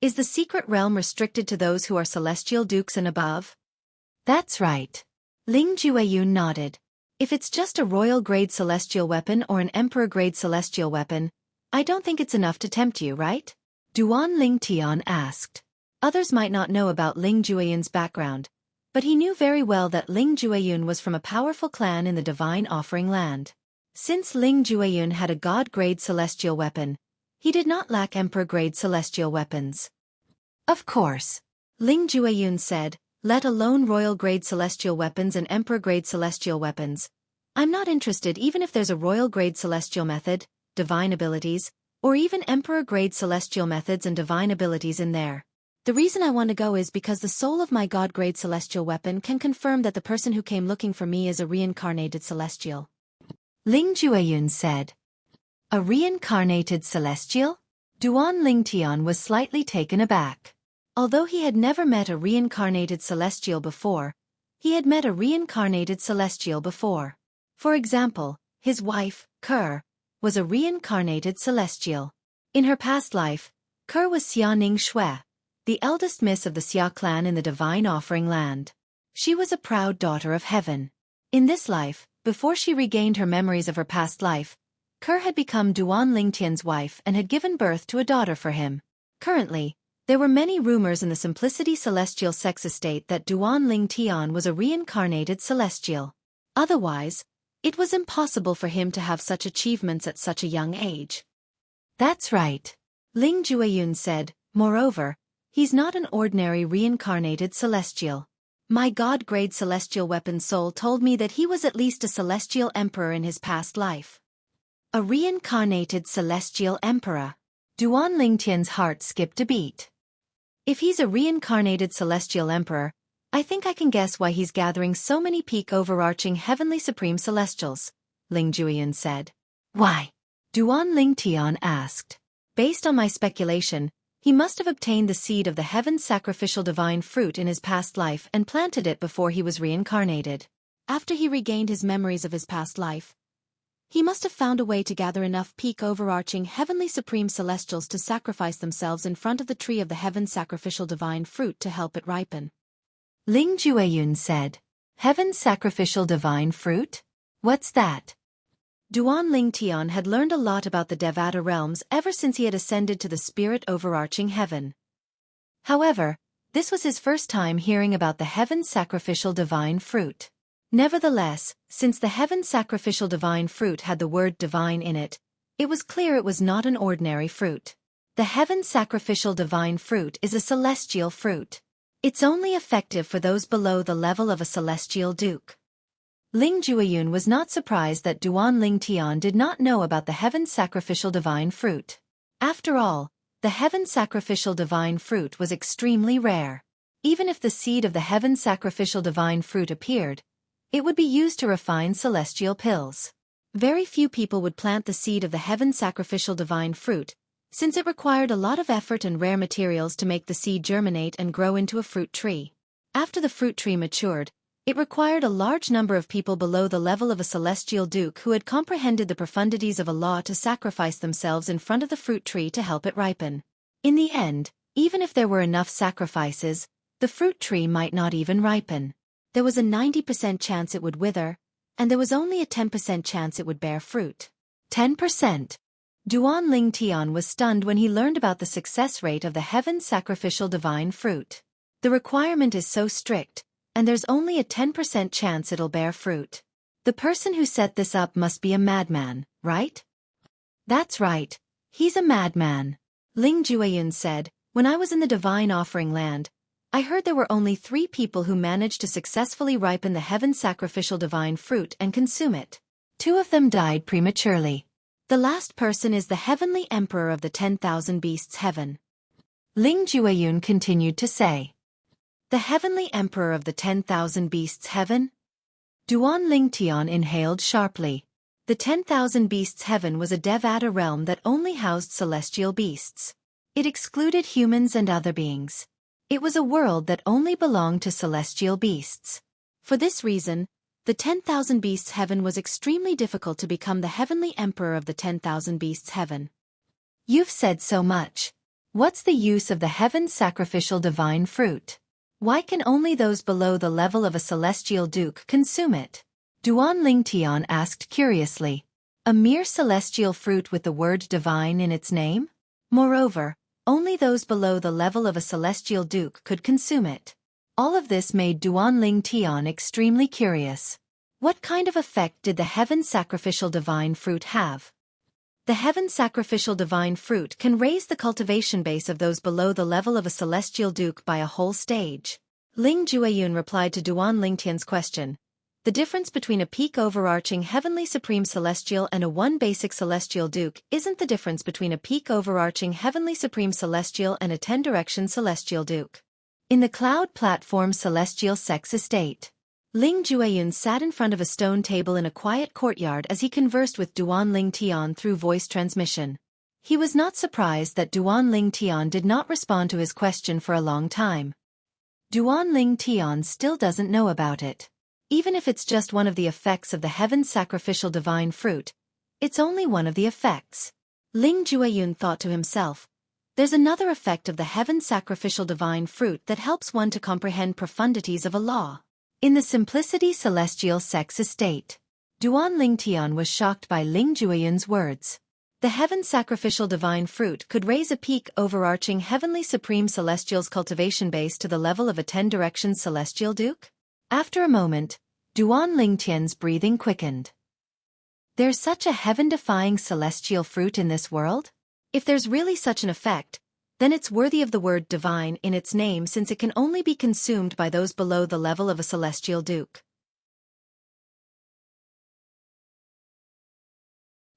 "Is the secret realm restricted to those who are celestial dukes and above?" "That's right." Ling Jueyun nodded. "If it's just a royal-grade celestial weapon or an emperor-grade celestial weapon, I don't think it's enough to tempt you, right?" Duan Lingtian asked. Others might not know about Ling Jueyun's background, but he knew very well that Ling Jueyun was from a powerful clan in the Divine Offering Land. Since Ling Jueyun had a god-grade celestial weapon, he did not lack emperor-grade celestial weapons. "Of course," Ling Jueyun said, "let alone royal-grade celestial weapons and emperor-grade celestial weapons. I'm not interested even if there's a royal-grade celestial method, divine abilities, or even emperor-grade celestial methods and divine abilities in there. The reason I want to go is because the soul of my god-grade celestial weapon can confirm that the person who came looking for me is a reincarnated celestial." Ling Jueyun said. "A reincarnated celestial?" Duan Lingtian was slightly taken aback. Although he had never met a reincarnated celestial before, he had met a reincarnated celestial before. For example, his wife, Ker, was a reincarnated celestial. In her past life, Ker was Xianing Xue, the eldest miss of the Xia clan in the Divine Offering Land. She was a proud daughter of heaven. In this life, before she regained her memories of her past life, Ker had become Duan Lingtian's wife and had given birth to a daughter for him. Currently, there were many rumors in the Simplicity Celestial Sex Estate that Duan Lingtian was a reincarnated celestial. Otherwise, it was impossible for him to have such achievements at such a young age. "That's right," Ling Jueyun said. "Moreover, he's not an ordinary reincarnated celestial. My god-grade celestial weapon soul told me that he was at least a celestial emperor in his past life." A reincarnated celestial emperor. Duan Lingtian's heart skipped a beat. "If he's a reincarnated celestial emperor, I think I can guess why he's gathering so many peak overarching heavenly supreme celestials," Ling Jueyun said. "Why?" Duan Lingtian asked. "Based on my speculation, he must have obtained the seed of the heaven's sacrificial divine fruit in his past life and planted it before he was reincarnated. After he regained his memories of his past life, he must have found a way to gather enough peak overarching heavenly supreme celestials to sacrifice themselves in front of the tree of the heaven's sacrificial divine fruit to help it ripen." Ling Jueyun said. "Heaven's sacrificial divine fruit? What's that?" Duan Lingtian had learned a lot about the Devata realms ever since he had ascended to the spirit overarching heaven. However, this was his first time hearing about the heaven's sacrificial divine fruit. Nevertheless, since the heaven's sacrificial divine fruit had the word divine in it, it was clear it was not an ordinary fruit. The heaven's sacrificial divine fruit is a celestial fruit. It's only effective for those below the level of a celestial duke. Ling Jueyun was not surprised that Duan Lingtian did not know about the heaven's sacrificial divine fruit. After all, the heaven's sacrificial divine fruit was extremely rare. Even if the seed of the heaven's sacrificial divine fruit appeared, it would be used to refine celestial pills. Very few people would plant the seed of the heaven's sacrificial divine fruit, since it required a lot of effort and rare materials to make the seed germinate and grow into a fruit tree. After the fruit tree matured, it required a large number of people below the level of a celestial duke who had comprehended the profundities of a law to sacrifice themselves in front of the fruit tree to help it ripen. In the end, even if there were enough sacrifices, the fruit tree might not even ripen. There was a 90% chance it would wither, and there was only a 10% chance it would bear fruit. 10%. Duan Lingtian was stunned when he learned about the success rate of the heaven's sacrificial divine fruit. The requirement is so strict, and there's only a 10% chance it'll bear fruit. The person who set this up must be a madman, right? That's right, he's a madman. Ling Jueyun said, "When I was in the Divine Offering Land, I heard there were only 3 people who managed to successfully ripen the heaven sacrificial divine fruit and consume it. 2 of them died prematurely. The last person is the heavenly emperor of the 10,000 beasts heaven. Ling Jueyun continued to say. The heavenly emperor of the 10,000 beasts heaven? Duan Lingtian inhaled sharply. The 10,000 beasts heaven was a Devata realm that only housed celestial beasts. It excluded humans and other beings. It was a world that only belonged to celestial beasts. For this reason, the 10,000 beasts heaven was extremely difficult to become the heavenly emperor of the 10,000 beasts heaven. You've said so much. What's the use of the heaven sacrificial divine fruit? Why can only those below the level of a celestial duke consume it? Duan Lingtian asked curiously. A mere celestial fruit with the word divine in its name? Moreover, only those below the level of a celestial duke could consume it. All of this made Duan Lingtian extremely curious. What kind of effect did the heaven sacrificial divine fruit have? The heaven sacrificial divine fruit can raise the cultivation base of those below the level of a celestial duke by a whole stage. Ling Jueyun replied to Duan Lingtian's question. The difference between a peak overarching heavenly supreme celestial and a one basic celestial duke isn't the difference between a peak overarching heavenly supreme celestial and a 10-direction celestial duke. In the cloud platform celestial sex estate, Ling Jueyun sat in front of a stone table in a quiet courtyard as he conversed with Duan Lingtian through voice transmission. He was not surprised that Duan Lingtian did not respond to his question for a long time. Duan Lingtian still doesn't know about it. Even if it's just one of the effects of the heaven sacrificial divine fruit, it's only one of the effects. Ling Jueyun thought to himself, there's another effect of the heaven sacrificial divine fruit that helps one to comprehend profundities of a law. In the simplicity celestial sex estate, Duan Lingtian was shocked by Ling Jueyun's words. The heaven sacrificial divine fruit could raise a peak overarching heavenly supreme celestial's cultivation base to the level of a 10-direction celestial duke? After a moment, Duan Lingtian's breathing quickened. There's such a heaven-defying celestial fruit in this world? If there's really such an effect, then it's worthy of the word divine in its name since it can only be consumed by those below the level of a celestial duke.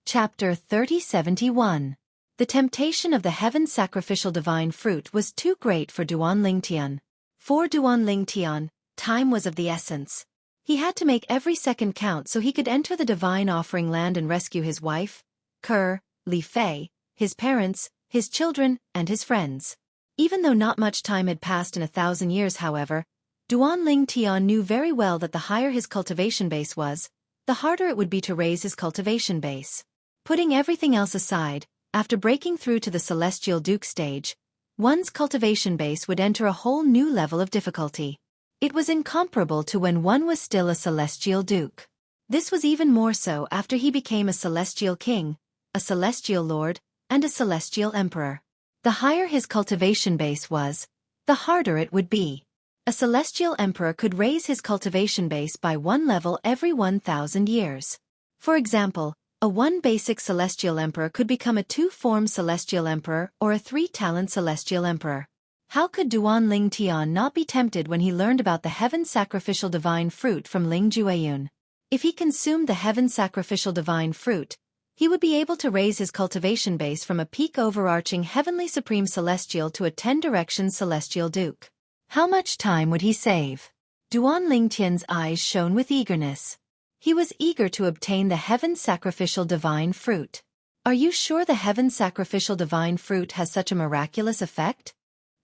Chapter 3071. The temptation of the heaven sacrificial divine fruit was too great for Duan Lingtian. For Duan Lingtian, time was of the essence. He had to make every second count so he could enter the divine offering land and rescue his wife, Ker, Li Fei, his parents, his children, and his friends. Even though not much time had passed in 1,000 years, however, Duan Lingtian knew very well that the higher his cultivation base was, the harder it would be to raise his cultivation base. Putting everything else aside, after breaking through to the celestial duke stage, one's cultivation base would enter a whole new level of difficulty. It was incomparable to when one was still a celestial duke. This was even more so after he became a celestial king, a celestial lord, and a celestial emperor. The higher his cultivation base was, the harder it would be. A celestial emperor could raise his cultivation base by one level every 1,000 years. For example, a one basic celestial emperor could become a two-form celestial emperor or a three-talent celestial emperor. How could Duan Lingtian not be tempted when he learned about the heaven sacrificial divine fruit from Ling Jueyun? If he consumed the heaven sacrificial divine fruit, he would be able to raise his cultivation base from a peak overarching heavenly supreme celestial to a 10-direction celestial duke. How much time would he save? Duan Lingtian's eyes shone with eagerness. He was eager to obtain the heaven sacrificial divine fruit. Are you sure the heaven sacrificial divine fruit has such a miraculous effect?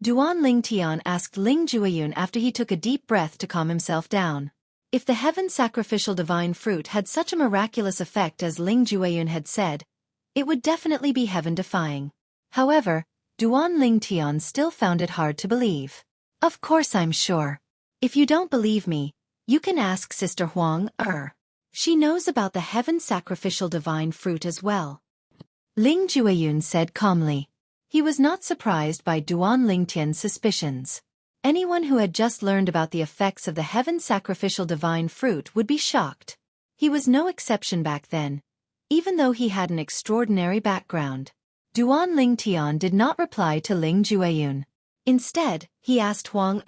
Duan Lingtian asked Ling Jueyun after he took a deep breath to calm himself down. If the heaven sacrificial divine fruit had such a miraculous effect as Ling Jueyun had said, it would definitely be heaven-defying. However, Duan Lingtian still found it hard to believe. Of course I'm sure. If you don't believe me, you can ask Sister Huang. She knows about the heaven sacrificial divine fruit as well. Ling Jueyun said calmly. He was not surprised by Duan Lingtian's suspicions. Anyone who had just learned about the effects of the heaven sacrificial divine fruit would be shocked. He was no exception back then, even though he had an extraordinary background. Duan Lingtian did not reply to Ling Jueyun. Instead, he asked Huang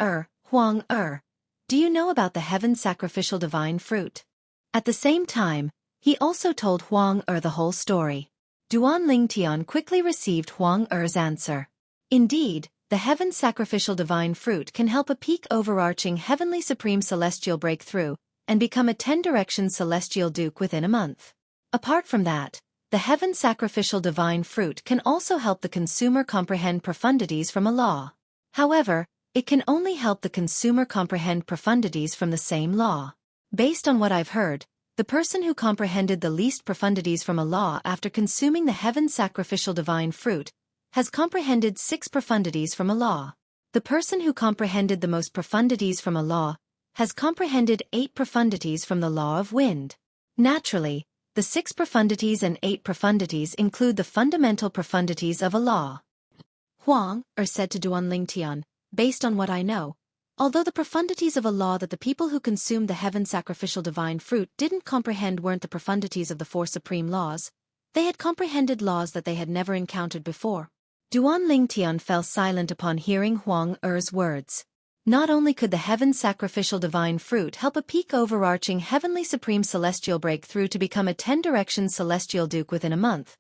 do you know about the heaven sacrificial divine fruit? At the same time, he also told Huang the whole story. Duan Lingtian quickly received Huang answer. Indeed, the heaven sacrificial divine fruit can help a peak overarching heavenly supreme celestial break through and become a 10-direction celestial duke within a month. Apart from that, the heaven sacrificial divine fruit can also help the consumer comprehend profundities from a law. However, it can only help the consumer comprehend profundities from the same law. Based on what I've heard, the person who comprehended the least profundities from a law after consuming the heaven sacrificial divine fruit has comprehended 6 profundities from a law. The person who comprehended the most profundities from a law has comprehended 8 profundities from the law of wind. Naturally, the 6 profundities and 8 profundities include the fundamental profundities of a law. Huang said to Duan Lingtian, based on what I know, although the profundities of a law that the people who consumed the heaven sacrificial divine fruit didn't comprehend weren't the profundities of the 4 supreme laws, they had comprehended laws that they had never encountered before. Duan Lingtian fell silent upon hearing Huang words. Not only could the heaven sacrificial divine fruit help a peak overarching heavenly supreme celestial breakthrough to become a 10-direction celestial duke within a month,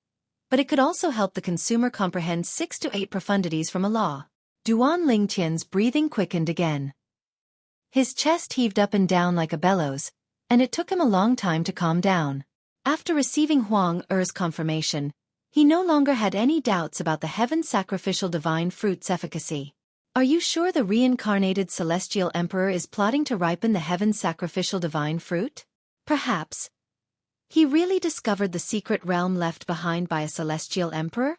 but it could also help the consumer comprehend 6 to 8 profundities from a law. Duan Lingtian's breathing quickened again. His chest heaved up and down like a bellows, and it took him a long time to calm down. After receiving Huang confirmation, he no longer had any doubts about the heaven sacrificial divine fruit's efficacy. Are you sure the reincarnated celestial emperor is plotting to ripen the heaven sacrificial divine fruit? Perhaps. He really discovered the secret realm left behind by a celestial emperor?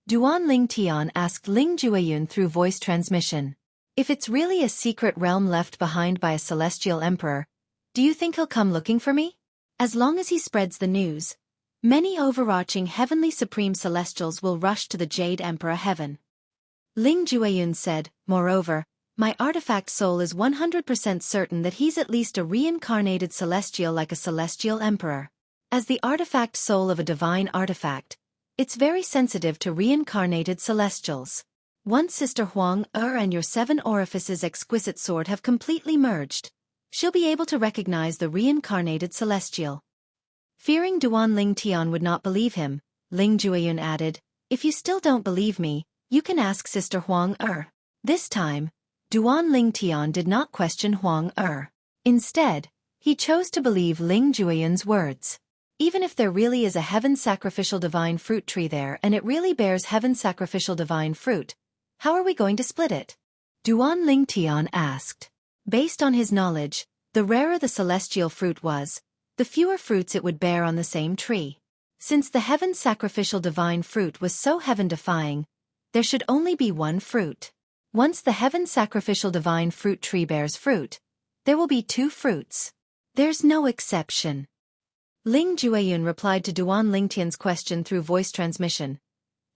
Duan Lingtian asked Ling Jueyun through voice transmission. If it's really a secret realm left behind by a celestial emperor, do you think he'll come looking for me? As long as he spreads the news, many overarching heavenly supreme celestials will rush to the Jade Emperor heaven. Ling Jueyun said, moreover, my artifact soul is 100% certain that he's at least a reincarnated celestial like a celestial emperor. As the artifact soul of a divine artifact, it's very sensitive to reincarnated celestials. Once Sister Huang and your 7 orifices exquisite sword have completely merged, she'll be able to recognize the reincarnated celestial. Fearing Duan Lingtian would not believe him, Ling Jueyun added, if you still don't believe me, you can ask Sister Huang This time, Duan Lingtian did not question Huang Instead, he chose to believe Ling Jueyun's words. Even if there really is a heaven sacrificial divine fruit tree there and it really bears heaven sacrificial divine fruit, how are we going to split it? Duan Lingtian asked. Based on his knowledge, the rarer the celestial fruit was, the fewer fruits it would bear on the same tree. Since the heaven sacrificial divine fruit was so heaven-defying, there should only be one fruit. Once the heaven sacrificial divine fruit tree bears fruit, there will be 2 fruits. There's no exception. Ling Jueyun replied to Duan Lingtian's question through voice transmission.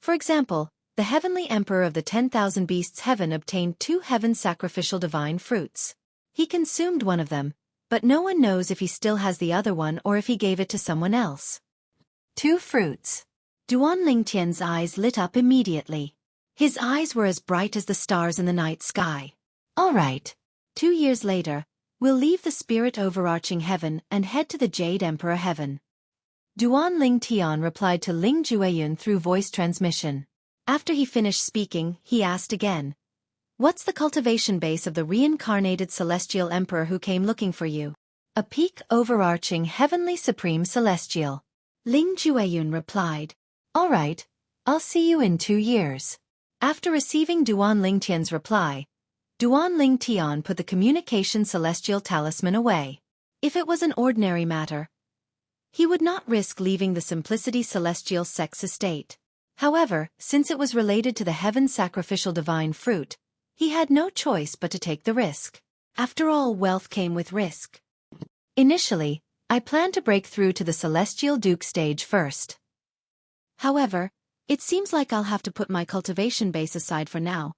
For example, the heavenly emperor of the 10,000 beasts heaven obtained 2 heaven sacrificial divine fruits. He consumed one of them, but no one knows if he still has the other one or if he gave it to someone else. 2 fruits. Duan Lingtian's eyes lit up immediately. His eyes were as bright as the stars in the night sky. All right. 2 years later, we'll leave the spirit overarching heaven and head to the Jade Emperor heaven. Duan Lingtian replied to Ling Jueyun through voice transmission. After he finished speaking, he asked again, what's the cultivation base of the reincarnated celestial emperor who came looking for you? A peak overarching heavenly supreme celestial. Ling Jueyun replied, all right, I'll see you in 2 years. After receiving Duan Lingtian's reply, Duan Lingtian put the communication celestial talisman away. If it was an ordinary matter, he would not risk leaving the simplicity celestial sex estate. However, since it was related to the heaven sacrificial divine fruit, he had no choice but to take the risk. After all, wealth came with risk. Initially, I planned to break through to the celestial duke stage first. However, it seems like I'll have to put my cultivation base aside for now,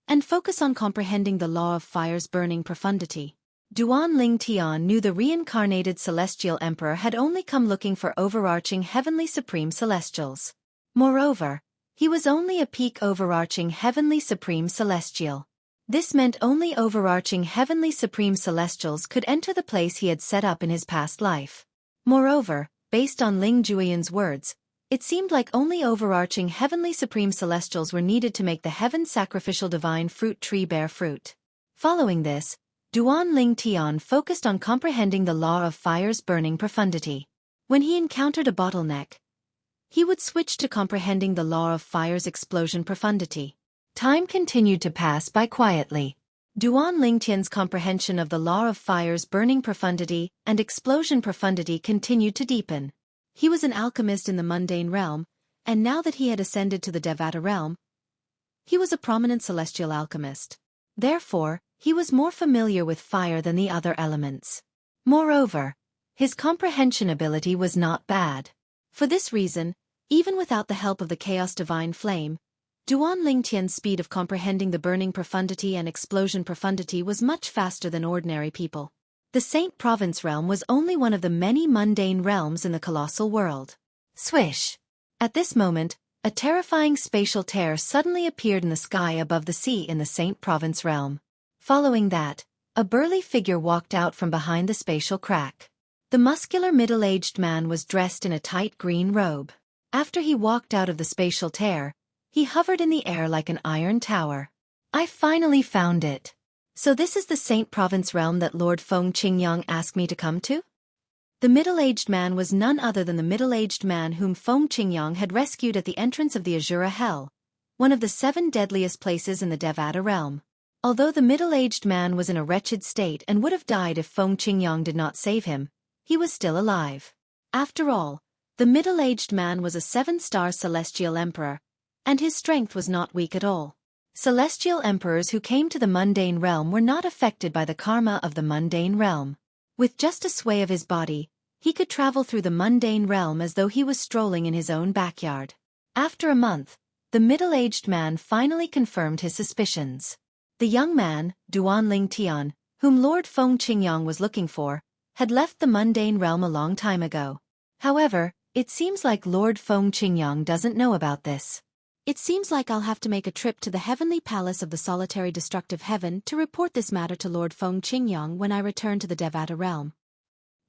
and focus on comprehending the law of fire's burning profundity. Duan Lingtian knew the reincarnated celestial emperor had only come looking for overarching heavenly supreme celestials. Moreover, He was only a peak overarching heavenly supreme celestial. This meant only overarching heavenly supreme celestials could enter the place he had set up in his past life. Moreover, based on Ling Jueyun's words, it seemed like only overarching heavenly supreme celestials were needed to make the heaven sacrificial divine fruit tree bear fruit. Following this, Duan Ling Tian focused on comprehending the law of fire's burning profundity. When he encountered a bottleneck, he would switch to comprehending the law of fire's explosion profundity. Time continued to pass by quietly. Duan Ling Tian's comprehension of the law of fire's burning profundity and explosion profundity continued to deepen. He was an alchemist in the mundane realm, and now that he had ascended to the Devata realm, he was a prominent celestial alchemist. Therefore, he was more familiar with fire than the other elements. Moreover, his comprehension ability was not bad. For this reason, even without the help of the Chaos Divine Flame, Duan Lingtian's speed of comprehending the burning profundity and explosion profundity was much faster than ordinary people. The Saint Province realm was only one of the many mundane realms in the colossal world. Swish! At this moment, a terrifying spatial tear suddenly appeared in the sky above the sea in the Saint Province realm. Following that, a burly figure walked out from behind the spatial crack. The muscular middle-aged man was dressed in a tight green robe. After he walked out of the spatial tear, he hovered in the air like an iron tower. I finally found it. So this is the Saint Province realm that Lord Feng Qingyang asked me to come to? The middle-aged man was none other than the middle-aged man whom Feng Qingyang had rescued at the entrance of the Azura Hell, one of the 7 deadliest places in the Devata realm. Although the middle-aged man was in a wretched state and would have died if Feng Qingyang did not save him, he was still alive. After all, the middle-aged man was a 7-star celestial emperor, and his strength was not weak at all. Celestial emperors who came to the mundane realm were not affected by the karma of the mundane realm. With just a sway of his body, he could travel through the mundane realm as though he was strolling in his own backyard. After a month, the middle-aged man finally confirmed his suspicions. The young man, Duan Ling Tian, whom Lord Feng Qingyang was looking for, had left the mundane realm a long time ago. However, it seems like Lord Feng Qingyang doesn't know about this. It seems like I'll have to make a trip to the heavenly palace of the solitary destructive heaven to report this matter to Lord Feng Qingyang when I return to the Devata realm.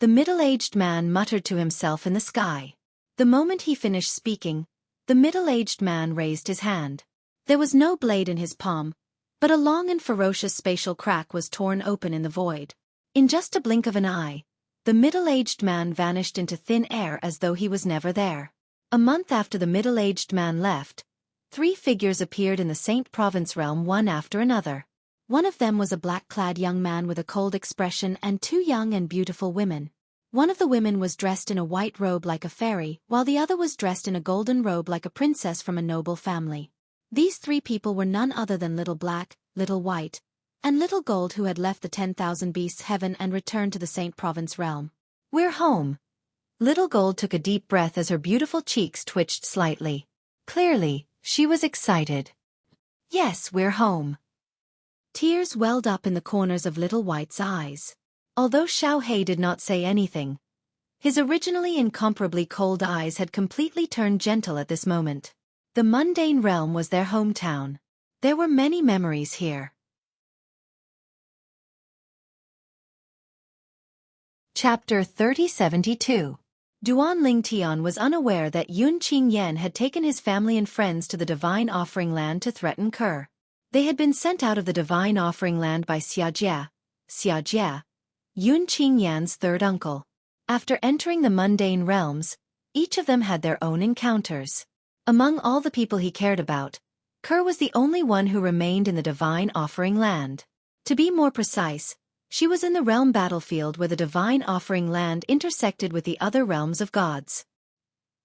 The middle-aged man muttered to himself in the sky. The moment he finished speaking, the middle-aged man raised his hand. There was no blade in his palm, but a long and ferocious spatial crack was torn open in the void. In just a blink of an eye, the middle-aged man vanished into thin air as though he was never there. A month after the middle-aged man left, 3 figures appeared in the Saint Province realm one after another. One of them was a black-clad young man with a cold expression and 2 young and beautiful women. One of the women was dressed in a white robe like a fairy, while the other was dressed in a golden robe like a princess from a noble family. These 3 people were none other than Little Black, Little White, and Little Gold, who had left the 10,000 Beasts heaven and returned to the Saint Province realm. We're home. Little Gold took a deep breath as her beautiful cheeks twitched slightly. Clearly, she was excited. Yes, we're home. Tears welled up in the corners of Little White's eyes. Although Xiao Hei did not say anything, his originally incomparably cold eyes had completely turned gentle at this moment. The mundane realm was their hometown. There were many memories here. Chapter 3072. Duan Ling Tian was unaware that Yun Qing Yen had taken his family and friends to the Divine Offering Land to threaten Ke. They had been sent out of the Divine Offering Land by Xia Jia, Yun Qing Yan's third uncle. After entering the mundane realms, each of them had their own encounters. Among all the people he cared about, Ke was the only one who remained in the Divine Offering Land. To be more precise, she was in the realm battlefield where the Divine Offering Land intersected with the other realms of gods.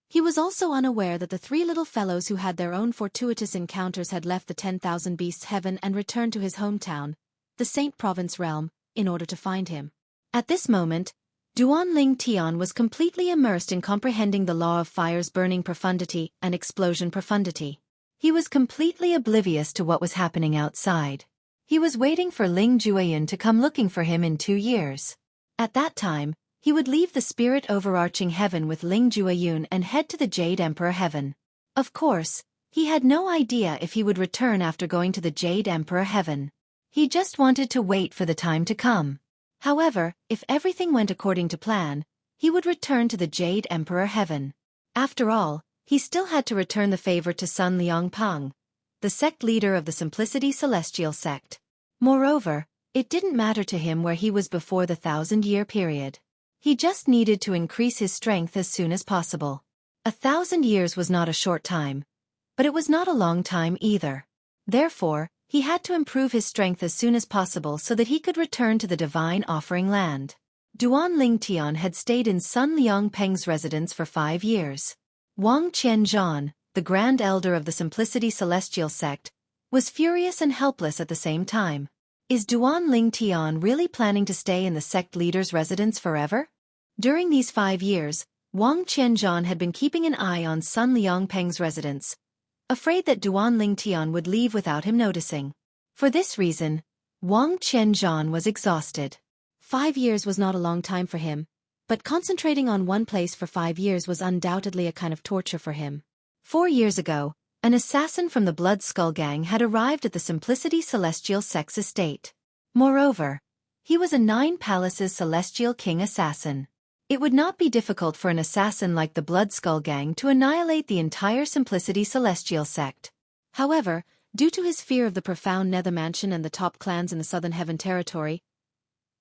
He was also unaware that the 3 little fellows who had their own fortuitous encounters had left the 10,000 Beasts heaven and returned to his hometown, the Saint Province realm, in order to find him. At this moment, Duan Ling Tian was completely immersed in comprehending the law of fire's burning profundity and explosion profundity. He was completely oblivious to what was happening outside. He was waiting for Ling Jueyun to come looking for him in 2 years. At that time, he would leave the spirit overarching heaven with Ling Jueyun and head to the Jade Emperor heaven. Of course, He had no idea if he would return after going to the Jade Emperor Heaven. He just wanted to wait for the time to come. However, if everything went according to plan, he would return to the Jade Emperor Heaven. After all, he still had to return the favor to Sun Liangpeng, the sect leader of the Simplicity Celestial sect. Moreover, it didn't matter to him where he was before the 1,000-year period. He just needed to increase his strength as soon as possible. 1,000 years was not a short time, but it was not a long time either. Therefore, he had to improve his strength as soon as possible so that he could return to the Divine Offering Land. Duan Lingtian had stayed in Sun Liangpeng's residence for 5 years. Wang Qianzhan, the Grand Elder of the Simplicity Celestial sect, was furious and helpless at the same time. Is Duan Lingtian really planning to stay in the sect leader's residence forever? During these 5 years, Wang Qianzhan had been keeping an eye on Sun Liangpeng's residence, afraid that Duan Lingtian would leave without him noticing. For this reason, Wang Qianzhan was exhausted. 5 years was not a long time for him, but concentrating on one place for 5 years was undoubtedly a kind of torture for him. 4 years ago, an assassin from the Blood Skull Gang had arrived at the Simplicity Celestial Sect's estate. Moreover, he was a 9 Palaces Celestial King assassin. It would not be difficult for an assassin like the Blood Skull Gang to annihilate the entire Simplicity Celestial sect. However, due to his fear of the profound Nether Mansion and the top clans in the Southern Heaven territory,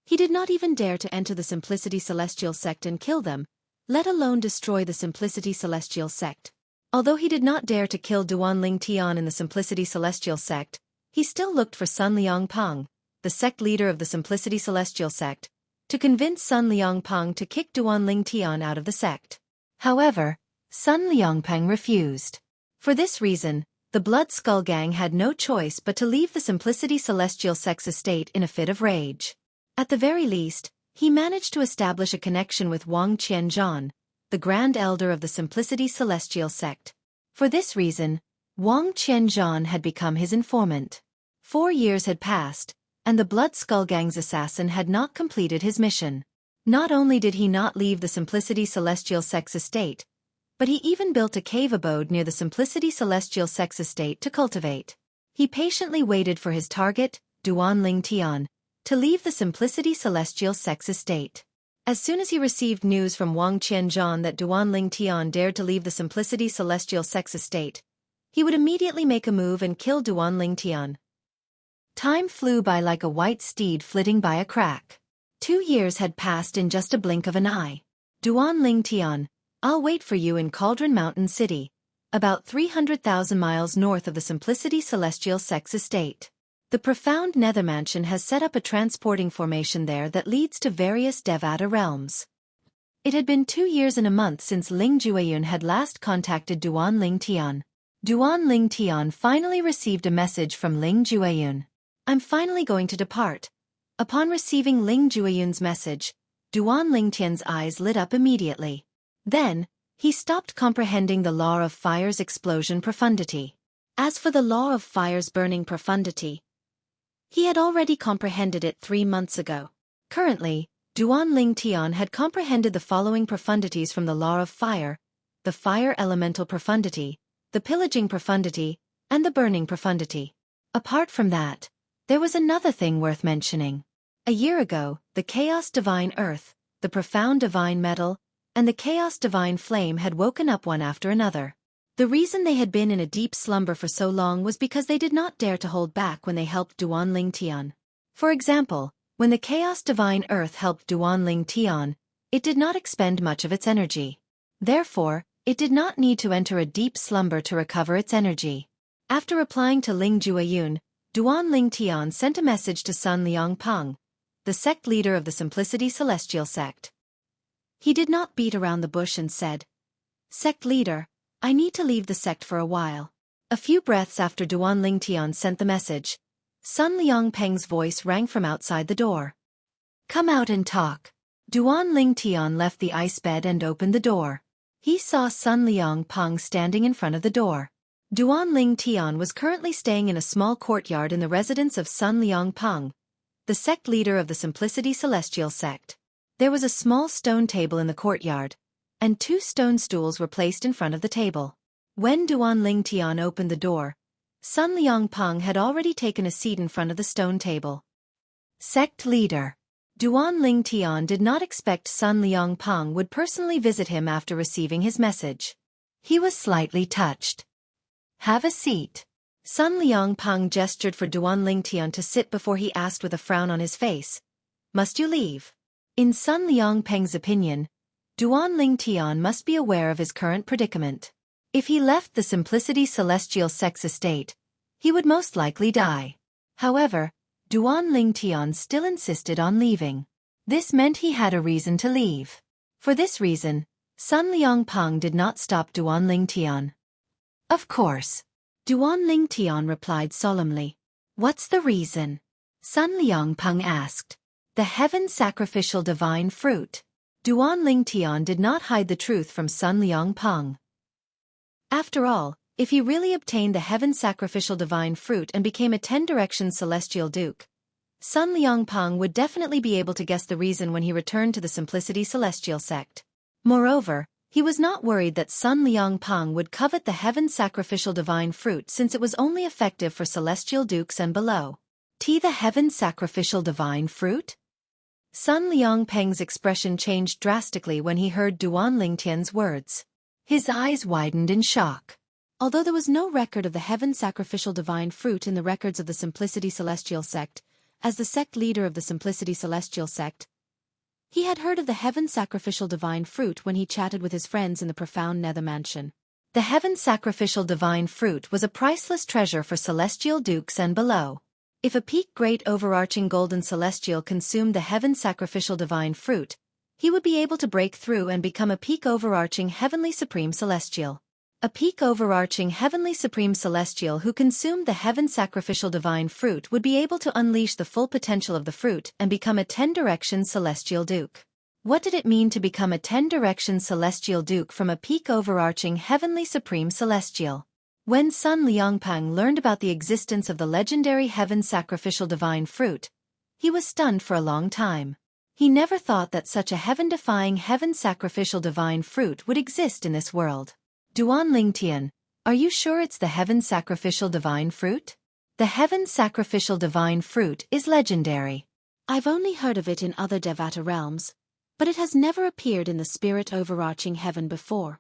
he did not even dare to enter the Simplicity Celestial sect and kill them, let alone destroy the Simplicity Celestial sect. Although he did not dare to kill Duan Lingtian in the Simplicity Celestial sect, he still looked for Sun Liangpeng, the sect leader of the Simplicity Celestial sect, to convince Sun Liangpeng to kick Duan Lingtian out of the sect. However, Sun Liangpeng refused. For this reason, the Blood Skull Gang had no choice but to leave the Simplicity Celestial sect's estate in a fit of rage. At the very least, he managed to establish a connection with Wang Qianzhan, the Grand Elder of the Simplicity Celestial sect. For this reason, Wang Qianzhan had become his informant. 4 years had passed, and the Blood Skull Gang's assassin had not completed his mission. Not only did he not leave the Simplicity Celestial sect's estate, but he even built a cave abode near the Simplicity Celestial sect's estate to cultivate. He patiently waited for his target, Duan Lingtian, to leave the Simplicity Celestial sect's estate. As soon as he received news from Wang Qianzhan that Duan Lingtian dared to leave the Simplicity Celestial sect's estate, he would immediately make a move and kill Duan Lingtian. Time flew by like a white steed flitting by a crack. 2 years had passed in just a blink of an eye. Duan Lingtian, I'll wait for you in Cauldron Mountain City, about 300,000 miles north of the Simplicity Celestial sect's estate. The profound Nether Mansion has set up a transporting formation there that leads to various Devata realms. It had been 2 years and a month since Ling Jueyun had last contacted Duan Lingtian. Duan Lingtian finally received a message from Ling Jueyun. I'm finally going to depart. Upon receiving Ling Jueyun's message, Duan Lingtian's eyes lit up immediately. Then, he stopped comprehending the law of fire's explosion profundity. As for the law of fire's burning profundity, he had already comprehended it 3 months ago. Currently, Duan Lingtian had comprehended the following profundities from the law of fire: the fire elemental profundity, the pillaging profundity, and the burning profundity. Apart from that, there was another thing worth mentioning. A year ago, the Chaos Divine Earth, the Profound Divine Metal, and the Chaos Divine Flame had woken up one after another. The reason they had been in a deep slumber for so long was because they did not dare to hold back when they helped Duan Lingtian. For example, when the Chaos Divine Earth helped Duan Lingtian, it did not expend much of its energy. Therefore, it did not need to enter a deep slumber to recover its energy. After replying to Ling Jueyun, Duan Lingtian sent a message to Sun Liangpeng, the sect leader of the Simplicity Celestial sect. He did not beat around the bush and said, "Sect leader, I need to leave the sect for a while." A few breaths after Duan Lingtian sent the message, Sun Liangpeng's voice rang from outside the door. "Come out and talk." Duan Lingtian left the ice bed and opened the door. He saw Sun Liangpeng standing in front of the door. Duan Lingtian was currently staying in a small courtyard in the residence of Sun Liangpeng, the sect leader of the Simplicity Celestial sect. There was a small stone table in the courtyard, and 2 stone stools were placed in front of the table. When Duan Lingtian opened the door, Sun Liangpeng had already taken a seat in front of the stone table. Sect leader. Duan Lingtian did not expect Sun Liangpeng would personally visit him after receiving his message. He was slightly touched. Have a seat. Sun Liangpeng gestured for Duan Lingtian to sit before he asked with a frown on his face. Must you leave? In Sun Liangpeng's opinion, Duan Lingtian must be aware of his current predicament. If he left the Simplicity Celestial Sect's estate, he would most likely die. However, Duan Lingtian still insisted on leaving. This meant he had a reason to leave. For this reason, Sun Liangpeng did not stop Duan Lingtian. Of course. Duan Lingtian replied solemnly. What's the reason? Sun Liangpeng asked. The heaven sacrificial divine fruit. Duan Lingtian did not hide the truth from Sun Liangpeng. After all, if he really obtained the heaven sacrificial divine fruit and became a 10-direction celestial duke, Sun Liangpeng would definitely be able to guess the reason when he returned to the Simplicity Celestial Sect. Moreover, he was not worried that Sun Liangpeng would covet the heaven sacrificial divine fruit since it was only effective for celestial dukes and below. The heaven sacrificial divine fruit? Sun Liangpeng's expression changed drastically when he heard Duan Lingtian's words. His eyes widened in shock. Although there was no record of the heaven sacrificial divine fruit in the records of the Simplicity Celestial Sect, as the sect leader of the Simplicity Celestial Sect, he had heard of the heaven sacrificial divine fruit when he chatted with his friends in the profound nether mansion. The heaven sacrificial divine fruit was a priceless treasure for celestial dukes and below. If a peak great overarching golden celestial consumed the heaven sacrificial divine fruit, he would be able to break through and become a peak overarching heavenly supreme celestial. A peak overarching heavenly supreme celestial who consumed the heaven sacrificial divine fruit would be able to unleash the full potential of the fruit and become a 10-direction celestial duke. What did it mean to become a 10-direction celestial duke from a peak overarching heavenly supreme celestial? When Sun Liangpeng learned about the existence of the legendary heaven sacrificial divine fruit, he was stunned for a long time. He never thought that such a heaven-defying heaven sacrificial divine fruit would exist in this world. Duan Lingtian, are you sure it's the heaven sacrificial divine fruit? The heaven sacrificial divine fruit is legendary. I've only heard of it in other Devata realms, but it has never appeared in the spirit overarching heaven before.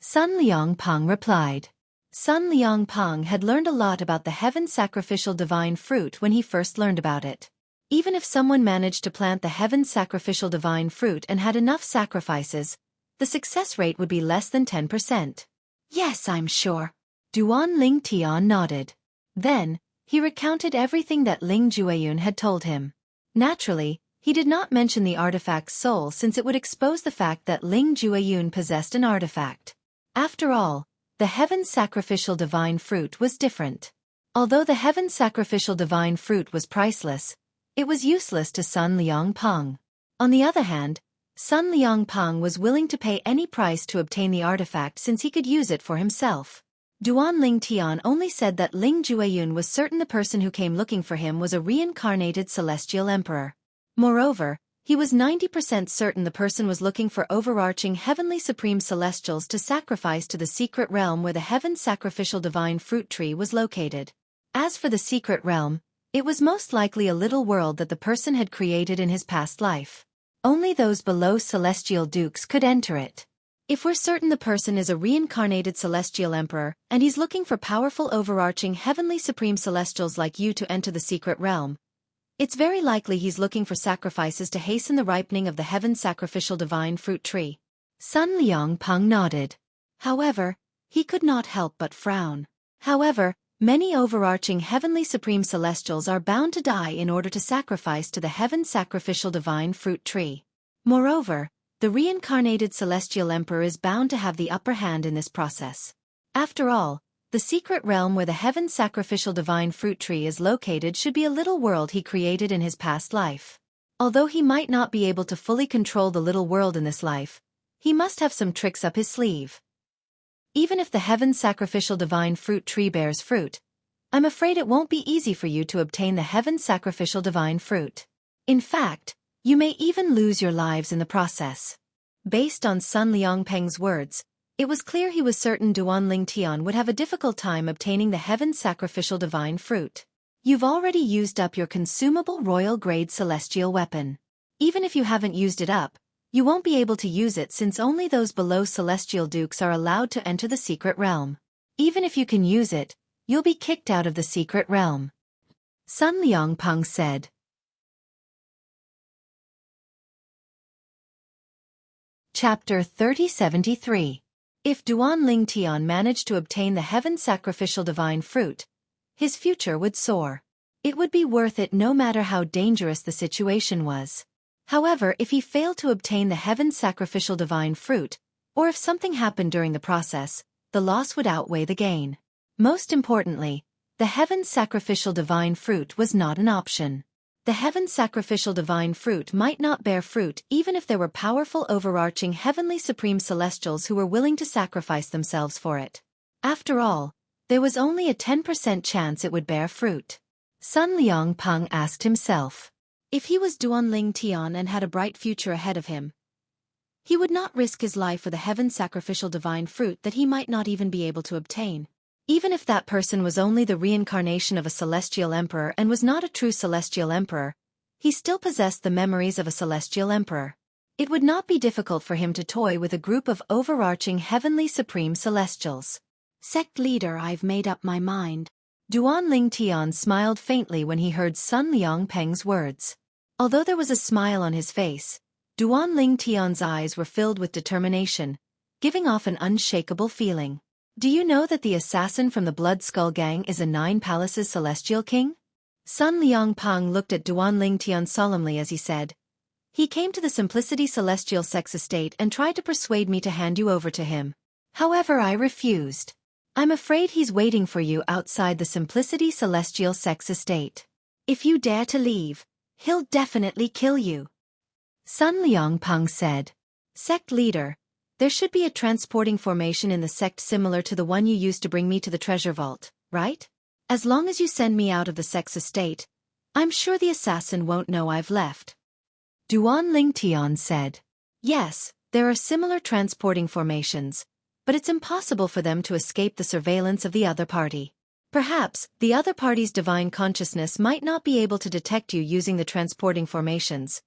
Sun Liangpeng replied. Sun Liangpeng had learned a lot about the heaven sacrificial divine fruit when he first learned about it. Even if someone managed to plant the heaven sacrificial divine fruit and had enough sacrifices, the success rate would be less than 10%. Yes, I'm sure. Duan Lingtian nodded. Then, he recounted everything that Ling Jueyun had told him. Naturally, he did not mention the artifact's soul since it would expose the fact that Ling Jueyun possessed an artifact. After all, the heaven sacrificial divine fruit was different. Although the heaven sacrificial divine fruit was priceless, it was useless to Sun Liangpeng. On the other hand, Sun Liangpeng was willing to pay any price to obtain the artifact since he could use it for himself. Duan Lingtian only said that Ling Jueyun was certain the person who came looking for him was a reincarnated celestial emperor. Moreover, he was 90% certain the person was looking for overarching heavenly supreme celestials to sacrifice to the secret realm where the heaven sacrificial divine fruit tree was located. As for the secret realm, it was most likely a little world that the person had created in his past life. Only those below celestial dukes could enter it. If we're certain the person is a reincarnated celestial emperor, and he's looking for powerful overarching heavenly supreme celestials like you to enter the secret realm, it's very likely he's looking for sacrifices to hasten the ripening of the heaven sacrificial divine fruit tree. Sun Liangpeng nodded. However, he could not help but frown. However, many overarching heavenly supreme celestials are bound to die in order to sacrifice to the heaven sacrificial divine fruit tree. Moreover, the reincarnated celestial emperor is bound to have the upper hand in this process. After all, the secret realm where the heaven sacrificial divine fruit tree is located should be a little world he created in his past life. Although he might not be able to fully control the little world in this life, he must have some tricks up his sleeve. Even if the heaven sacrificial divine fruit tree bears fruit, I'm afraid it won't be easy for you to obtain the heaven sacrificial divine fruit. In fact, you may even lose your lives in the process. Based on Sun Liangpeng's words, It was clear he was certain Duan Ling Tian would have a difficult time obtaining the heaven sacrificial divine fruit. You've already used up your consumable royal-grade celestial weapon. Even if you haven't used it up, you won't be able to use it since only those below celestial dukes are allowed to enter the secret realm. Even if you can use it, you'll be kicked out of the secret realm. Sun Liangpeng said. Chapter 3073. If Duan Ling Tian managed to obtain the heaven sacrificial divine fruit, his future would soar. It would be worth it no matter how dangerous the situation was. However, if he failed to obtain the heaven sacrificial divine fruit, or if something happened during the process, the loss would outweigh the gain. Most importantly, the heaven sacrificial divine fruit was not an option. The heaven sacrificial divine fruit might not bear fruit even if there were powerful overarching heavenly supreme celestials who were willing to sacrifice themselves for it. After all, there was only a 10% chance it would bear fruit. Sun Liangpeng asked himself. If he was Duan Ling Tian and had a bright future ahead of him, he would not risk his life for the heaven sacrificial divine fruit that he might not even be able to obtain. Even if that person was only the reincarnation of a celestial emperor and was not a true celestial emperor, he still possessed the memories of a celestial emperor. It would not be difficult for him to toy with a group of overarching heavenly supreme celestials. Sect leader, I've made up my mind. Duan Ling Tian smiled faintly when he heard Sun Liangpeng's words. Although there was a smile on his face, Duan Ling Tian's eyes were filled with determination, giving off an unshakable feeling. Do you know that the assassin from the Blood Skull Gang is a 9 Palaces celestial king? Sun Liangpeng looked at Duan Ling Tian solemnly as he said, he came to the Simplicity Celestial Sex Estate and tried to persuade me to hand you over to him. However, I refused. I'm afraid he's waiting for you outside the Simplicity Celestial Sex Estate. If you dare to leave, he'll definitely kill you. Sun Liangpeng said. Sect leader, there should be a transporting formation in the sect similar to the one you used to bring me to the treasure vault, right? As long as you send me out of the sex estate, I'm sure the assassin won't know I've left. Duan Ling Tian said. Yes, there are similar transporting formations, but it's impossible for them to escape the surveillance of the other party. Perhaps, the other party's divine consciousness might not be able to detect you using the transporting formations,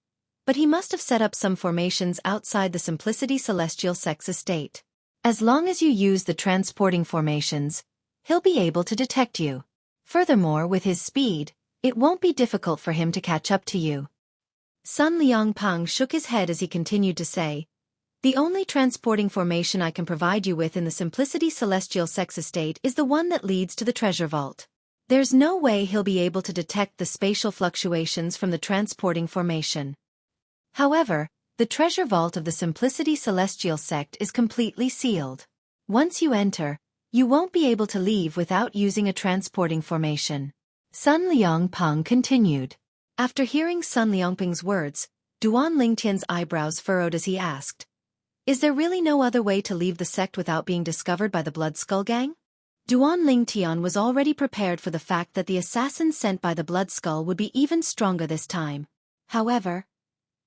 but he must have set up some formations outside the Simplicity Celestial Sex Estate. As long as you use the transporting formations, he'll be able to detect you. Furthermore, with his speed, it won't be difficult for him to catch up to you. Sun Liangpeng shook his head as he continued to say, the only transporting formation I can provide you with in the Simplicity Celestial Sex Estate is the one that leads to the treasure vault. There's no way he'll be able to detect the spatial fluctuations from the transporting formation. However, the treasure vault of the Simplicity Celestial Sect is completely sealed. Once you enter, you won't be able to leave without using a transporting formation. Sun Liangpeng continued. After hearing Sun Liangpeng's words, Duan Lingtian's eyebrows furrowed as he asked, is there really no other way to leave the sect without being discovered by the Blood Skull Gang? Duan Lingtian was already prepared for the fact that the assassin sent by the Blood Skull would be even stronger this time. However,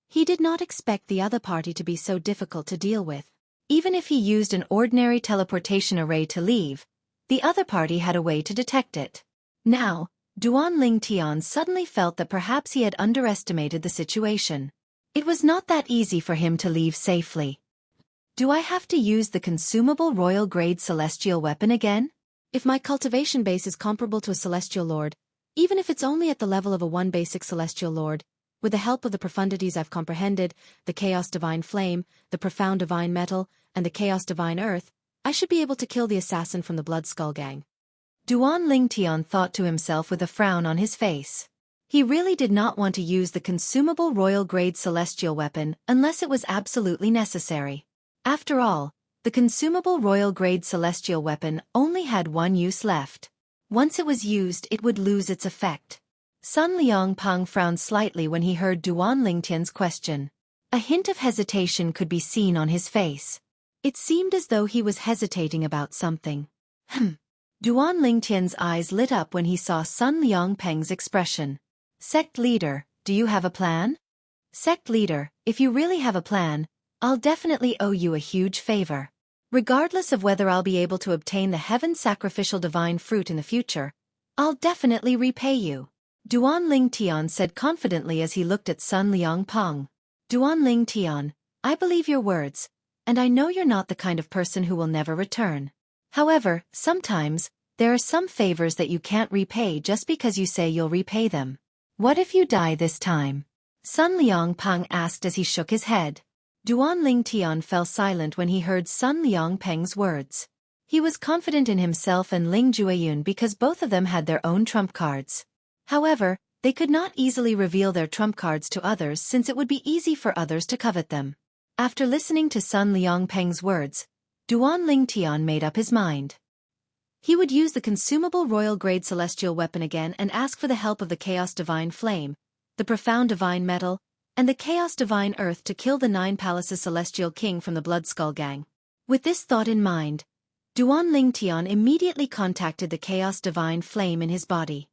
he did not expect the other party to be so difficult to deal with. Even if he used an ordinary teleportation array to leave, the other party had a way to detect it. Now, Duan Ling Tian suddenly felt that perhaps he had underestimated the situation. It was not that easy for him to leave safely. Do I have to use the consumable royal-grade celestial weapon again? If my cultivation base is comparable to a celestial lord, even if it's only at the level of a 1 basic celestial lord, with the help of the profundities I've comprehended, the Chaos Divine Flame, the Profound Divine Metal, and the Chaos Divine Earth, I should be able to kill the assassin from the Blood Skull Gang. Duan Lingtian thought to himself with a frown on his face. He really did not want to use the consumable royal-grade celestial weapon unless it was absolutely necessary. After all, the consumable royal-grade celestial weapon only had one use left. Once it was used, it would lose its effect. Sun Liangpeng frowned slightly when he heard Duan Lingtian's question. A hint of hesitation could be seen on his face. It seemed as though he was hesitating about something. Duan Lingtian's eyes lit up when he saw Sun Liangpeng's expression. Sect leader, do you have a plan? Sect leader, if you really have a plan, I'll definitely owe you a huge favor. Regardless of whether I'll be able to obtain the heaven sacrificial divine fruit in the future, I'll definitely repay you. Duan Ling Tian said confidently as he looked at Sun Liangpeng. Duan Ling Tian, I believe your words, and I know you're not the kind of person who will never return. However, sometimes, there are some favors that you can't repay just because you say you'll repay them. What if you die this time? Sun Liangpeng asked as he shook his head. Duan Ling Tian fell silent when he heard Sun Liangpeng's words. He was confident in himself and Ling Jueyun because both of them had their own trump cards. However, they could not easily reveal their trump cards to others since it would be easy for others to covet them. After listening to Sun Liangpeng's words, Duan Ling Tian made up his mind. He would use the consumable royal-grade celestial weapon again and ask for the help of the Chaos Divine Flame, the Profound Divine Metal, and the Chaos Divine Earth to kill the 9 Palaces Celestial King from the Blood Skull Gang. With this thought in mind, Duan Ling Tian immediately contacted the Chaos Divine Flame in his body.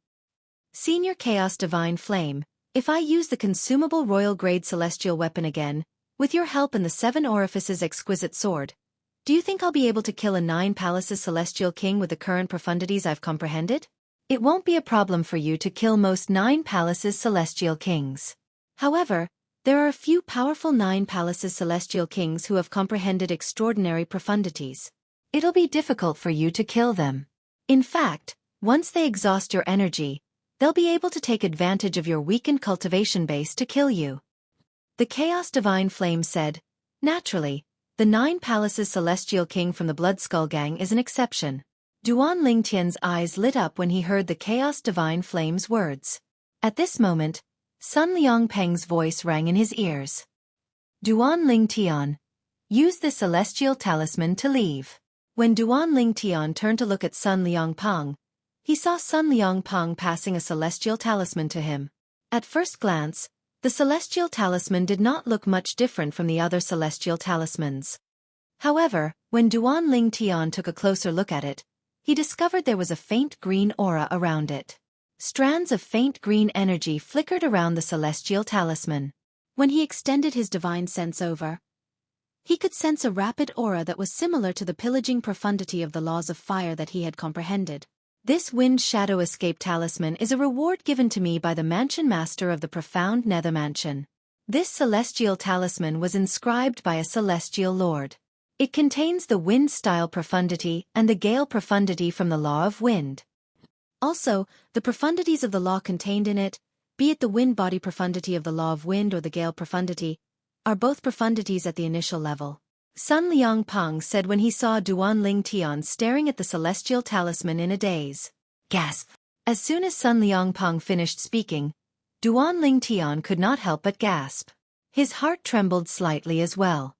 Senior Chaos Divine Flame, if I use the consumable royal-grade celestial weapon again, with your help and the 7 Orifices Exquisite Sword, do you think I'll be able to kill a 9 Palaces Celestial King with the current profundities I've comprehended? It won't be a problem for you to kill most 9 Palaces Celestial Kings. However, there are a few powerful 9 Palaces Celestial Kings who have comprehended extraordinary profundities. It'll be difficult for you to kill them. In fact, once they exhaust your energy, they'll be able to take advantage of your weakened cultivation base to kill you. The Chaos Divine Flame said, naturally, the 9 Palaces Celestial King from the Blood Skull Gang is an exception. Duan Ling Tian's eyes lit up when he heard the Chaos Divine Flame's words. At this moment, Sun Liangpeng's voice rang in his ears. Duan Ling Tian, use the celestial talisman to leave. When Duan Ling Tian turned to look at Sun Liangpeng, he saw Sun Liangpeng passing a celestial talisman to him. At first glance, the celestial talisman did not look much different from the other celestial talismans. However, when Duan Ling Tian took a closer look at it, he discovered there was a faint green aura around it. Strands of faint green energy flickered around the celestial talisman. When he extended his divine sense over, he could sense a rapid aura that was similar to the pillaging profundity of the laws of fire that he had comprehended. This Wind Shadow Escape Talisman is a reward given to me by the Mansion Master of the Profound Nether Mansion. This celestial talisman was inscribed by a celestial lord. It contains the wind-style profundity and the gale profundity from the law of wind. Also, the profundities of the law contained in it, be it the wind body profundity of the law of wind or the gale profundity, are both profundities at the initial level. Sun Liangpeng said when he saw Duan Ling Tian staring at the celestial talisman in a daze. Gasp! As soon as Sun Liangpeng finished speaking, Duan Ling Tian could not help but gasp. His heart trembled slightly as well.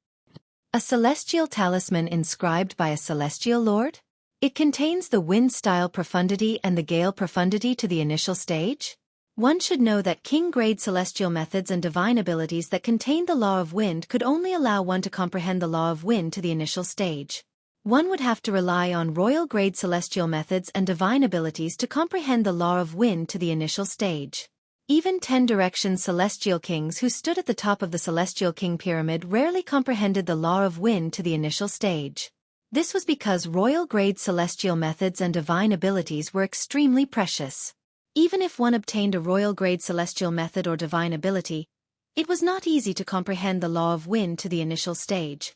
A celestial talisman inscribed by a celestial lord? It contains the wind-style profundity and the gale profundity to the initial stage? One should know that king-grade celestial methods and divine abilities that contain the law of wind could only allow one to comprehend the law of wind to the initial stage. One would have to rely on royal-grade celestial methods and divine abilities to comprehend the law of wind to the initial stage. Even 10 Direction celestial kings who stood at the top of the celestial king pyramid rarely comprehended the law of wind to the initial stage. This was because royal-grade celestial methods and divine abilities were extremely precious. Even if one obtained a royal-grade celestial method or divine ability, it was not easy to comprehend the law of wind to the initial stage.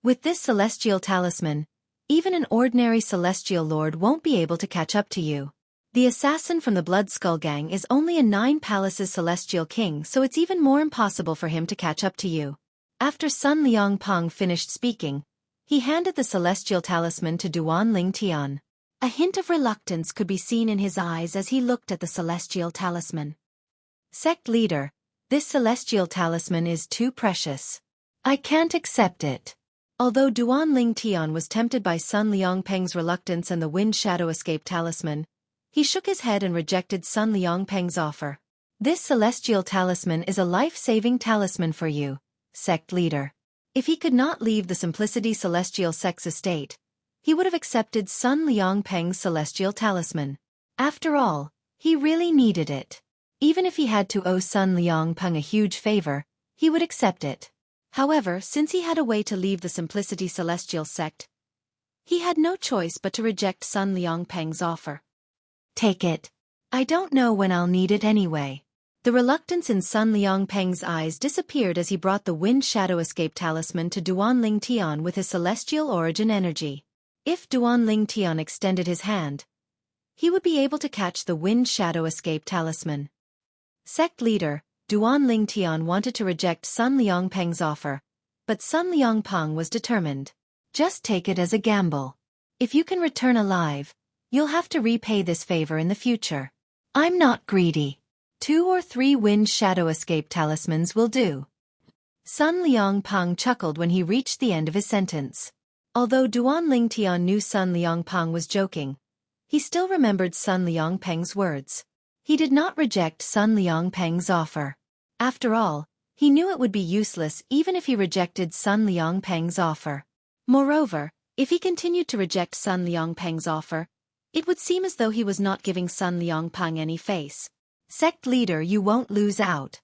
With this celestial talisman, even an ordinary celestial lord won't be able to catch up to you. The assassin from the Blood Skull Gang is only a 9 Palaces celestial king, so it's even more impossible for him to catch up to you. After Sun Liangpeng finished speaking, he handed the celestial talisman to Duan Ling Tian. A hint of reluctance could be seen in his eyes as he looked at the celestial talisman. Sect leader, this celestial talisman is too precious. I can't accept it. Although Duan Ling Tian was tempted by Sun Liangpeng's reluctance and the Wind Shadow Escape talisman, he shook his head and rejected Sun Liangpeng's offer. This celestial talisman is a life-saving talisman for you, sect leader. If he could not leave the Simplicity Celestial Sect's estate, he would have accepted Sun Liangpeng's celestial talisman. After all, he really needed it. Even if he had to owe Sun Liangpeng a huge favor, he would accept it. However, since he had a way to leave the Simplicity Celestial sect, he had no choice but to reject Sun Liangpeng's offer. Take it. I don't know when I'll need it anyway. The reluctance in Sun Liangpeng's eyes disappeared as he brought the Wind Shadow Escape Talisman to Duanling Tian with his celestial origin energy. If Duanling Tian extended his hand, he would be able to catch the Wind Shadow Escape Talisman. Sect leader, Duanling Tian wanted to reject Sun Liangpeng's offer, but Sun Liangpeng was determined. Just take it as a gamble. If you can return alive, you'll have to repay this favor in the future. I'm not greedy. 2 or 3 Wind Shadow Escape Talismans will do. Sun Liangpeng chuckled when he reached the end of his sentence. Although Duanling Tian knew Sun Liangpeng was joking, he still remembered Sun Liangpeng's words. He did not reject Sun Liangpeng's offer. After all, he knew it would be useless even if he rejected Sun Liangpeng's offer. Moreover, if he continued to reject Sun Liangpeng's offer, it would seem as though he was not giving Sun Liangpeng any face. Sect leader, you won't lose out.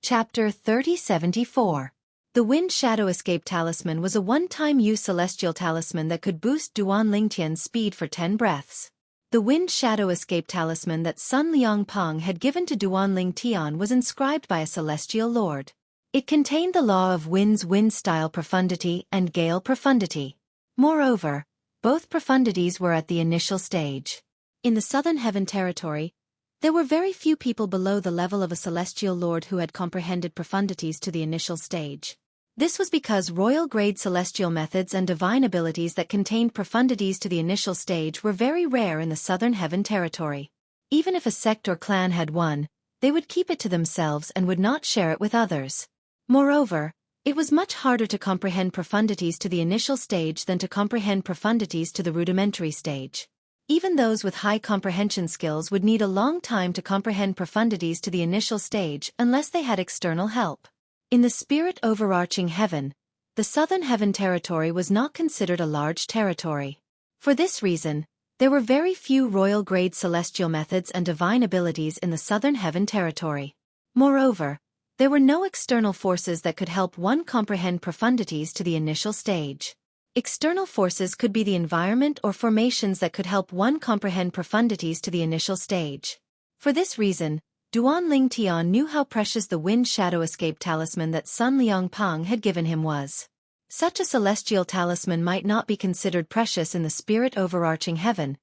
Chapter 3074. The Wind Shadow Escape Talisman was a one-time use celestial talisman that could boost Duanling Tian's speed for 10 breaths. The Wind Shadow Escape Talisman that Sun Liangpeng had given to Duanling Tian was inscribed by a celestial lord. It contained the law of wind's wind-style profundity and gale profundity. Moreover, both profundities were at the initial stage. In the Southern Heaven territory, there were very few people below the level of a celestial lord who had comprehended profundities to the initial stage. This was because royal-grade celestial methods and divine abilities that contained profundities to the initial stage were very rare in the Southern Heaven territory. Even if a sect or clan had one, they would keep it to themselves and would not share it with others. Moreover, it was much harder to comprehend profundities to the initial stage than to comprehend profundities to the rudimentary stage. Even those with high comprehension skills would need a long time to comprehend profundities to the initial stage unless they had external help. In the spirit overarching heaven, the Southern Heaven territory was not considered a large territory. For this reason, there were very few royal-grade celestial methods and divine abilities in the Southern Heaven territory. Moreover, there were no external forces that could help one comprehend profundities to the initial stage. External forces could be the environment or formations that could help one comprehend profundities to the initial stage. For this reason, Duanling Tian knew how precious the Wind Shadow Escape Talisman that Sun Liangpeng had given him was. Such a celestial talisman might not be considered precious in the spirit overarching heaven,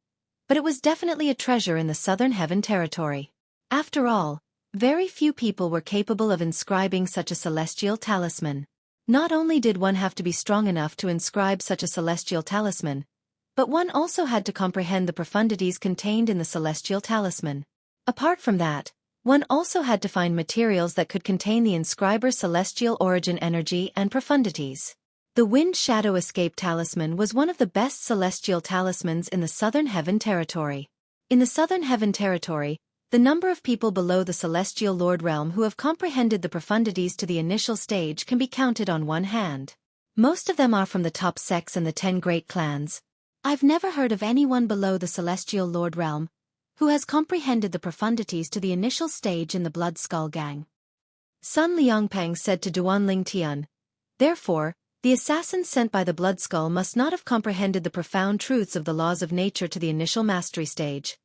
but it was definitely a treasure in the Southern Heaven territory. After all, very few people were capable of inscribing such a celestial talisman. Not only did one have to be strong enough to inscribe such a celestial talisman, but one also had to comprehend the profundities contained in the celestial talisman. Apart from that, one also had to find materials that could contain the inscriber's celestial origin energy and profundities. The Wind Shadow Escape Talisman was one of the best celestial talismans in the Southern Heaven territory. In the Southern Heaven territory, the number of people below the Celestial Lord realm who have comprehended the profundities to the initial stage can be counted on one hand. Most of them are from the top sects and the 10 great clans. I've never heard of anyone below the Celestial Lord realm who has comprehended the profundities to the initial stage in the Blood Skull Gang. Sun Liangpeng said to Duanling Tian, "Therefore, the assassins sent by the Blood Skull must not have comprehended the profound truths of the laws of nature to the initial mastery stage.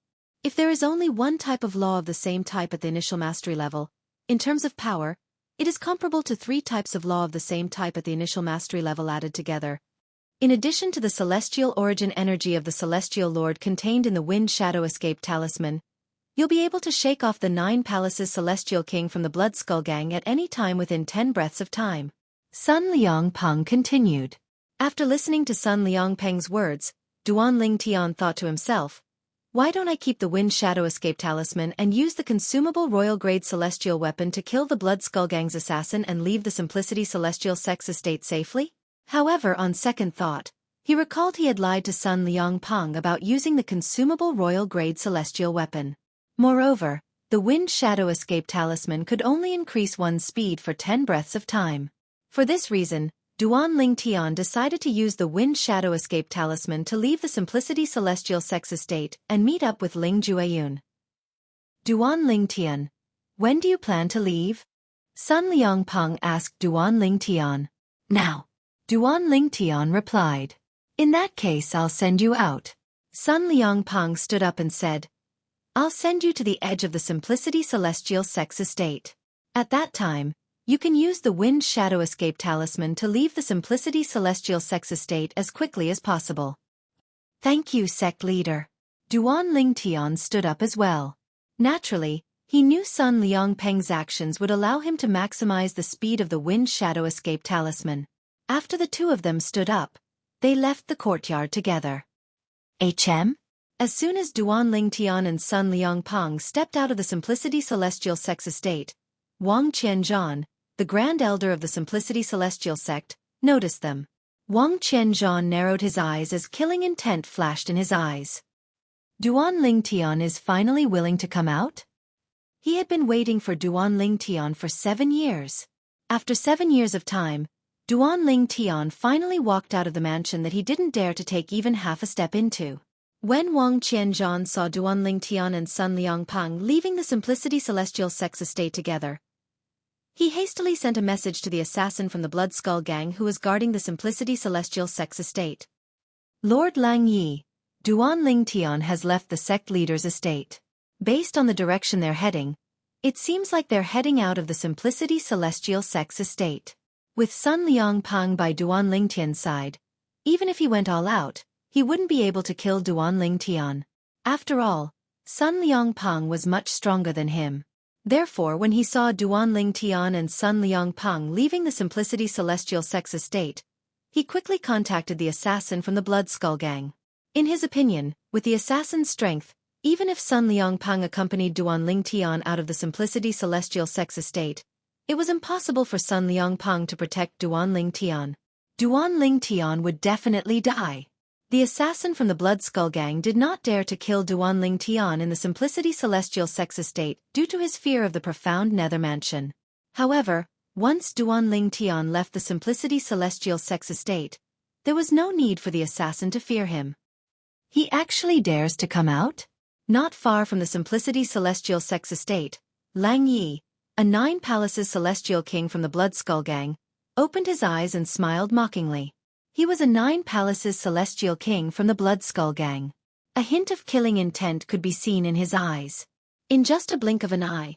If there is only one type of law of the same type at the initial mastery level, in terms of power, it is comparable to 3 types of law of the same type at the initial mastery level added together. In addition to the celestial origin energy of the Celestial Lord contained in the Wind Shadow Escape Talisman, you'll be able to shake off the 9 Palaces Celestial King from the Blood Skull Gang at any time within 10 breaths of time." Sun Liangpeng continued. After listening to Sun Liangpeng's words, Duanling Tian thought to himself, "Why don't I keep the Wind Shadow Escape Talisman and use the consumable royal-grade celestial weapon to kill the Blood Skull Gang's assassin and leave the Simplicity Celestial Sex estate safely?" However, on second thought, he recalled he had lied to Sun Liangpeng about using the consumable royal-grade celestial weapon. Moreover, the Wind Shadow Escape Talisman could only increase one's speed for 10 breaths of time. For this reason, Duanling Tian decided to use the Wind Shadow Escape Talisman to leave the Simplicity Celestial Sex estate and meet up with Ling Jueyun. Duanling Tian, When do you plan to leave? Sun Liangpeng asked Duan Lingtian. Now. Duan Lingtian replied. In that case I'll send you out. Sun Liangpeng stood up and said, I'll send you to the edge of the Simplicity Celestial Sex Estate. At that time, you can use the Wind Shadow Escape Talisman to leave the Simplicity Celestial Sex Estate as quickly as possible. Thank you, sect leader. Duan Lingtian stood up as well. Naturally, he knew Sun Liangpeng's actions would allow him to maximize the speed of the Wind Shadow Escape Talisman. After the two of them stood up, they left the courtyard together. As soon as Duan Lingtian and Sun Liangpeng stepped out of the Simplicity Celestial Sex Estate, Wang Qianzhan, the Grand Elder of the Simplicity Celestial Sect, noticed them. Wang Qianzhan narrowed his eyes as killing intent flashed in his eyes. Duan Lingtian is finally willing to come out? He had been waiting for Duan Lingtian for 7 years. After 7 years of time, Duan Lingtian finally walked out of the mansion that he didn't dare to take even half a step into. When Wang Qianzhan saw Duan Lingtian and Sun Liangpeng leaving the Simplicity Celestial Sex Estate together, he hastily sent a message to the assassin from the Blood Skull Gang who was guarding the Simplicity Celestial Sex Estate. Lord Lang Yi, Duan Lingtian has left the sect leader's estate. Based on the direction they're heading, it seems like they're heading out of the Simplicity Celestial Sex Estate. With Sun Liangpeng by Duan Lingtian's side, even if he went all out, he wouldn't be able to kill Duan Lingtian. After all, Sun Liangpeng was much stronger than him. Therefore, when he saw Duan Lingtian and Sun Liangpeng leaving the Simplicity Celestial Sex Estate, he quickly contacted the assassin from the Blood Skull Gang. In his opinion, with the assassin's strength, even if Sun Liangpeng accompanied Duan Lingtian out of the Simplicity Celestial Sex Estate, it was impossible for Sun Liangpeng to protect Duan Lingtian. Duan Lingtian would definitely die. The assassin from the Blood Skull Gang did not dare to kill Duan Lingtian in the Simplicity Celestial Sex Estate due to his fear of the profound Nether Mansion. However, once Duan Lingtian left the Simplicity Celestial Sex Estate, there was no need for the assassin to fear him. He actually dares to come out? Not far from the Simplicity Celestial Sex Estate, Lang Yi, a 9 Palaces Celestial King from the Blood Skull Gang, opened his eyes and smiled mockingly. He was a 9 Palaces Celestial King from the Blood Skull Gang. A hint of killing intent could be seen in his eyes. In just a blink of an eye,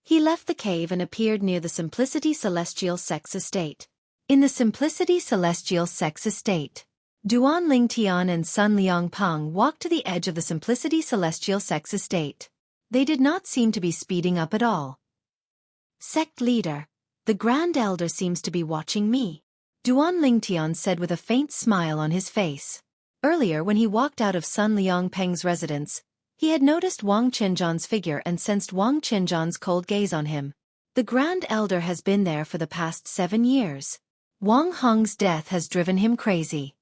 he left the cave and appeared near the Simplicity Celestial Sex Estate. In the Simplicity Celestial Sex Estate, Duan Lingtian and Sun Liangpeng walked to the edge of the Simplicity Celestial Sex Estate. They did not seem to be speeding up at all. Sect leader, the Grand Elder seems to be watching me, Duan Lingtian said with a faint smile on his face. Earlier when he walked out of Sun Liangpeng's residence, he had noticed Wang Qianzhan's figure and sensed Wang Qianzhan's cold gaze on him. The Grand Elder has been there for the past 7 years. Wang Hong's death has driven him crazy.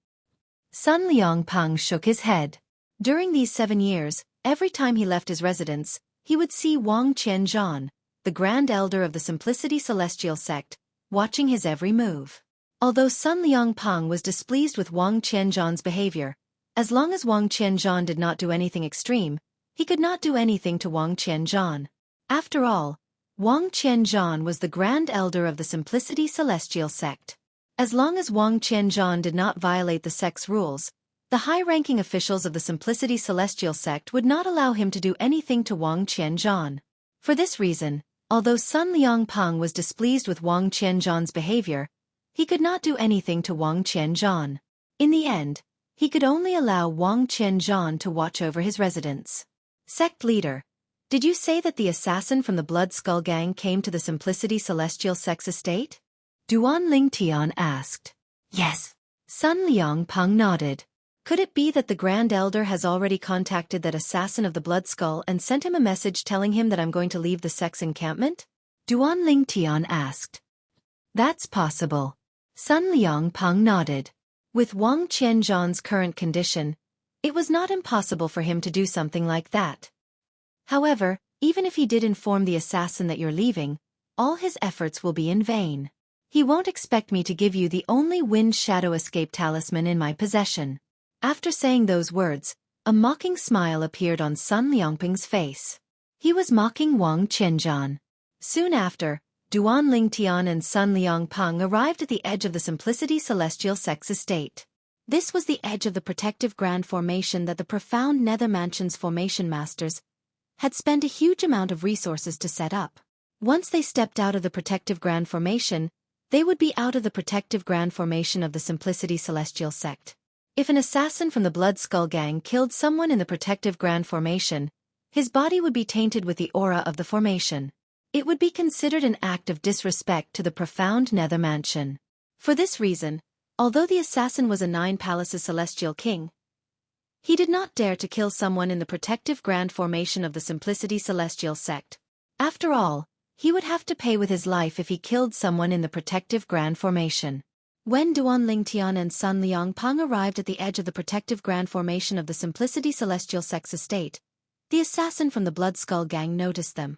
Sun Liangpeng shook his head. During these 7 years, every time he left his residence, he would see Wang Qianzhan, the Grand Elder of the Simplicity Celestial Sect, watching his every move. Although Sun Liangpeng was displeased with Wang Qianzhan's behavior, as long as Wang Qianzhan did not do anything extreme, he could not do anything to Wang Qianzhan. After all, Wang Qianzhan was the Grand Elder of the Simplicity Celestial Sect. As long as Wang Qianzhan did not violate the sect's rules, the high-ranking officials of the Simplicity Celestial Sect would not allow him to do anything to Wang Qianzhan. For this reason, although Sun Liangpeng was displeased with Wang Qianzhan's behavior, he could not do anything to Wang Qianzhan. In the end, he could only allow Wang Qianzhan to watch over his residence. Sect leader, did you say that the assassin from the Blood Skull Gang came to the Simplicity Celestial Sex Estate? Duan Lingtian asked. Yes. Sun Liangpeng nodded. Could it be that the Grand Elder has already contacted that assassin of the Blood Skull and sent him a message telling him that I'm going to leave the sect's encampment? Duan Lingtian asked. That's possible. Sun Liangpeng nodded. With Wang Qianzhan's current condition, it was not impossible for him to do something like that. However, even if he did inform the assassin that you're leaving, all his efforts will be in vain. He won't expect me to give you the only Wind Shadow Escape Talisman in my possession. After saying those words, a mocking smile appeared on Sun Liangpeng's face. He was mocking Wang Qianzhan. Soon after, Duan Lingtian and Sun Liangpeng arrived at the edge of the Simplicity Celestial Sect's estate. This was the edge of the protective grand formation that the profound Nether Mansion's formation masters had spent a huge amount of resources to set up. Once they stepped out of the protective grand formation, they would be out of the protective grand formation of the Simplicity Celestial Sect. If an assassin from the Blood Skull Gang killed someone in the protective grand formation, his body would be tainted with the aura of the formation. It would be considered an act of disrespect to the profound Nether Mansion. For this reason, although the assassin was a 9 Palaces Celestial King, he did not dare to kill someone in the protective grand formation of the Simplicity Celestial Sect. After all, he would have to pay with his life if he killed someone in the protective grand formation. When Duan Lingtian and Sun Liangpeng arrived at the edge of the protective grand formation of the Simplicity Celestial Sect's estate, the assassin from the Blood Skull Gang noticed them.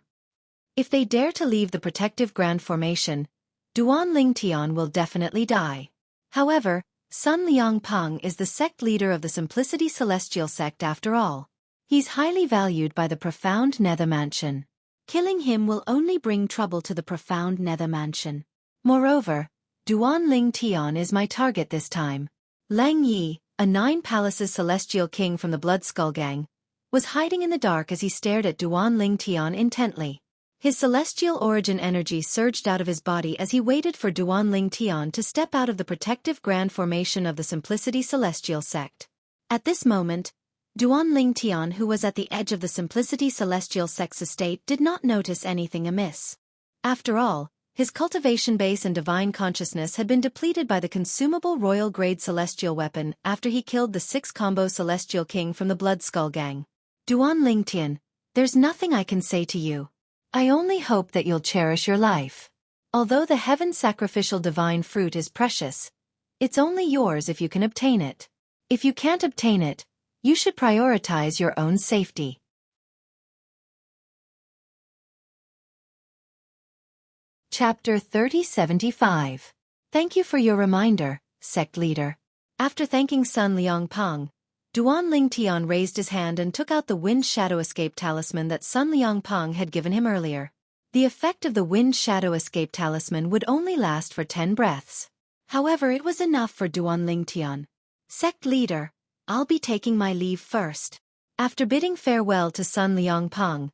If they dare to leave the protective grand formation, Duan Lingtian will definitely die. However, Sun Liangpeng is the sect leader of the Simplicity Celestial Sect after all. He's highly valued by the profound Nether Mansion. Killing him will only bring trouble to the profound Nether Mansion. Moreover, Duan Lingtian is my target this time. Lang Yi, a 9 Palaces Celestial King from the Blood Skull Gang, was hiding in the dark as he stared at Duan Lingtian intently. His celestial origin energy surged out of his body as he waited for Duan Lingtian to step out of the protective grand formation of the Simplicity Celestial Sect. At this moment, Duan Lingtian, who was at the edge of the Simplicity Celestial Sect's estate, did not notice anything amiss. After all, his cultivation base and divine consciousness had been depleted by the consumable royal-grade celestial weapon after he killed the 6-combo Celestial King from the Blood Skull Gang. Duan Lingtian, there's nothing I can say to you. I only hope that you'll cherish your life. Although the heaven sacrificial divine fruit is precious, it's only yours if you can obtain it. If you can't obtain it, you should prioritize your own safety. Chapter 3075. Thank you for your reminder, sect leader. After thanking Sun Liangpeng, Duan Lingtian raised his hand and took out the Wind Shadow Escape Talisman that Sun Liangpeng had given him earlier. The effect of the Wind Shadow Escape Talisman would only last for 10 breaths. However, it was enough for Duan Lingtian. Sect leader, I'll be taking my leave first. After bidding farewell to Sun Liangpeng,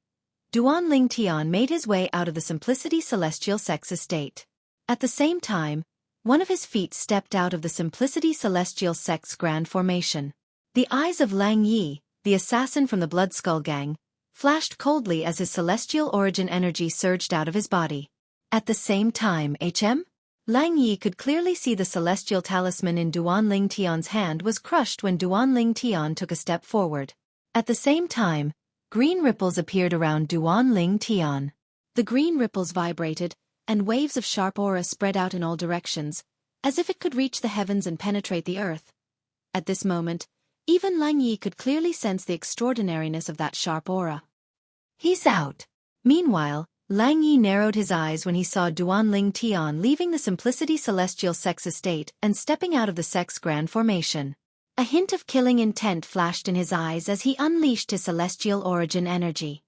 Duan Lingtian made his way out of the Simplicity Celestial Sect's estate. At the same time, one of his feet stepped out of the Simplicity Celestial Sect's grand formation. The eyes of Lang Yi, the assassin from the Blood Skull Gang, flashed coldly as his celestial origin energy surged out of his body. At the same time, Lang Yi could clearly see the celestial talisman in Duan Lingtian's hand was crushed when Duan Lingtian took a step forward. At the same time, green ripples appeared around Duan Lingtian. The green ripples vibrated, and waves of sharp aura spread out in all directions, as if it could reach the heavens and penetrate the earth. At this moment, even Lang Yi could clearly sense the extraordinariness of that sharp aura. He's out. Meanwhile, Lang Yi narrowed his eyes when he saw Duan Lingtian leaving the Simplicity Celestial Sect's estate and stepping out of the sect's grand formation. A hint of killing intent flashed in his eyes as he unleashed his celestial origin energy.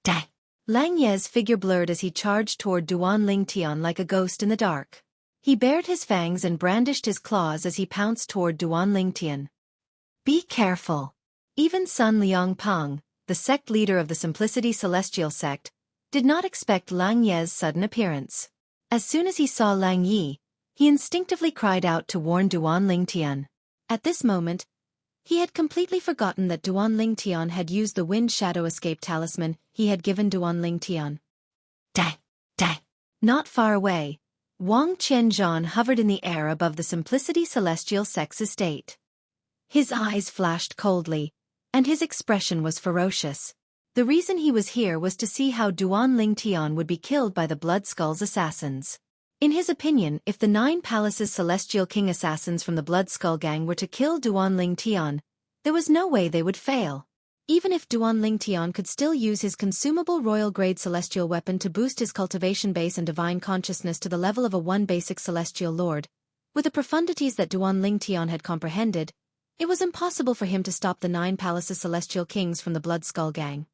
Dang! Lang Yi's figure blurred as he charged toward Duan Lingtian like a ghost in the dark. He bared his fangs and brandished his claws as he pounced toward Duan Lingtian. Be careful. Even Sun Liangpeng, the sect leader of the Simplicity Celestial Sect, did not expect Lang Yi's sudden appearance. As soon as he saw Lang Yi, he instinctively cried out to warn Duan Lingtian. At this moment, he had completely forgotten that Duan Lingtian had used the Wind Shadow Escape Talisman he had given Duan Lingtian. Dang! Dang! Not far away, Wang Qianzhan hovered in the air above the Simplicity Celestial Sect's estate. His eyes flashed coldly, and his expression was ferocious. The reason he was here was to see how Duan Lingtian would be killed by the Blood Skull's assassins. In his opinion, if the 9 Palaces Celestial King assassins from the Blood Skull Gang were to kill Duan Lingtian, there was no way they would fail. Even if Duan Lingtian could still use his consumable royal-grade celestial weapon to boost his cultivation base and divine consciousness to the level of a 1 basic celestial lord, with the profundities that Duan Lingtian had comprehended, it was impossible for him to stop the 9 Palaces Celestial Kings from the Blood Skull Gang.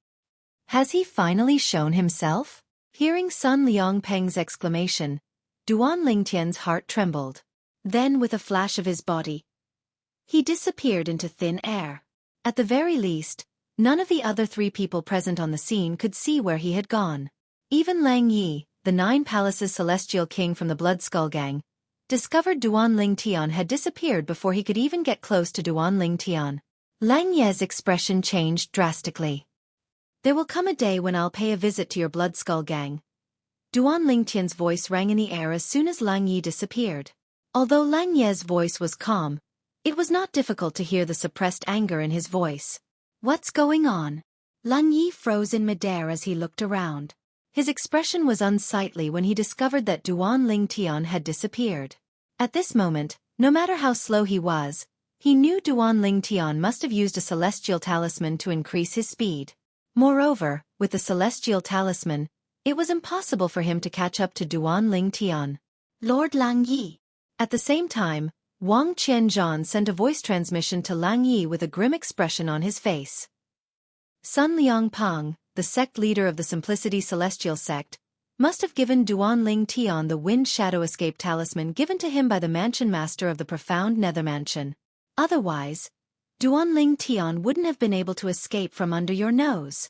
Has he finally shown himself? Hearing Sun Liangpeng's exclamation, Duan Lingtian's heart trembled. Then with a flash of his body, he disappeared into thin air. At the very least, none of the other 3 people present on the scene could see where he had gone. Even Lang Yi, the 9 Palaces celestial king from the Blood Skull Gang, discovered Duan Lingtian had disappeared before he could even get close to Duan Lingtian. Lang Ye's expression changed drastically. There will come a day when I'll pay a visit to your Blood Skull Gang. Duan Lingtian's voice rang in the air as soon as Lang Yi disappeared. Although Lang Ye's voice was calm, it was not difficult to hear the suppressed anger in his voice. What's going on? Lang Yi froze in midair as he looked around. His expression was unsightly when he discovered that Duan Lingtian had disappeared. At this moment, no matter how slow he was, he knew Duan Lingtian must have used a celestial talisman to increase his speed. Moreover, with the celestial talisman, it was impossible for him to catch up to Duan Lingtian. Lord Lang Yi. At the same time, Wang Qianzhan sent a voice transmission to Lang Yi with a grim expression on his face. Sun Liangpeng, the sect leader of the Simplicity Celestial Sect, must have given Duan Lingtian the Wind Shadow Escape Talisman given to him by the Mansion Master of the Profound Nether Mansion. Otherwise, Duan Lingtian wouldn't have been able to escape from under your nose.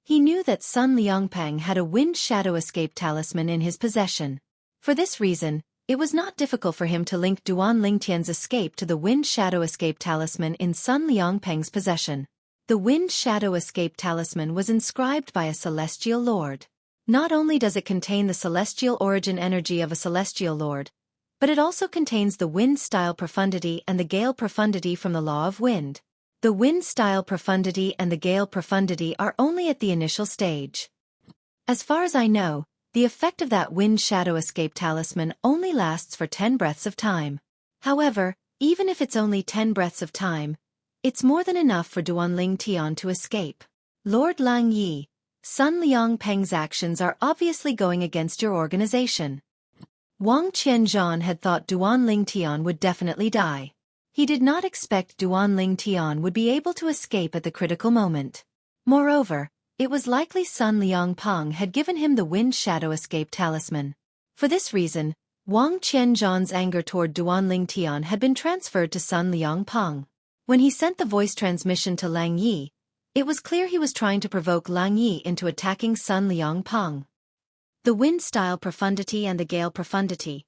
He knew that Sun Liangpeng had a Wind Shadow Escape Talisman in his possession. For this reason, it was not difficult for him to link Duan Lingtian's escape to the Wind Shadow Escape Talisman in Sun Liangpeng's possession. The Wind Shadow Escape Talisman was inscribed by a celestial lord. Not only does it contain the celestial origin energy of a celestial lord, but it also contains the wind-style profundity and the gale profundity from the law of wind. The wind-style profundity and the gale profundity are only at the initial stage. As far as I know, the effect of that Wind Shadow Escape Talisman only lasts for 10 breaths of time. However, even if it's only 10 breaths of time, it's more than enough for Duan Lingtian to escape. Lord Lang Yi, Sun Liangpeng's actions are obviously going against your organization. Wang Qianzhan had thought Duan Lingtian would definitely die. He did not expect Duan Lingtian would be able to escape at the critical moment. Moreover, it was likely Sun Liangpeng had given him the Wind Shadow Escape Talisman. For this reason, Wang Qianzhan's anger toward Duan Lingtian had been transferred to Sun Liangpeng. When he sent the voice transmission to Lang Yi, it was clear he was trying to provoke Lang Yi into attacking Sun Liangpeng. The wind-style profundity and the gale profundity.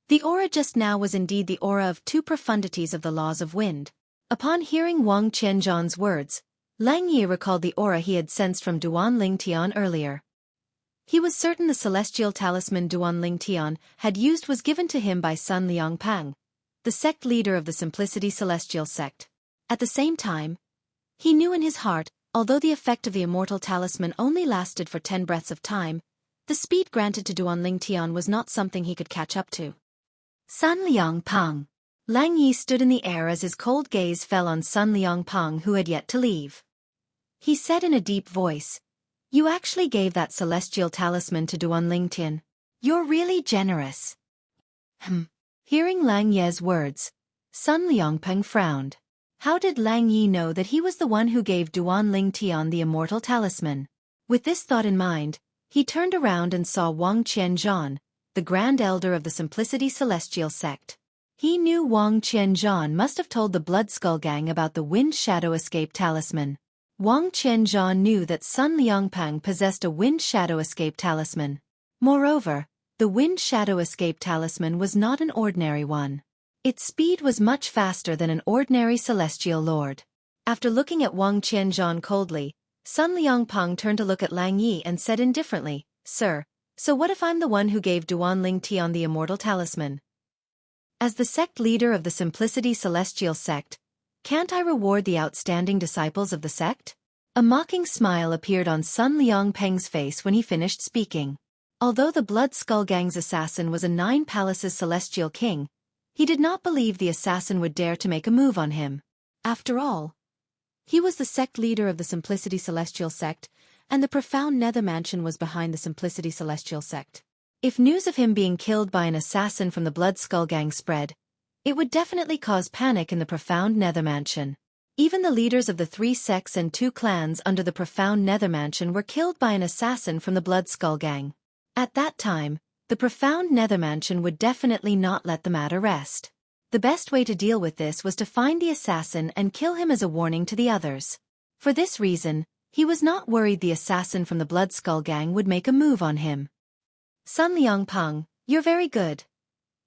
The aura just now was indeed the aura of 2 profundities of the laws of wind. Upon hearing Wang Qianzhan's words, Lang Yi recalled the aura he had sensed from Duan Lingtian earlier. He was certain the celestial talisman Duan Lingtian had used was given to him by Sun Liangpeng, the sect leader of the Simplicity Celestial Sect. At the same time, he knew in his heart, although the effect of the immortal talisman only lasted for 10 breaths of time, the speed granted to Duan Lingtian was not something he could catch up to. Sun Liangpeng. Lang Yi stood in the air as his cold gaze fell on Sun Liangpeng, who had yet to leave. He said in a deep voice, "You actually gave that celestial talisman to Duan Lingtian. You're really generous." Hearing Lang Ye's words, Sun Liangpeng frowned. How did Lang Yi know that he was the one who gave Duan Lingtian the immortal talisman? With this thought in mind, he turned around and saw Wang Qianzhan, the Grand Elder of the Simplicity Celestial Sect. He knew Wang Qianzhan must have told the Blood Skull Gang about the Wind Shadow Escape Talisman. Wang Qianzhan knew that Sun Liangpeng possessed a Wind Shadow Escape Talisman. Moreover, the Wind Shadow Escape Talisman was not an ordinary one. Its speed was much faster than an ordinary celestial lord. After looking at Wang Qianzhan coldly, Sun Liangpeng turned to look at Lang Yi and said indifferently, "Sir, so what if I'm the one who gave Duan Lingtian the immortal talisman? As the sect leader of the Simplicity Celestial Sect, can't I reward the outstanding disciples of the sect?" A mocking smile appeared on Sun Liangpeng's face when he finished speaking. Although the Blood Skull Gang's assassin was a 9 Palaces celestial king, he did not believe the assassin would dare to make a move on him. After all, he was the sect leader of the Simplicity Celestial Sect, and the Profound Nether Mansion was behind the Simplicity Celestial Sect. If news of him being killed by an assassin from the Blood Skull Gang spread, it would definitely cause panic in the Profound Nether Mansion. Even the leaders of the 3 sects and 2 clans under the profound Nether Mansion were killed by an assassin from the Blood Skull Gang. At that time, the profound Nether Mansion would definitely not let the matter rest. The best way to deal with this was to find the assassin and kill him as a warning to the others. For this reason, he was not worried the assassin from the Blood Skull Gang would make a move on him. Sun Liangpeng, you're very good.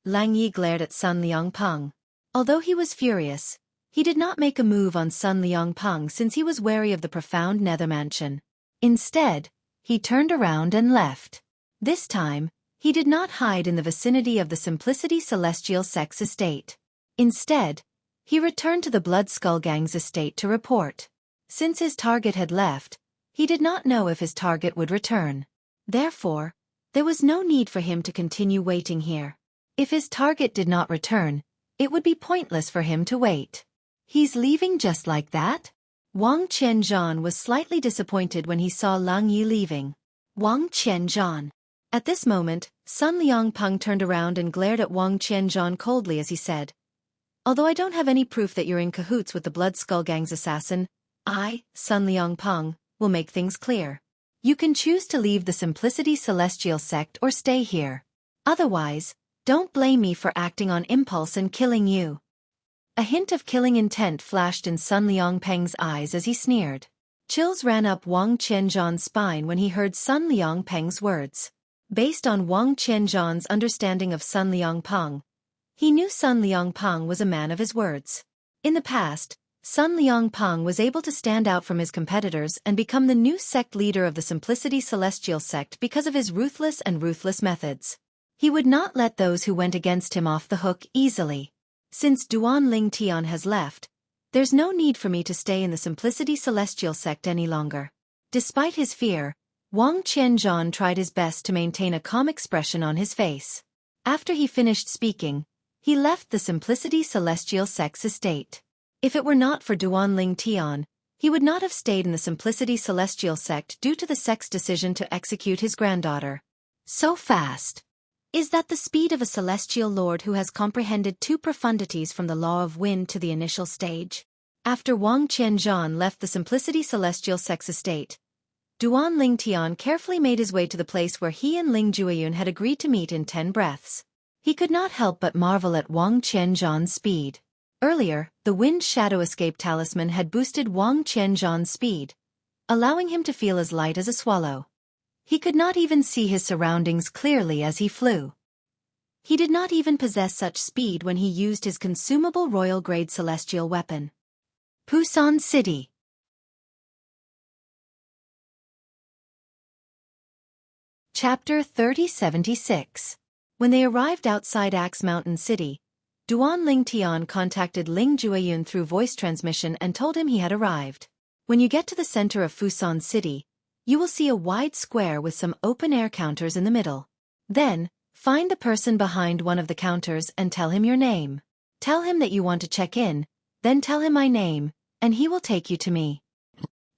Lang Yi glared at Sun Liangpeng. Although he was furious, he did not make a move on Sun Liangpeng since he was wary of the profound Nether Mansion. Instead, he turned around and left. This time, he did not hide in the vicinity of the Simplicity Celestial Sect's estate. Instead, he returned to the Blood Skull Gang's estate to report. Since his target had left, he did not know if his target would return. Therefore, there was no need for him to continue waiting here. If his target did not return, it would be pointless for him to wait. He's leaving just like that? Wang Qianzhan was slightly disappointed when he saw Lang Yi leaving. Wang Qianzhan. At this moment, Sun Liangpeng turned around and glared at Wang Qianzhan coldly as he said, "Although I don't have any proof that you're in cahoots with the Blood Skull Gang's assassin, I, Sun Liangpeng, will make things clear. You can choose to leave the Simplicity Celestial Sect or stay here. Otherwise, don't blame me for acting on impulse and killing you." A hint of killing intent flashed in Sun Liangpeng's eyes as he sneered. Chills ran up Wang Qianzhan's spine when he heard Sun Liangpeng's words. Based on Wang Qianzhan's understanding of Sun Liangpeng, he knew Sun Liangpeng was a man of his words. In the past, Sun Liangpeng was able to stand out from his competitors and become the new sect leader of the Simplicity Celestial Sect because of his ruthless methods. He would not let those who went against him off the hook easily. Since Duan Ling Tian has left, there's no need for me to stay in the Simplicity Celestial Sect any longer. Despite his fear, Wang Qianzhan tried his best to maintain a calm expression on his face. After he finished speaking, he left the Simplicity Celestial Sect's estate. If it were not for Duan Ling Tian, he would not have stayed in the Simplicity Celestial Sect due to the sect's decision to execute his granddaughter. So fast. Is that the speed of a celestial lord who has comprehended 2 profundities from the law of wind to the initial stage? After Wang Qianzhan left the Simplicity Celestial Sect's estate, Duan Ling Tian carefully made his way to the place where he and Ling Jueyun had agreed to meet in 10 breaths. He could not help but marvel at Wang Qianzhan's speed. Earlier, the Wind Shadow Escape Talisman had boosted Wang Qianzhan's speed, allowing him to feel as light as a swallow. He could not even see his surroundings clearly as he flew. He did not even possess such speed when he used his consumable royal-grade celestial weapon. Pusan City. Chapter 3076. When they arrived outside Axe Mountain City, Duan Ling Tian contacted Ling Jueyun through voice transmission and told him he had arrived. When you get to the center of Fusan City, you will see a wide square with some open-air counters in the middle. Then, find the person behind one of the counters and tell him your name. Tell him that you want to check in, then tell him my name, and he will take you to me.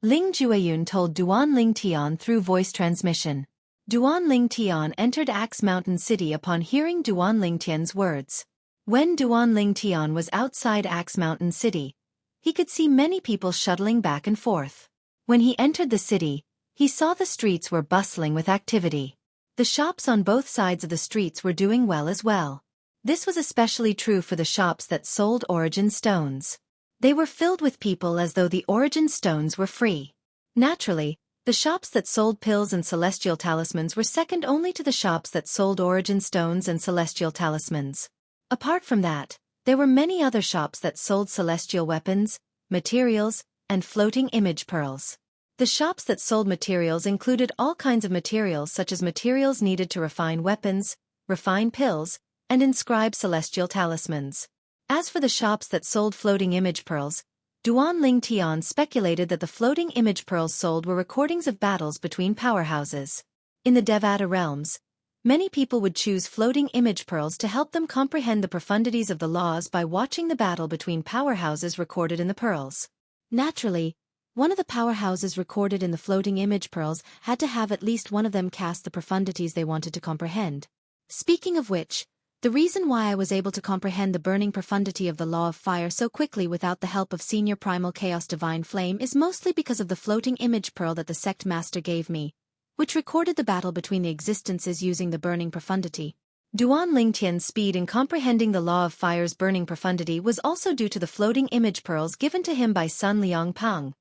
Ling Jueyun told Duan Ling Tian through voice transmission. Duan Ling Tian entered Axe Mountain City upon hearing Duan Ling Tian's words. When Duan Ling Tian was outside Axe Mountain City, he could see many people shuttling back and forth. When he entered the city, he saw the streets were bustling with activity. The shops on both sides of the streets were doing well as well. This was especially true for the shops that sold origin stones. They were filled with people as though the origin stones were free. Naturally, the shops that sold pills and celestial talismans were second only to the shops that sold origin stones and celestial talismans. Apart from that, there were many other shops that sold celestial weapons, materials, and floating image pearls. The shops that sold materials included all kinds of materials such as materials needed to refine weapons, refine pills, and inscribe celestial talismans. As for the shops that sold floating image pearls, Duan Ling Tian speculated that the floating image pearls sold were recordings of battles between powerhouses. In the Devata realms, many people would choose floating image pearls to help them comprehend the profundities of the laws by watching the battle between powerhouses recorded in the pearls. Naturally, one of the powerhouses recorded in the floating image pearls had to have at least one of them cast the profundities they wanted to comprehend. Speaking of which, The reason why I was able to comprehend the burning profundity of the law of fire so quickly without the help of Senior Primal Chaos Divine Flame is mostly because of the floating image pearl that the sect master gave me, which recorded the battle between the existences using the burning profundity. Duan Lingtian's speed in comprehending the law of fire's burning profundity was also due to the floating image pearls given to him by Sun Liangpang,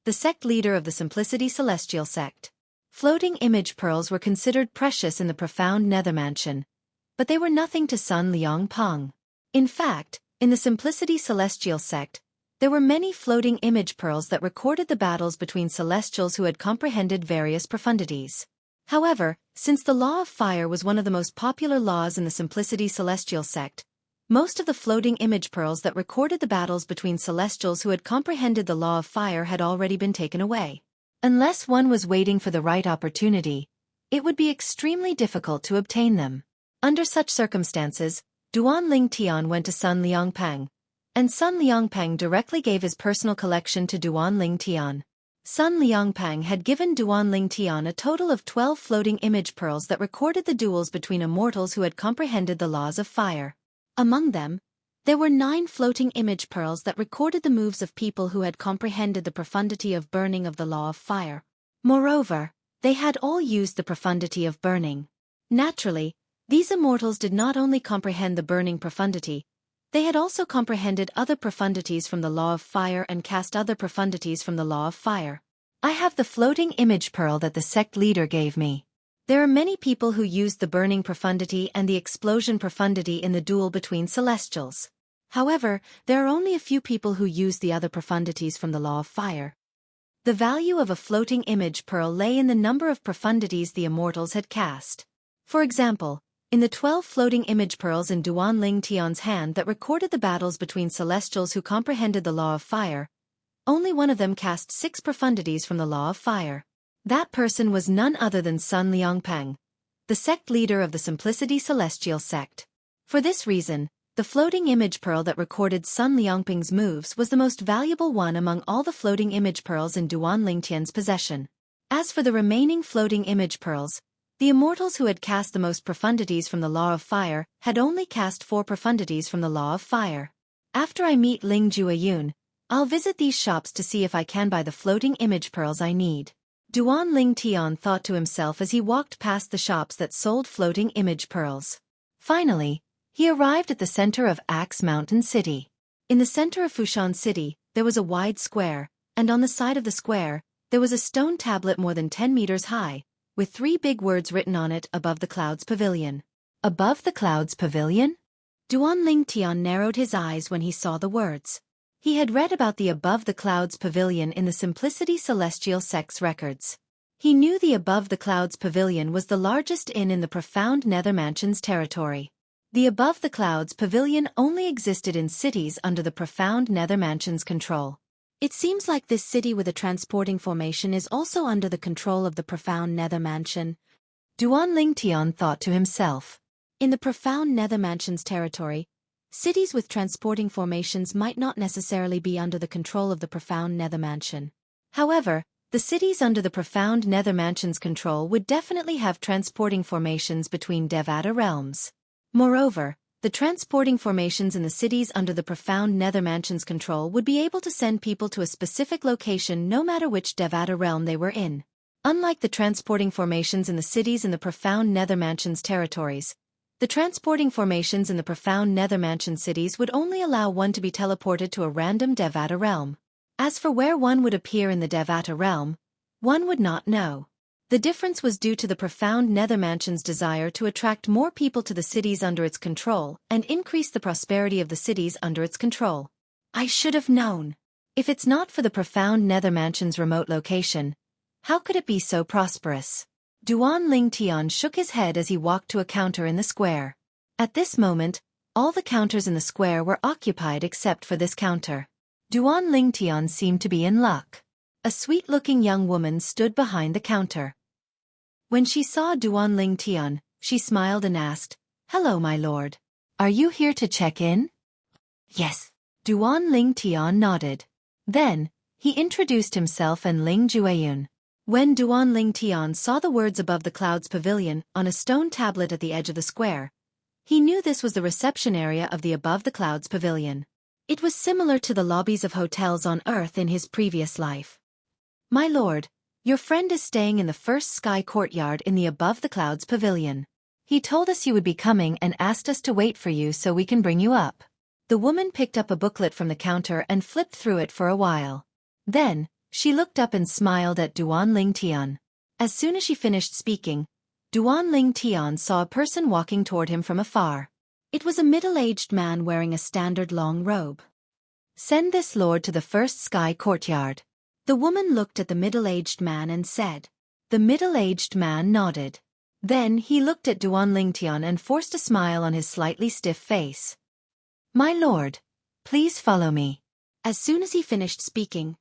the sect leader of the Simplicity Celestial sect. Floating image pearls were considered precious in the profound nether mansion, but they were nothing to Sun Liangpang. In fact, in the Simplicity Celestial sect, there were many floating image pearls that recorded the battles between celestials who had comprehended various profundities. However, since the law of fire was one of the most popular laws in the Simplicity Celestial sect, most of the floating image pearls that recorded the battles between celestials who had comprehended the law of fire had already been taken away. Unless one was waiting for the right opportunity, it would be extremely difficult to obtain them. Under such circumstances, Duan Lingtian went to Sun Liangpang, and Sun Liangpang directly gave his personal collection to Duan Lingtian. Sun Liangpang had given Duan Lingtian a total of 12 floating image pearls that recorded the duels between immortals who had comprehended the laws of fire. Among them, there were 9 floating image pearls that recorded the moves of people who had comprehended the profundity of burning of the law of fire. Moreover, they had all used the profundity of burning. Naturally, these immortals did not only comprehend the burning profundity, they had also comprehended other profundities from the law of fire and cast other profundities from the law of fire. I have the floating image pearl that the sect leader gave me. There are many people who used the burning profundity and the explosion profundity in the duel between celestials. However, there are only a few people who used the other profundities from the law of fire. The value of a floating image pearl lay in the number of profundities the immortals had cast. For example, in the 12 floating image pearls in Duan Lingtian's hand that recorded the battles between celestials who comprehended the law of fire, only one of them cast 6 profundities from the law of fire. That person was none other than Sun Liangpang, the sect leader of the Simplicity Celestial sect. For this reason, the floating image pearl that recorded Sun Liangping's moves was the most valuable one among all the floating image pearls in Duan Lingtian's possession. As for the remaining floating image pearls, the immortals who had cast the most profundities from the law of fire had only cast 4 profundities from the law of fire. After I meet Ling Jueyun, I'll visit these shops to see if I can buy the floating image pearls I need. Duan Lingtian thought to himself as he walked past the shops that sold floating image pearls. Finally, he arrived at the center of Axe Mountain City. In the center of Fushan City, there was a wide square, and on the side of the square, there was a stone tablet more than 10 meters high, with 3 big words written on it above the clouds pavilion. Above the clouds pavilion? Duan Lingtian narrowed his eyes when he saw the words. He had read about the Above the Clouds pavilion in the Simplicity Celestial sect's records. He knew the Above the Clouds pavilion was the largest inn in the profound Nether Mansion's territory. The Above the Clouds pavilion only existed in cities under the profound Nether Mansion's control. It seems like this city with a transporting formation is also under the control of the profound Nether Mansion. Duan Lingtian thought to himself. In the profound Nether Mansion's territory, cities with transporting formations might not necessarily be under the control of the profound Nether Mansion. However, the cities under the profound Nether Mansion's control would definitely have transporting formations between Devata realms. Moreover, the transporting formations in the cities under the profound Nether Mansion's control would be able to send people to a specific location no matter which Devata realm they were in. Unlike the transporting formations in the cities in the profound Nether Mansion's territories, the transporting formations in the profound Nether Mansion cities would only allow one to be teleported to a random Devata realm. As for where one would appear in the Devata realm, one would not know. The difference was due to the profound Nether Mansion's desire to attract more people to the cities under its control and increase the prosperity of the cities under its control. I should have known. If it's not for the profound Nether Mansion's remote location, how could it be so prosperous? Duan Lingtian shook his head as he walked to a counter in the square. At this moment, all the counters in the square were occupied except for this counter. Duan Lingtian seemed to be in luck. A sweet-looking young woman stood behind the counter. When she saw Duan Lingtian, she smiled and asked, "Hello, my lord. Are you here to check in?" "Yes." Duan Lingtian nodded. Then, he introduced himself and Ling Jueyun. When Duan Lingtian saw the words Above the Clouds pavilion on a stone tablet at the edge of the square, He knew this was the reception area of the Above the Clouds pavilion. It was similar to the lobbies of hotels on Earth in his previous life. "My lord, your friend is staying in the first sky courtyard in the Above the Clouds pavilion. He told us you would be coming and asked us to wait for you so we can bring you up." The woman picked up a booklet from the counter and flipped through it for a while. Then, she looked up and smiled at Duan Ling Tian. As soon as she finished speaking, Duan Ling Tian saw a person walking toward him from afar. It was a middle-aged man wearing a standard long robe. "Send this lord to the first sky courtyard." The woman looked at the middle-aged man and said. The middle-aged man nodded. Then he looked at Duan Lingtian and forced a smile on his slightly stiff face. "My lord, please follow me." As soon as he finished speaking,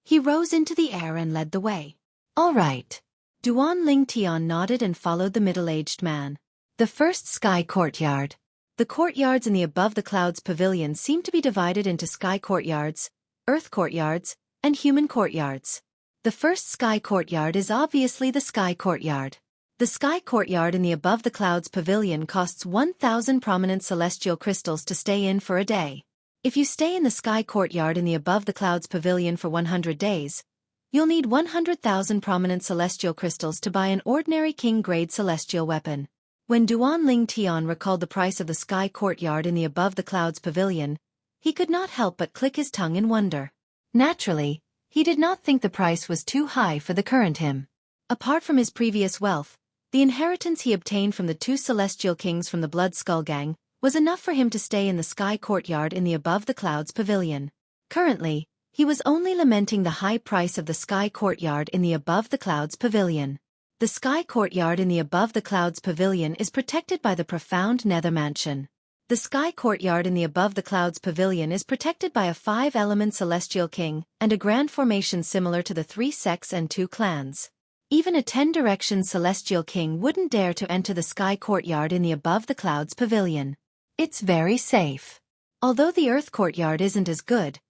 he rose into the air and led the way. "All right." Duan Lingtian nodded and followed the middle-aged man. The first sky courtyard. The courtyards in the Above the Clouds pavilion seemed to be divided into sky courtyards, earth courtyards, and human courtyards. The first sky courtyard is obviously the sky courtyard. The sky courtyard in the Above the Clouds pavilion costs 1,000 prominent celestial crystals to stay in for a day. If you stay in the sky courtyard in the Above the Clouds pavilion for 100 days, you'll need 100,000 prominent celestial crystals to buy an ordinary king-grade celestial weapon. When Duan Ling Tian recalled the price of the sky courtyard in the Above the Clouds pavilion, he could not help but click his tongue in wonder. Naturally, he did not think the price was too high for the current him. Apart from his previous wealth, the inheritance he obtained from the two celestial kings from the Blood Skull Gang was enough for him to stay in the sky courtyard in the Above the Clouds pavilion. Currently, he was only lamenting the high price of the sky courtyard in the Above the Clouds pavilion. The sky courtyard in the Above the Clouds pavilion is protected by the profound nether mansion. The sky courtyard in the Above the Clouds pavilion is protected by a 5-element celestial king and a grand formation similar to the 3 sects and 2 clans. Even a 10-direction celestial king wouldn't dare to enter the sky courtyard in the Above the Clouds pavilion. It's very safe. Although the earth courtyard isn't as good,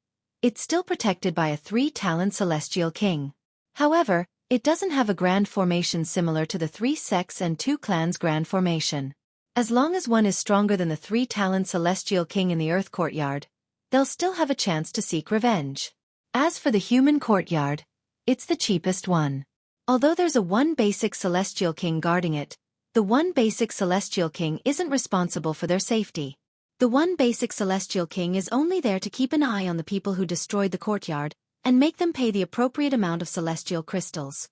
it's still protected by a 3-talent celestial king. However, it doesn't have a grand formation similar to the 3 sects and 2 clans grand formation. As long as one is stronger than the 3-talent celestial king in the earth courtyard, they'll still have a chance to seek revenge. As for the human courtyard, it's the cheapest one. Although there's a 1 basic celestial king guarding it, the 1 basic celestial king isn't responsible for their safety. The 1 basic celestial king is only there to keep an eye on the people who destroyed the courtyard and make them pay the appropriate amount of celestial crystals.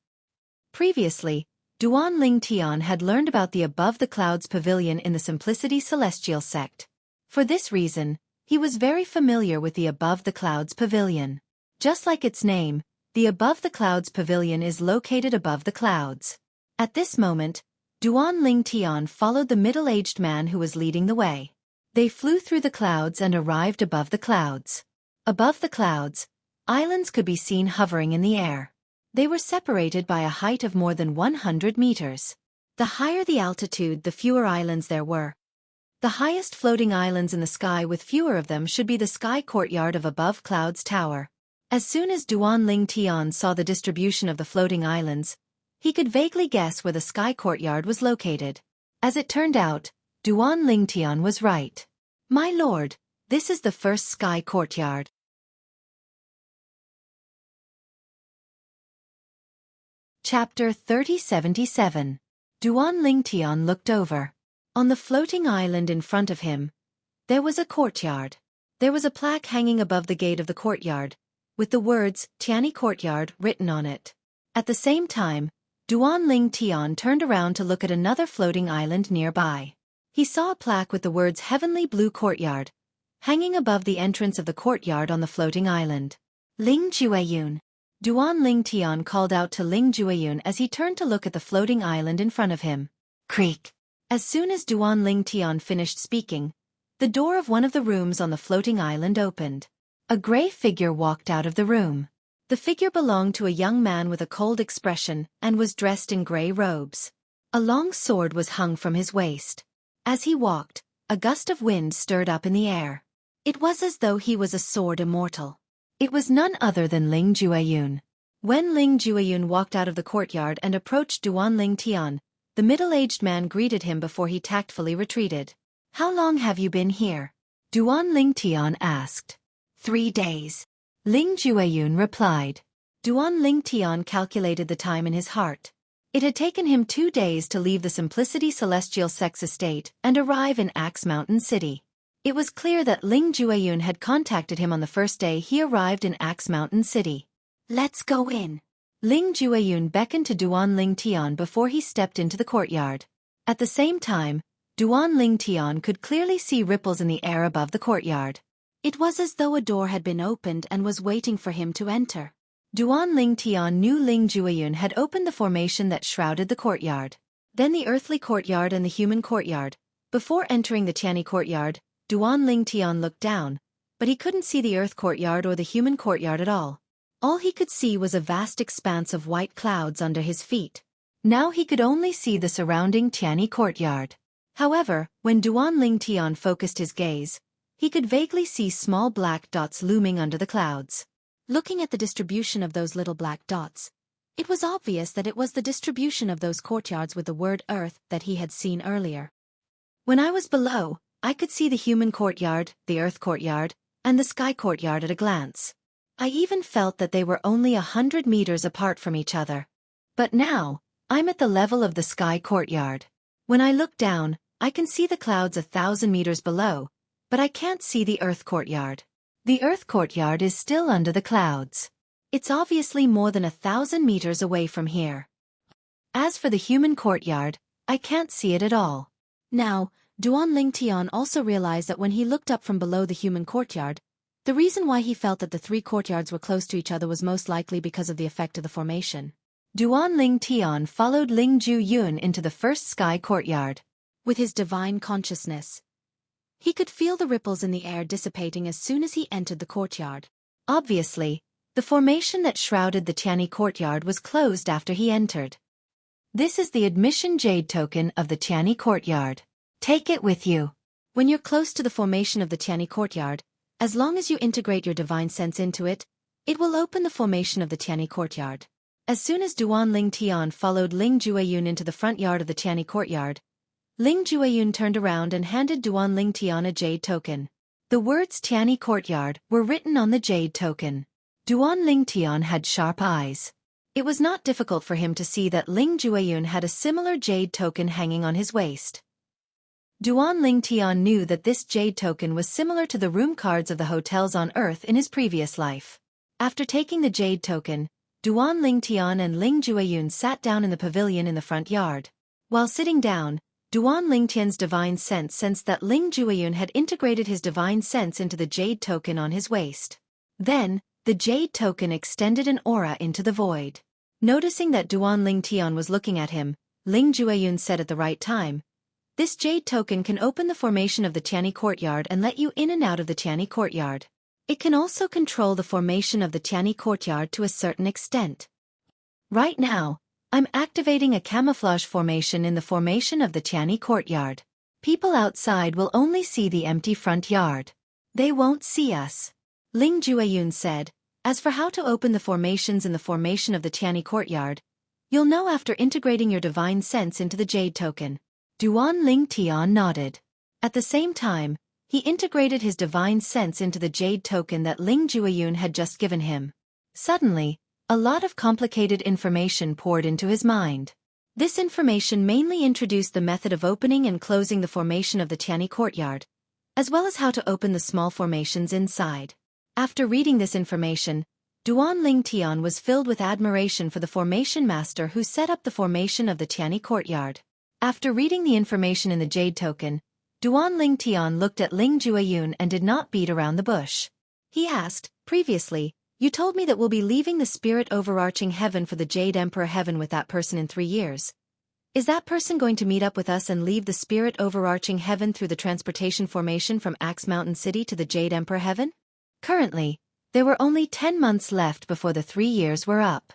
Previously, Duan Ling Tian had learned about the Above the Clouds pavilion in the Simplicity Celestial sect. For this reason, he was very familiar with the Above the Clouds pavilion. Just like its name, the Above the Clouds pavilion is located above the clouds. At this moment, Duan Ling Tian followed the middle-aged man who was leading the way. They flew through the clouds and arrived above the clouds. Above the clouds, islands could be seen hovering in the air. They were separated by a height of more than 100 meters. The higher the altitude, the fewer islands there were. The highest floating islands in the sky with fewer of them should be the sky courtyard of Above Clouds Tower. As soon as Duan Ling Tian saw the distribution of the floating islands, he could vaguely guess where the sky courtyard was located. As it turned out, Duan Ling Tian was right. "My lord, this is the first sky courtyard." Chapter 3077. Duan Ling Tian looked over. On the floating island in front of him, there was a courtyard. There was a plaque hanging above the gate of the courtyard, with the words, Tiani Courtyard, written on it. At the same time, Duan Ling Tian turned around to look at another floating island nearby. He saw a plaque with the words Heavenly Blue Courtyard, hanging above the entrance of the courtyard on the floating island. "Ling Jueyun." Duan Ling Tian called out to Ling Jueyun as he turned to look at the floating island in front of him. Creak. As soon as Duan Ling Tian finished speaking, the door of one of the rooms on the floating island opened. A gray figure walked out of the room. The figure belonged to a young man with a cold expression and was dressed in gray robes. A long sword was hung from his waist. As he walked, a gust of wind stirred up in the air. It was as though he was a sword immortal. It was none other than Ling Jueyun. When Ling Jueyun walked out of the courtyard and approached Duan Ling Tian, the middle-aged man greeted him before he tactfully retreated. How long have you been here? Duan Ling Tian asked. 3 days. Ling Jueyun replied. Duan Ling Tian calculated the time in his heart. It had taken him 2 days to leave the Simplicity Celestial Sex Estate and arrive in Axe Mountain City. It was clear that Ling Jueyun had contacted him on the first day he arrived in Axe Mountain City. Let's go in. Ling Jueyun beckoned to Duan Ling Tian before he stepped into the courtyard. At the same time, Duan Ling Tian could clearly see ripples in the air above the courtyard. It was as though a door had been opened and was waiting for him to enter. Duan Ling Tian knew Ling Jueyun had opened the formation that shrouded the courtyard. Then the earthly courtyard and the human courtyard. Before entering the Tiani courtyard, Duan Ling Tian looked down, but he couldn't see the earth courtyard or the human courtyard at all. All he could see was a vast expanse of white clouds under his feet. Now he could only see the surrounding Tiani courtyard. However, when Duan Ling Tian focused his gaze, he could vaguely see small black dots looming under the clouds. Looking at the distribution of those little black dots, it was obvious that it was the distribution of those courtyards with the word earth that he had seen earlier. When I was below, I could see the human courtyard, the earth courtyard, and the sky courtyard at a glance. I even felt that they were only 100 meters apart from each other. But now, I'm at the level of the sky courtyard. When I look down, I can see the clouds 1,000 meters below, but I can't see the earth courtyard. The earth courtyard is still under the clouds. It's obviously more than 1,000 meters away from here. As for the human courtyard, I can't see it at all. Now, Duan Ling Tian also realized that when he looked up from below the human courtyard, the reason why he felt that the 3 courtyards were close to each other was most likely because of the effect of the formation. Duan Ling Tian followed Ling Jueyun into the first sky courtyard. With his divine consciousness, he could feel the ripples in the air dissipating as soon as he entered the courtyard. Obviously, the formation that shrouded the Tiani courtyard was closed after he entered. This is the admission jade token of the Tiani courtyard. Take it with you. When you're close to the formation of the Tiani courtyard, as long as you integrate your divine sense into it, it will open the formation of the Tiani courtyard. As soon as Duan Ling Tian followed Ling Jueyun into the front yard of the Tiani courtyard, Ling Jueyun turned around and handed Duan Ling Tian a jade token. The words Tiani courtyard were written on the jade token. Duan Ling Tian had sharp eyes. It was not difficult for him to see that Ling Jueyun had a similar jade token hanging on his waist. Duan Ling Tian knew that this jade token was similar to the room cards of the hotels on Earth in his previous life. After taking the jade token, Duan Ling Tian and Ling Jueyun sat down in the pavilion in the front yard. While sitting down, Duan Ling Tian's divine sense sensed that Ling Jueyun had integrated his divine sense into the jade token on his waist. Then, the jade token extended an aura into the void. Noticing that Duan Ling Tian was looking at him, Ling Jueyun said at the right time, "This jade token can open the formation of the Tiani courtyard and let you in and out of the Tiani courtyard. It can also control the formation of the Tiani courtyard to a certain extent. Right now, I'm activating a camouflage formation in the formation of the Tiani courtyard. People outside will only see the empty front yard. They won't see us." Ling Jueyun said, "As for how to open the formations in the formation of the Tiani courtyard, you'll know after integrating your divine sense into the jade token." Duan Ling Tian nodded. At the same time, he integrated his divine sense into the jade token that Ling Jueyun had just given him. Suddenly, a lot of complicated information poured into his mind. This information mainly introduced the method of opening and closing the formation of the Tiani courtyard, as well as how to open the small formations inside. After reading this information, Duan Ling Tian was filled with admiration for the formation master who set up the formation of the Tiani courtyard. After reading the information in the jade token, Duan Ling Tian looked at Ling Jueyun and did not beat around the bush. He asked, "Previously, you told me that we'll be leaving the spirit overarching heaven for the Jade Emperor heaven with that person in 3 years. Is that person going to meet up with us and leave the spirit overarching heaven through the transportation formation from Axe Mountain City to the Jade Emperor heaven?" Currently, there were only 10 months left before the 3 years were up.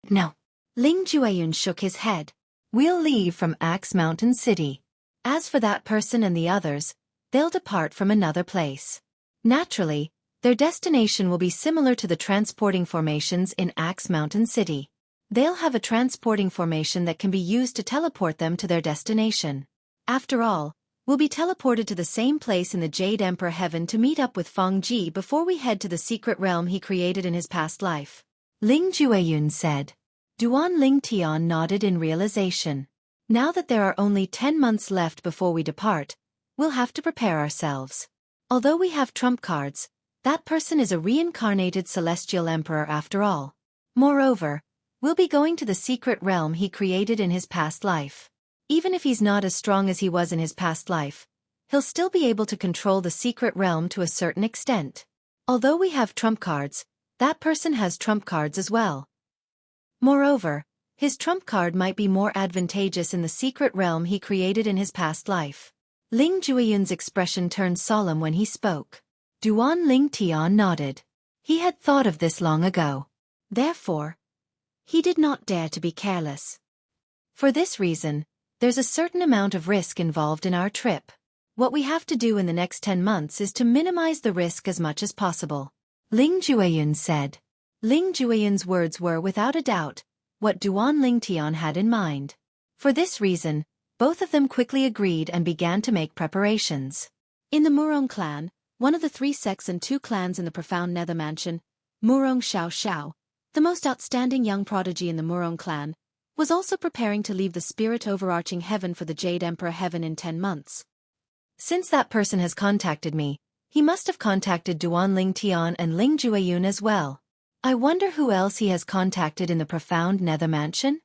"No." Ling Jueyun shook his head. "We'll leave from Axe Mountain City. As for that person and the others, they'll depart from another place. Naturally, their destination will be similar to the transporting formations in Axe Mountain City. They'll have a transporting formation that can be used to teleport them to their destination. After all, We'll be teleported to the same place in the Jade Emperor Heaven to meet up with Feng Ji before we head to the secret realm he created in his past life. Ling Jueyun said. Duan Ling Tian nodded in realization. Now that there are only 10 months left before we depart, we'll have to prepare ourselves. Although we have trump cards, that person is a reincarnated celestial emperor after all. Moreover, we'll be going to the secret realm he created in his past life. Even if he's not as strong as he was in his past life, he'll still be able to control the secret realm to a certain extent. Although we have trump cards, that person has trump cards as well. Moreover, his trump card might be more advantageous in the secret realm he created in his past life. Ling Jueyun's expression turned solemn when he spoke. Duan Ling Tian nodded. He had thought of this long ago. Therefore, he did not dare to be careless. For this reason, there's a certain amount of risk involved in our trip. What we have to do in the next 10 months is to minimize the risk as much as possible. Ling Jueyun said. Ling Jueyun's words were without a doubt what Duan Ling Tian had in mind. For this reason, both of them quickly agreed and began to make preparations. In the Murong clan, one of the 3 sects and 2 clans in the profound nether mansion, Murong Xiao Xiao, the most outstanding young prodigy in the Murong clan, was also preparing to leave the spirit overarching heaven for the Jade Emperor Heaven in 10 months. Since that person has contacted me, he must have contacted Duan Ling Tian and Ling Jueyun as well. I wonder who else he has contacted in the profound nether mansion?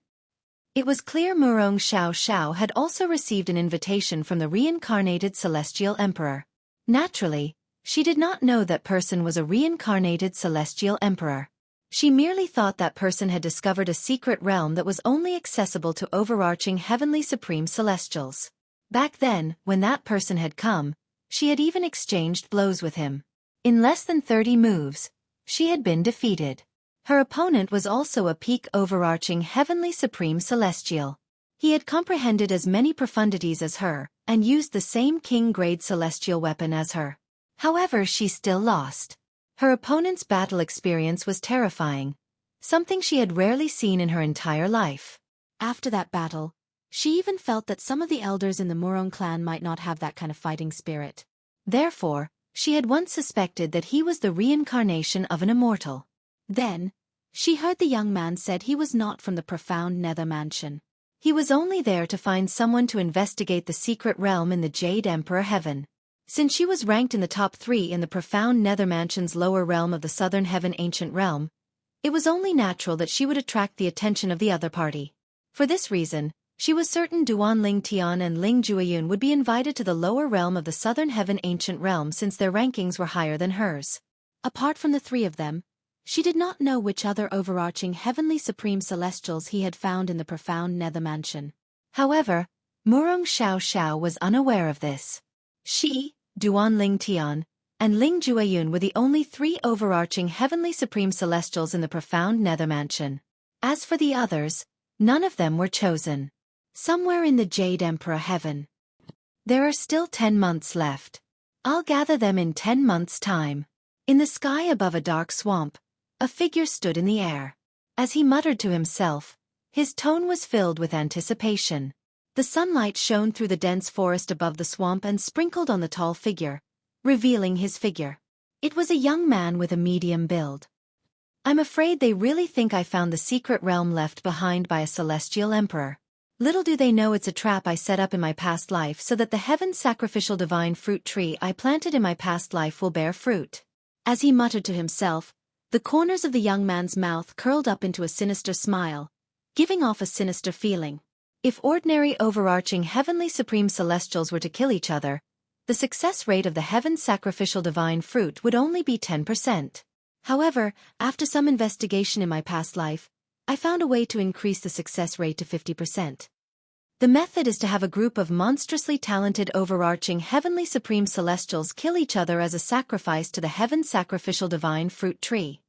It was clear Murong Xiao Xiao had also received an invitation from the reincarnated celestial emperor. Naturally, she did not know that person was a reincarnated celestial emperor. She merely thought that person had discovered a secret realm that was only accessible to overarching heavenly supreme celestials. Back then, when that person had come, she had even exchanged blows with him. In less than 30 moves, she had been defeated. Her opponent was also a peak overarching heavenly supreme celestial. He had comprehended as many profundities as her, and used the same king-grade celestial weapon as her. However, she still lost. Her opponent's battle experience was terrifying, something she had rarely seen in her entire life. After that battle, she even felt that some of the elders in the Murong clan might not have that kind of fighting spirit. Therefore, she had once suspected that he was the reincarnation of an immortal. Then, she heard the young man said he was not from the profound nether mansion. He was only there to find someone to investigate the secret realm in the Jade Emperor Heaven. Since she was ranked in the top 3 in the profound nether mansion's lower realm of the southern heaven ancient realm, it was only natural that she would attract the attention of the other party. For this reason, she was certain Duan Ling Tian and Ling Jueyun would be invited to the lower realm of the southern heaven ancient realm since their rankings were higher than hers. Apart from the 3 of them, she did not know which other overarching heavenly supreme celestials he had found in the profound nether mansion. However, Murong Xiao Xiao was unaware of this. She, Duan Ling Tian, and Ling Jueyun were the only 3 overarching heavenly supreme celestials in the profound nether mansion. As for the others, none of them were chosen. Somewhere in the Jade Emperor Heaven. There are still 10 months left. I'll gather them in 10 months' time. In the sky above a dark swamp, a figure stood in the air. As he muttered to himself, his tone was filled with anticipation. The sunlight shone through the dense forest above the swamp and sprinkled on the tall figure, revealing his figure. It was a young man with a medium build. I'm afraid they really think I found the secret realm left behind by a celestial emperor. Little do they know it's a trap I set up in my past life so that the heaven sacrificial divine fruit tree I planted in my past life will bear fruit. As he muttered to himself, the corners of the young man's mouth curled up into a sinister smile, giving off a sinister feeling. If ordinary overarching heavenly supreme celestials were to kill each other, the success rate of the heaven sacrificial divine fruit would only be 10%. However, after some investigation in my past life, I found a way to increase the success rate to 50%. The method is to have a group of monstrously talented overarching heavenly supreme celestials kill each other as a sacrifice to the heaven sacrificial divine fruit tree.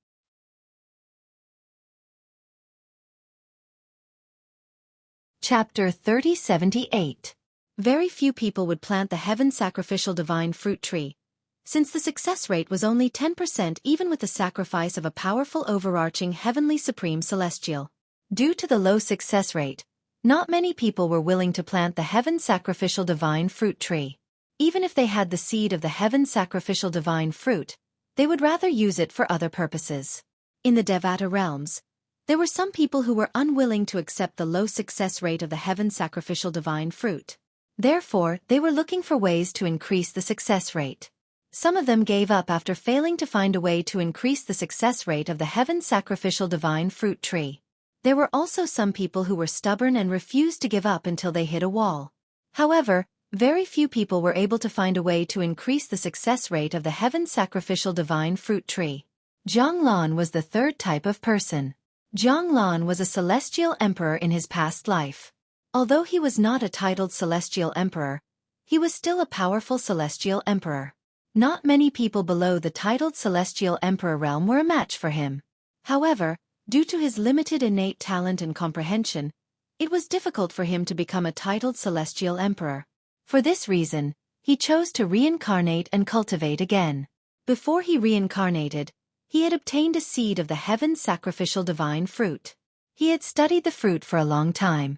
Chapter 3078. Very few people would plant the heaven sacrificial divine fruit tree, since the success rate was only 10% even with the sacrifice of a powerful overarching heavenly supreme celestial. Due to the low success rate, Not many people were willing to plant the heaven sacrificial divine fruit tree. Even if they had the seed of the heaven sacrificial divine fruit, they would rather use it for other purposes. In the Devata realms, there were some people who were unwilling to accept the low success rate of the heaven sacrificial divine fruit. Therefore, they were looking for ways to increase the success rate. Some of them gave up after failing to find a way to increase the success rate of the heaven sacrificial divine fruit tree. There were also some people who were stubborn and refused to give up until they hit a wall. However, very few people were able to find a way to increase the success rate of the heaven sacrificial divine fruit tree. Zhonglan was the third type of person. Zhonglan was a celestial emperor in his past life. Although he was not a titled celestial emperor, he was still a powerful celestial emperor. Not many people below the titled celestial emperor realm were a match for him. However, due to his limited innate talent and comprehension, it was difficult for him to become a titled celestial emperor. For this reason, he chose to reincarnate and cultivate again. Before he reincarnated, he had obtained a seed of the heaven sacrificial divine fruit. He had studied the fruit for a long time.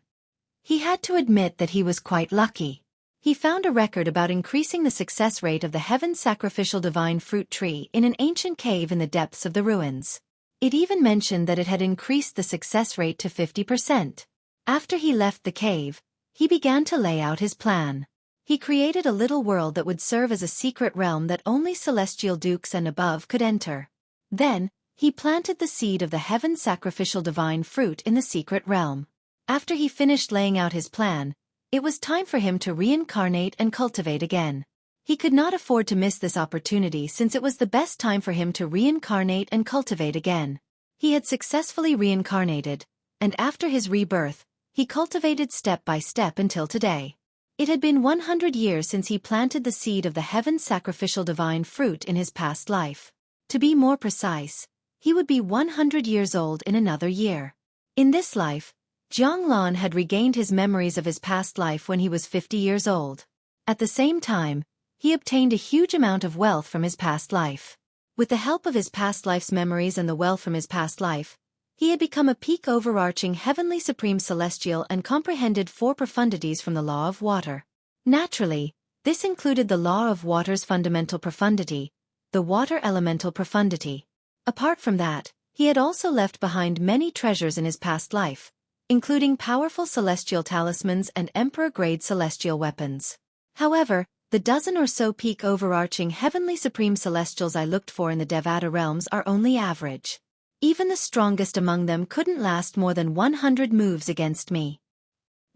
He had to admit that he was quite lucky. He found a record about increasing the success rate of the heaven sacrificial divine fruit tree in an ancient cave in the depths of the ruins. It even mentioned that it had increased the success rate to 50%. After he left the cave, he began to lay out his plan. He created a little world that would serve as a secret realm that only celestial dukes and above could enter. Then, he planted the seed of the heaven sacrificial divine fruit in the secret realm. After he finished laying out his plan, it was time for him to reincarnate and cultivate again. He could not afford to miss this opportunity since it was the best time for him to reincarnate and cultivate again. He had successfully reincarnated, and after his rebirth, he cultivated step by step until today. It had been 100 years since he planted the seed of the heaven sacrificial divine fruit in his past life. To be more precise, he would be 100 years old in another year. In this life, Zhonglan had regained his memories of his past life when he was 50 years old. At the same time, he obtained a huge amount of wealth from his past life. With the help of his past life's memories and the wealth from his past life, he had become a peak overarching heavenly supreme celestial and comprehended 4 profundities from the law of water. Naturally, this included the law of water's fundamental profundity, the water elemental profundity. Apart from that, he had also left behind many treasures in his past life, including powerful celestial talismans and emperor-grade celestial weapons. However, the dozen or so peak overarching heavenly supreme celestials I looked for in the Devata realms are only average. Even the strongest among them couldn't last more than 100 moves against me.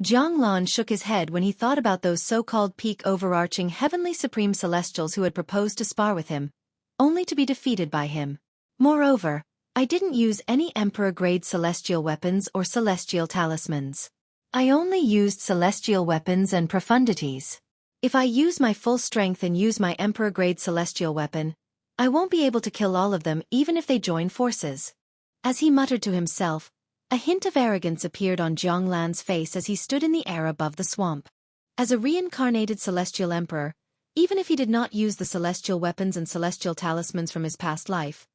Zhonglan shook his head when he thought about those so-called peak overarching heavenly supreme celestials who had proposed to spar with him, only to be defeated by him. Moreover, I didn't use any emperor-grade celestial weapons or celestial talismans. I only used celestial weapons and profundities. If I use my full strength and use my emperor-grade celestial weapon, I won't be able to kill all of them even if they join forces. As he muttered to himself, a hint of arrogance appeared on Zhonglan's face as he stood in the air above the swamp. As a reincarnated celestial emperor, even if he did not use the celestial weapons and celestial talismans from his past life,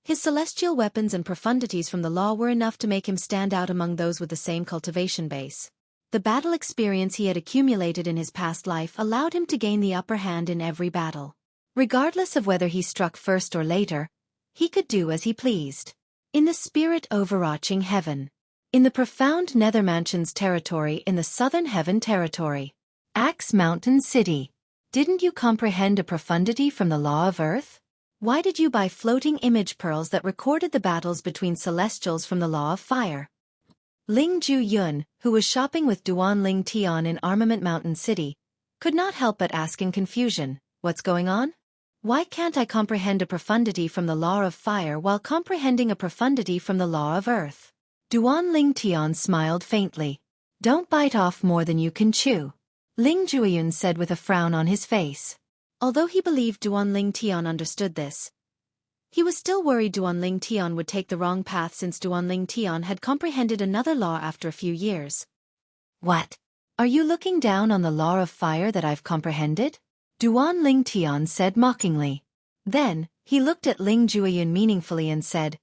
his celestial weapons and profundities from the law were enough to make him stand out among those with the same cultivation base. The battle experience he had accumulated in his past life allowed him to gain the upper hand in every battle. Regardless of whether he struck first or later, he could do as he pleased. In the spirit overarching heaven. In the profound nether mansions territory in the southern heaven territory. Axe Mountain City. Didn't you comprehend a profundity from the law of earth? Why did you buy floating image pearls that recorded the battles between celestials from the law of fire? Ling Ju Yun, who was shopping with Duan Ling Tian in Armament Mountain City, could not help but ask in confusion, "What's going on? Why can't I comprehend a profundity from the law of fire while comprehending a profundity from the law of earth?" Duan Ling Tian smiled faintly. "Don't bite off more than you can chew," Ling Juiyun said with a frown on his face. Although he believed Duan Ling Tian understood this, he was still worried Duan Ling Tian would take the wrong path since Duan Ling Tian had comprehended another law after a few years. "What? Are you looking down on the law of fire that I've comprehended?" Duan Ling Tian said mockingly. Then, he looked at Ling Juiyun meaningfully and said,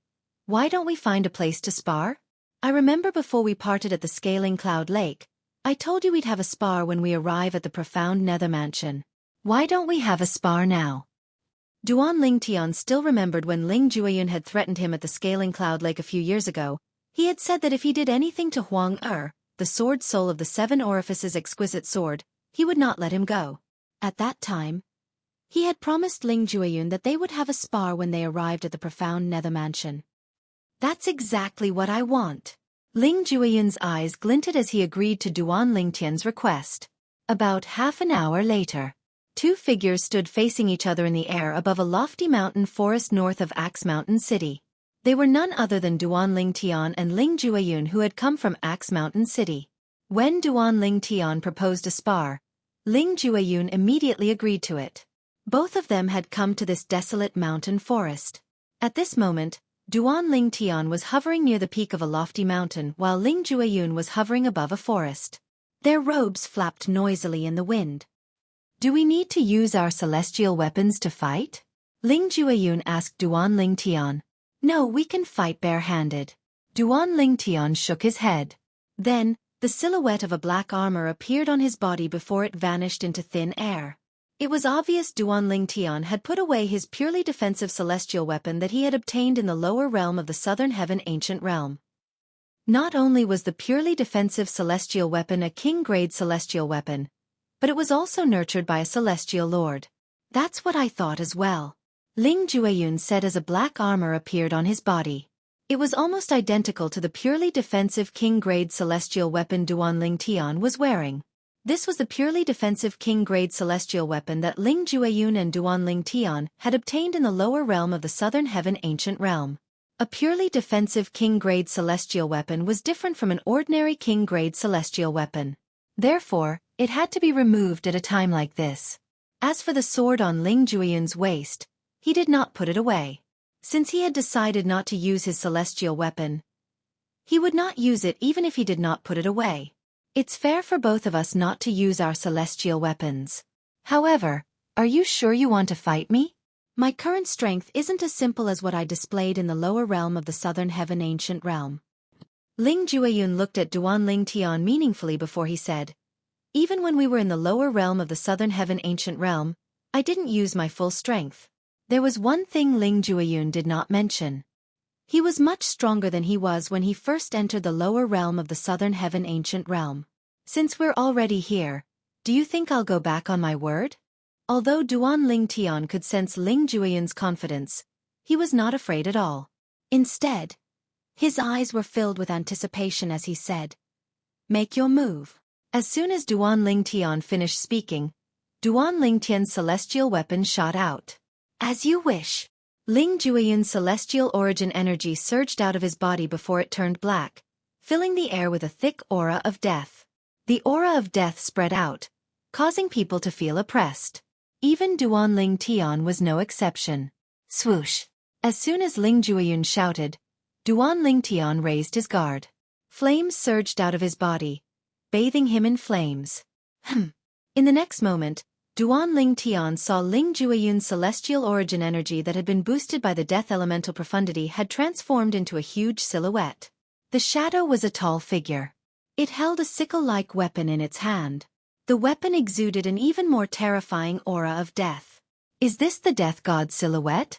"Why don't we find a place to spar? I remember before we parted at the Scaling Cloud Lake, I told you we'd have a spar when we arrive at the profound nether mansion. Why don't we have a spar now? Duan Ling Tian still remembered when Ling Jueyun had threatened him at the Scaling Cloud Lake a few years ago. He had said that if he did anything to Huang the sword soul of the seven orifices exquisite sword, he would not let him go. At that time, he had promised Ling Jueyun that they would have a spar when they arrived at the profound nether mansion. That's exactly what I want. Ling Jueyun's eyes glinted as he agreed to Duan Lingtian's request. About half an hour later, two figures stood facing each other in the air above a lofty mountain forest north of Axe Mountain City. They were none other than Duan Lingtian and Ling Jueyun, who had come from Axe Mountain City. When Duan Lingtian proposed a spar, Ling Jueyun immediately agreed to it. Both of them had come to this desolate mountain forest. At this moment, Duan Lingtian was hovering near the peak of a lofty mountain while Ling Jueyun was hovering above a forest. Their robes flapped noisily in the wind. Do we need to use our celestial weapons to fight? Ling Jueyun asked Duan Lingtian. No, we can fight barehanded. Duan Lingtian shook his head. Then, the silhouette of a black armor appeared on his body before it vanished into thin air. It was obvious Duan Lingtian had put away his purely defensive celestial weapon that he had obtained in the lower realm of the Southern Heaven Ancient Realm. Not only was the purely defensive celestial weapon a king-grade celestial weapon, but it was also nurtured by a celestial lord. That's what I thought as well, Ling Jueyun said as a black armor appeared on his body. It was almost identical to the purely defensive king-grade celestial weapon Duan Lingtian was wearing. This was the purely defensive king-grade celestial weapon that Ling Jueyun and Duan Lingtian had obtained in the lower realm of the Southern Heaven Ancient Realm. A purely defensive king-grade celestial weapon was different from an ordinary king-grade celestial weapon. Therefore, it had to be removed at a time like this. As for the sword on Ling Jueyun's waist, he did not put it away. Since he had decided not to use his celestial weapon, he would not use it even if he did not put it away. It's fair for both of us not to use our celestial weapons. However, are you sure you want to fight me? My current strength isn't as simple as what I displayed in the lower realm of the Southern Heaven Ancient Realm. Ling Jueyun looked at Duan Lingtian meaningfully before he said, even when we were in the lower realm of the Southern Heaven Ancient Realm, I didn't use my full strength. There was one thing Ling Jueyun did not mention. He was much stronger than he was when he first entered the lower realm of the Southern Heaven Ancient Realm. Since we're already here, do you think I'll go back on my word? Although Duan Lingtian could sense Ling Jueyun's confidence, he was not afraid at all. Instead, his eyes were filled with anticipation as he said, make your move. As soon as Duan Lingtian finished speaking, Duan Lingtian's celestial weapon shot out. As you wish. Ling Jueyun's celestial origin energy surged out of his body before it turned black, filling the air with a thick aura of death. The aura of death spread out, causing people to feel oppressed. Even Duan Lingtian was no exception. Swoosh! As soon as Ling Jueyun shouted, Duan Lingtian raised his guard. Flames surged out of his body, bathing him in flames. In the next moment, Duan Lingtian saw Ling Jueyun's celestial origin energy that had been boosted by the death elemental profundity had transformed into a huge silhouette. The shadow was a tall figure. It held a sickle-like weapon in its hand. The weapon exuded an even more terrifying aura of death. Is this the death god's silhouette?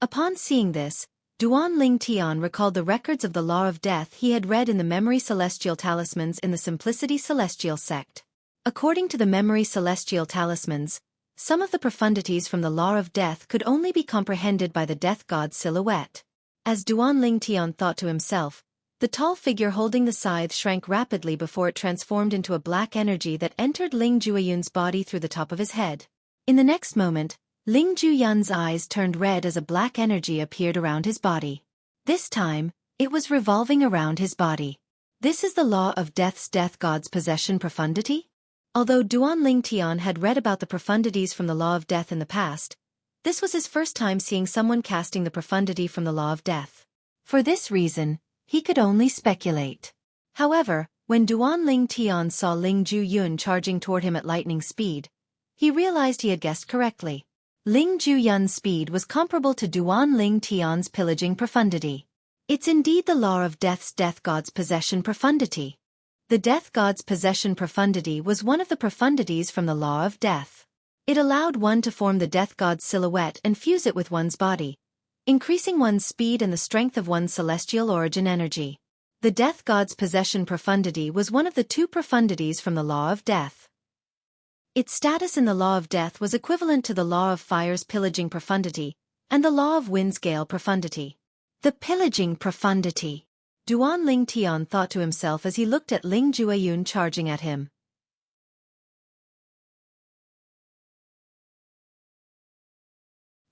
Upon seeing this, Duan Lingtian recalled the records of the law of death he had read in the Memory Celestial Talismans in the Simplicity Celestial sect. According to the Memory Celestial Talismans, some of the profundities from the law of death could only be comprehended by the death god's silhouette. As Duan Lingtian thought to himself, the tall figure holding the scythe shrank rapidly before it transformed into a black energy that entered Ling Jueyun's body through the top of his head. In the next moment, Ling Jueyun's eyes turned red as a black energy appeared around his body. This time, it was revolving around his body. This is the law of death's death god's possession profundity? Although Duan Lingtian had read about the profundities from the law of death in the past, this was his first time seeing someone casting the profundity from the law of death. For this reason, he could only speculate. However, when Duan Lingtian saw Ling Jueyun charging toward him at lightning speed, he realized he had guessed correctly. Ling Jueyun's speed was comparable to Duan Lingtian's pillaging profundity. It's indeed the law of death's death god's possession profundity. The death god's possession profundity was one of the profundities from the law of death. It allowed one to form the death god's silhouette and fuse it with one's body, increasing one's speed and the strength of one's celestial origin energy. The death god's possession profundity was one of the two profundities from the law of death. Its status in the law of death was equivalent to the law of fire's pillaging profundity and the law of wind's gale profundity. The pillaging profundity. Duan Ling Tian thought to himself as he looked at Ling Jueyun charging at him.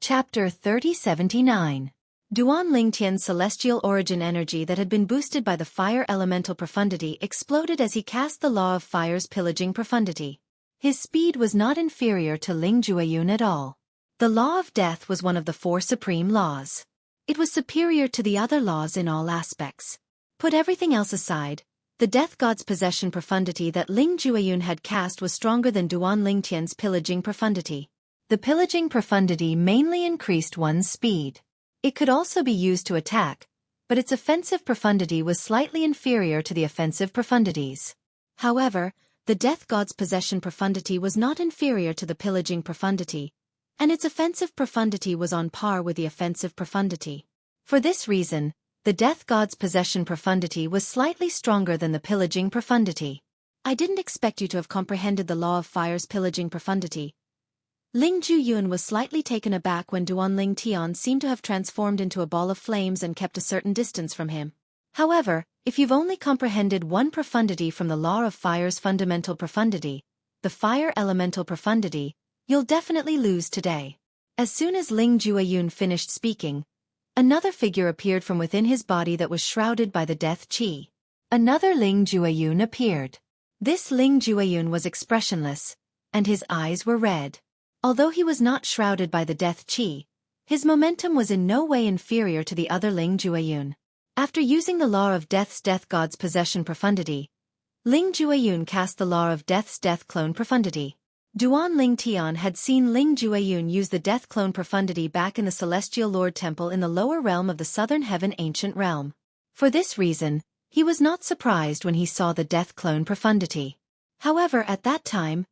Chapter 3079. Duan Lingtian's celestial origin energy that had been boosted by the fire elemental profundity exploded as he cast the law of fire's pillaging profundity. His speed was not inferior to Ling Jueyun at all. The law of death was one of the four supreme laws. It was superior to the other laws in all aspects. Put everything else aside, the death god's possession profundity that Ling Jueyun had cast was stronger than Duan Lingtian's pillaging profundity. The pillaging profundity mainly increased one's speed. It could also be used to attack, but its offensive profundity was slightly inferior to the offensive profundities. However, the death god's possession profundity was not inferior to the pillaging profundity, and its offensive profundity was on par with the offensive profundity. For this reason, the death god's possession profundity was slightly stronger than the pillaging profundity. I didn't expect you to have comprehended the law of fire's pillaging profundity. Ling Jueyun was slightly taken aback when Duan Ling Tian seemed to have transformed into a ball of flames and kept a certain distance from him. However, if you've only comprehended one profundity from the law of fire's fundamental profundity, the fire elemental profundity, you'll definitely lose today. As soon as Ling Jueyun finished speaking, another figure appeared from within his body that was shrouded by the death qi. Another Ling Jueyun appeared. This Ling Jueyun was expressionless, and his eyes were red. Although he was not shrouded by the death qi, his momentum was in no way inferior to the other Ling Jueyun. After using the law of death's death god's possession profundity, Ling Jueyun cast the law of death's death clone profundity. Duan Ling Tian had seen Ling Jueyun use the death clone profundity back in the Celestial Lord Temple in the lower realm of the Southern Heaven Ancient Realm. For this reason, he was not surprised when he saw the death clone profundity. However, at that time,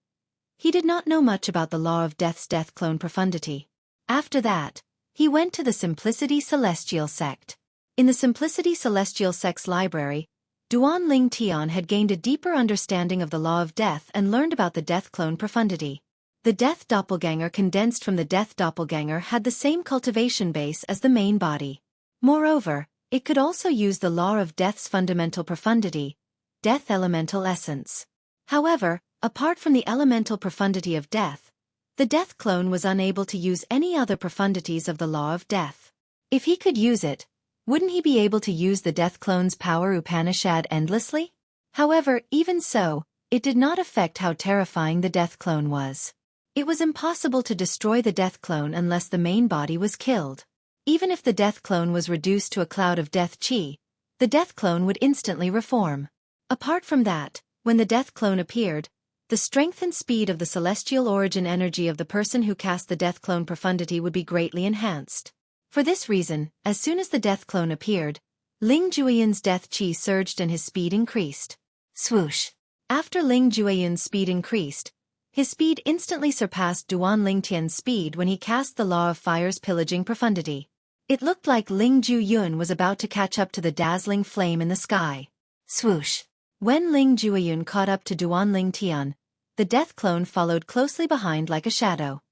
he did not know much about the law of death's death clone profundity. After that, he went to the Simplicity Celestial Sect. In the Simplicity Celestial Sect's library, Duan Ling Tian had gained a deeper understanding of the law of death and learned about the death clone profundity. The death doppelganger condensed from the death doppelganger had the same cultivation base as the main body. Moreover, it could also use the law of death's fundamental profundity, death elemental essence. However, apart from the elemental profundity of death, the death clone was unable to use any other profundities of the law of death. If he could use it, wouldn't he be able to use the death clone's power Upanishad endlessly? However, even so, it did not affect how terrifying the death clone was. It was impossible to destroy the death clone unless the main body was killed. Even if the death clone was reduced to a cloud of death qi, the death clone would instantly reform. Apart from that, when the death clone appeared, the strength and speed of the celestial origin energy of the person who cast the death clone profundity would be greatly enhanced. For this reason, as soon as the death clone appeared, Ling Jueyun's death qi surged and his speed increased. Swoosh! After Ling Jueyun's speed increased, his speed instantly surpassed Duan Lingtian's speed when he cast the law of fire's pillaging profundity. It looked like Ling Jueyun was about to catch up to the dazzling flame in the sky. Swoosh! When Ling Jueyun caught up to Duan Lingtian, the death clone followed closely behind like a shadow.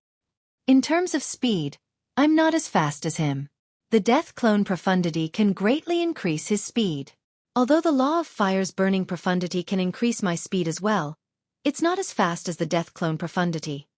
In terms of speed, I'm not as fast as him. The death clone profundity can greatly increase his speed. Although the law of fire's burning profundity can increase my speed as well, it's not as fast as the death clone profundity.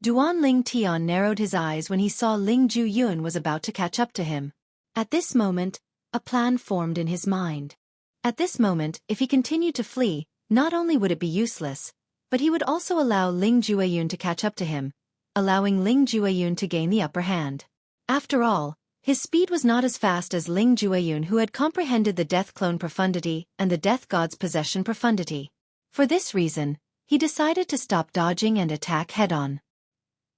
Duan Ling Tian narrowed his eyes when he saw Ling Jueyun was about to catch up to him. At this moment, a plan formed in his mind. At this moment, if he continued to flee, not only would it be useless, but he would also allow Ling Jueyun to catch up to him, allowing Ling Jueyun to gain the upper hand. After all, his speed was not as fast as Ling Jueyun, who had comprehended the death clone profundity and the death god's possession profundity. For this reason, he decided to stop dodging and attack head-on.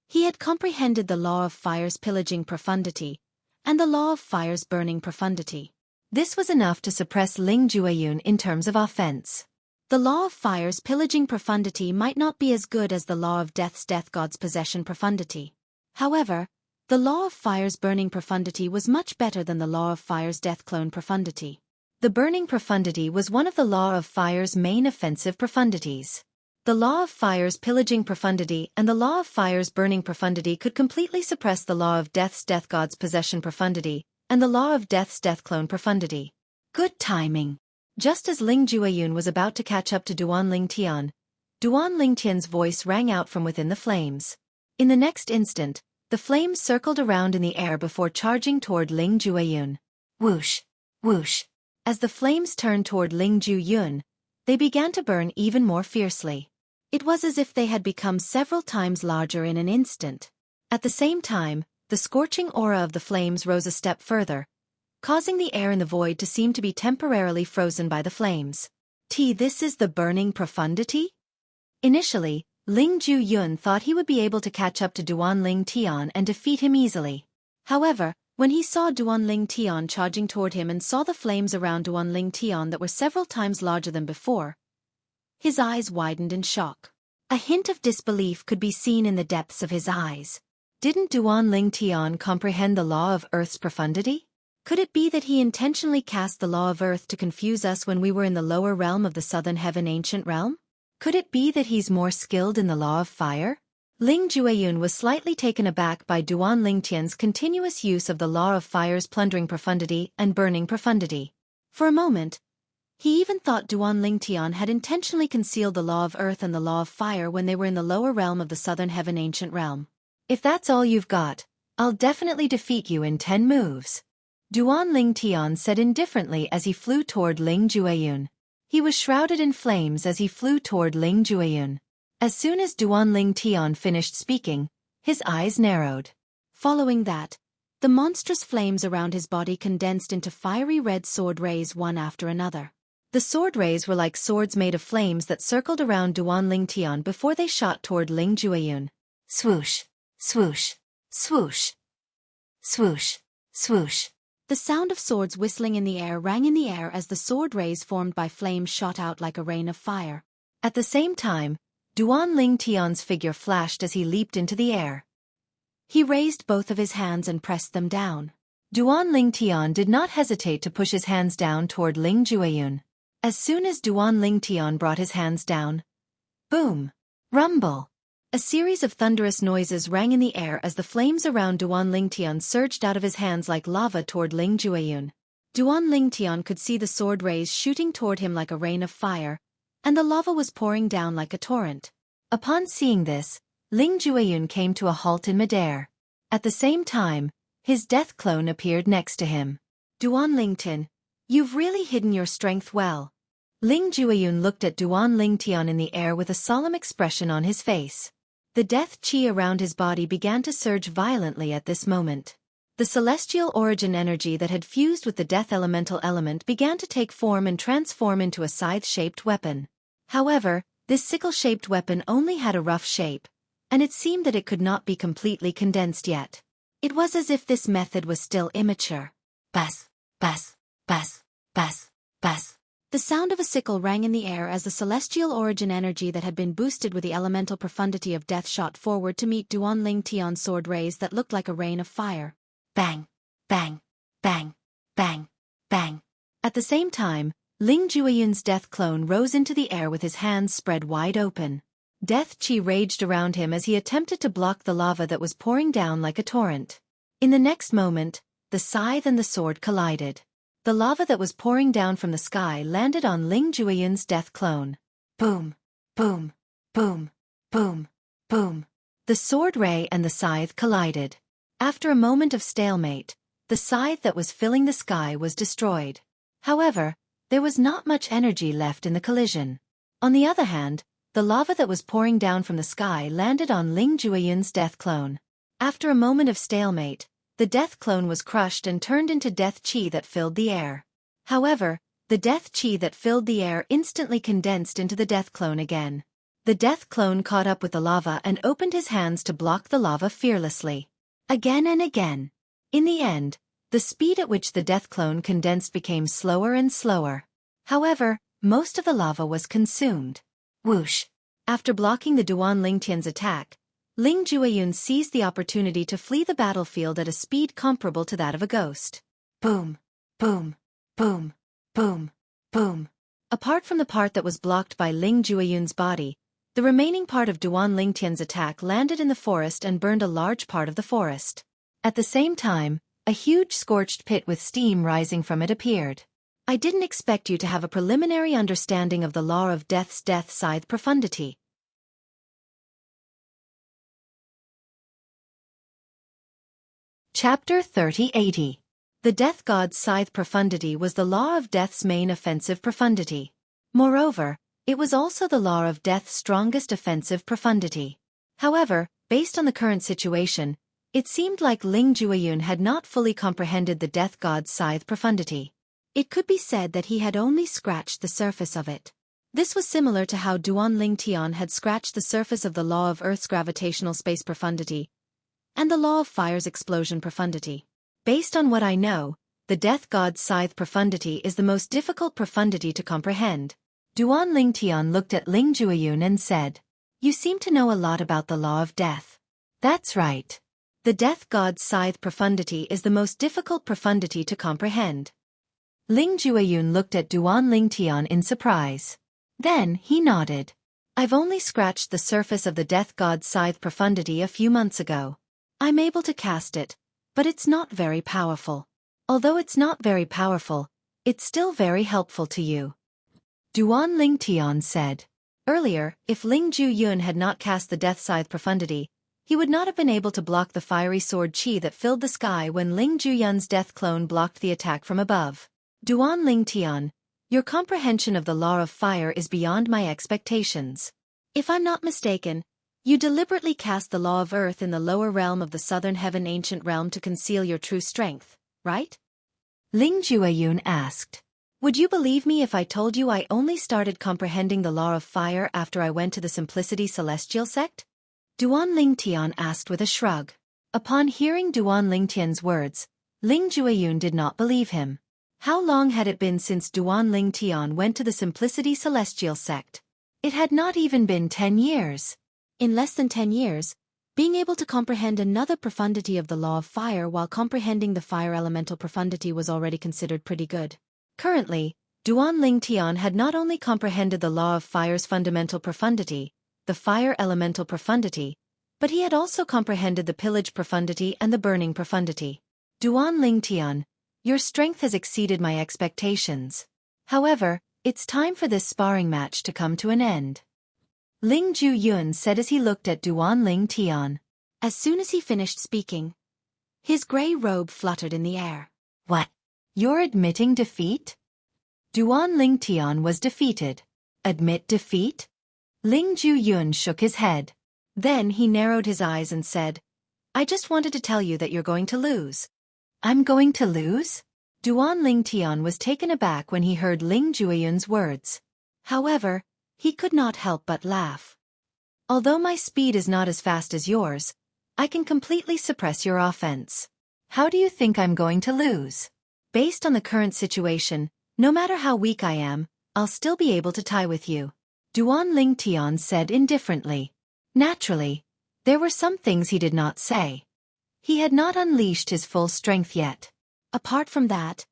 He had comprehended the law of fire's pillaging profundity and the law of fire's burning profundity. This was enough to suppress Ling Jueyun in terms of offense. The law of fire's pillaging profundity might not be as good as the law of death's death god's possession profundity. However, the law of fire's burning profundity was much better than the law of fire's death clone profundity. The burning profundity was one of the law of fire's main offensive profundities. The law of fire's pillaging profundity and the law of fire's burning profundity could completely suppress the law of death's death god's possession profundity and the law of death's death clone profundity. Good timing. Just as Ling Jueyun was about to catch up to Duan Lingtian, Duan Lingtian's voice rang out from within the flames. In the next instant, the flames circled around in the air before charging toward Ling Jueyun. Whoosh! Whoosh! As the flames turned toward Ling Jueyun, they began to burn even more fiercely. It was as if they had become several times larger in an instant. At the same time, the scorching aura of the flames rose a step further, causing the air in the void to seem to be temporarily frozen by the flames. This is the burning profundity? Initially, Ling Jueyun thought he would be able to catch up to Duan Lingtian and defeat him easily. However, when he saw Duan Lingtian charging toward him and saw the flames around Duan Lingtian that were several times larger than before, his eyes widened in shock. A hint of disbelief could be seen in the depths of his eyes. Didn't Duan Lingtian comprehend the law of Earth's profundity? Could it be that he intentionally cast the law of Earth to confuse us when we were in the lower realm of the Southern Heaven Ancient Realm? Could it be that he's more skilled in the law of fire? Ling Jueyun was slightly taken aback by Duan Lingtian's continuous use of the law of fire's plundering profundity and burning profundity. For a moment, he even thought Duan Lingtian had intentionally concealed the law of Earth and the law of fire when they were in the lower realm of the Southern Heaven Ancient Realm. If that's all you've got, I'll definitely defeat you in 10 moves. Duan Lingtian said indifferently as he flew toward Ling Jueyun. He was shrouded in flames as he flew toward Ling Jueyun. As soon as Duan Lingtian finished speaking, his eyes narrowed. Following that, the monstrous flames around his body condensed into fiery red sword rays one after another. The sword rays were like swords made of flames that circled around Duan Lingtian before they shot toward Ling Jueyun. Swoosh! Swoosh! Swoosh! Swoosh! Swoosh! The sound of swords whistling in the air rang in the air as the sword rays formed by flames shot out like a rain of fire. At the same time, Duan Lingtian's figure flashed as he leaped into the air. He raised both of his hands and pressed them down. Duan Lingtian did not hesitate to push his hands down toward Ling Jueyun. As soon as Duan Lingtian brought his hands down, boom! Rumble! A series of thunderous noises rang in the air as the flames around Duan Lingtian surged out of his hands like lava toward Ling Jueyun. Duan Lingtian could see the sword rays shooting toward him like a rain of fire, and the lava was pouring down like a torrent. Upon seeing this, Ling Jueyun came to a halt in midair. At the same time, his death clone appeared next to him. Duan Lingtian, you've really hidden your strength well. Ling Jueyun looked at Duan Lingtian in the air with a solemn expression on his face. The death chi around his body began to surge violently at this moment. The celestial origin energy that had fused with the death elemental element began to take form and transform into a scythe-shaped weapon. However, this sickle-shaped weapon only had a rough shape, and it seemed that it could not be completely condensed yet. It was as if this method was still immature. Bass, bass, bass, bass, bass. The sound of a sickle rang in the air as the celestial origin energy that had been boosted with the elemental profundity of death shot forward to meet Duan Lingtian's sword rays that looked like a rain of fire. Bang, bang, bang, bang, bang. At the same time, Ling Jueyun's death clone rose into the air with his hands spread wide open. Death chi raged around him as he attempted to block the lava that was pouring down like a torrent. In the next moment, the scythe and the sword collided. The lava that was pouring down from the sky landed on Ling Jueyun's death clone. Boom, boom, boom, boom, boom. The sword ray and the scythe collided. After a moment of stalemate, the scythe that was filling the sky was destroyed. However, there was not much energy left in the collision. On the other hand, the lava that was pouring down from the sky landed on Ling Jueyun's death clone. After a moment of stalemate, the death clone was crushed and turned into death chi that filled the air. However, the death chi that filled the air instantly condensed into the death clone again. The death clone caught up with the lava and opened his hands to block the lava fearlessly. Again and again. In the end, The speed at which the death clone condensed became slower and slower. However, most of the lava was consumed. Whoosh! After blocking the Duan Lingtian's attack, Ling Jueyun seized the opportunity to flee the battlefield at a speed comparable to that of a ghost. Boom! Boom! Boom! Boom! Boom! Apart from the part that was blocked by Ling Jueyun's body, the remaining part of Duan Lingtian's attack landed in the forest and burned a large part of the forest. At the same time, a huge scorched pit with steam rising from it appeared. I didn't expect you to have a preliminary understanding of the law of death's death scythe profundity. Chapter 3080. The Death God's Scythe Profundity was the law of death's main offensive profundity. Moreover, it was also the law of death's strongest offensive profundity. However, based on the current situation, it seemed like Ling Jueyun had not fully comprehended the Death God's Scythe profundity. It could be said that he had only scratched the surface of it. This was similar to how Duan Lingtian had scratched the surface of the law of Earth's gravitational space profundity and the law of fire's explosion profundity. Based on what I know, the Death God's Scythe profundity is the most difficult profundity to comprehend. Duan Lingtian looked at Ling Jueyun and said, "You seem to know a lot about the law of death." "That's right. The Death God's Scythe profundity is the most difficult profundity to comprehend." Ling Jueyun looked at Duan Lingtian in surprise. Then he nodded. "I've only scratched the surface of the Death God's Scythe profundity a few months ago. I'm able to cast it, but it's not very powerful. Although it's not very powerful, it's still very helpful to you," Duan Lingtian said. Earlier, if Ling Jueyun had not cast the Death Scythe profundity, he would not have been able to block the fiery sword chi that filled the sky when Ling Jueyun's death clone blocked the attack from above. "Duan Lingtian, your comprehension of the law of fire is beyond my expectations. If I'm not mistaken, you deliberately cast the law of earth in the lower realm of the southern heaven ancient realm to conceal your true strength, right?" Ling Jueyun asked. "Would you believe me if I told you I only started comprehending the law of fire after I went to the Simplicity Celestial sect?" Duan Lingtian asked with a shrug. Upon hearing Duan Lingtian's words, Ling Jueyun did not believe him. How long had it been since Duan Lingtian went to the Simplicity Celestial sect? It had not even been 10 years. In less than 10 years, being able to comprehend another profundity of the law of fire while comprehending the fire elemental profundity was already considered pretty good. Currently, Duan Lingtian had not only comprehended the law of fire's fundamental profundity, the fire elemental profundity, but he had also comprehended the pillage profundity and the burning profundity. "Duan Lingtian, your strength has exceeded my expectations. However, it's time for this sparring match to come to an end," Ling Jueyun said as he looked at Duan Lingtian. As soon as he finished speaking, his gray robe fluttered in the air. "What? You're admitting defeat?" Duan Lingtian was defeated. "Admit defeat?" Ling Jueyun shook his head. Then he narrowed his eyes and said, "I just wanted to tell you that you're going to lose." "I'm going to lose?" Duan Lingtian was taken aback when he heard Ling Jueyun's words. However, he could not help but laugh. "Although my speed is not as fast as yours, I can completely suppress your offense. How do you think I'm going to lose? Based on the current situation, no matter how weak I am, I'll still be able to tie with you," Duan Lingtian said indifferently. Naturally, there were some things he did not say. He had not unleashed his full strength yet. Apart from that,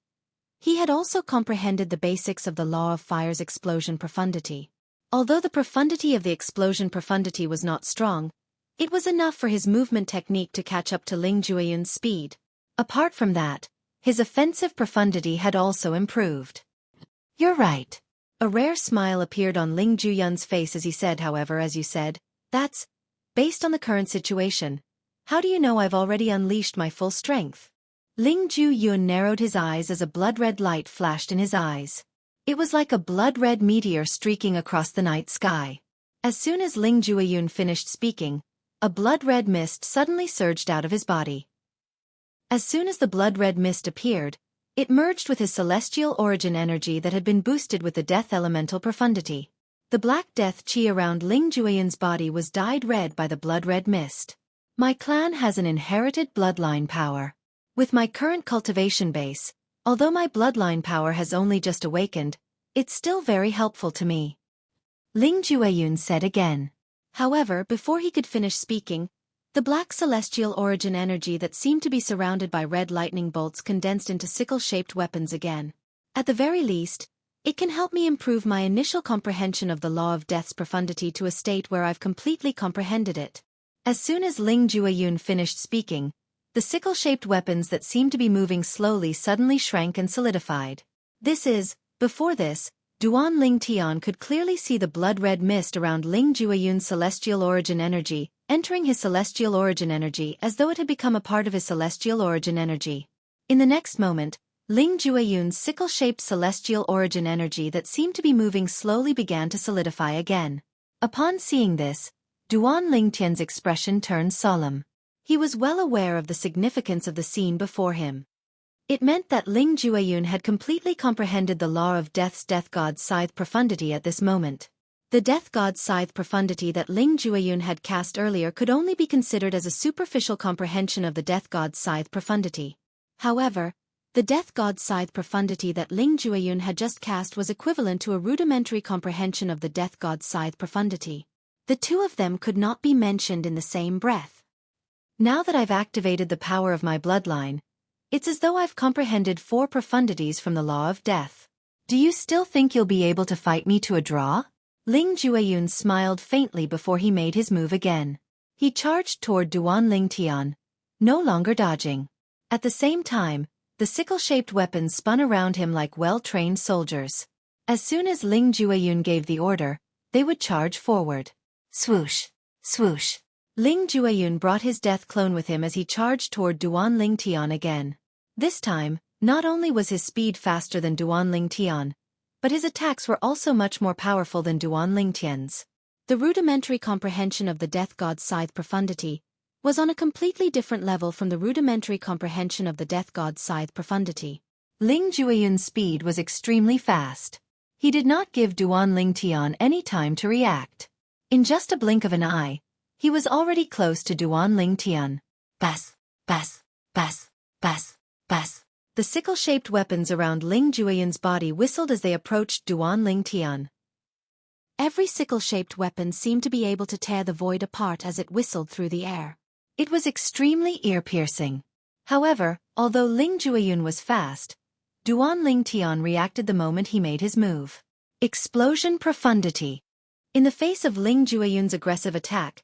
he had also comprehended the basics of the law of fire's explosion profundity. Although the profundity of the explosion profundity was not strong, it was enough for his movement technique to catch up to Ling Jueyun's speed. Apart from that, his offensive profundity had also improved. "You're right." A rare smile appeared on Ling Jueyun's face as he said, "However, as you said, that's based on the current situation. How do you know I've already unleashed my full strength?" Ling Jueyun narrowed his eyes as a blood-red light flashed in his eyes. It was like a blood-red meteor streaking across the night sky. As soon as Ling Jueyun finished speaking, a blood-red mist suddenly surged out of his body. As soon as the blood-red mist appeared, it merged with his celestial origin energy that had been boosted with the death elemental profundity. The black death chi around Ling Jueyun's body was dyed red by the blood-red mist. "My clan has an inherited bloodline power. With my current cultivation base, although my bloodline power has only just awakened, it's still very helpful to me. Ling Jueyun said again. However, before he could finish speaking, the black celestial origin energy that seemed to be surrounded by red lightning bolts condensed into sickle-shaped weapons again. At the very least, it can help me improve my initial comprehension of the law of death's profundity to a state where I've completely comprehended it. As soon as Ling Jueyun finished speaking, the sickle-shaped weapons that seemed to be moving slowly suddenly shrank and solidified. Before this, Duan Ling Tian could clearly see the blood-red mist around Ling Jueyun's celestial origin energy, entering his celestial origin energy as though it had become a part of his celestial origin energy. In the next moment, Ling Jueyun's sickle-shaped celestial origin energy that seemed to be moving slowly began to solidify again. Upon seeing this, Duan Ling Tian's expression turned solemn. He was well aware of the significance of the scene before him. It meant that Ling Jueyun had completely comprehended the law of death's death god's scythe profundity at this moment. The death god's scythe profundity that Ling Jueyun had cast earlier could only be considered as a superficial comprehension of the death god's scythe profundity. However, the death god's scythe profundity that Ling Jueyun had just cast was equivalent to a rudimentary comprehension of the death god's scythe profundity. The two of them could not be mentioned in the same breath. Now that I've activated the power of my bloodline, it's as though I've comprehended 4 profundities from the law of death. Do you still think you'll be able to fight me to a draw? Ling Jueyun smiled faintly before he made his move again. He charged toward Duan Ling Tian, no longer dodging. At the same time, the sickle-shaped weapons spun around him like well-trained soldiers. As soon as Ling Jueyun gave the order, they would charge forward. Swoosh! Swoosh! Ling Jueyun brought his death clone with him as he charged toward Duan Ling Tian again. This time, not only was his speed faster than Duan Ling Tian, but his attacks were also much more powerful than Duan Ling Tian's. The rudimentary comprehension of the death god's scythe profundity was on a completely different level from the rudimentary comprehension of the death god's scythe profundity. Ling Jueyun's speed was extremely fast. He did not give Duan Ling Tian any time to react. In just a blink of an eye, he was already close to Duan Ling Tian. Bass, bass, bass, bass, bass. The sickle-shaped weapons around Ling Jueyun's body whistled as they approached Duan Ling Tian. Every sickle-shaped weapon seemed to be able to tear the void apart as it whistled through the air. It was extremely ear-piercing. However, although Ling Jueyun was fast, Duan Ling Tian reacted the moment he made his move. Explosion profundity. In the face of Ling Jueyun's aggressive attack,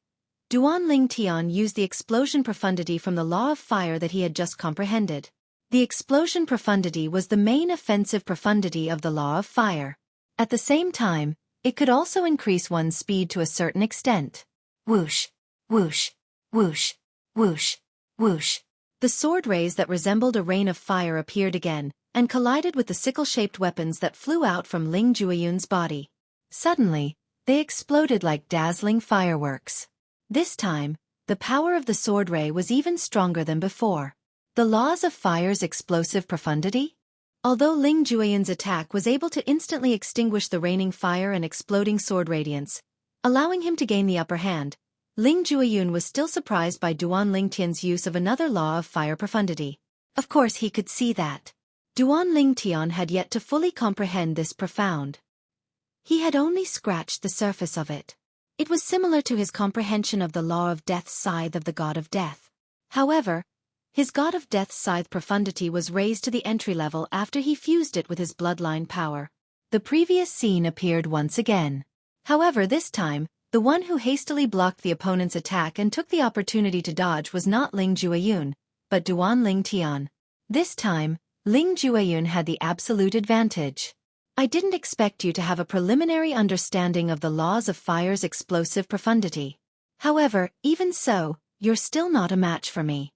Duan Ling Tian used the explosion profundity from the law of fire that he had just comprehended. The explosion profundity was the main offensive profundity of the law of fire. At the same time, it could also increase one's speed to a certain extent. Whoosh, whoosh, whoosh, whoosh, whoosh. The sword rays that resembled a rain of fire appeared again, and collided with the sickle-shaped weapons that flew out from Ling Jueyun's body. Suddenly, they exploded like dazzling fireworks. This time, the power of the sword ray was even stronger than before. The laws of fire's explosive profundity? Although Ling Jueyun's attack was able to instantly extinguish the raining fire and exploding sword radiance, allowing him to gain the upper hand, Ling Jueyun was still surprised by Duan Ling Tian's use of another law of fire profundity. Of course he could see that. Duan Ling Tian had yet to fully comprehend this profound. He had only scratched the surface of it. It was similar to his comprehension of the law of death's scythe of the god of death. However, his god of death's scythe profundity was raised to the entry level after he fused it with his bloodline power. The previous scene appeared once again. However, this time, the one who hastily blocked the opponent's attack and took the opportunity to dodge was not Ling Jueyun, but Duan Ling Tian. This time, Ling Jueyun had the absolute advantage. I didn't expect you to have a preliminary understanding of the laws of fire's explosive profundity. However, even so, you're still not a match for me.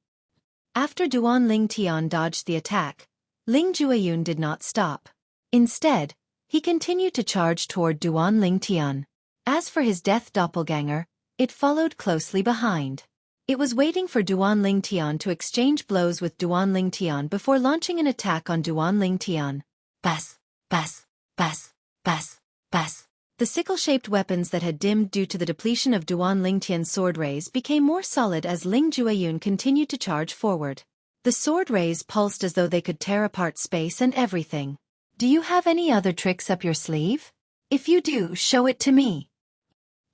After Duan Ling Tian dodged the attack, Ling Jueyun did not stop. Instead, he continued to charge toward Duan Ling Tian. As for his death doppelganger, it followed closely behind. It was waiting for Duan Ling Tian to exchange blows with Duan Ling Tian before launching an attack on Duan Ling Tian. Bass, bass, bass, bass, bass. The sickle-shaped weapons that had dimmed due to the depletion of Duan Ling Tian's sword rays became more solid as Ling Jueyun continued to charge forward. The sword rays pulsed as though they could tear apart space and everything. Do you have any other tricks up your sleeve? If you do, show it to me.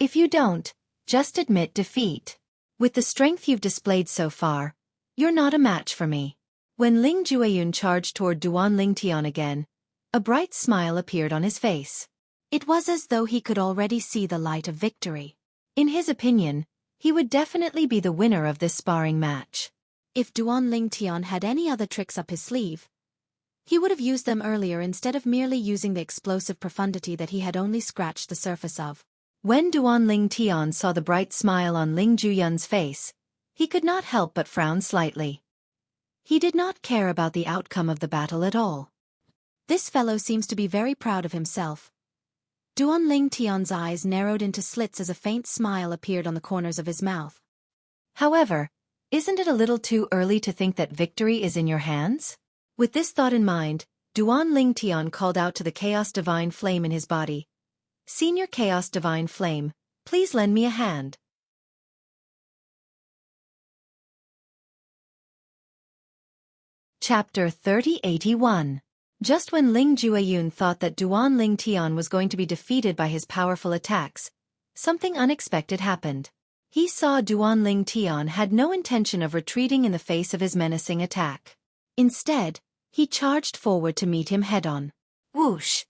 If you don't, just admit defeat. With the strength you've displayed so far, you're not a match for me. When Ling Jueyun charged toward Duan Lingtian again, a bright smile appeared on his face. It was as though he could already see the light of victory. In his opinion, he would definitely be the winner of this sparring match. If Duan Lingtian had any other tricks up his sleeve, he would have used them earlier instead of merely using the explosive profundity that he had only scratched the surface of. When Duan Lingtian saw the bright smile on Ling Juyun's face, he could not help but frown slightly. He did not care about the outcome of the battle at all. This fellow seems to be very proud of himself. Duan Lingtian's eyes narrowed into slits as a faint smile appeared on the corners of his mouth. However, isn't it a little too early to think that victory is in your hands? With this thought in mind, Duan Lingtian called out to the Chaos Divine Flame in his body. Senior Chaos Divine Flame, please lend me a hand. Chapter 3081. Just when Ling Jueyun thought that Duan Lingtian was going to be defeated by his powerful attacks, something unexpected happened. He saw Duan Lingtian had no intention of retreating in the face of his menacing attack. Instead, he charged forward to meet him head-on. Whoosh!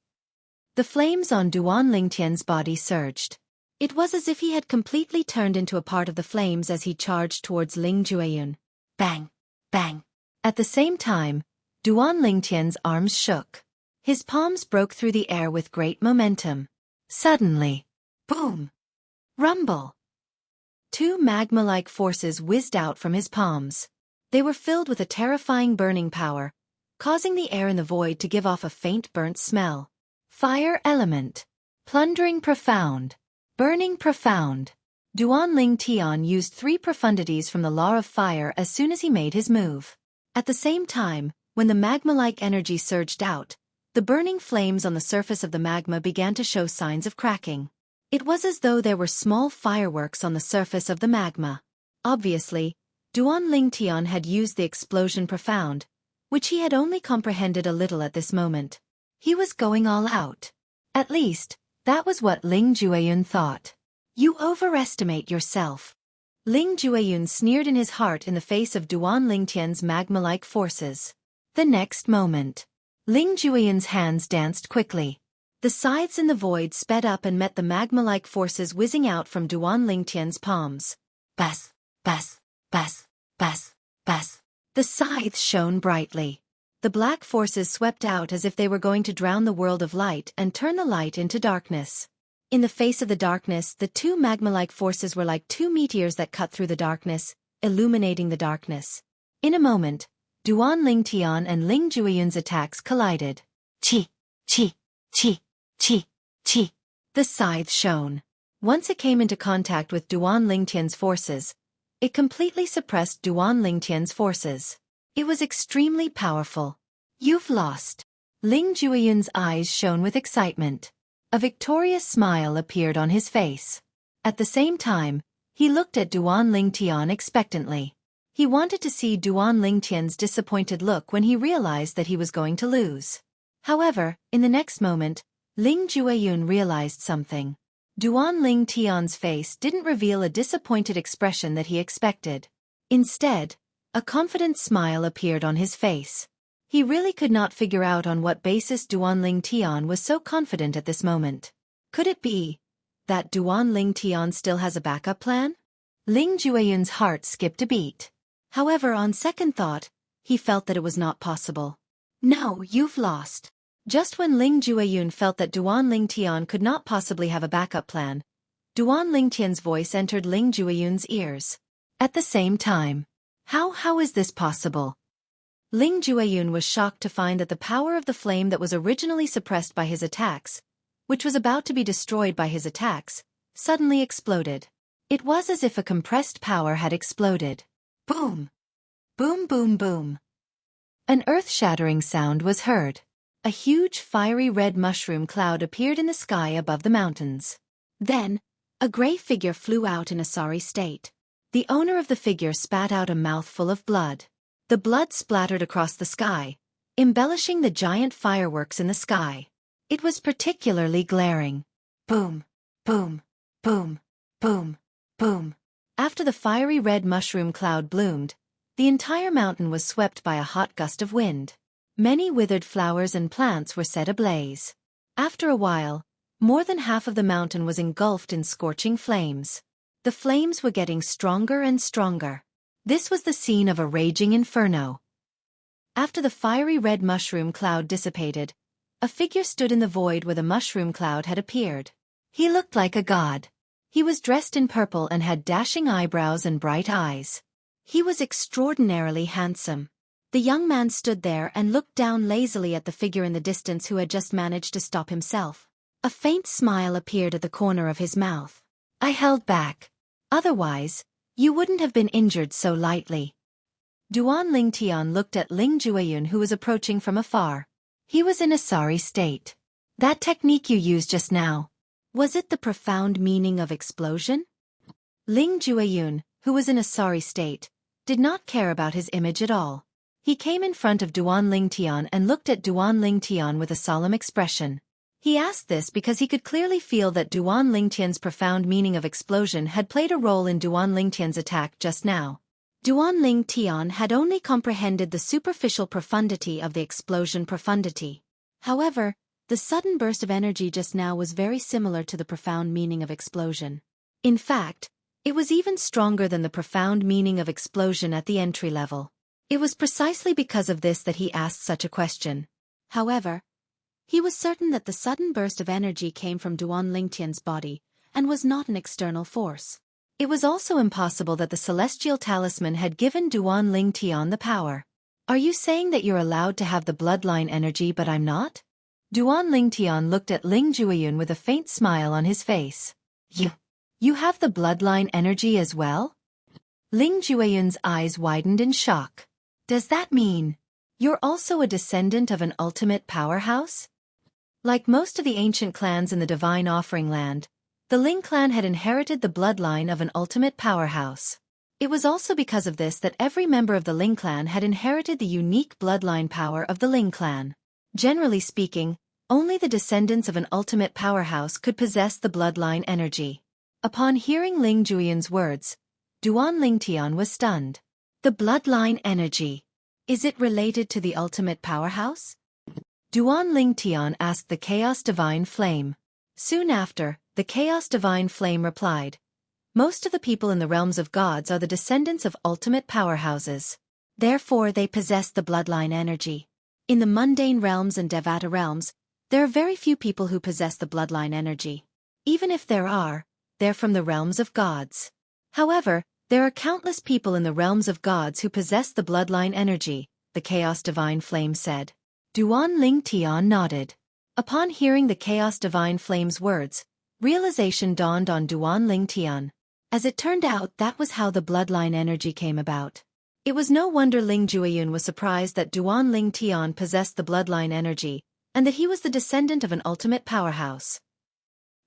The flames on Duan Lingtian's body surged. It was as if he had completely turned into a part of the flames as he charged towards Ling Jueyun. Bang! Bang! At the same time, Duan Lingtian's arms shook. His palms broke through the air with great momentum. Suddenly, boom! Rumble! Two magma-like forces whizzed out from his palms. They were filled with a terrifying burning power, causing the air in the void to give off a faint burnt smell. Fire element. Plundering profound. Burning profound. Duan Lingtian used 3 profundities from the law of fire as soon as he made his move. At the same time, when the magma-like energy surged out, the burning flames on the surface of the magma began to show signs of cracking. It was as though there were small fireworks on the surface of the magma. Obviously, Duan Lingtian had used the explosion profound, which he had only comprehended a little at this moment. He was going all out. At least, that was what Ling Jueyun thought. You overestimate yourself. Ling Jueyun sneered in his heart in the face of Duan Lingtian's magma-like forces. The next moment, Ling Jueyun's hands danced quickly. The scythes in the void sped up and met the magma-like forces whizzing out from Duan Lingtian's palms. Bas, bas, bas, bas, bas. The scythes shone brightly. The black forces swept out as if they were going to drown the world of light and turn the light into darkness. In the face of the darkness, the 2 magma-like forces were like 2 meteors that cut through the darkness, illuminating the darkness. In a moment, Duan Lingtian and Ling Jueyun's attacks collided. Chi, chi, chi, chi, chi. The scythe shone. Once it came into contact with Duan Lingtian's forces, it completely suppressed Duan Lingtian's forces. It was extremely powerful. You've lost. Ling Jueyun's eyes shone with excitement. A victorious smile appeared on his face. At the same time, he looked at Duan Lingtian expectantly. He wanted to see Duan Lingtian's disappointed look when he realized that he was going to lose. However, in the next moment, Ling Jueyun realized something. Duan Lingtian's face didn't reveal a disappointed expression that he expected. Instead, a confident smile appeared on his face. He really could not figure out on what basis Duan Lingtian was so confident at this moment. Could it be that Duan Lingtian still has a backup plan? Ling Jueyun's heart skipped a beat. However, on second thought, he felt that it was not possible. No, you've lost. Just when Ling Jueyun felt that Duan Lingtian could not possibly have a backup plan, Duan Lingtian's voice entered Ling Jueyun's ears. At the same time, how is this possible? Ling Jueyun was shocked to find that the power of the flame that was originally suppressed by his attacks, which was about to be destroyed by his attacks, suddenly exploded. It was as if a compressed power had exploded. Boom! Boom boom boom. An earth-shattering sound was heard. A huge fiery red mushroom cloud appeared in the sky above the mountains. Then, a gray figure flew out in a sorry state. The owner of the figure spat out a mouthful of blood. The blood splattered across the sky, embellishing the giant fireworks in the sky. It was particularly glaring. Boom, boom, boom, boom, boom. After the fiery red mushroom cloud bloomed, the entire mountain was swept by a hot gust of wind. Many withered flowers and plants were set ablaze. After a while, more than half of the mountain was engulfed in scorching flames. The flames were getting stronger and stronger. This was the scene of a raging inferno. After the fiery red mushroom cloud dissipated, a figure stood in the void where the mushroom cloud had appeared. He looked like a god. He was dressed in purple and had dashing eyebrows and bright eyes. He was extraordinarily handsome. The young man stood there and looked down lazily at the figure in the distance who had just managed to stop himself. A faint smile appeared at the corner of his mouth. I held back. Otherwise, you wouldn't have been injured so lightly. Duan Lingtian looked at Ling Jueyun who was approaching from afar. He was in a sorry state. That technique you used just now, was it the profound meaning of explosion? Ling Jueyun, who was in a sorry state, did not care about his image at all. He came in front of Duan Lingtian and looked at Duan Lingtian with a solemn expression. He asked this because he could clearly feel that Duan Lingtian's profound meaning of explosion had played a role in Duan Lingtian's attack just now. Duan Lingtian had only comprehended the superficial profundity of the explosion profundity. However, the sudden burst of energy just now was very similar to the profound meaning of explosion. In fact, it was even stronger than the profound meaning of explosion at the entry level. It was precisely because of this that he asked such a question. However, he was certain that the sudden burst of energy came from Duan Lingtian's body, and was not an external force. It was also impossible that the celestial talisman had given Duan Lingtian the power. Are you saying that you're allowed to have the bloodline energy but I'm not? Duan Lingtian looked at Ling Jueyun with a faint smile on his face. You have the bloodline energy as well? Ling Jueyun's eyes widened in shock. Does that mean you're also a descendant of an ultimate powerhouse? Like most of the ancient clans in the Divine Offering Land, the Ling clan had inherited the bloodline of an ultimate powerhouse. It was also because of this that every member of the Ling clan had inherited the unique bloodline power of the Ling clan. Generally speaking, only the descendants of an ultimate powerhouse could possess the bloodline energy. Upon hearing Ling Jueyun's words, Duan Lingtian was stunned. The bloodline energy. Is it related to the ultimate powerhouse? Duan Lingtian asked the Chaos Divine Flame. Soon after, the Chaos Divine Flame replied, most of the people in the realms of gods are the descendants of ultimate powerhouses. Therefore they possess the bloodline energy. In the mundane realms and Devata realms, there are very few people who possess the bloodline energy. Even if there are, they're from the realms of gods. However, there are countless people in the realms of gods who possess the bloodline energy, the Chaos Divine Flame said. Duan Lingtian nodded. Upon hearing the Chaos Divine Flame's words, realization dawned on Duan Lingtian. As it turned out, that was how the bloodline energy came about. It was no wonder Ling Jueyun was surprised that Duan Lingtian possessed the bloodline energy, and that he was the descendant of an ultimate powerhouse.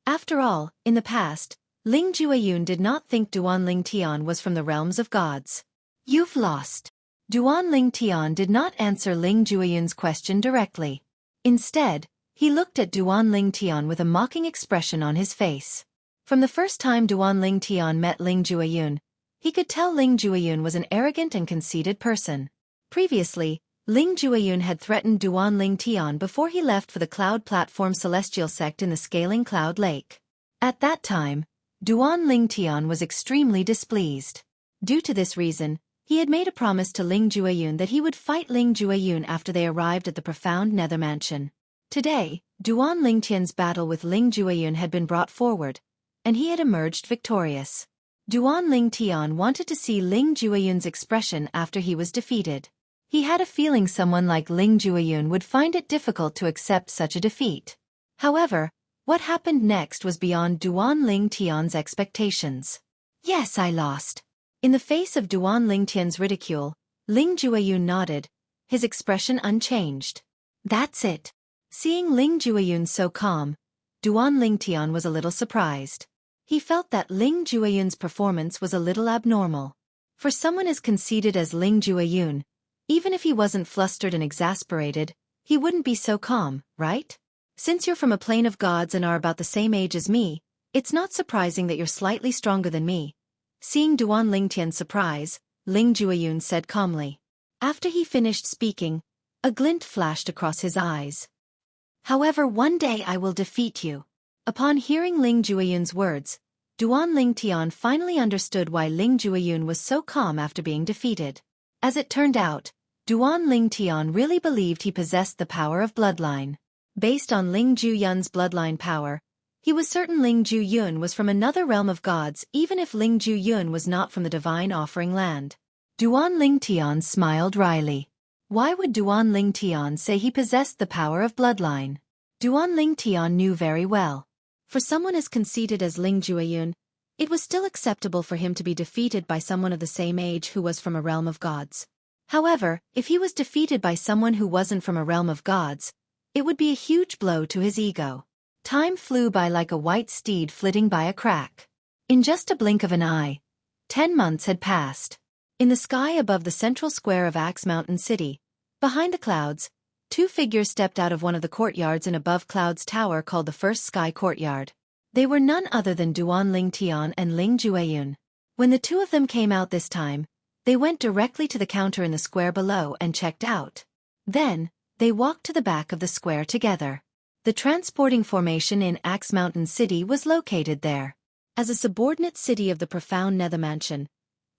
After all, in the past, Ling Jueyun did not think Duan Lingtian was from the realms of gods. You've lost. Duan Lingtian did not answer Ling Jueyun's question directly. Instead, he looked at Duan Lingtian with a mocking expression on his face. From the first time Duan Lingtian met Ling Jueyun, he could tell Ling Jueyun was an arrogant and conceited person. Previously, Ling Jueyun had threatened Duan Lingtian before he left for the Cloud Platform Celestial Sect in the Scaling Cloud Lake. At that time, Duan Lingtian was extremely displeased. Due to this reason, he had made a promise to Ling Jueyun that he would fight Ling Jueyun after they arrived at the profound Nether Mansion. Today, Duan Lingtian's battle with Ling Jueyun had been brought forward, and he had emerged victorious. Duan Lingtian wanted to see Ling Jueyun's expression after he was defeated. He had a feeling someone like Ling Jueyun would find it difficult to accept such a defeat. However, what happened next was beyond Duan Lingtian's expectations. Yes, I lost. In the face of Duan Lingtian's ridicule, Ling Jueyun nodded, his expression unchanged. That's it. Seeing Ling Jueyun so calm, Duan Lingtian was a little surprised. He felt that Ling Jueyun's performance was a little abnormal. For someone as conceited as Ling Jueyun, Even if he wasn't flustered and exasperated, he wouldn't be so calm, right? Since you're from a plane of gods and are about the same age as me, it's not surprising that you're slightly stronger than me. Seeing Duan Lingtian's surprise, Ling Jueyun said calmly. After he finished speaking, a glint flashed across his eyes. However, one day I will defeat you. Upon hearing Ling Jueyun's words, Duan Lingtian finally understood why Ling Jueyun was so calm after being defeated. As it turned out, Duan Lingtian really believed he possessed the power of bloodline. Based on Ling Jueyun's bloodline power, he was certain Ling Jueyun was from another realm of gods even if Ling Jueyun was not from the divine offering land. Duan Lingtian smiled wryly. Why would Duan Lingtian say he possessed the power of bloodline? Duan Lingtian knew very well. For someone as conceited as Ling Jueyun, it was still acceptable for him to be defeated by someone of the same age who was from a realm of gods. However, if he was defeated by someone who wasn't from a realm of gods, it would be a huge blow to his ego. Time flew by like a white steed flitting by a crack. In just a blink of an eye, 10 months had passed. In the sky above the central square of Axe Mountain City, behind the clouds, 2 figures stepped out of one of the courtyards in above Cloud's tower called the First Sky Courtyard. They were none other than Duan Lingtian and Ling Jueyun. When the 2 of them came out this time, they went directly to the counter in the square below and checked out. Then, they walked to the back of the square together. The transporting formation in Axe Mountain City was located there. As a subordinate city of the profound Nether Mansion,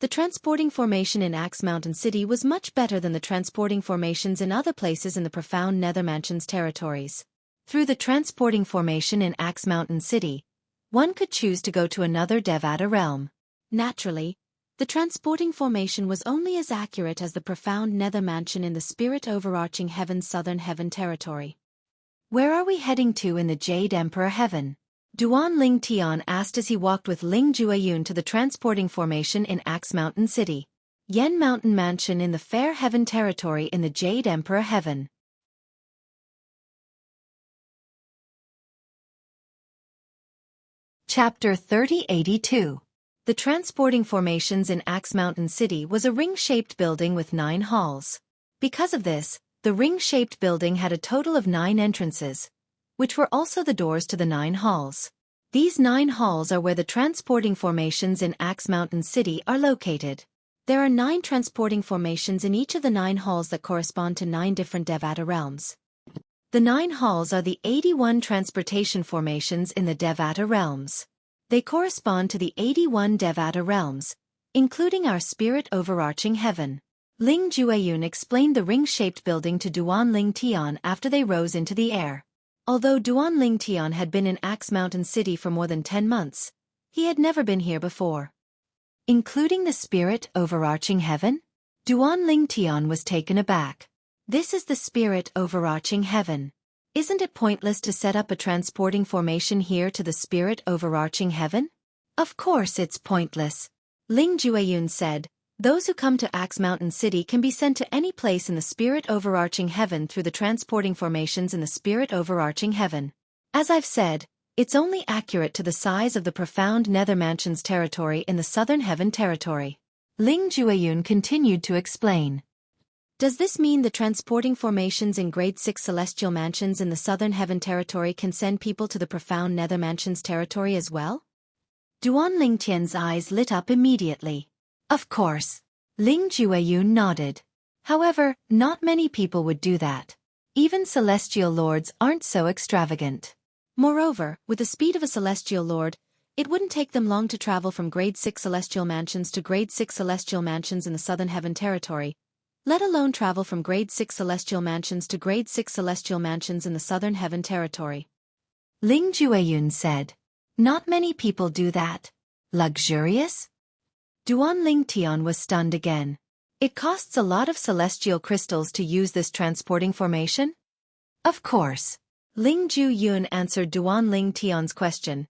the transporting formation in Axe Mountain City was much better than the transporting formations in other places in the profound Nether Mansion's territories. Through the transporting formation in Axe Mountain City, one could choose to go to another Devata realm. Naturally, the transporting formation was only as accurate as the profound Nether Mansion in the spirit overarching heaven's southern heaven territory. Where are we heading to in the Jade Emperor Heaven? Duan Lingtian asked as he walked with Ling Jueyun to the transporting formation in Axe Mountain City. Yen Mountain Mansion in the Fair Heaven territory in the Jade Emperor Heaven. Chapter 3082. The transporting formations in Axe Mountain City was a ring-shaped building with 9 halls. Because of this, the ring-shaped building had a total of 9 entrances, which were also the doors to the 9 halls. These 9 halls are where the transporting formations in Axe Mountain City are located. There are 9 transporting formations in each of the 9 halls that correspond to 9 different Devata realms. The 9 halls are the 81 transportation formations in the Devata realms. They correspond to the 81 Devata realms, including our spirit overarching heaven. Ling Jueyun explained the ring-shaped building to Duan Lingtian after they rose into the air. Although Duan Lingtian had been in Axe Mountain City for more than 10 months, he had never been here before. Including the spirit overarching heaven? Duan Lingtian was taken aback. This is the spirit overarching heaven. Isn't it pointless to set up a transporting formation here to the spirit overarching heaven? Of course it's pointless. Ling Jueyun said, those who come to Axe Mountain City can be sent to any place in the spirit overarching heaven through the transporting formations in the spirit overarching heaven. As I've said, it's only accurate to the size of the profound Nether Mansion's territory in the southern heaven territory. Ling Jueyun continued to explain. Does this mean the transporting formations in grade 6 celestial mansions in the southern heaven territory can send people to the profound Nether Mansion's territory as well? Duan Lingtian's eyes lit up immediately. Of course. Ling Jueyun nodded. However, not many people would do that. Even celestial lords aren't so extravagant. Moreover, with the speed of a celestial lord, it wouldn't take them long to travel from grade 6 celestial mansions to grade 6 celestial mansions in the southern heaven territory, let alone travel from grade 6 celestial mansions to grade 6 celestial mansions in the southern heaven territory. Ling Jueyun said. Not many people do that. Luxurious? Duan Lingtian was stunned again. It costs a lot of celestial crystals to use this transporting formation? Of course. Ling Jueyun answered Duan Lingtian's question.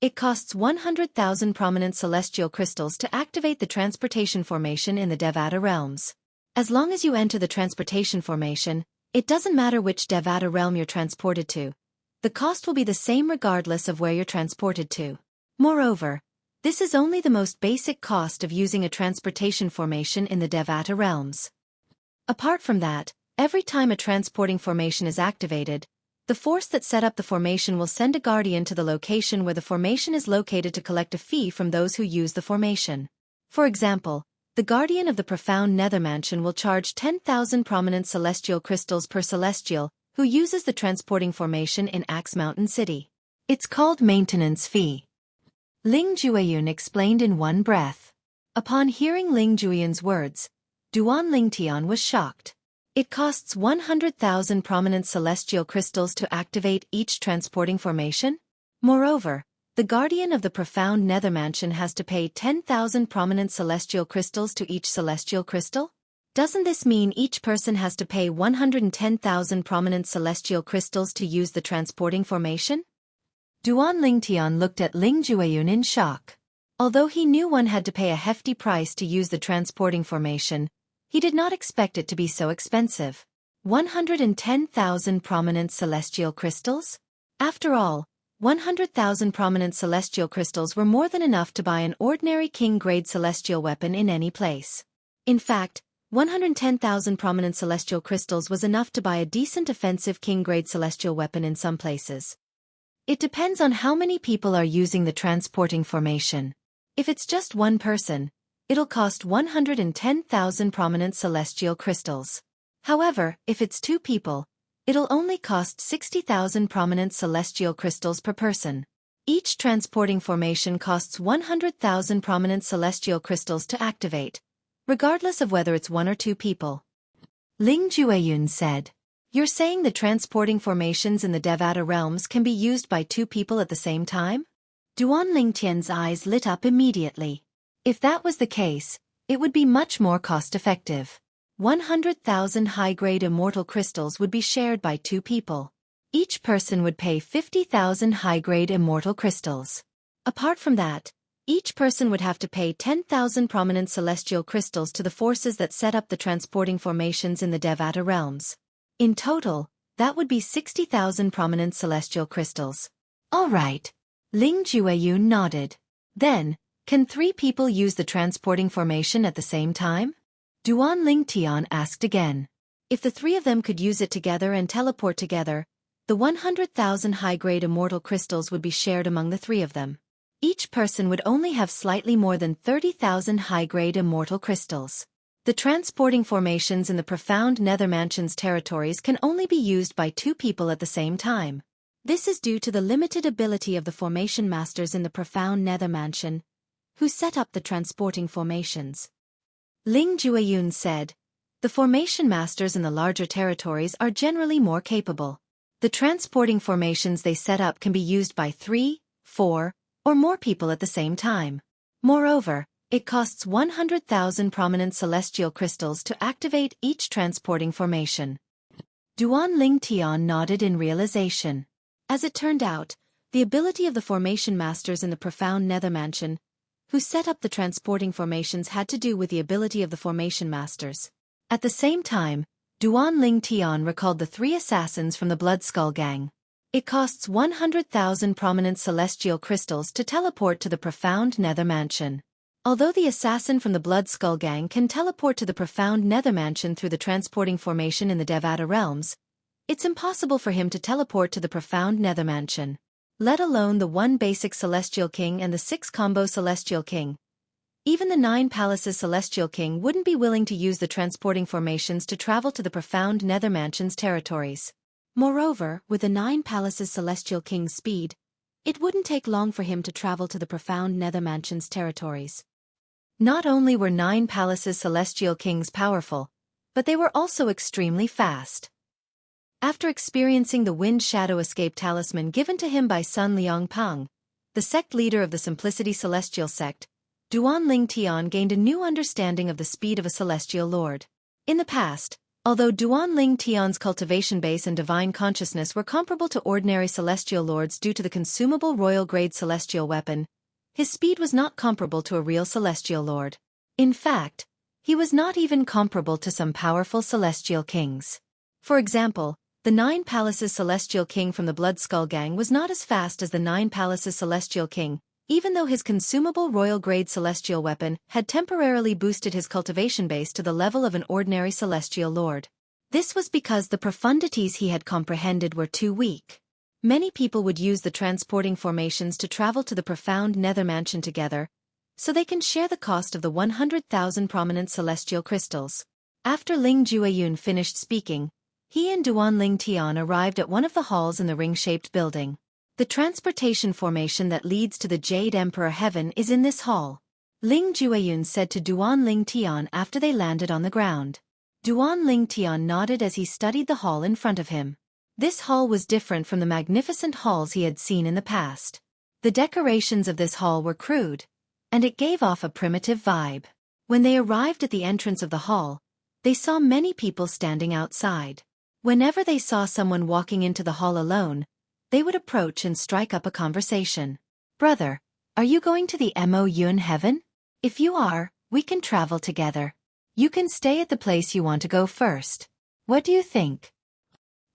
It costs 100,000 prominent celestial crystals to activate the transportation formation in the Devata realms. As long as you enter the transportation formation, it doesn't matter which Devata realm you're transported to. The cost will be the same regardless of where you're transported to. Moreover, this is only the most basic cost of using a transportation formation in the Devata realms. Apart from that, every time a transporting formation is activated, the force that set up the formation will send a guardian to the location where the formation is located to collect a fee from those who use the formation. For example, the guardian of the profound nether mansion will charge 10,000 prominent celestial crystals per celestial who uses the transporting formation in Axe Mountain City. It's called maintenance fee. Ling Jueyun explained in one breath. Upon hearing Ling Jueyun's words, Duan Lingtian was shocked. It costs 100,000 prominent celestial crystals to activate each transporting formation? Moreover, the guardian of the profound nether mansion has to pay 10,000 prominent celestial crystals to each celestial crystal? Doesn't this mean each person has to pay 110,000 prominent celestial crystals to use the transporting formation? Duan Lingtian looked at Ling Jueyun in shock. Although he knew one had to pay a hefty price to use the transporting formation, he did not expect it to be so expensive. 110,000 prominent celestial crystals? After all, 100,000 prominent celestial crystals were more than enough to buy an ordinary king-grade celestial weapon in any place. In fact, 110,000 prominent celestial crystals was enough to buy a decent offensive king-grade celestial weapon in some places. It depends on how many people are using the transporting formation. If it's just one person, it'll cost 110,000 prominent celestial crystals. However, if it's two people, it'll only cost 60,000 prominent celestial crystals per person. Each transporting formation costs 100,000 prominent celestial crystals to activate, regardless of whether it's one or two people. Ling Jueyun said, "You're saying the transporting formations in the Devata realms can be used by two people at the same time?" Duan Lingtian's eyes lit up immediately. If that was the case, it would be much more cost-effective. 100,000 high-grade immortal crystals would be shared by two people. Each person would pay 50,000 high-grade immortal crystals. Apart from that, each person would have to pay 10,000 prominent celestial crystals to the forces that set up the transporting formations in the Devata realms. In total, that would be 60,000 prominent celestial crystals. All right. Ling Jueyun nodded. Then, can three people use the transporting formation at the same time? Duan Lingtian asked again. If the three of them could use it together and teleport together, the 100,000 high-grade immortal crystals would be shared among the three of them. Each person would only have slightly more than 30,000 high-grade immortal crystals. The transporting formations in the profound nether mansion's territories can only be used by two people at the same time. This is due to the limited ability of the formation masters in the profound nether mansion, who set up the transporting formations. Ling Jueyun said, "The formation masters in the larger territories are generally more capable. The transporting formations they set up can be used by 3, 4, or more people at the same time. Moreover, it costs 100,000 prominent celestial crystals to activate each transporting formation." Duan Lingtian nodded in realization. As it turned out, the ability of the formation masters in the profound nether mansion, who set up the transporting formations, had to do with the ability of the formation masters. At the same time, Duan Lingtian recalled the three assassins from the Blood Skull Gang. It costs 100,000 prominent celestial crystals to teleport to the profound nether mansion. Although the assassin from the Blood Skull Gang can teleport to the profound nether mansion through the transporting formation in the Devata realms, it's impossible for him to teleport to the profound nether mansion, let alone the one basic Celestial King and the 6 combo Celestial King. Even the 9 Palaces Celestial King wouldn't be willing to use the transporting formations to travel to the profound nether mansion's territories. Moreover, with the 9 Palaces Celestial King's speed, it wouldn't take long for him to travel to the profound nether mansion's territories. Not only were 9 Palaces Celestial Kings powerful, but they were also extremely fast. After experiencing the Wind Shadow Escape Talisman given to him by Sun Liangpang, the sect leader of the Simplicity Celestial Sect, Duan Lingtian gained a new understanding of the speed of a Celestial Lord. In the past, although Duan Lingtian's cultivation base and divine consciousness were comparable to ordinary Celestial Lords due to the consumable royal-grade Celestial weapon, his speed was not comparable to a real Celestial Lord. In fact, he was not even comparable to some powerful Celestial Kings. For example, the 9 Palaces Celestial King from the Blood Skull Gang was not as fast as the 9 Palaces Celestial King, even though his consumable royal-grade celestial weapon had temporarily boosted his cultivation base to the level of an ordinary celestial lord. This was because the profundities he had comprehended were too weak. Many people would use the transporting formations to travel to the profound nether mansion together, so they can share the cost of the 100,000 prominent celestial crystals. After Ling Jueyun finished speaking, he and Duan Ling Tian arrived at one of the halls in the ring-shaped building. The transportation formation that leads to the Jade Emperor Heaven is in this hall. Ling Jueyun said to Duan Ling Tian after they landed on the ground. Duan Ling Tian nodded as he studied the hall in front of him. This hall was different from the magnificent halls he had seen in the past. The decorations of this hall were crude, and it gave off a primitive vibe. When they arrived at the entrance of the hall, they saw many people standing outside. Whenever they saw someone walking into the hall alone, they would approach and strike up a conversation. "Brother, are you going to the Mo Yun Heaven? If you are, we can travel together. You can stay at the place you want to go first. What do you think?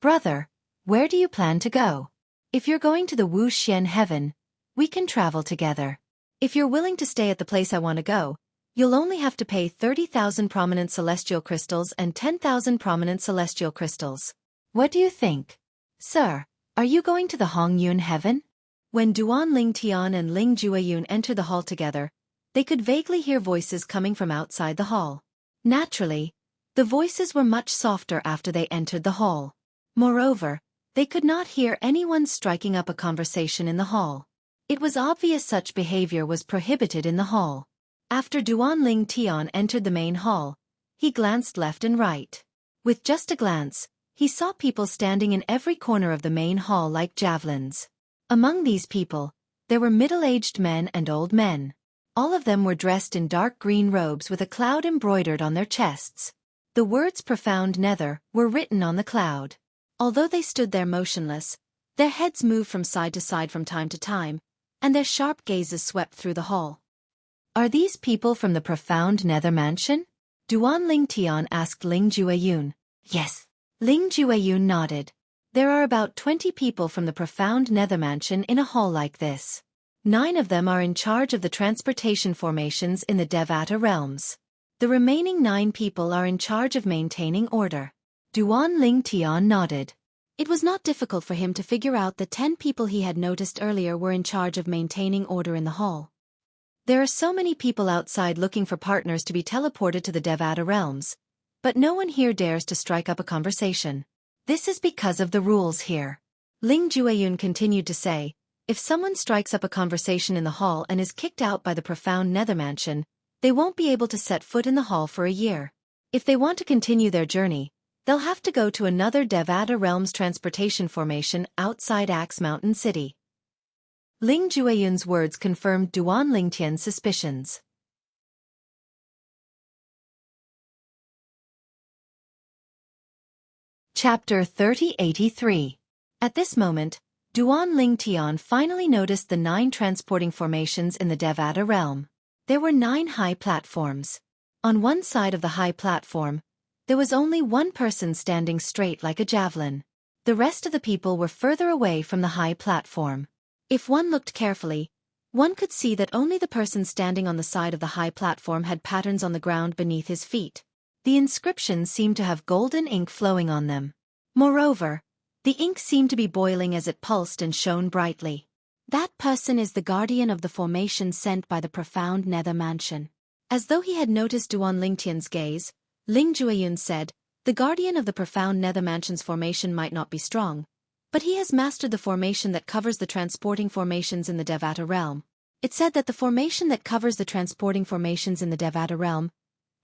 Brother, where do you plan to go? If you're going to the Wu Xian Heaven, we can travel together. If you're willing to stay at the place I want to go, you'll only have to pay 30,000 prominent celestial crystals and 10,000 prominent celestial crystals. What do you think? Sir, are you going to the Hong Yun Heaven?" When Duan Ling Tian and Ling Jueyun entered the hall together, they could vaguely hear voices coming from outside the hall. Naturally, the voices were much softer after they entered the hall. Moreover, they could not hear anyone striking up a conversation in the hall. It was obvious such behavior was prohibited in the hall. After Duan Ling Tian entered the main hall, he glanced left and right. With just a glance, he saw people standing in every corner of the main hall like javelins. Among these people, there were middle-aged men and old men. All of them were dressed in dark green robes with a cloud embroidered on their chests. The words "Profound Nether" were written on the cloud. Although they stood there motionless, their heads moved from side to side from time to time, and their sharp gazes swept through the hall. "Are these people from the profound Nether Mansion?" Duan Ling Tian asked Ling Jueyun. "Yes." Ling Jueyun nodded. "There are about 20 people from the profound Nether Mansion in a hall like this. 9 of them are in charge of the transportation formations in the Devata realms. The remaining 9 people are in charge of maintaining order." Duan Ling Tian nodded. It was not difficult for him to figure out the 10 people he had noticed earlier were in charge of maintaining order in the hall. There are so many people outside looking for partners to be teleported to the Devata realms, but no one here dares to strike up a conversation. This is because of the rules here. Ling Jueyun continued to say, if someone strikes up a conversation in the hall and is kicked out by the profound Nether Mansion, they won't be able to set foot in the hall for a year. If they want to continue their journey, they'll have to go to another Devata realms transportation formation outside Axe Mountain City. Ling Jueyun's words confirmed Duan Lingtian's suspicions. Chapter 3083. At this moment, Duan Ling Tian finally noticed the 9 transporting formations in the Devata realm. There were 9 high platforms. On one side of the high platform, there was only one person standing straight like a javelin. The rest of the people were further away from the high platform. If one looked carefully, one could see that only the person standing on the side of the high platform had patterns on the ground beneath his feet. The inscriptions seemed to have golden ink flowing on them. Moreover, the ink seemed to be boiling as it pulsed and shone brightly. That person is the guardian of the formation sent by the profound Nether Mansion. As though he had noticed Duan Lingtian's gaze, Ling Jueyun said, the guardian of the profound Nether Mansion's formation might not be strong, but he has mastered the formation that covers the transporting formations in the Devata realm. It said that the formation that covers the transporting formations in the Devata realm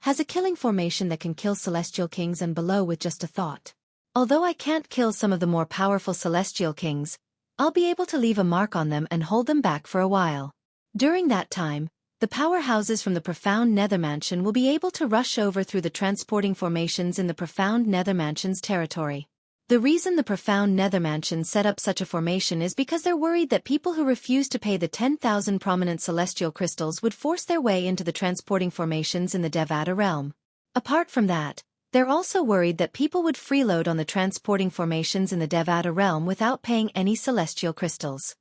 has a killing formation that can kill celestial kings and below with just a thought. Although I can't kill some of the more powerful celestial kings, I'll be able to leave a mark on them and hold them back for a while. During that time, the powerhouses from the profound Nether Mansion will be able to rush over through the transporting formations in the profound Nether Mansion's territory. The reason the profound Nether Mansion set up such a formation is because they're worried that people who refuse to pay the 10,000 prominent celestial crystals would force their way into the transporting formations in the Devata realm. Apart from that, they're also worried that people would freeload on the transporting formations in the Devata realm without paying any celestial crystals.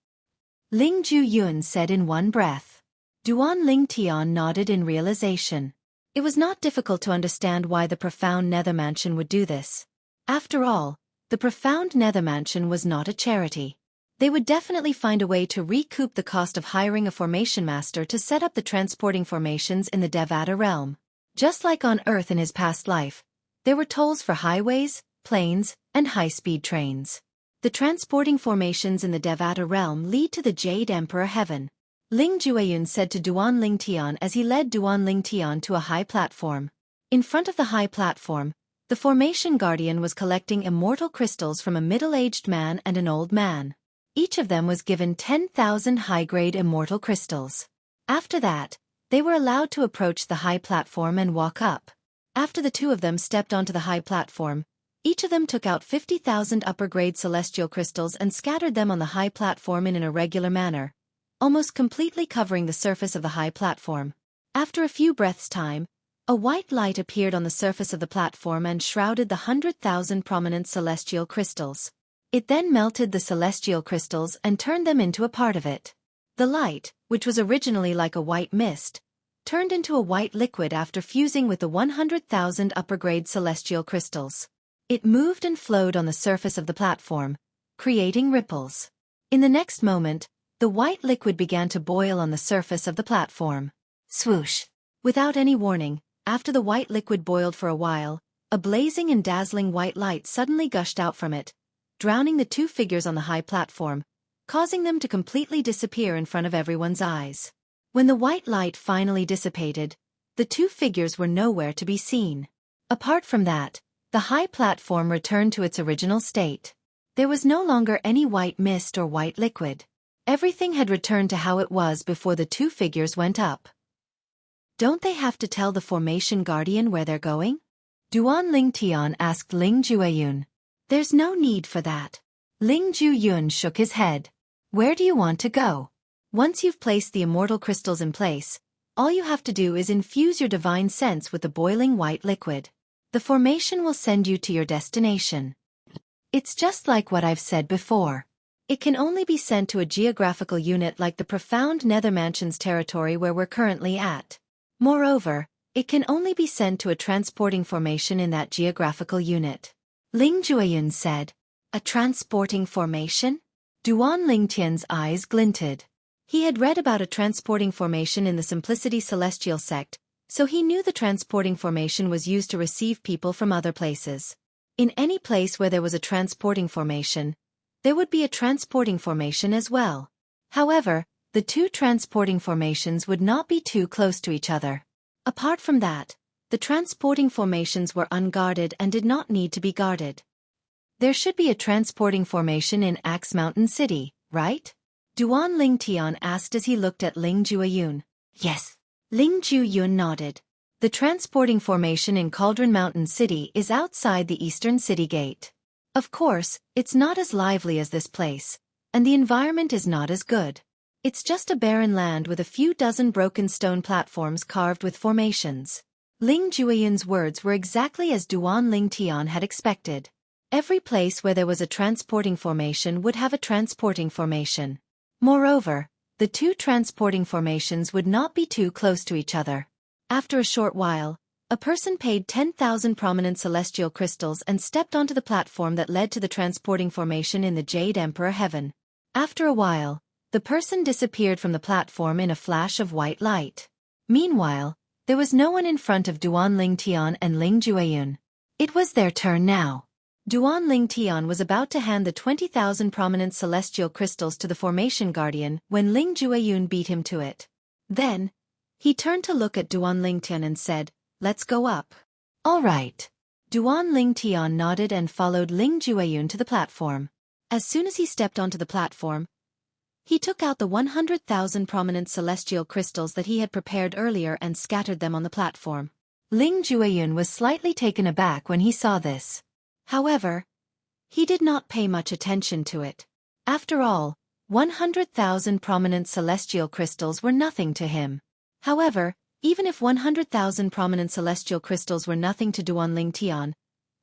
Ling Jueyun said in one breath. Duan Ling Tian nodded in realization. It was not difficult to understand why the profound nether mansion would do this. After all, the profound nether mansion was not a charity. They would definitely find a way to recoup the cost of hiring a formation master to set up the transporting formations in the Devata realm. Just like on Earth in his past life, there were tolls for highways, planes, and high-speed trains. The transporting formations in the Devata realm lead to the Jade Emperor Heaven. Ling Jueyun said to Duan Ling Tian as he led Duan Ling Tian to a high platform. In front of the high platform, the formation guardian was collecting immortal crystals from a middle-aged man and an old man. Each of them was given 10,000 high-grade immortal crystals. After that, they were allowed to approach the high platform and walk up. After the two of them stepped onto the high platform, each of them took out 50,000 upper-grade celestial crystals and scattered them on the high platform in an irregular manner, almost completely covering the surface of the high platform. After a few breaths' time, a white light appeared on the surface of the platform and shrouded the 100,000 prominent celestial crystals. It then melted the celestial crystals and turned them into a part of it. The light, which was originally like a white mist, turned into a white liquid after fusing with the 100,000 upper-grade celestial crystals. It moved and flowed on the surface of the platform, creating ripples. In the next moment, the white liquid began to boil on the surface of the platform. Swoosh! Without any warning, after the white liquid boiled for a while, a blazing and dazzling white light suddenly gushed out from it, drowning the two figures on the high platform, causing them to completely disappear in front of everyone's eyes. When the white light finally dissipated, the two figures were nowhere to be seen. Apart from that, the high platform returned to its original state. There was no longer any white mist or white liquid. Everything had returned to how it was before the two figures went up. Don't they have to tell the formation guardian where they're going? Duan Ling Tian asked Ling Jueyun. There's no need for that. Ling Jueyun shook his head. Where do you want to go? Once you've placed the immortal crystals in place, all you have to do is infuse your divine sense with the boiling white liquid. The formation will send you to your destination. It's just like what I've said before. It can only be sent to a geographical unit like the profound Nether Mansion's territory where we're currently at. Moreover, it can only be sent to a transporting formation in that geographical unit. Ling Jueyun said. A transporting formation? Duan Lingtian's eyes glinted. He had read about a transporting formation in the Simplicity Celestial sect, so he knew the transporting formation was used to receive people from other places. In any place where there was a transporting formation, there would be a transporting formation as well. However, the two transporting formations would not be too close to each other. Apart from that, the transporting formations were unguarded and did not need to be guarded. There should be a transporting formation in Axe Mountain City, right? Duan Ling Tian asked as he looked at Ling Jueyun. Yes. Ling Jueyun nodded. The transporting formation in Cauldron Mountain City is outside the eastern city gate. Of course, it's not as lively as this place, and the environment is not as good. It's just a barren land with a few dozen broken stone platforms carved with formations. Ling Jueyun's words were exactly as Duan Ling Tian had expected. Every place where there was a transporting formation would have a transporting formation. Moreover, the two transporting formations would not be too close to each other. After a short while, a person paid 10,000 prominent celestial crystals and stepped onto the platform that led to the transporting formation in the Jade Emperor Heaven. After a while, the person disappeared from the platform in a flash of white light. Meanwhile, there was no one in front of Duan Ling Tian and Ling Jueyun. It was their turn now. Duan Ling Tian was about to hand the 20,000 prominent celestial crystals to the formation guardian when Ling Jueyun beat him to it. Then, he turned to look at Duan Ling Tian and said, "Let's go up." All right. Duan Ling Tian nodded and followed Ling Jueyun to the platform. As soon as he stepped onto the platform, he took out the 100,000 prominent celestial crystals that he had prepared earlier and scattered them on the platform. Ling Jueyun was slightly taken aback when he saw this. However, he did not pay much attention to it. After all, 100,000 prominent celestial crystals were nothing to him. However, even if 100,000 prominent celestial crystals were nothing to Duan Ling Tian,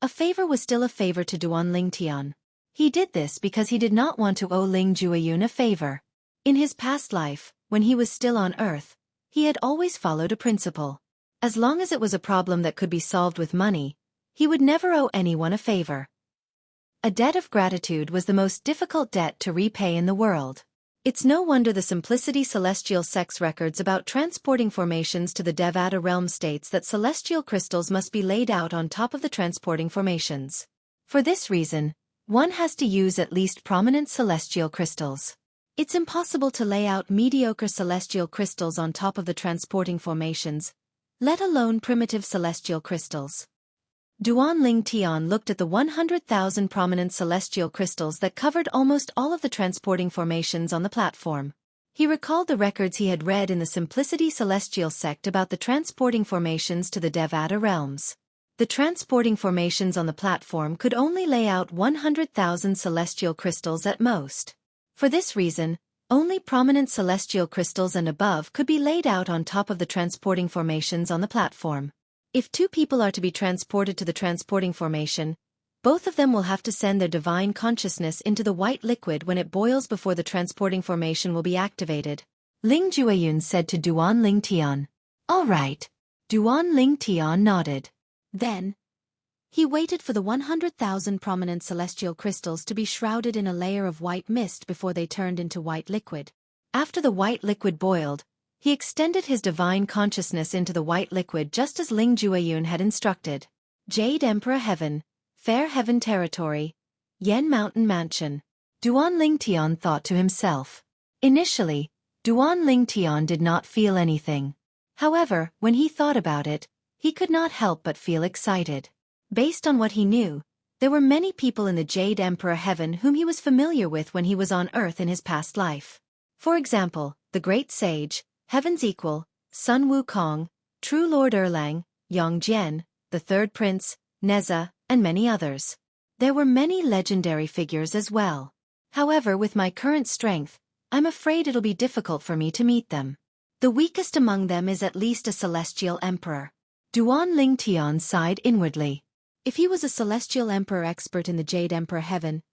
a favor was still a favor to Duan Ling Tian. He did this because he did not want to owe Ling Jueyun a favor. In his past life, when he was still on Earth, he had always followed a principle. As long as it was a problem that could be solved with money, he would never owe anyone a favor. A debt of gratitude was the most difficult debt to repay in the world. It's no wonder the Simplicity Celestial Sect's records about transporting formations to the Devata realm states that celestial crystals must be laid out on top of the transporting formations. For this reason, one has to use at least prominent celestial crystals. It's impossible to lay out mediocre celestial crystals on top of the transporting formations, let alone primitive celestial crystals. Duan Ling Tian looked at the 100,000 prominent celestial crystals that covered almost all of the transporting formations on the platform. He recalled the records he had read in the Simplicity Celestial Sect about the transporting formations to the Devata realms. The transporting formations on the platform could only lay out 100,000 celestial crystals at most. For this reason, only prominent celestial crystals and above could be laid out on top of the transporting formations on the platform. If two people are to be transported to the transporting formation, both of them will have to send their divine consciousness into the white liquid when it boils before the transporting formation will be activated. Ling Jueyun said to Duan Ling Tian. All right. Duan Ling Tian nodded. Then, he waited for the 100,000 prominent celestial crystals to be shrouded in a layer of white mist before they turned into white liquid. After the white liquid boiled, he extended his divine consciousness into the white liquid just as Ling Jueyun had instructed. Jade Emperor Heaven, Fair Heaven Territory, Yen Mountain Mansion. Duan Ling Tian thought to himself. Initially, Duan Ling Tian did not feel anything. However, when he thought about it, he could not help but feel excited. Based on what he knew, there were many people in the Jade Emperor Heaven whom he was familiar with when he was on Earth in his past life. For example, the Great Sage, Heaven's Equal, Sun Wukong, True Lord Erlang, Yang Jian, the Third Prince, Neza, and many others. There were many legendary figures as well. However, with my current strength, I'm afraid it'll be difficult for me to meet them. The weakest among them is at least a celestial emperor. Duan Ling Tian sighed inwardly. If he was a celestial emperor expert in the Jade Emperor Heaven,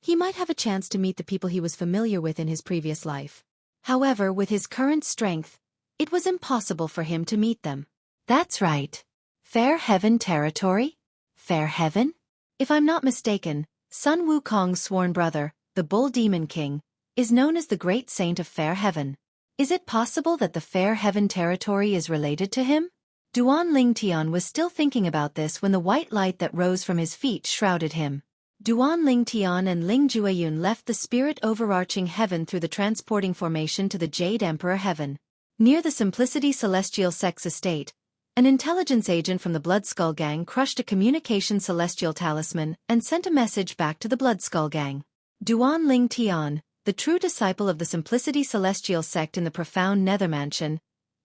he might have a chance to meet the people he was familiar with in his previous life. However, with his current strength, it was impossible for him to meet them. That's right. Fair Heaven Territory? Fair Heaven? If I'm not mistaken, Sun Wukong's sworn brother, the Bull Demon King, is known as the Great Saint of Fair Heaven. Is it possible that the Fair Heaven Territory is related to him? Duan Ling Tian was still thinking about this when the white light that rose from his feet shrouded him. Duan Ling Tian and Ling Jueyun left the spirit overarching heaven through the transporting formation to the Jade Emperor Heaven. Near the Simplicity Celestial Sect's estate, an intelligence agent from the Blood Skull Gang crushed a communication celestial talisman and sent a message back to the Blood Skull Gang. Duan Ling Tian, the true disciple of the Simplicity Celestial Sect in the profound Nether Mansion,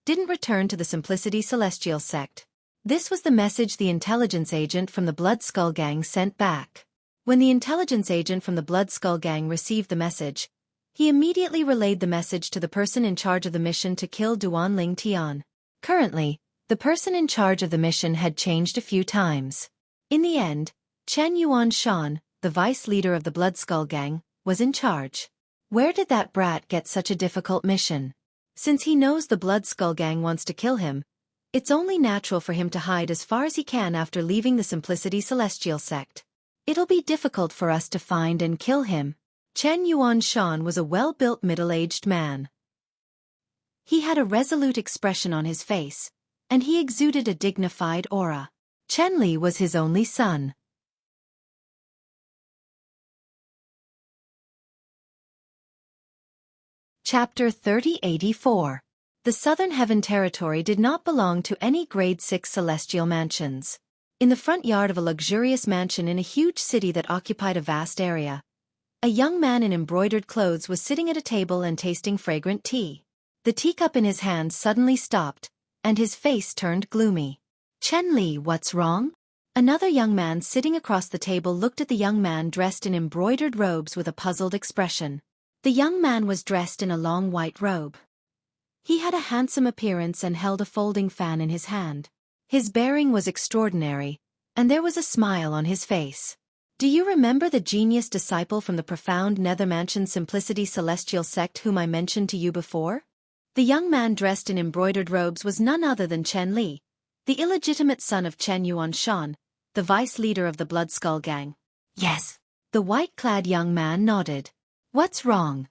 didn't return to the Simplicity Celestial Sect. This was the message the intelligence agent from the Blood Skull Gang sent back. When the intelligence agent from the Blood Skull Gang received the message, he immediately relayed the message to the person in charge of the mission to kill Duan Ling Tian. Currently, the person in charge of the mission had changed a few times. In the end, Chen Yuan Shan, the vice leader of the Blood Skull Gang, was in charge. Where did that brat get such a difficult mission? Since he knows the Blood Skull Gang wants to kill him, it's only natural for him to hide as far as he can after leaving the Simplicity Celestial Sect. It'll be difficult for us to find and kill him. Chen Yuan Shan was a well-built middle-aged man. He had a resolute expression on his face, and he exuded a dignified aura. Chen Li was his only son. Chapter 3084. The Southern Heaven Territory did not belong to any Grade 6 celestial mansions. In the front yard of a luxurious mansion in a huge city that occupied a vast area, a young man in embroidered clothes was sitting at a table and tasting fragrant tea. The teacup in his hand suddenly stopped, and his face turned gloomy. Chen Li, what's wrong? Another young man sitting across the table looked at the young man dressed in embroidered robes with a puzzled expression. The young man was dressed in a long white robe. He had a handsome appearance and held a folding fan in his hand. His bearing was extraordinary, and there was a smile on his face. Do you remember the genius disciple from the profound Nethermansion Simplicity Celestial sect whom I mentioned to you before? The young man dressed in embroidered robes was none other than Chen Li, the illegitimate son of Chen Yuanshan, the vice leader of the Blood Skull Gang. Yes. The white-clad young man nodded. What's wrong?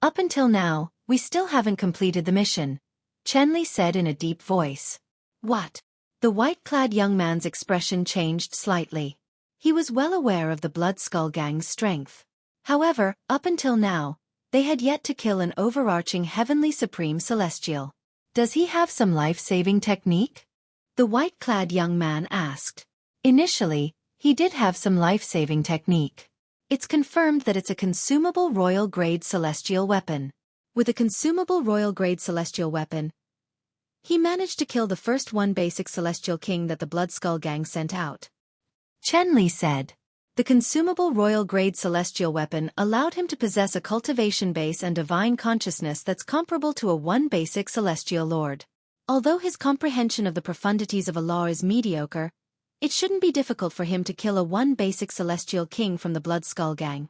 Up until now, we still haven't completed the mission, Chen Li said in a deep voice. What? The white-clad young man's expression changed slightly. He was well aware of the Blood Skull Gang's strength. However, up until now, they had yet to kill an overarching heavenly supreme celestial. Does he have some life-saving technique? The white-clad young man asked. Initially, he did have some life-saving technique. It's confirmed that it's a consumable royal-grade celestial weapon. With a consumable royal-grade celestial weapon, he managed to kill the first one basic celestial king that the Blood Skull Gang sent out. Chen Li said. The consumable royal-grade celestial weapon allowed him to possess a cultivation base and divine consciousness that's comparable to a one basic celestial lord. Although his comprehension of the profundities of a law is mediocre, it shouldn't be difficult for him to kill a one basic celestial king from the Blood Skull Gang.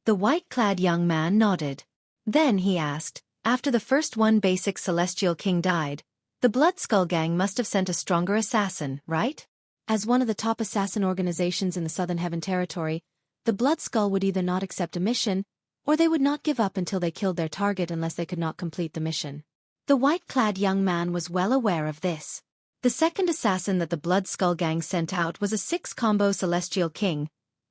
The white-clad young man nodded. Then he asked, after the first one basic celestial king died, the Blood Skull Gang must have sent a stronger assassin, right? As one of the top assassin organizations in the Southern Heaven Territory, the Blood Skull would either not accept a mission, or they would not give up until they killed their target unless they could not complete the mission. The white-clad young man was well aware of this. The second assassin that the Blood Skull Gang sent out was a 6-combo celestial king,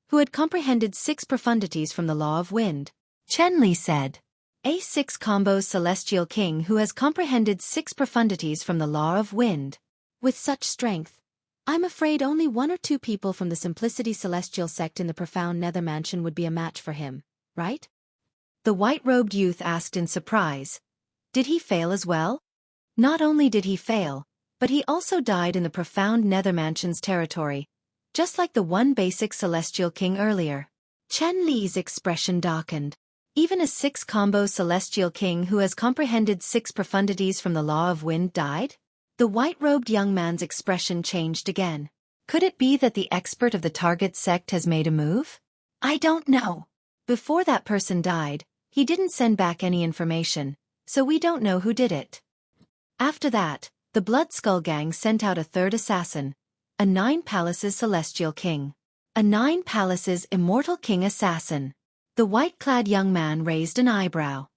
who had comprehended 6 profundities from the Law of Wind. Chen Li said. A 6-combo celestial king who has comprehended 6 profundities from the Law of Wind. With such strength, I'm afraid only 1 or 2 people from the Simplicity Celestial sect in the profound Nether Mansion would be a match for him, right? The white-robed youth asked in surprise. Did he fail as well? Not only did he fail, but he also died in the profound Nether Mansion's territory, just like the one basic celestial king earlier. Chen Li's expression darkened. Even a 6-combo celestial king who has comprehended 6 profundities from the Law of Wind died? The white-robed young man's expression changed again. Could it be that the expert of the target sect has made a move? I don't know. Before that person died, he didn't send back any information, so we don't know who did it. After that, the Blood Skull Gang sent out a third assassin, a 9 Palaces Celestial King. A 9 Palaces Immortal King assassin. The white-clad young man raised an eyebrow.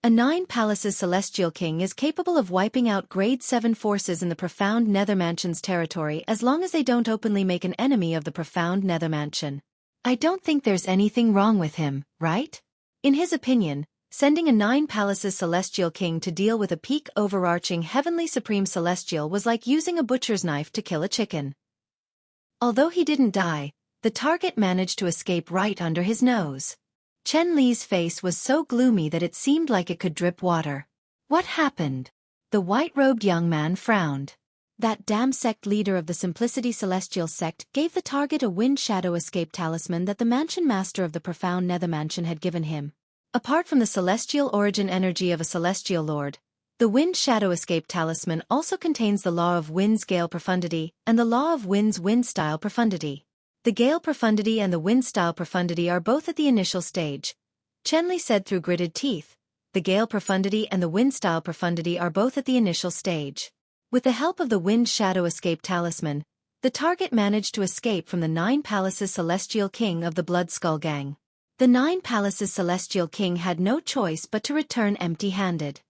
A 9 Palaces Celestial King is capable of wiping out Grade 7 forces in the profound Nether Mansion's territory as long as they don't openly make an enemy of the profound Nether Mansion. I don't think there's anything wrong with him, right? In his opinion, sending a 9 Palaces Celestial King to deal with a peak overarching heavenly supreme celestial was like using a butcher's knife to kill a chicken. Although he didn't die, the target managed to escape right under his nose. Chen Li's face was so gloomy that it seemed like it could drip water. What happened? The white-robed young man frowned. That damn sect leader of the Simplicity Celestial sect gave the target a wind shadow escape talisman that the mansion master of the profound Nether Mansion had given him. Apart from the celestial origin energy of a celestial lord, the wind shadow escape talisman also contains the Law of Wind's gale profundity and the Law of Wind's wind style profundity. The gale profundity and the wind style profundity are both at the initial stage, Chen Li said through gritted teeth. The gale profundity and the wind style profundity are both at the initial stage. With the help of the wind shadow escape talisman, the target managed to escape from the 9 Palaces Celestial King of the Blood Skull Gang. The 9 Palaces Celestial King had no choice but to return empty-handed.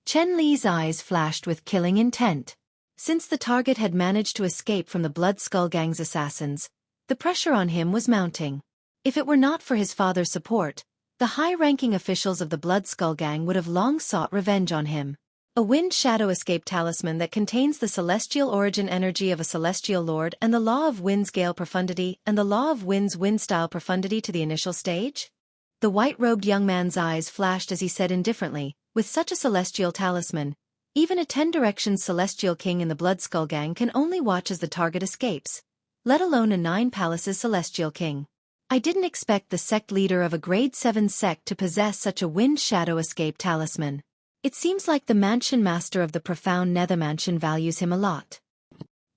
Chen Li's eyes flashed with killing intent. Since the target had managed to escape from the Blood Skull Gang's assassins, the pressure on him was mounting. If it were not for his father's support, the high-ranking officials of the Blood Skull Gang would have long sought revenge on him. A wind shadow escape talisman that contains the celestial origin energy of a celestial lord and the Law of Wind's gale profundity and the Law of Wind's wind style profundity to the initial stage? The white-robed young man's eyes flashed as he said indifferently, with such a celestial talisman, even a 10 Directions celestial king in the Blood Skull Gang can only watch as the target escapes, let alone a 9 Palaces celestial king. I didn't expect the sect leader of a grade 7 sect to possess such a wind shadow escape talisman. It seems like the mansion master of the profound Nether Mansion values him a lot.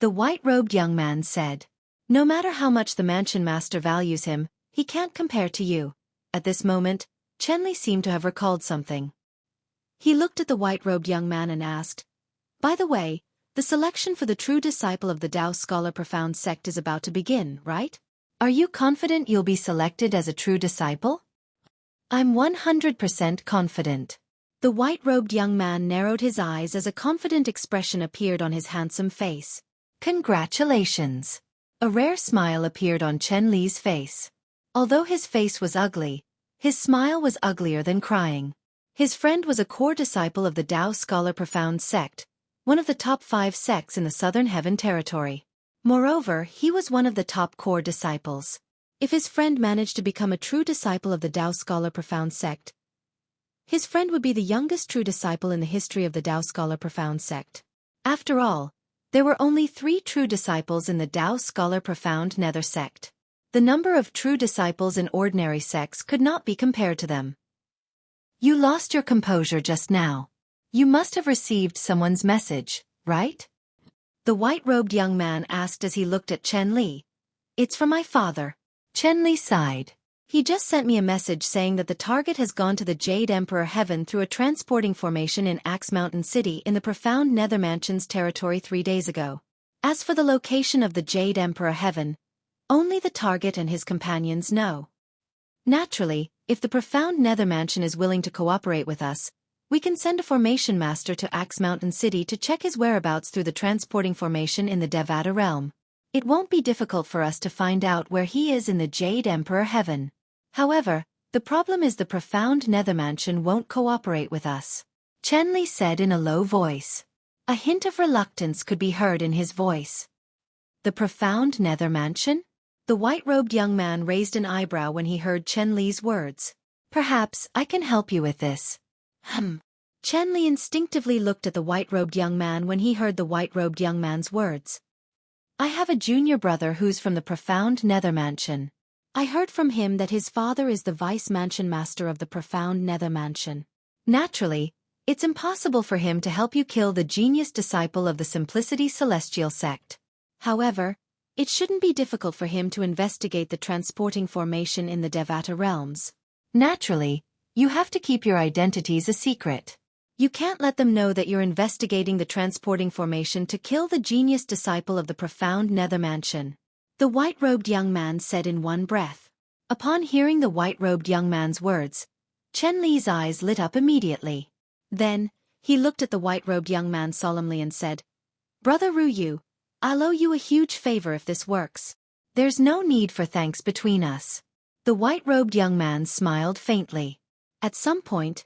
The white-robed young man said. No matter how much the mansion master values him, he can't compare to you. At this moment, Chenli seemed to have recalled something. He looked at the white-robed young man and asked, "By the way, the selection for the true disciple of the Tao Scholar Profound sect is about to begin, right? Are you confident you'll be selected as a true disciple?" "I'm 100% confident." The white-robed young man narrowed his eyes as a confident expression appeared on his handsome face. "Congratulations." A rare smile appeared on Chen Li's face. Although his face was ugly, his smile was uglier than crying. His friend was a core disciple of the Tao Scholar Profound sect, one of the top 5 sects in the Southern Heaven territory. Moreover, he was one of the top core disciples. If his friend managed to become a true disciple of the Tao Scholar Profound sect, his friend would be the youngest true disciple in the history of the Tao Scholar Profound sect. After all, there were only 3 true disciples in the Tao Scholar Profound Nether sect. The number of true disciples in ordinary sects could not be compared to them. "You lost your composure just now. You must have received someone's message, right?" The white-robed young man asked as he looked at Chen Li. "It's from my father." Chen Li sighed. "He just sent me a message saying that the target has gone to the Jade Emperor Heaven through a transporting formation in Axe Mountain City in the Profound Nether Mansions territory 3 days ago. As for the location of the Jade Emperor Heaven, only the target and his companions know. Naturally, if the Profound Nether Mansion is willing to cooperate with us, we can send a formation master to Axe Mountain City to check his whereabouts through the transporting formation in the Devata realm. It won't be difficult for us to find out where he is in the Jade Emperor Heaven. However, the problem is the Profound Nether Mansion won't cooperate with us," Chen Li said in a low voice. A hint of reluctance could be heard in his voice. "The Profound Nether Mansion?" The white-robed young man raised an eyebrow when he heard Chen Li's words. "Perhaps I can help you with this." Chen Li instinctively looked at the white-robed young man when he heard the white-robed young man's words. "I have a junior brother who's from the Profound Nether Mansion. I heard from him that his father is the vice mansion master of the Profound Nether Mansion. Naturally, it's impossible for him to help you kill the genius disciple of the Simplicity Celestial sect. However, it shouldn't be difficult for him to investigate the transporting formation in the Devata realms. Naturally, you have to keep your identities a secret. You can't let them know that you're investigating the transporting formation to kill the genius disciple of the Profound Nether Mansion," the white-robed young man said in one breath. Upon hearing the white-robed young man's words, Chen Li's eyes lit up immediately. Then, he looked at the white-robed young man solemnly and said, "Brother Ruyu, I'll owe you a huge favor if this works. There's no need for thanks between us." The white-robed young man smiled faintly. At some point,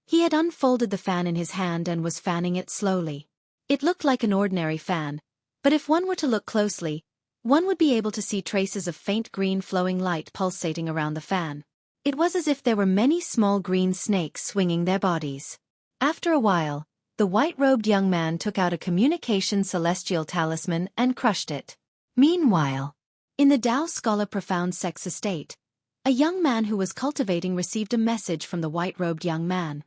he had unfolded the fan in his hand and was fanning it slowly. It looked like an ordinary fan, but if one were to look closely, one would be able to see traces of faint green flowing light pulsating around the fan. It was as if there were many small green snakes swinging their bodies. After a while, the white-robed young man took out a communication celestial talisman and crushed it. Meanwhile, in the Tao Scholar Profound Sect's estate, a young man who was cultivating received a message from the white-robed young man.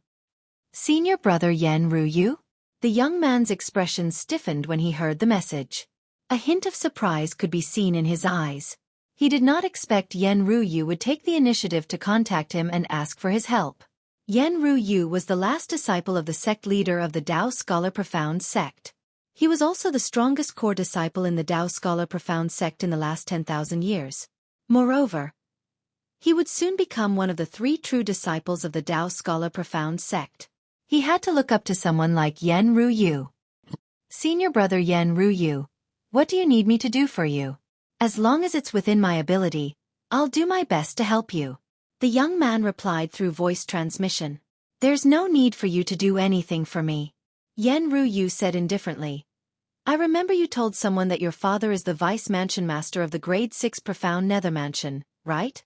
"Senior brother Yen Ruyu?" The young man's expression stiffened when he heard the message. A hint of surprise could be seen in his eyes. He did not expect Yen Ruyu would take the initiative to contact him and ask for his help. Yen Ruyu was the last disciple of the sect leader of the Tao Scholar Profound sect. He was also the strongest core disciple in the Tao Scholar Profound sect in the last 10,000 years. Moreover, he would soon become one of the 3 true disciples of the Tao Scholar Profound sect. He had to look up to someone like Yen Ruyu. "Senior brother Yen Ruyu, what do you need me to do for you?" "As long as it's within my ability, I'll do my best to help you," the young man replied through voice transmission. "There's no need for you to do anything for me," Yen Ruyu said indifferently. "I remember you told someone that your father is the vice mansion master of the grade 6 Profound Nether Mansion, right?"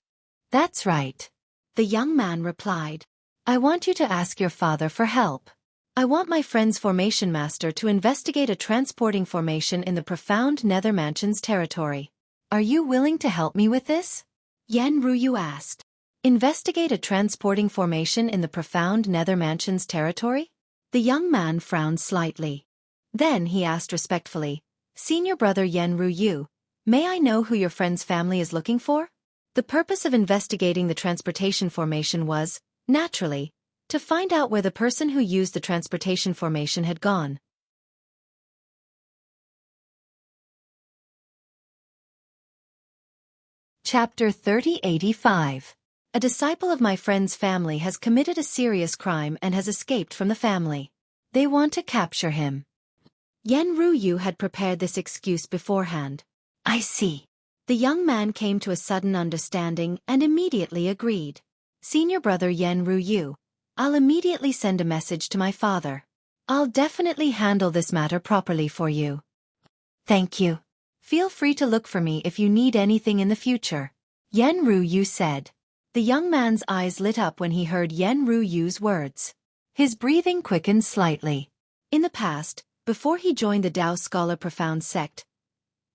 "That's right," the young man replied. "I want you to ask your father for help. I want my friend's formation master to investigate a transporting formation in the Profound Nether Mansion's territory. Are you willing to help me with this?" Yen Ruyu asked. "Investigate a transporting formation in the Profound Nether Mansion's territory?" The young man frowned slightly. Then he asked respectfully, "Senior brother Yen Ruyu, May I know who your friend's family is looking for? The purpose of investigating the transportation formation was, naturally, to find out where the person who used the transportation formation had gone. Chapter 3085. A disciple of my friend's family has committed a serious crime and has escaped from the family. They want to capture him. Yen Ruyu had prepared this excuse beforehand. I see. The young man came to a sudden understanding and immediately agreed. Senior brother Yen Ruyu, I'll immediately send a message to my father. I'll definitely handle this matter properly for you. Thank you. Feel free to look for me if you need anything in the future. Yen Ruyu said. The young man's eyes lit up when he heard Yen Ruyu's words. His breathing quickened slightly. In the past, before he joined the Tao Scholar Profound sect,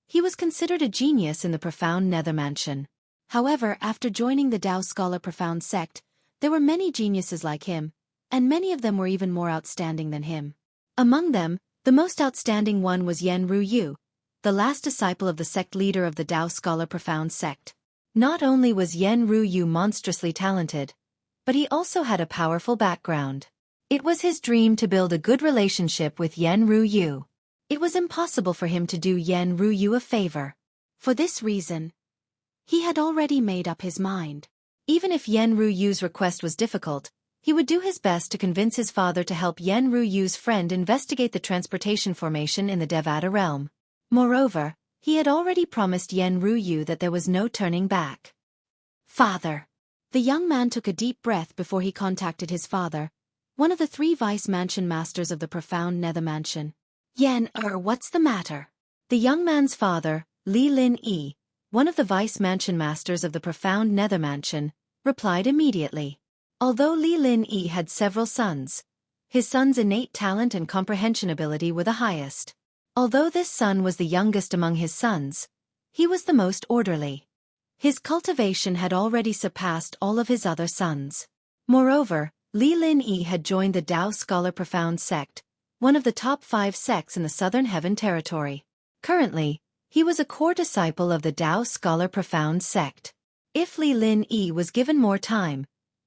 he was considered a genius in the Profound Nether Mansion. However, after joining the Tao Scholar Profound sect, there were many geniuses like him, and many of them were even more outstanding than him. Among them, the most outstanding one was Yen Ruyu, the last disciple of the sect leader of the Tao Scholar Profound sect. Not only was Yen Ruyu monstrously talented, but he also had a powerful background. It was his dream to build a good relationship with Yen Ruyu. It was impossible for him to do Yen Ruyu a favor. For this reason, he had already made up his mind. Even if Yen Ruyu's request was difficult, he would do his best to convince his father to help Yen Ruyu's friend investigate the transportation formation in the Devata realm. Moreover, he had already promised Yen Ruyu that there was no turning back. Father. The young man took a deep breath before he contacted his father, one of the 3 vice mansion masters of the Profound Nether Mansion. Yen, what's the matter? The young man's father, Li Lin Yi, one of the vice mansion masters of the Profound Nether Mansion, replied immediately. Although Li Lin Yi had several sons, his son's innate talent and comprehension ability were the highest. Although this son was the youngest among his sons, he was the most orderly. His cultivation had already surpassed all of his other sons. Moreover, Li Lin Yi had joined the Tao Scholar Profound sect, one of the top 5 sects in the Southern Heaven Territory. Currently, he was a core disciple of the Tao Scholar Profound sect. If Li Lin Yi was given more time,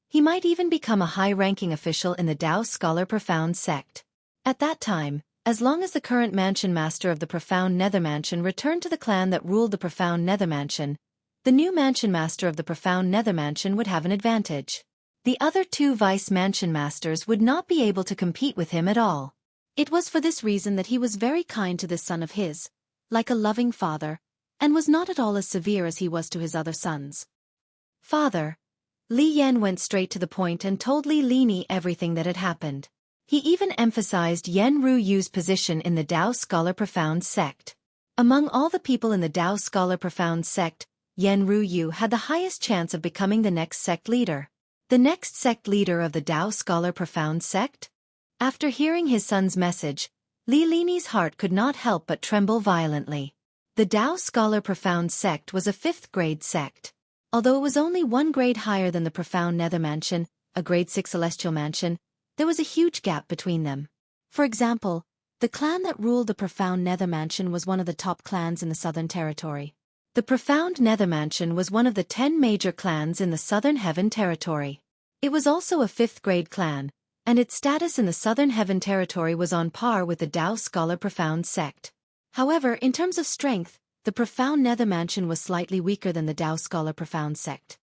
he might even become a high-ranking official in the Tao Scholar Profound sect. At that time, as long as the current mansion master of the Profound Nether Mansion returned to the clan that ruled the Profound Nether Mansion, the new mansion master of the Profound Nether Mansion would have an advantage. The other 2 vice mansion masters would not be able to compete with him at all. It was for this reason that he was very kind to this son of his, like a loving father, and was not at all as severe as he was to his other sons. Father. Li Yan went straight to the point and told Li Lini everything that had happened. He even emphasized Yen Ruyu's position in the Tao Scholar Profound sect. Among all the people in the Tao Scholar Profound sect, Yen Ruyu had the highest chance of becoming the next sect leader. The next sect leader of the Tao Scholar Profound sect? After hearing his son's message, Li Lini's heart could not help but tremble violently. The Tao Scholar Profound sect was a 5th grade sect. Although it was only 1 grade higher than the Profound Nether Mansion, a grade 6 celestial mansion, there was a huge gap between them. For example, the clan that ruled the Profound Nether Mansion was one of the top clans in the Southern Territory. The Profound Nether Mansion was one of the 10 major clans in the Southern Heaven Territory. It was also a 5th grade clan, and its status in the Southern Heaven Territory was on par with the Tao Scholar Profound sect. However, in terms of strength, the Profound Nether Mansion was slightly weaker than the Tao Scholar Profound sect.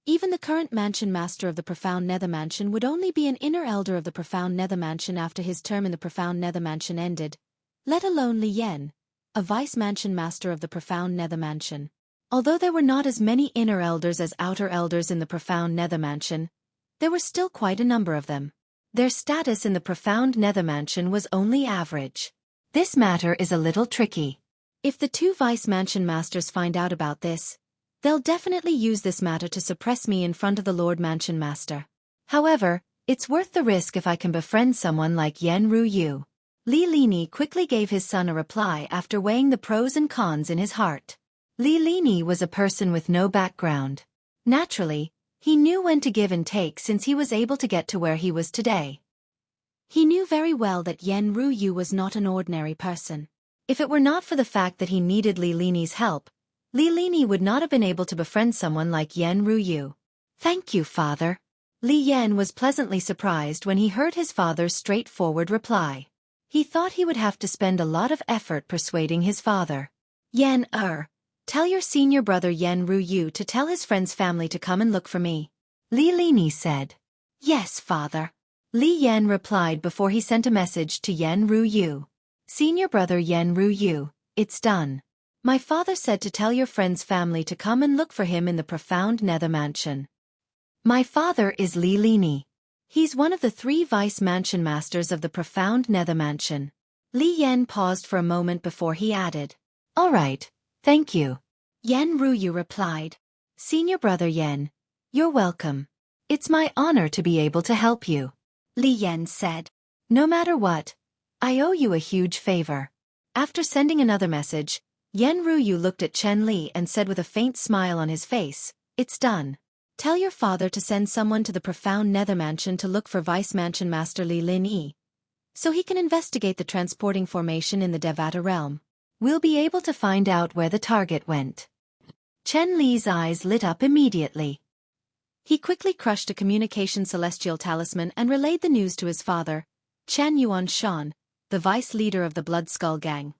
Even the current mansion master of the Profound Nether Mansion would only be an inner elder of the Profound Nether Mansion after his term in the Profound Nether Mansion ended, let alone Li Yan, a vice mansion master of the Profound Nether Mansion. Although there were not as many inner elders as outer elders in the Profound Nether Mansion, there were still quite a number of them. Their status in the Profound Nether Mansion was only average. This matter is a little tricky. If the 2 vice mansion masters find out about this, they'll definitely use this matter to suppress me in front of the Lord Mansion Master. However, it's worth the risk if I can befriend someone like Yen Ruyu. Li Lini quickly gave his son a reply after weighing the pros and cons in his heart. Li Lini was a person with no background. Naturally, he knew when to give and take since he was able to get to where he was today. He knew very well that Yen Ruyu was not an ordinary person. If it were not for the fact that he needed Li Lini's help, Li Lini would not have been able to befriend someone like Yan Ruyu. Thank you, father. Li Yan was pleasantly surprised when he heard his father's straightforward reply. He thought he would have to spend a lot of effort persuading his father. Yan, tell your senior brother Yan Ruyu to tell his friend's family to come and look for me. Li Lini said. Yes, father. Li Yan replied before he sent a message to Yan Ruyu. Senior brother Yan Ruyu, it's done. My father said to tell your friend's family to come and look for him in the profound nether mansion. My father is Li Lini. He's one of the 3 vice mansion masters of the profound nether mansion. Li Yan paused for a moment before he added. All right, thank you. Yan Ruyu replied. Senior brother Yan, you're welcome. It's my honor to be able to help you. Li Yan said. No matter what, I owe you a huge favor. After sending another message, Yan Ruyu looked at Chen Li and said with a faint smile on his face, it's done. Tell your father to send someone to the profound nether mansion to look for Vice Mansion Master Li Lin-yi, so he can investigate the transporting formation in the Devata realm. We'll be able to find out where the target went. Chen Li's eyes lit up immediately. He quickly crushed a communication celestial talisman and relayed the news to his father, Chen Yuanshan, the vice leader of the Blood Skull Gang.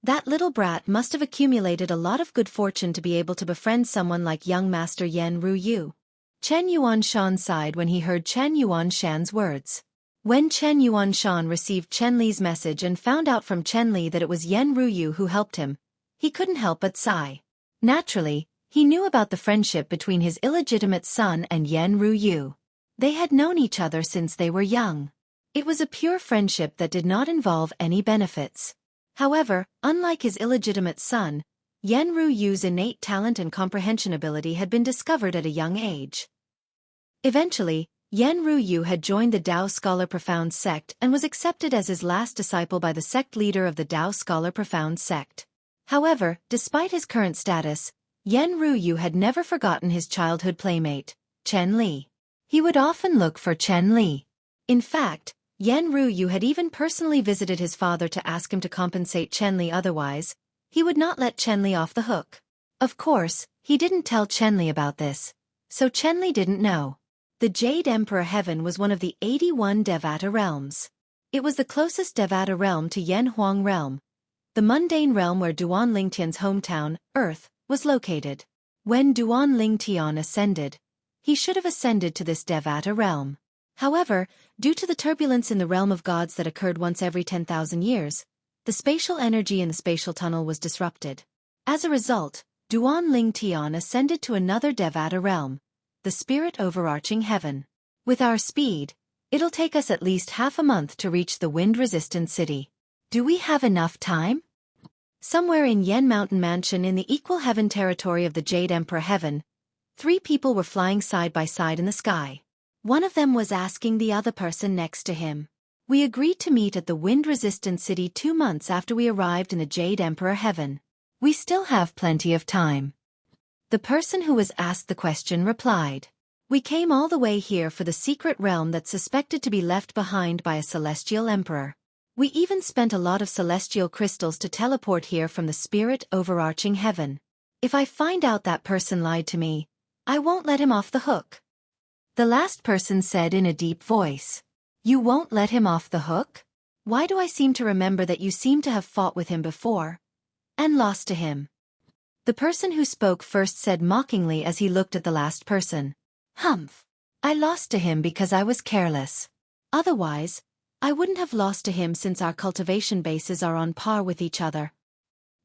That little brat must have accumulated a lot of good fortune to be able to befriend someone like young Master Yan Ruyu. Chen Yuanshan sighed when he heard Chen Yuanshan's words. When Chen Yuanshan received Chen Li's message and found out from Chen Li that it was Yan Ruyu who helped him, he couldn't help but sigh. Naturally, he knew about the friendship between his illegitimate son and Yan Ruyu. They had known each other since they were young. It was a pure friendship that did not involve any benefits. However, unlike his illegitimate son, Yan Ruyu's innate talent and comprehension ability had been discovered at a young age. Eventually, Yan Ruyu had joined the Tao Scholar Profound sect and was accepted as his last disciple by the sect leader of the Tao Scholar Profound sect. However, despite his current status, Yan Ruyu had never forgotten his childhood playmate, Chen Li. He would often look for Chen Li. In fact, Yan Ruyu had even personally visited his father to ask him to compensate Chen Li, otherwise, he would not let Chen Li off the hook. Of course, he didn't tell Chen Li about this, so Chen Li didn't know. The Jade Emperor Heaven was one of the 81 Devata realms. It was the closest Devata realm to Yen Huang realm, the mundane realm where Duan Lingtian's hometown, Earth, was located. When Duan Lingtian ascended, he should have ascended to this Devata realm. However, due to the turbulence in the realm of gods that occurred once every 10,000 years, the spatial energy in the spatial tunnel was disrupted. As a result, Duan Lingtian ascended to another Devata realm, the spirit overarching heaven. With our speed, it'll take us at least half a month to reach the wind-resistant city. Do we have enough time? Somewhere in Yen Mountain Mansion in the equal heaven territory of the Jade Emperor Heaven, 3 people were flying side by side in the sky. One of them was asking the other person next to him. We agreed to meet at the wind-resistant city 2 months after we arrived in the Jade Emperor Heaven. We still have plenty of time. The person who was asked the question replied. We came all the way here for the secret realm that's suspected to be left behind by a celestial emperor. We even spent a lot of celestial crystals to teleport here from the spirit overarching heaven. If I find out that person lied to me, I won't let him off the hook. The last person said in a deep voice. You won't let him off the hook? Why do I seem to remember that you seem to have fought with him before and lost to him? The person who spoke first said mockingly as he looked at the last person. Humph. I lost to him because I was careless. Otherwise, I wouldn't have lost to him since our cultivation bases are on par with each other.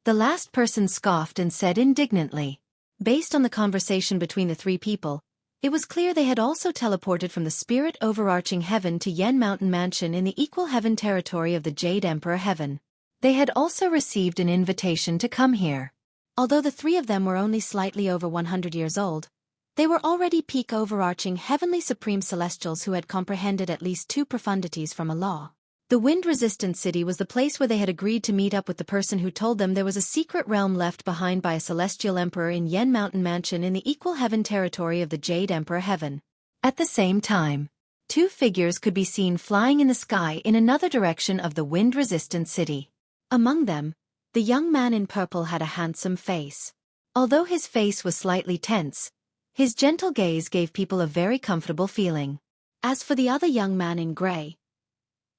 The last person scoffed and said indignantly. Based on the conversation between the 3 people, it was clear they had also teleported from the spirit overarching heaven to Yen Mountain Mansion in the equal heaven territory of the Jade Emperor Heaven. They had also received an invitation to come here. Although the 3 of them were only slightly over 100 years old, they were already peak overarching heavenly supreme celestials who had comprehended at least 2 profundities from a law. The wind-resistant city was the place where they had agreed to meet up with the person who told them there was a secret realm left behind by a celestial emperor in Yen Mountain Mansion in the equal heaven territory of the Jade Emperor Heaven. At the same time, 2 figures could be seen flying in the sky in another direction of the wind-resistant city. Among them, the young man in purple had a handsome face. Although his face was slightly tense, his gentle gaze gave people a very comfortable feeling. As for the other young man in gray,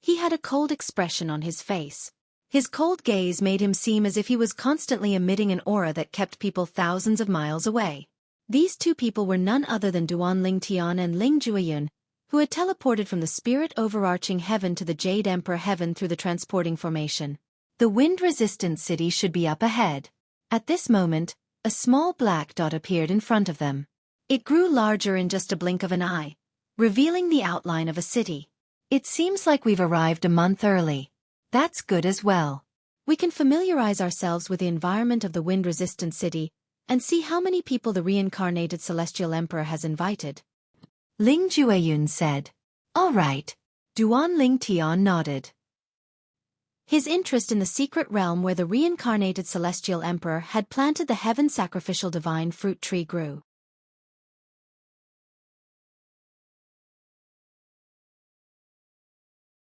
he had a cold expression on his face. His cold gaze made him seem as if he was constantly emitting an aura that kept people thousands of miles away. These two people were none other than Duan Lingtian and Ling Jueyun, who had teleported from the spirit overarching heaven to the Jade Emperor heaven through the transporting formation. The wind-resistant city should be up ahead. At this moment, a small black dot appeared in front of them. It grew larger in just a blink of an eye, revealing the outline of a city. It seems like we've arrived a month early. That's good as well. We can familiarize ourselves with the environment of the wind-resistant city and see how many people the reincarnated Celestial Emperor has invited. Ling Jueyun said. All right. Duan Lingtian nodded. His interest in the secret realm where the reincarnated Celestial Emperor had planted the heaven sacrificial divine fruit tree grew.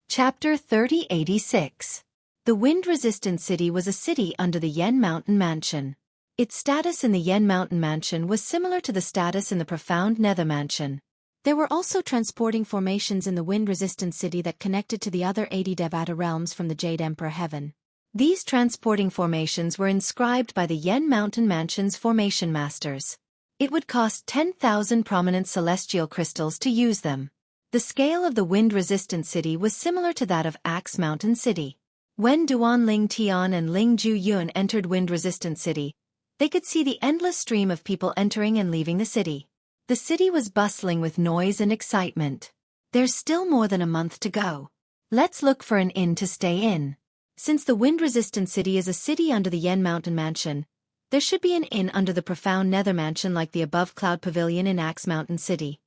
Chapter 3086. The wind-resistant city was a city under the Yen Mountain Mansion. Its status in the Yen Mountain Mansion was similar to the status in the profound Nether Mansion. There were also transporting formations in the wind-resistant city that connected to the other 80 Devata realms from the Jade Emperor heaven. These transporting formations were inscribed by the Yen Mountain Mansion's formation masters. It would cost 10,000 prominent celestial crystals to use them. The scale of the wind-resistant city was similar to that of Axe Mountain City. When Duan Lingtian and Ling Jueyun entered wind-resistant city, they could see the endless stream of people entering and leaving the city. The city was bustling with noise and excitement. There's still more than a month to go. Let's look for an inn to stay in. Since the wind-resistant city is a city under the Yen Mountain Mansion, there should be an inn under the profound Nether Mansion like the above Cloud Pavilion in Axe Mountain City.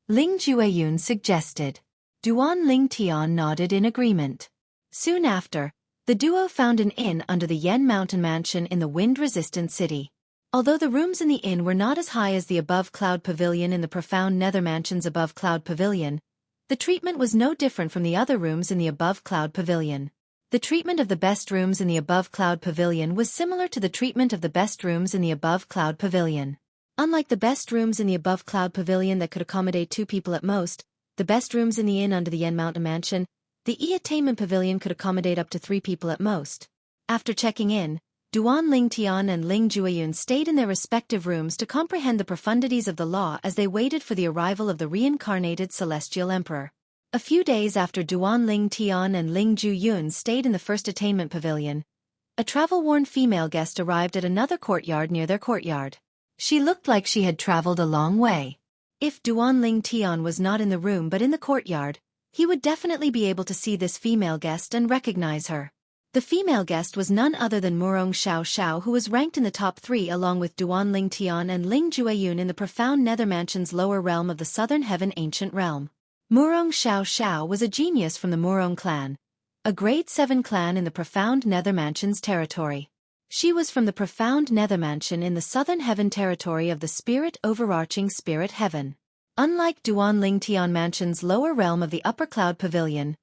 Ling Jueyun suggested. Duan Lingtian nodded in agreement. Soon after, the duo found an inn under the Yen Mountain Mansion in the wind-resistant city. Although the rooms in the inn were not as high as the above Cloud Pavilion in the profound Nether Mansion's above Cloud Pavilion, the treatment was no different from the other rooms in the above Cloud Pavilion. The treatment of the best rooms in the above Cloud Pavilion was similar to the treatment of the best rooms in the above Cloud Pavilion. Unlike the best rooms in the above Cloud Pavilion that could accommodate 2 people at most, the best rooms in the inn under the Yen Mountain Mansion, the E-Attainment Pavilion could accommodate up to 3 people at most. After checking in, Duan Lingtian and Ling Jueyun stayed in their respective rooms to comprehend the profundities of the law as they waited for the arrival of the reincarnated Celestial Emperor. A few days after Duan Lingtian and Ling Jueyun stayed in the first Attainment Pavilion, a travel-worn female guest arrived at another courtyard near their courtyard. She looked like she had traveled a long way. If Duan Lingtian was not in the room but in the courtyard, he would definitely be able to see this female guest and recognize her. The female guest was none other than Murong Xiao, who was ranked in the top 3 along with Duan Lingtian and Ling Jueyun in the profound Nether Mansion's lower realm of the Southern Heaven Ancient Realm. Murong Xiao was a genius from the Murong clan, a grade 7 clan in the profound Nether Mansion's territory. She was from the profound Nether Mansion in the Southern Heaven territory of the spirit overarching Spirit Heaven. Unlike Duan Lingtian Mansion's lower realm of the Upper Cloud Pavilion,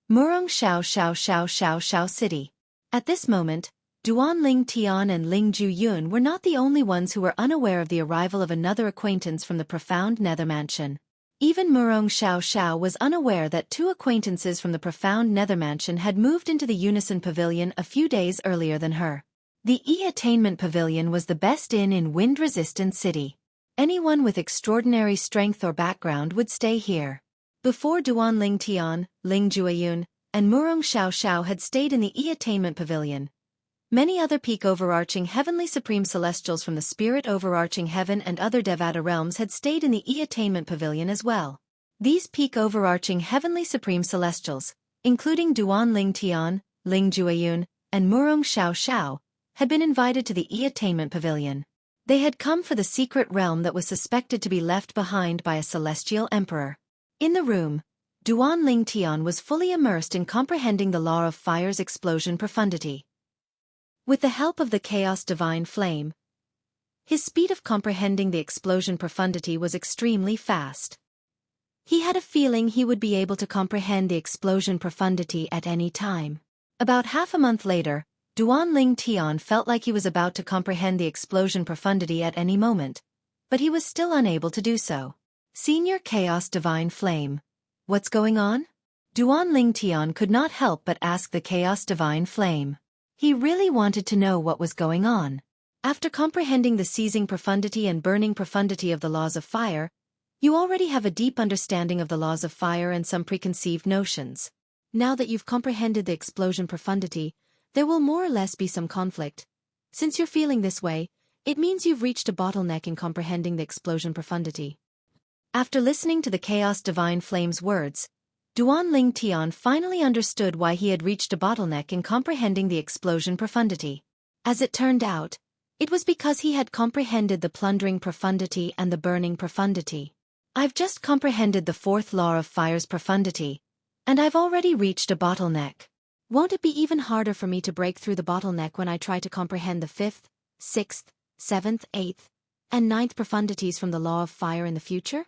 Murong Xiao City. At this moment, Duan Lingtian and Ling Jueyun were not the only ones who were unaware of the arrival of another acquaintance from the profound Nether Mansion. Even Murong Xiao was unaware that 2 acquaintances from the profound Nether Mansion had moved into the Unison Pavilion a few days earlier than her. The E-Attainment Pavilion was the best inn in wind-resistant city. Anyone with extraordinary strength or background would stay here. Before Duan Lingtian, Ling Jueyun, and Murong Xiao had stayed in the E-Attainment Pavilion, many other peak overarching heavenly supreme celestials from the spirit overarching heaven and other Devata realms had stayed in the E-Attainment Pavilion as well. These peak overarching heavenly supreme celestials, including Duan Lingtian, Ling Jueyun, and Murong Xiao, had been invited to the E-Attainment Pavilion. They had come for the secret realm that was suspected to be left behind by a celestial emperor. In the room, Duan Lingtian was fully immersed in comprehending the law of fire's explosion profundity. With the help of the chaos divine flame, his speed of comprehending the explosion profundity was extremely fast. He had a feeling he would be able to comprehend the explosion profundity at any time. About half a month later, Duan Ling Tian felt like he was about to comprehend the explosion profundity at any moment, but he was still unable to do so. Senior Chaos Divine Flame. What's going on? Duan Ling Tian could not help but ask the Chaos Divine Flame. He really wanted to know what was going on. After comprehending the seizing profundity and burning profundity of the laws of fire, you already have a deep understanding of the laws of fire and some preconceived notions. Now that you've comprehended the explosion profundity, there will more or less be some conflict. Since you're feeling this way, it means you've reached a bottleneck in comprehending the explosion profundity. After listening to the Chaos Divine Flame's words, Duan Ling Tian finally understood why he had reached a bottleneck in comprehending the explosion profundity. As it turned out, it was because he had comprehended the plundering profundity and the burning profundity. I've just comprehended the fourth law of fire's profundity, and I've already reached a bottleneck. Won't it be even harder for me to break through the bottleneck when I try to comprehend the fifth, sixth, seventh, eighth, and ninth profundities from the law of fire in the future?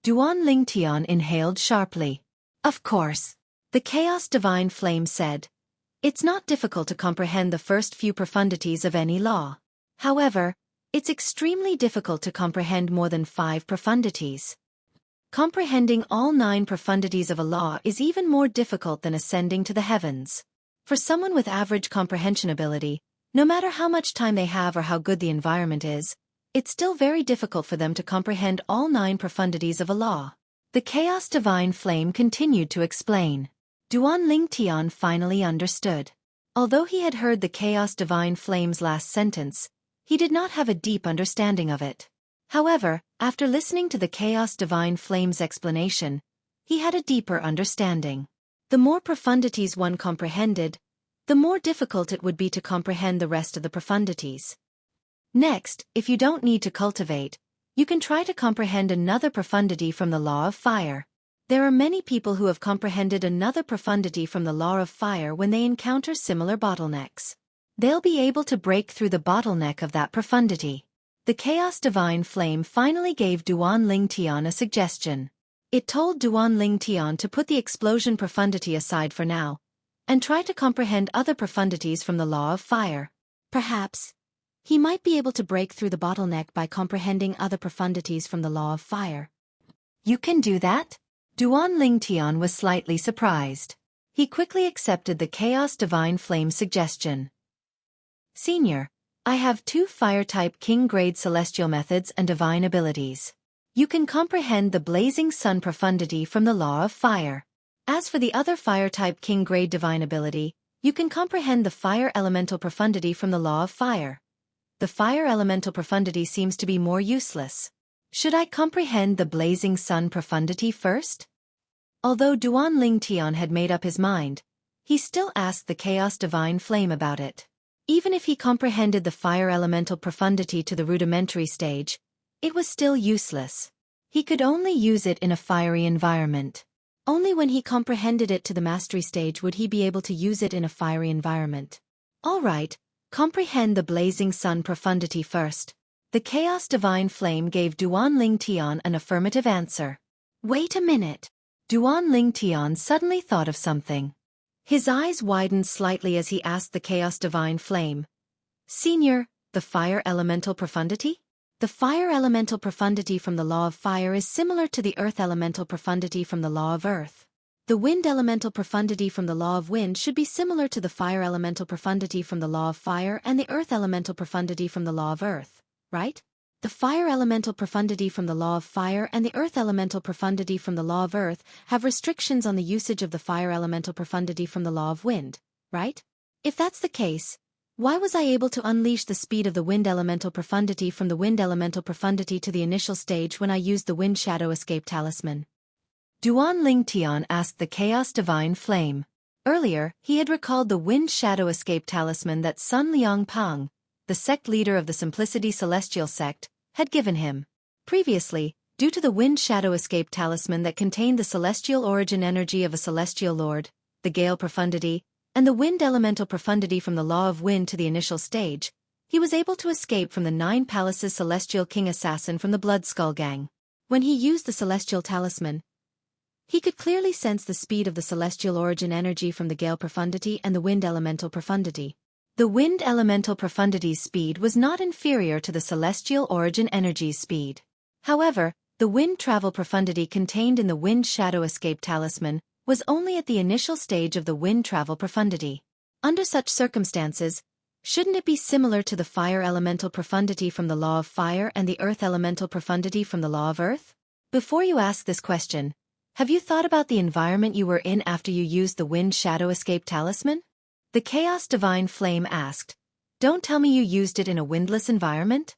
Duan Ling Tian inhaled sharply. Of course. The Chaos Divine Flame said. It's not difficult to comprehend the first few profundities of any law. However, it's extremely difficult to comprehend more than 5 profundities. Comprehending all 9 profundities of a law is even more difficult than ascending to the heavens. For someone with average comprehension ability, no matter how much time they have or how good the environment is, it's still very difficult for them to comprehend all 9 profundities of a law. The Chaos Divine Flame continued to explain. Duan Ling Tian finally understood. Although he had heard the Chaos Divine Flame's last sentence, he did not have a deep understanding of it. However, after listening to the Chaos Divine Flame's explanation, he had a deeper understanding. The more profundities one comprehended, the more difficult it would be to comprehend the rest of the profundities. Next, if you don't need to cultivate, you can try to comprehend another profundity from the law of fire. There are many people who have comprehended another profundity from the law of fire when they encounter similar bottlenecks. They'll be able to break through the bottleneck of that profundity. The Chaos Divine Flame finally gave Duan Ling Tian a suggestion. It told Duan Ling Tian to put the explosion profundity aside for now, and try to comprehend other profundities from the law of fire. Perhaps he might be able to break through the bottleneck by comprehending other profundities from the law of fire. You can do that? Duan Ling Tian was slightly surprised. He quickly accepted the Chaos Divine Flame suggestion. Senior, I have 2 fire-type king-grade celestial methods and divine abilities. You can comprehend the blazing sun profundity from the law of fire. As for the other fire-type king-grade divine ability, you can comprehend the fire elemental profundity from the law of fire. The fire elemental profundity seems to be more useless. Should I comprehend the blazing sun profundity first? Although Duan Ling Tian had made up his mind, he still asked the Chaos Divine Flame about it. Even if he comprehended the fire elemental profundity to the rudimentary stage, it was still useless. He could only use it in a fiery environment. Only when he comprehended it to the mastery stage would he be able to use it in a fiery environment. All right. Comprehend the blazing sun profundity first. The Chaos Divine Flame gave Duan Ling Tian an affirmative answer. Wait a minute. Duan Ling Tian suddenly thought of something. His eyes widened slightly as he asked the Chaos Divine Flame. Senior, the fire elemental profundity? The fire elemental profundity from the law of fire is similar to the earth elemental profundity from the law of earth. The wind elemental profundity from the law of wind should be similar to the fire elemental profundity from the law of fire and the earth elemental profundity from the law of earth, right? The fire elemental profundity from the law of fire and the earth elemental profundity from the law of earth have restrictions on the usage of the fire elemental profundity from the law of wind, right? If that's the case, why was I able to unleash the speed of the wind elemental profundity from the wind elemental profundity to the initial stage when I used the wind shadow escape talisman? Duan Ling Tian asked the Chaos Divine Flame. Earlier, he had recalled the Wind Shadow Escape Talisman that Sun Liang Pang, the sect leader of the Simplicity Celestial sect, had given him. Previously, due to the Wind Shadow Escape Talisman that contained the celestial origin energy of a celestial lord, the Gale Profundity, and the Wind Elemental Profundity from the Law of Wind to the initial stage, he was able to escape from the 9 Palaces Celestial King Assassin from the Blood Skull Gang. When he used the Celestial Talisman, he could clearly sense the speed of the celestial origin energy from the Gale Profundity and the Wind Elemental Profundity. The wind elemental profundity's speed was not inferior to the celestial origin energy's speed. However, the wind travel profundity contained in the wind shadow escape talisman was only at the initial stage of the wind travel profundity. Under such circumstances, shouldn't it be similar to the fire elemental profundity from the law of fire and the earth elemental profundity from the law of earth? Before you ask this question, have you thought about the environment you were in after you used the wind shadow escape talisman? The Chaos Divine Flame asked, "Don't tell me you used it in a windless environment?"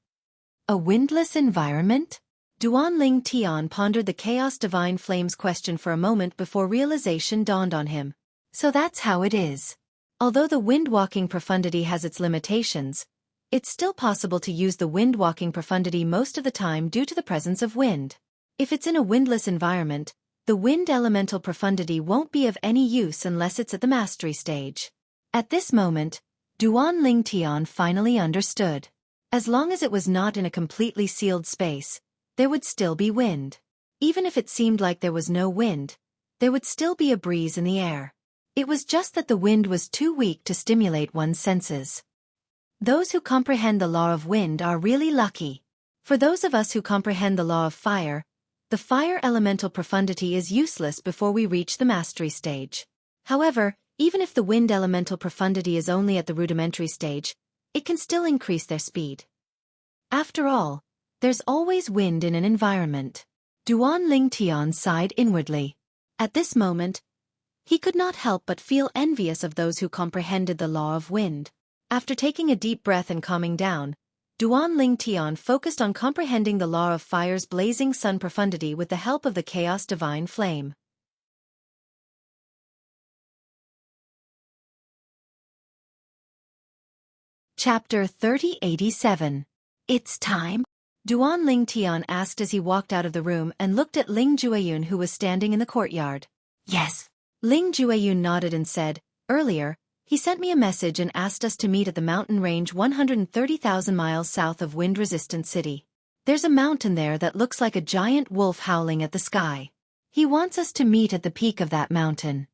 A windless environment? Duan Ling Tian pondered the Chaos Divine Flame's question for a moment before realization dawned on him. So that's how it is. Although the wind-walking profundity has its limitations, it's still possible to use the wind-walking profundity most of the time due to the presence of wind. If it's in a windless environment, the wind elemental profundity won't be of any use unless it's at the mastery stage. At this moment, Duan Ling Tian finally understood. As long as it was not in a completely sealed space, there would still be wind. Even if it seemed like there was no wind, there would still be a breeze in the air. It was just that the wind was too weak to stimulate one's senses. Those who comprehend the law of wind are really lucky. For those of us who comprehend the law of fire, the fire elemental profundity is useless before we reach the mastery stage. However, even if the wind elemental profundity is only at the rudimentary stage, it can still increase their speed. After all, there's always wind in an environment. Duan Ling Tian sighed inwardly. At this moment, he could not help but feel envious of those who comprehended the law of wind. After taking a deep breath and calming down, Duan Ling Tian focused on comprehending the law of fire's blazing sun profundity with the help of the Chaos Divine Flame. Chapter 3087. It's time? Duan Ling Tian asked as he walked out of the room and looked at Ling Jueyun who was standing in the courtyard. Yes. Ling Jueyun nodded and said, "Earlier, he sent me a message and asked us to meet at the mountain range 130,000 miles south of wind-resistant city. There's a mountain there that looks like a giant wolf howling at the sky. He wants us to meet at the peak of that mountain.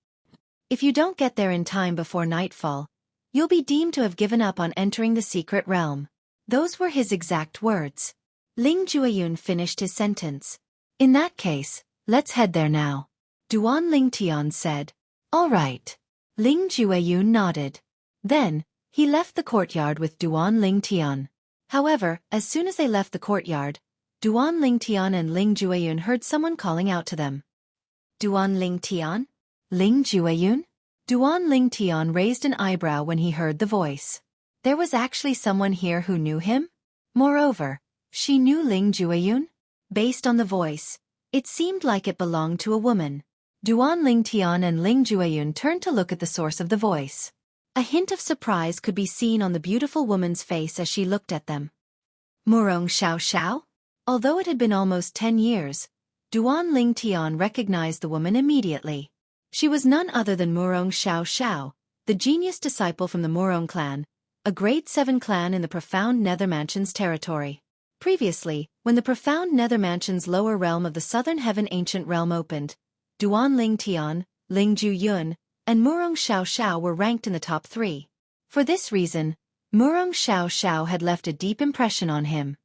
If you don't get there in time before nightfall, you'll be deemed to have given up on entering the secret realm." Those were his exact words. Ling Jueyun finished his sentence. "In that case, let's head there now." Duan Ling Tian said. "All right." Ling Jueyun nodded. Then, he left the courtyard with Duan Ling Tian. However, as soon as they left the courtyard, Duan Ling Tian and Ling Jueyun heard someone calling out to them. "Duan Ling Tian? Ling Jueyun?" Duan Ling Tian raised an eyebrow when he heard the voice. There was actually someone here who knew him? Moreover, she knew Ling Jueyun? Based on the voice, it seemed like it belonged to a woman. Duan Ling Tian and Ling Jueyun turned to look at the source of the voice. A hint of surprise could be seen on the beautiful woman's face as she looked at them. Murong Xiao Xiao? Although it had been almost 10 years, Duan Ling Tian recognized the woman immediately. She was none other than Murong Xiao Xiao, the genius disciple from the Murong clan, a grade 7 clan in the profound Nether Mansion's territory. Previously, when the profound Nether Mansion's lower realm of the Southern Heaven Ancient Realm opened, Duan Ling Tian, Ling Jueyun, and Murong Xiao Xiao were ranked in the top 3. For this reason, Murong Xiao Xiao had left a deep impression on him.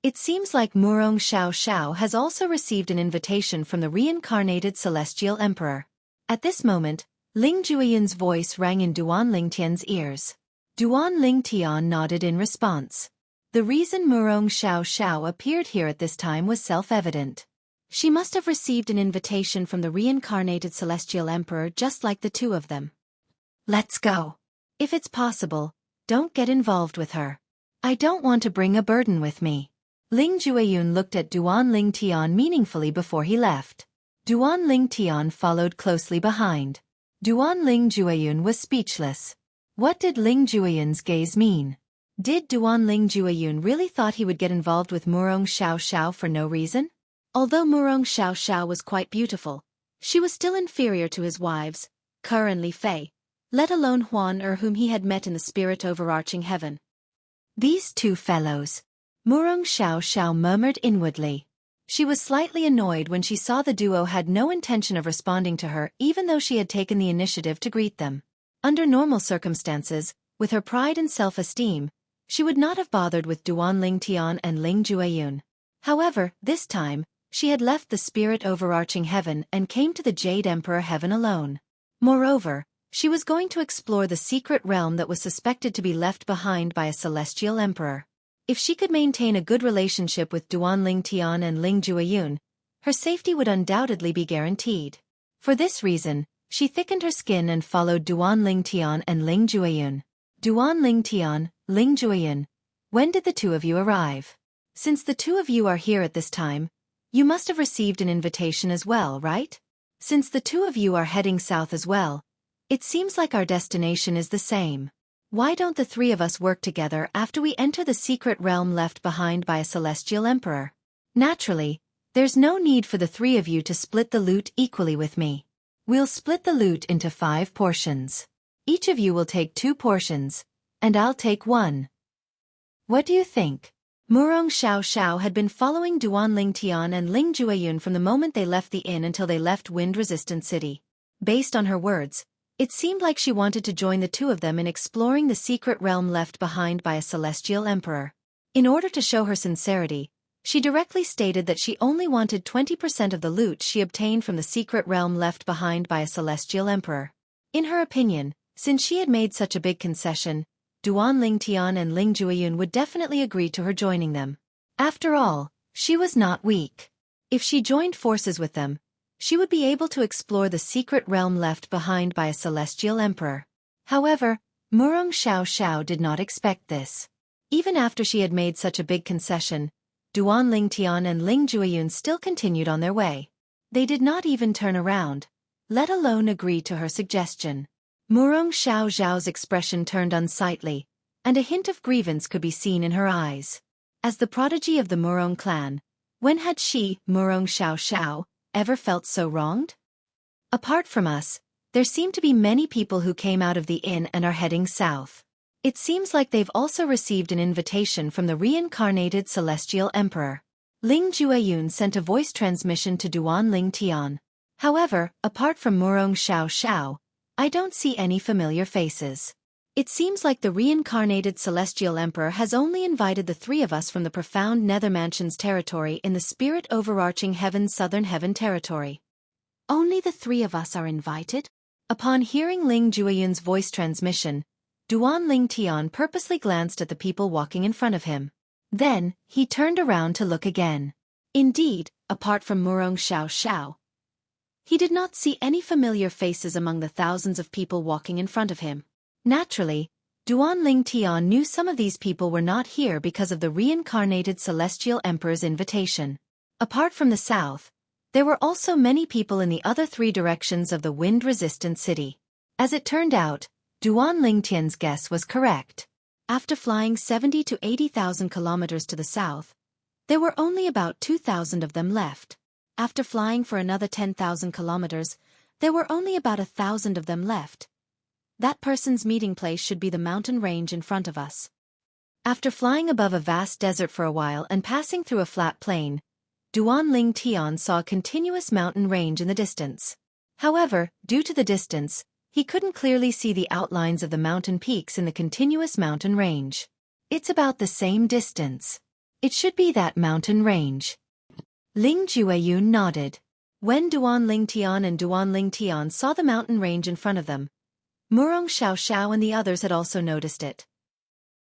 It seems like Murong Xiao Xiao has also received an invitation from the reincarnated Celestial Emperor. At this moment, Ling Jueyun's voice rang in Duan Ling Tian's ears. Duan Ling Tian nodded in response. The reason Murong Xiao Xiao appeared here at this time was self-evident. She must have received an invitation from the reincarnated Celestial Emperor just like the two of them. Let's go. If it's possible, don't get involved with her. I don't want to bring a burden with me. Ling Jueyun looked at Duan Ling Tian meaningfully before he left. Duan Ling Tian followed closely behind. Duan Ling Jueyun was speechless. What did Ling Jueyun's gaze mean? Did Duan Ling Jueyun really thought he would get involved with Murong Xiao Xiao for no reason? Although Murong Xiao Xiao was quite beautiful, she was still inferior to his wives, Ker and Li Fei, let alone Huan whom he had met in the spirit overarching heaven. These two fellows. Murong Xiao Xiao murmured inwardly. She was slightly annoyed when she saw the duo had no intention of responding to her even though she had taken the initiative to greet them. Under normal circumstances, With her pride and self-esteem, she would not have bothered with Duan Ling Tian and Ling Jueyun. However, this time, she had left the spirit overarching heaven and came to the Jade Emperor heaven alone. Moreover, she was going to explore the secret realm that was suspected to be left behind by a celestial emperor. If she could maintain a good relationship with Duan Ling Tian and Ling Jueyun, her safety would undoubtedly be guaranteed. For this reason, she thickened her skin and followed Duan Ling Tian and Ling Jueyun. Duan Ling Tian, Ling Jueyun, when did the two of you arrive? Since the two of you are here at this time, you must have received an invitation as well, right? Since the two of you are heading south as well, it seems like our destination is the same. Why don't the three of us work together after we enter the secret realm left behind by a celestial emperor? Naturally, there's no need for the three of you to split the loot equally with me. We'll split the loot into 5 portions. Each of you will take 2 portions, and I'll take 1. What do you think? Murong Xiao had been following Duan Ling Tian and Ling Jueyun from the moment they left the inn until they left wind-resistant city. Based on her words, it seemed like she wanted to join the two of them in exploring the secret realm left behind by a celestial emperor. In order to show her sincerity, she directly stated that she only wanted 20% of the loot she obtained from the secret realm left behind by a celestial emperor. In her opinion, since she had made such a big concession, Duan Ling Tian and Ling Jueyun would definitely agree to her joining them. After all, she was not weak. If she joined forces with them, she would be able to explore the secret realm left behind by a celestial emperor. However, Murong Xiao did not expect this. Even after she had made such a big concession, Duan Ling Tian and Ling Jueyun still continued on their way. They did not even turn around, let alone agree to her suggestion. Murong Xiao's expression turned unsightly, and a hint of grievance could be seen in her eyes. As the prodigy of the Murong clan, when had she, Murong Xiao, ever felt so wronged? Apart from us, there seem to be many people who came out of the inn and are heading south. It seems like they've also received an invitation from the reincarnated celestial emperor. Ling Jueyun sent a voice transmission to Duan Ling Tian. However, apart from Murong Xiao, I don't see any familiar faces. It seems like the reincarnated celestial emperor has only invited the three of us from the profound nether mansion's territory in the spirit overarching heaven's southern heaven territory. Only the three of us are invited? Upon hearing Ling Jueyun's voice transmission, Duan Ling Tian purposely glanced at the people walking in front of him. Then, he turned around to look again. Indeed, apart from Murong Xiao, he did not see any familiar faces among the thousands of people walking in front of him. Naturally, Duan Ling Tian knew some of these people were not here because of the reincarnated celestial emperor's invitation. Apart from the south, there were also many people in the other 3 directions of the wind-resistant city. As it turned out, Duan Ling Tian's guess was correct. After flying 70 to 80,000 kilometers to the south, there were only about 2,000 of them left. After flying for another 10,000 kilometers, there were only about 1,000 of them left. That person's meeting place should be the mountain range in front of us. After flying above a vast desert for a while and passing through a flat plain, Duan Ling Tian saw a continuous mountain range in the distance. However, due to the distance, he couldn't clearly see the outlines of the mountain peaks in the continuous mountain range. It's about the same distance. It should be that mountain range. Ling Jueyun nodded. When Duan Ling Tian and Duan Ling Tian saw the mountain range in front of them, Murong Xiao and the others had also noticed it.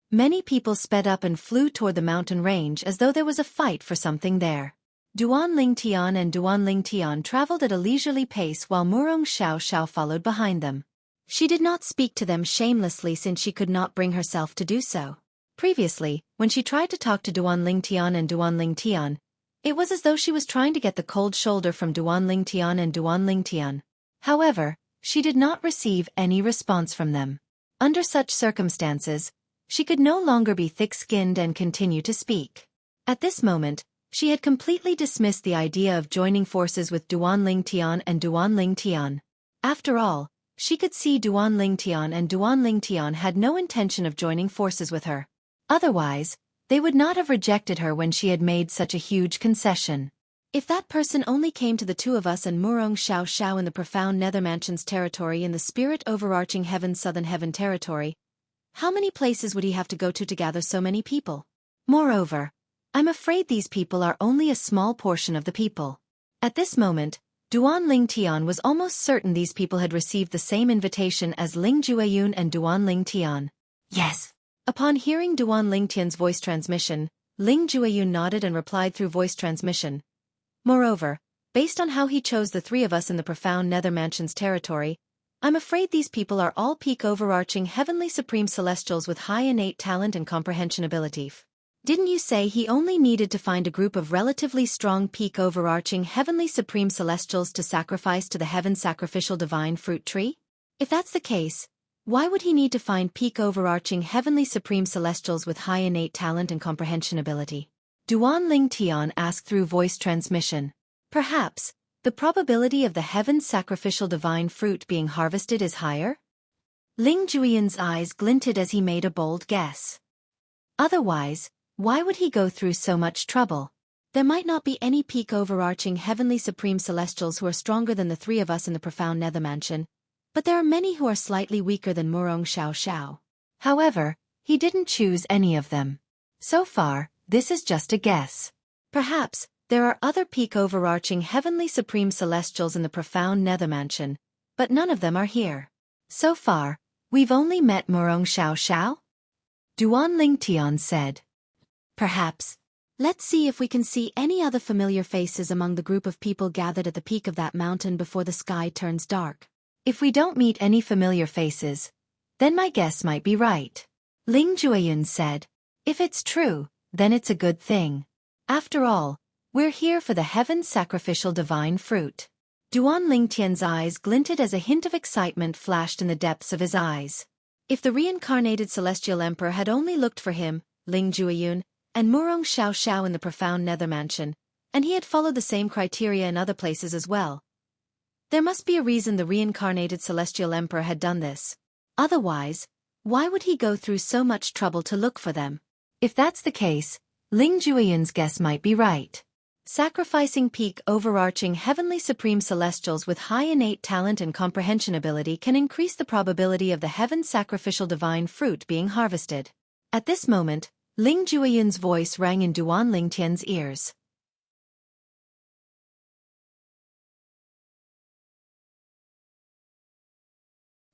Many people sped up and flew toward the mountain range as though there was a fight for something there. Duan Ling Tian and Duan Ling Tian traveled at a leisurely pace while Murong Xiao followed behind them. She did not speak to them shamelessly since she could not bring herself to do so. Previously, when she tried to talk to Duan Ling Tian and Duan Ling Tian, it was as though she was trying to get the cold shoulder from Duan Ling Tian and Duan Ling Tian. However, she did not receive any response from them. Under such circumstances, she could no longer be thick-skinned and continue to speak. At this moment, she had completely dismissed the idea of joining forces with Duan Ling Tian and Duan Ling Tian. After all, she could see Duan Ling Tian and Duan Ling Tian had no intention of joining forces with her. Otherwise, they would not have rejected her when she had made such a huge concession. If that person only came to the two of us and Murong Xiao in the profound nether mansion's territory in the spirit overarching heaven's southern heaven territory, How many places would he have to go to gather so many people? Moreover, I'm afraid these people are only a small portion of the people. At this moment, Duan Ling Tian was almost certain these people had received the same invitation as Ling Jueyun and Duan Ling Tian. Yes. Upon hearing Duan Ling Tian's voice transmission, Ling Jueyun nodded and replied through voice transmission. Moreover, based on how he chose the three of us in the profound Nether Mansion's territory, I'm afraid these people are all peak overarching heavenly supreme celestials with high innate talent and comprehension ability. Didn't you say he only needed to find a group of relatively strong peak overarching heavenly supreme celestials to sacrifice to the heaven sacrificial divine fruit tree? If that's the case, why would he need to find peak overarching heavenly supreme celestials with high innate talent and comprehension ability? Duan Ling Tian asked through voice transmission. Perhaps, the probability of the heaven's sacrificial divine fruit being harvested is higher? Ling Jueyun's eyes glinted as he made a bold guess. Otherwise, why would he go through so much trouble? There might not be any peak overarching heavenly supreme celestials who are stronger than the three of us in the profound Nether Mansion, but there are many who are slightly weaker than Murong Xiao Xiao. However, he didn't choose any of them. So far, this is just a guess. Perhaps, there are other peak overarching heavenly supreme celestials in the profound Nether Mansion, but none of them are here. So far, we've only met Murong Xiao Xiao? Duan Ling Tian said. Perhaps. Let's see if we can see any other familiar faces among the group of people gathered at the peak of that mountain before the sky turns dark. If we don't meet any familiar faces, then my guess might be right. Ling Jueyun said. If it's true, then it's a good thing. After all, we're here for the heaven's sacrificial divine fruit. Duan Ling Tian's eyes glinted as a hint of excitement flashed in the depths of his eyes. If the reincarnated celestial emperor had only looked for him, Ling Jueyun, and Murong Xiao Xiao in the profound Nether Mansion, and he had followed the same criteria in other places as well. There must be a reason the reincarnated celestial emperor had done this. Otherwise, why would he go through so much trouble to look for them? If that's the case, Ling Jueyun's guess might be right. Sacrificing peak overarching heavenly supreme celestials with high innate talent and comprehension ability can increase the probability of the heaven's sacrificial divine fruit being harvested. At this moment, Ling Jueyun's voice rang in Duan Ling Tian's ears.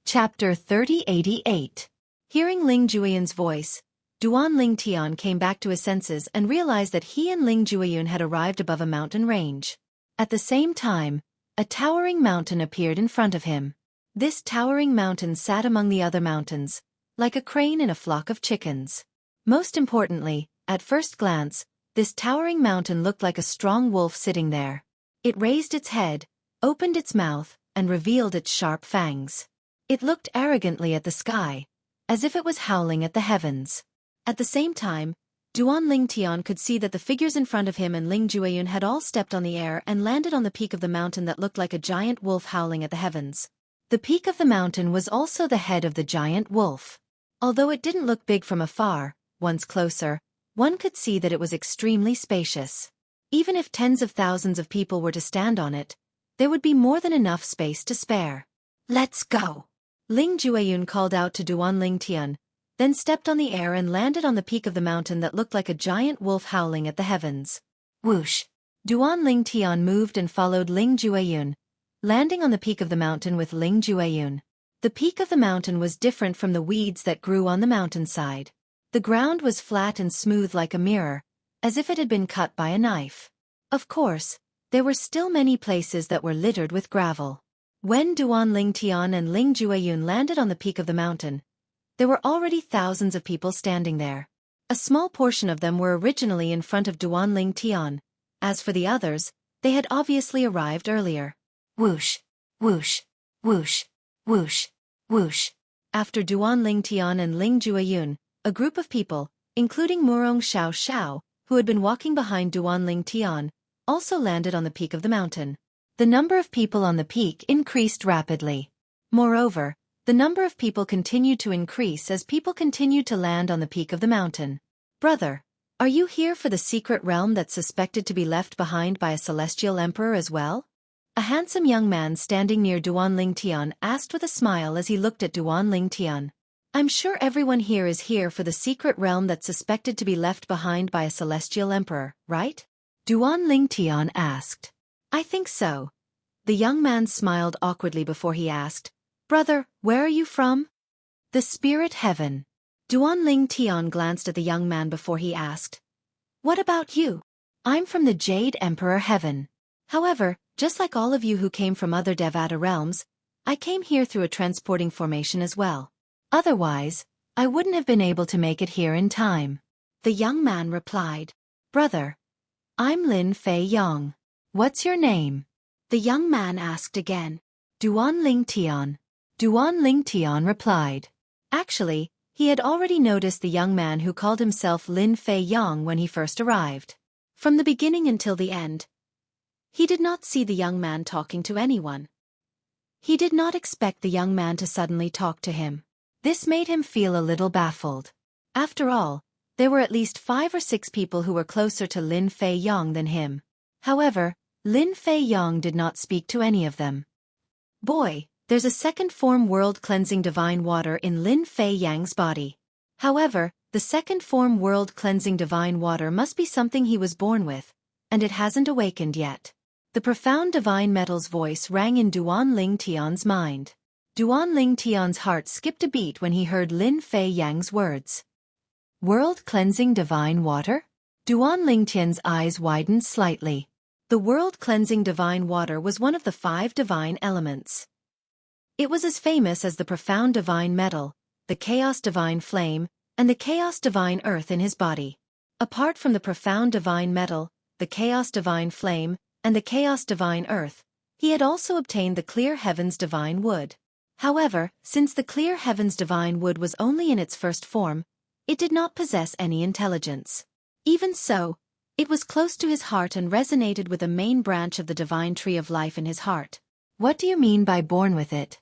Chapter 3088. Hearing Ling Jueyun's voice, Duan Ling Tian came back to his senses and realized that he and Ling Jueyun had arrived above a mountain range. At the same time, a towering mountain appeared in front of him. This towering mountain sat among the other mountains, like a crane in a flock of chickens. Most importantly, at first glance, this towering mountain looked like a strong wolf sitting there. It raised its head, opened its mouth, and revealed its sharp fangs. It looked arrogantly at the sky, as if it was howling at the heavens. At the same time, Duan Ling Tian could see that the figures in front of him and Ling Jueyun had all stepped on the air and landed on the peak of the mountain that looked like a giant wolf howling at the heavens. The peak of the mountain was also the head of the giant wolf. Although it didn't look big from afar, once closer, one could see that it was extremely spacious. Even if tens of thousands of people were to stand on it, there would be more than enough space to spare. Let's go! Ling Jueyun called out to Duan Ling Tian, then stepped on the air and landed on the peak of the mountain that looked like a giant wolf howling at the heavens. Whoosh! Duan Ling Tian moved and followed Ling Jueyun, landing on the peak of the mountain with Ling Jueyun. The peak of the mountain was different from the weeds that grew on the mountainside. The ground was flat and smooth like a mirror, as if it had been cut by a knife. Of course, there were still many places that were littered with gravel. When Duan Ling Tian and Ling Jueyun landed on the peak of the mountain, there were already thousands of people standing there. A small portion of them were originally in front of Duan Ling Tian. As for the others, they had obviously arrived earlier. Whoosh! Whoosh! Whoosh! Whoosh! Whoosh! After Duan Ling Tian and Ling Jueyun, a group of people, including Murong Xiao Xiao, who had been walking behind Duan Ling Tian, also landed on the peak of the mountain. The number of people on the peak increased rapidly. Moreover, the number of people continued to increase as people continued to land on the peak of the mountain. Brother, are you here for the secret realm that's suspected to be left behind by a celestial emperor as well? A handsome young man standing near Duan Ling Tian asked with a smile as he looked at Duan Ling Tian. I'm sure everyone here is here for the secret realm that's suspected to be left behind by a celestial emperor, right? Duan Lingtian asked. I think so. The young man smiled awkwardly before he asked, Brother, where are you from? The spirit heaven. Duan Lingtian glanced at the young man before he asked, What about you? I'm from the Jade Emperor Heaven. However, just like all of you who came from other Devata realms, I came here through a transporting formation as well. Otherwise, I wouldn't have been able to make it here in time. The young man replied, Brother, I'm Lin Fei Yang. What's your name? The young man asked again. Duan Lingtian. Duan Lingtian replied. Actually, he had already noticed the young man who called himself Lin Fei Yang when he first arrived. From the beginning until the end, he did not see the young man talking to anyone. He did not expect the young man to suddenly talk to him. This made him feel a little baffled. After all, there were at least 5 or 6 people who were closer to Lin Fei Yang than him. However, Lin Fei Yang did not speak to any of them. Boy, there's a second form world-cleansing divine water in Lin Fei Yang's body. However, the second form world-cleansing divine water must be something he was born with, and it hasn't awakened yet. The profound divine metal's voice rang in Duan Lingtian's mind. Duan Lingtian's heart skipped a beat when he heard Lin Fei Yang's words. World-cleansing divine water? Duan Lingtian's eyes widened slightly. The world-cleansing divine water was one of the 5 divine elements. It was as famous as the profound divine metal, the chaos divine flame, and the chaos divine earth in his body. Apart from the profound divine metal, the chaos divine flame, and the chaos divine earth, he had also obtained the clear heavens divine wood. However, since the clear heavens divine wood was only in its first form, it did not possess any intelligence. Even so, it was close to his heart and resonated with a main branch of the divine tree of life in his heart. What do you mean by born with it?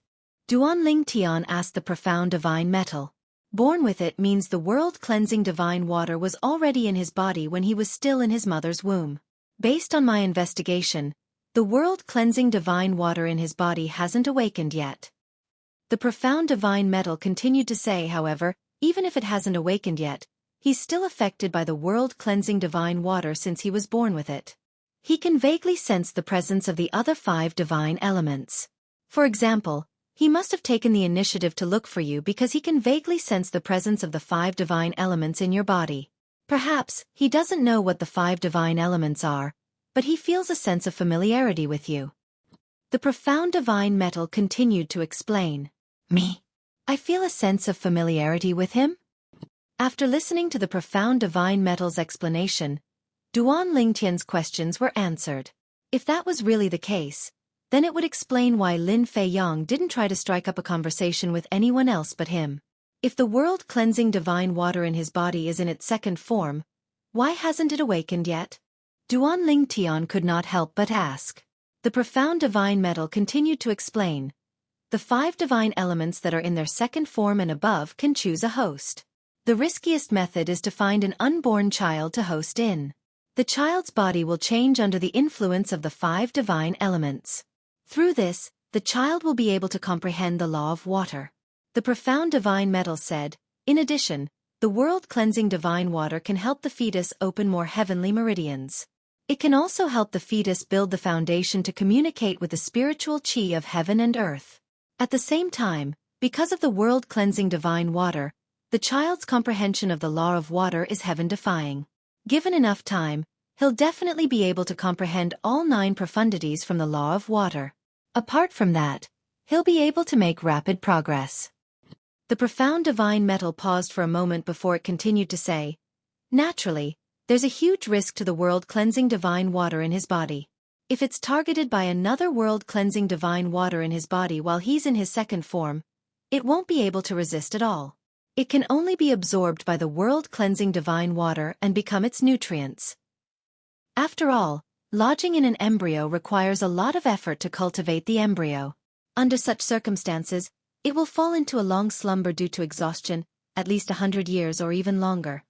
Duan Lingtian asked the profound divine metal. Born with it means the world-cleansing divine water was already in his body when he was still in his mother's womb. Based on my investigation, the world-cleansing divine water in his body hasn't awakened yet. The profound divine metal continued to say, however, even if it hasn't awakened yet, he's still affected by the world-cleansing divine water since he was born with it. He can vaguely sense the presence of the other 5 divine elements. For example, he must have taken the initiative to look for you because he can vaguely sense the presence of the 5 divine elements in your body. Perhaps, he doesn't know what the 5 divine elements are, but he feels a sense of familiarity with you. The profound divine metal continued to explain. Me? I feel a sense of familiarity with him? After listening to the profound divine metal's explanation, Duan Lingtian's questions were answered. If that was really the case, then it would explain why Lin Fei Yang didn't try to strike up a conversation with anyone else but him. If the world-cleansing divine water in his body is in its second form, why hasn't it awakened yet? Duan Lingtian could not help but ask. The profound divine metal continued to explain. The 5 divine elements that are in their second form and above can choose a host. The riskiest method is to find an unborn child to host in. The child's body will change under the influence of the 5 divine elements. Through this, the child will be able to comprehend the law of water. The profound divine metal said, in addition, the world-cleansing divine water can help the fetus open more heavenly meridians. It can also help the fetus build the foundation to communicate with the spiritual chi of heaven and earth. At the same time, because of the world-cleansing divine water, the child's comprehension of the law of water is heaven-defying. Given enough time, he'll definitely be able to comprehend all 9 profundities from the law of water. Apart from that, he'll be able to make rapid progress. The profound divine metal paused for a moment before it continued to say, naturally, there's a huge risk to the world-cleansing divine water in his body. If it's targeted by another world-cleansing divine water in his body while he's in his second form, it won't be able to resist at all. It can only be absorbed by the world-cleansing divine water and become its nutrients. After all, lodging in an embryo requires a lot of effort to cultivate the embryo. Under such circumstances, it will fall into a long slumber due to exhaustion, at least 100 years or even longer.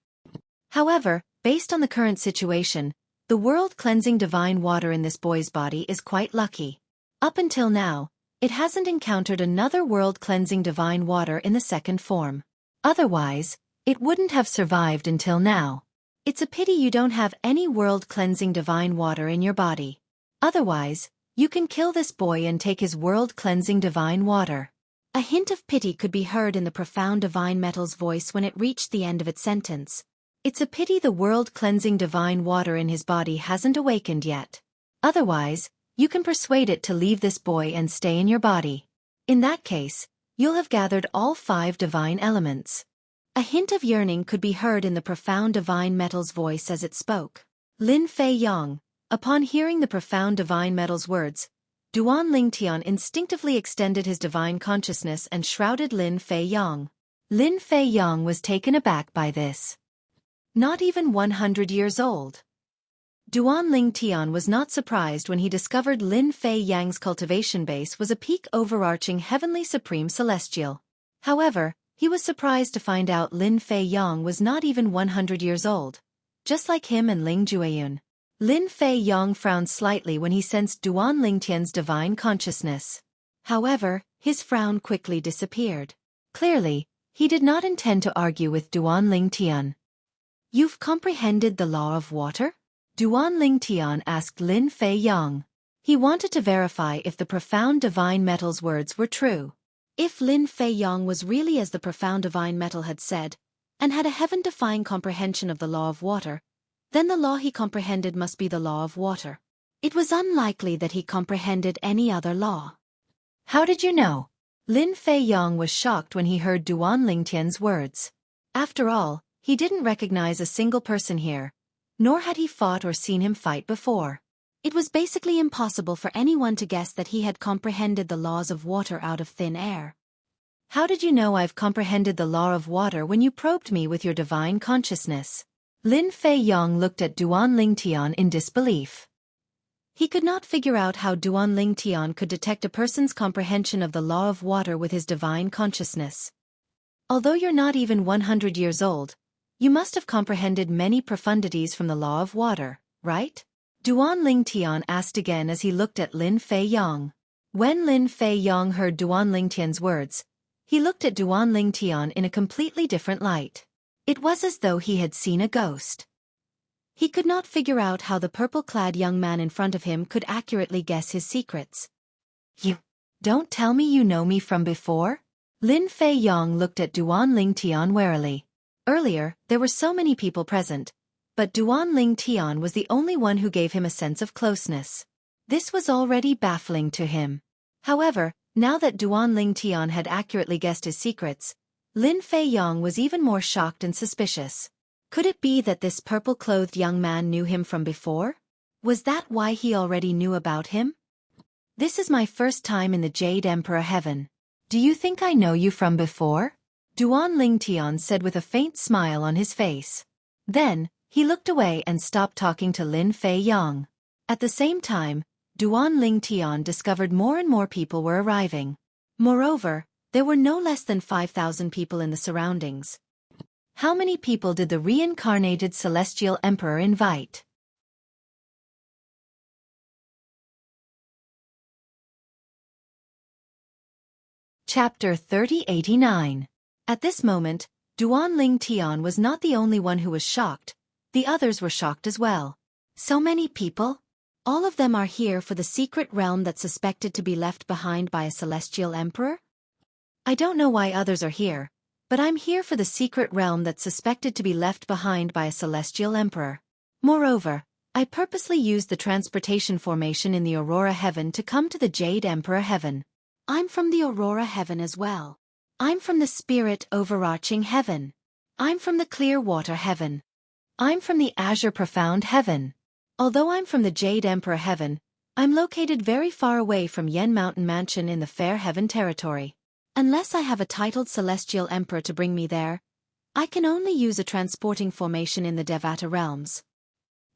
However, based on the current situation, the world-cleansing divine water in this boy's body is quite lucky. Up until now, it hasn't encountered another world-cleansing divine water in the second form. Otherwise, it wouldn't have survived until now. It's a pity you don't have any world-cleansing divine water in your body. Otherwise, you can kill this boy and take his world-cleansing divine water. A hint of pity could be heard in the profound divine metal's voice when it reached the end of its sentence. It's a pity the world-cleansing divine water in his body hasn't awakened yet. Otherwise, you can persuade it to leave this boy and stay in your body. In that case, you'll have gathered all 5 divine elements. A hint of yearning could be heard in the profound divine metal's voice as it spoke. Lin Fei Yang. Upon hearing the profound divine metal's words, Duan Lingtian instinctively extended his divine consciousness and shrouded Lin Fei Yang. Lin Fei Yang was taken aback by this. Not even 100 years old. Duan Lingtian was not surprised when he discovered Lin Fei Yang's cultivation base was a peak overarching heavenly supreme celestial. However, he was surprised to find out Lin Fei Yang was not even 100 years old. Just like him and Ling Jueyun. Lin Fei Yang frowned slightly when he sensed Duan Lingtian's divine consciousness. However, his frown quickly disappeared. Clearly, he did not intend to argue with Duan Lingtian. You've comprehended the law of water? Duan Lingtian asked Lin Fei Yang. He wanted to verify if the profound divine metal's words were true. If Lin Fei Yang was really as the profound divine metal had said, and had a heaven-defying comprehension of the law of water, then the law he comprehended must be the law of water. It was unlikely that he comprehended any other law. How did you know? Lin Fei Yang was shocked when he heard Duan Lingtian's words. After all, he didn't recognize a single person here, nor had he fought or seen him fight before. It was basically impossible for anyone to guess that he had comprehended the laws of water out of thin air. How did you know I've comprehended the law of water when you probed me with your divine consciousness? Lin Fei Yang looked at Duan Lingtian in disbelief. He could not figure out how Duan Lingtian could detect a person's comprehension of the law of water with his divine consciousness. Although you're not even 100 years old, you must have comprehended many profundities from the law of water, right? Duan Lingtian asked again as he looked at Lin Fei Yang. When Lin Fei Yang heard Duan Lingtian's words, he looked at Duan Lingtian in a completely different light. It was as though he had seen a ghost. He could not figure out how the purple-clad young man in front of him could accurately guess his secrets. You don't tell me you know me from before? Lin Fei Yang looked at Duan Lingtian warily. Earlier, there were so many people present, but Duan Lingtian was the only one who gave him a sense of closeness. This was already baffling to him. However, now that Duan Lingtian had accurately guessed his secrets, Lin Fei Yang was even more shocked and suspicious. Could it be that this purple-clothed young man knew him from before? Was that why he already knew about him? This is my first time in the Jade Emperor Heaven. Do you think I know you from before? Duan Lingtian said with a faint smile on his face. Then, he looked away and stopped talking to Lin Fei Yang. At the same time, Duan Lingtian discovered more and more people were arriving. Moreover, there were no less than 5,000 people in the surroundings. How many people did the reincarnated Celestial Emperor invite? Chapter 3089. At this moment, Duan Lingtian was not the only one who was shocked. The others were shocked as well. So many people? All of them are here for the secret realm that's suspected to be left behind by a celestial emperor? I don't know why others are here, but I'm here for the secret realm that's suspected to be left behind by a celestial emperor. Moreover, I purposely used the transportation formation in the Aurora Heaven to come to the Jade Emperor Heaven. I'm from the Aurora Heaven as well. I'm from the Spirit Overarching Heaven. I'm from the Clear Water Heaven. I'm from the Azure Profound Heaven. Although I'm from the Jade Emperor Heaven, I'm located very far away from Yen Mountain Mansion in the Fair Heaven territory. Unless I have a titled Celestial Emperor to bring me there, I can only use a transporting formation in the Devata realms.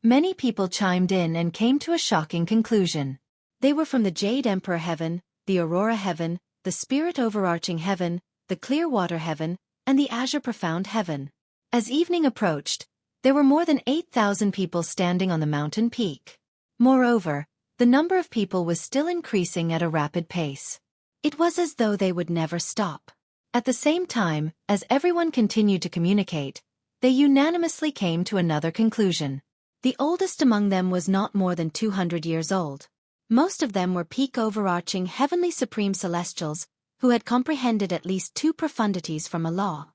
Many people chimed in and came to a shocking conclusion. They were from the Jade Emperor Heaven, the Aurora Heaven, the Spirit Overarching Heaven, the Clearwater Heaven, and the Azure Profound Heaven. As evening approached, there were more than 8,000 people standing on the mountain peak. Moreover, the number of people was still increasing at a rapid pace. It was as though they would never stop. At the same time, as everyone continued to communicate, they unanimously came to another conclusion. The oldest among them was not more than 200 years old. Most of them were peak overarching heavenly supreme celestials, who had comprehended at least 2 profundities from a law.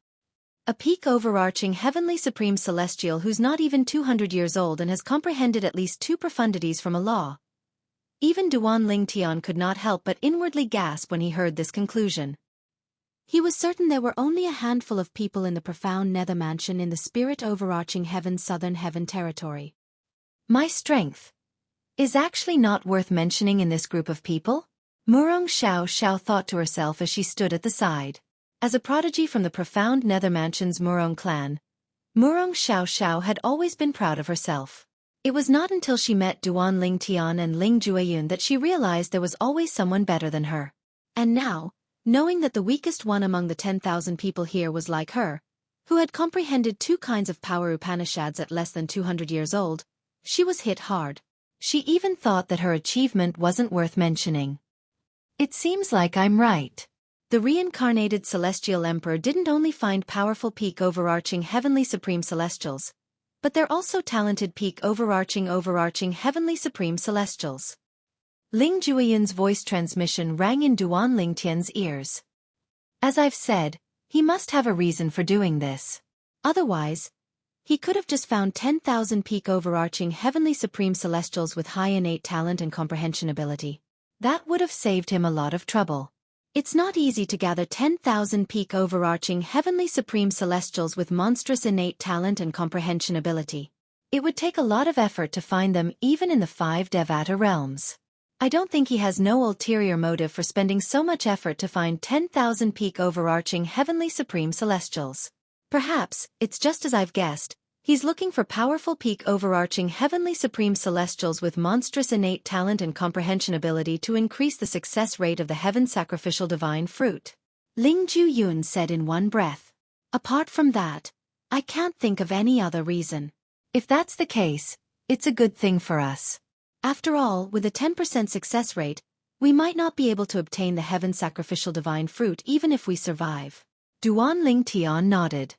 A peak overarching heavenly supreme celestial who's not even 200 years old and has comprehended at least 2 profundities from a law. Even Duan Lingtian could not help but inwardly gasp when he heard this conclusion. He was certain there were only a handful of people in the profound nether mansion in the spirit overarching heaven's southern heaven territory. My strength is actually not worth mentioning in this group of people? Murong Xiao thought to herself as she stood at the side. As a prodigy from the profound nether mansion's Murong clan, Murong Xiao had always been proud of herself. It was not until she met Duan Lingtian and Ling Jueyun that she realized there was always someone better than her. And now, knowing that the weakest one among the 10,000 people here was like her, who had comprehended 2 kinds of power Upanishads at less than 200 years old, she was hit hard. She even thought that her achievement wasn't worth mentioning. It seems like I'm right. The reincarnated Celestial Emperor didn't only find powerful peak overarching heavenly supreme celestials, but they're also talented peak overarching heavenly supreme celestials. Ling Jueyun's voice transmission rang in Duan Lingtian's ears. As I've said, he must have a reason for doing this. Otherwise, he could have just found 10,000 peak overarching heavenly supreme celestials with high innate talent and comprehension ability. That would have saved him a lot of trouble. It's not easy to gather 10,000 peak overarching heavenly supreme celestials with monstrous innate talent and comprehension ability. It would take a lot of effort to find them even in the 5 Devata realms. I don't think he has no ulterior motive for spending so much effort to find 10,000 peak overarching heavenly supreme celestials. Perhaps, it's just as I've guessed, he's looking for powerful peak overarching heavenly supreme celestials with monstrous innate talent and comprehension ability to increase the success rate of the heaven sacrificial divine fruit. Ling Jueyun said in one breath. Apart from that, I can't think of any other reason. If that's the case, it's a good thing for us. After all, with a 10% success rate, we might not be able to obtain the heaven sacrificial divine fruit even if we survive. Duan Lingtian nodded.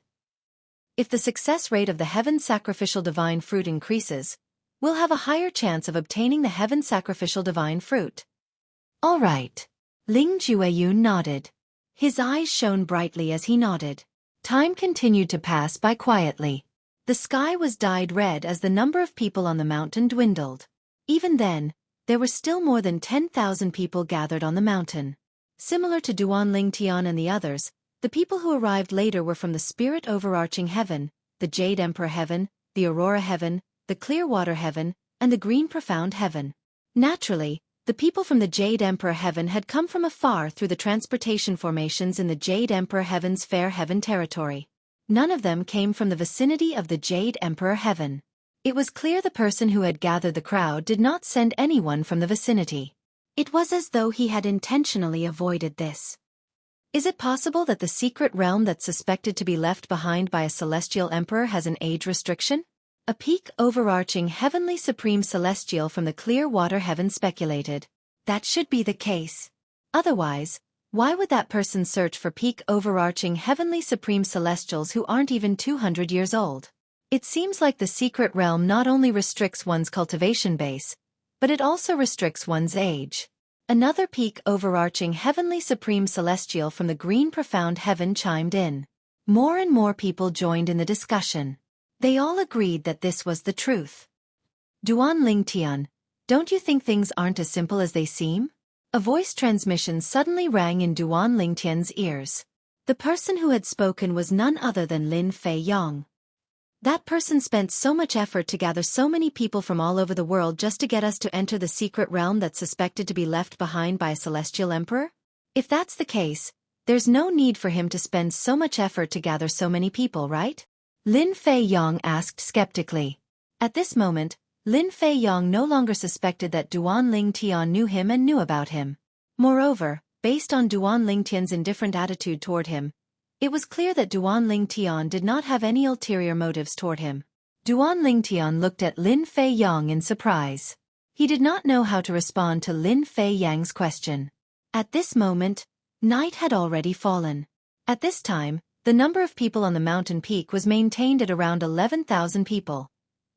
If the success rate of the heaven sacrificial divine fruit increases, we'll have a higher chance of obtaining the heaven sacrificial divine fruit. All right. Ling Jueyun nodded. His eyes shone brightly as he nodded. Time continued to pass by quietly. The sky was dyed red as the number of people on the mountain dwindled. Even then, there were still more than 10,000 people gathered on the mountain. Similar to Duan Lingtian and the others, the people who arrived later were from the spirit overarching heaven, the Jade Emperor heaven, the Aurora heaven, the Clearwater heaven, and the Green Profound heaven. Naturally, the people from the Jade Emperor heaven had come from afar through the transportation formations in the Jade Emperor heaven's fair heaven territory. None of them came from the vicinity of the Jade Emperor heaven. It was clear the person who had gathered the crowd did not send anyone from the vicinity. It was as though he had intentionally avoided this. Is it possible that the secret realm that's suspected to be left behind by a celestial emperor has an age restriction? A peak overarching heavenly supreme celestial from the clear water heaven speculated. That should be the case. Otherwise, why would that person search for peak overarching heavenly supreme celestials who aren't even 200 years old? It seems like the secret realm not only restricts one's cultivation base, but it also restricts one's age. Another peak overarching heavenly supreme celestial from the Green Profound heaven chimed in. More and more people joined in the discussion. They all agreed that this was the truth. Duan Lingtian, don't you think things aren't as simple as they seem? A voice transmission suddenly rang in Duan Lingtian's ears. The person who had spoken was none other than Lin Fei Yong. That person spent so much effort to gather so many people from all over the world just to get us to enter the secret realm that's suspected to be left behind by a celestial emperor? If that's the case, there's no need for him to spend so much effort to gather so many people, right? Lin Fei Yong asked skeptically. At this moment, Lin Fei Yong no longer suspected that Duan Lingtian knew him and knew about him. Moreover, based on Duan Lingtian's indifferent attitude toward him, it was clear that Duan Lingtian did not have any ulterior motives toward him. Duan Lingtian looked at Lin Fei Yang in surprise. He did not know how to respond to Lin Fei Yang's question. At this moment, night had already fallen. At this time, the number of people on the mountain peak was maintained at around 11,000 people.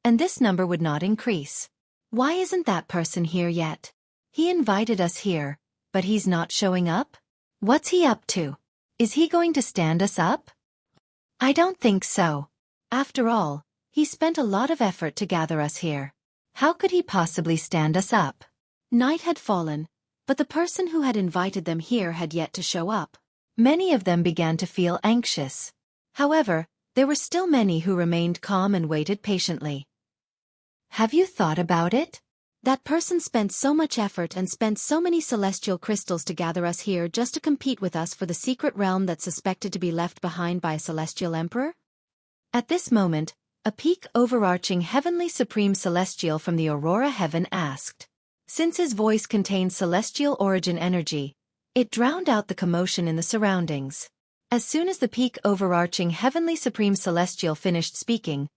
And this number would not increase. Why isn't that person here yet? He invited us here, but he's not showing up? What's he up to? Is he going to stand us up? I don't think so. After all, he spent a lot of effort to gather us here. How could he possibly stand us up? Night had fallen, but the person who had invited them here had yet to show up. Many of them began to feel anxious. However, there were still many who remained calm and waited patiently. Have you thought about it? That person spent so much effort and spent so many celestial crystals to gather us here just to compete with us for the secret realm that's suspected to be left behind by a celestial emperor? At this moment, a peak overarching heavenly supreme celestial from the aurora heaven asked. Since his voice contained celestial origin energy, it drowned out the commotion in the surroundings. As soon as the peak overarching heavenly supreme celestial finished speaking,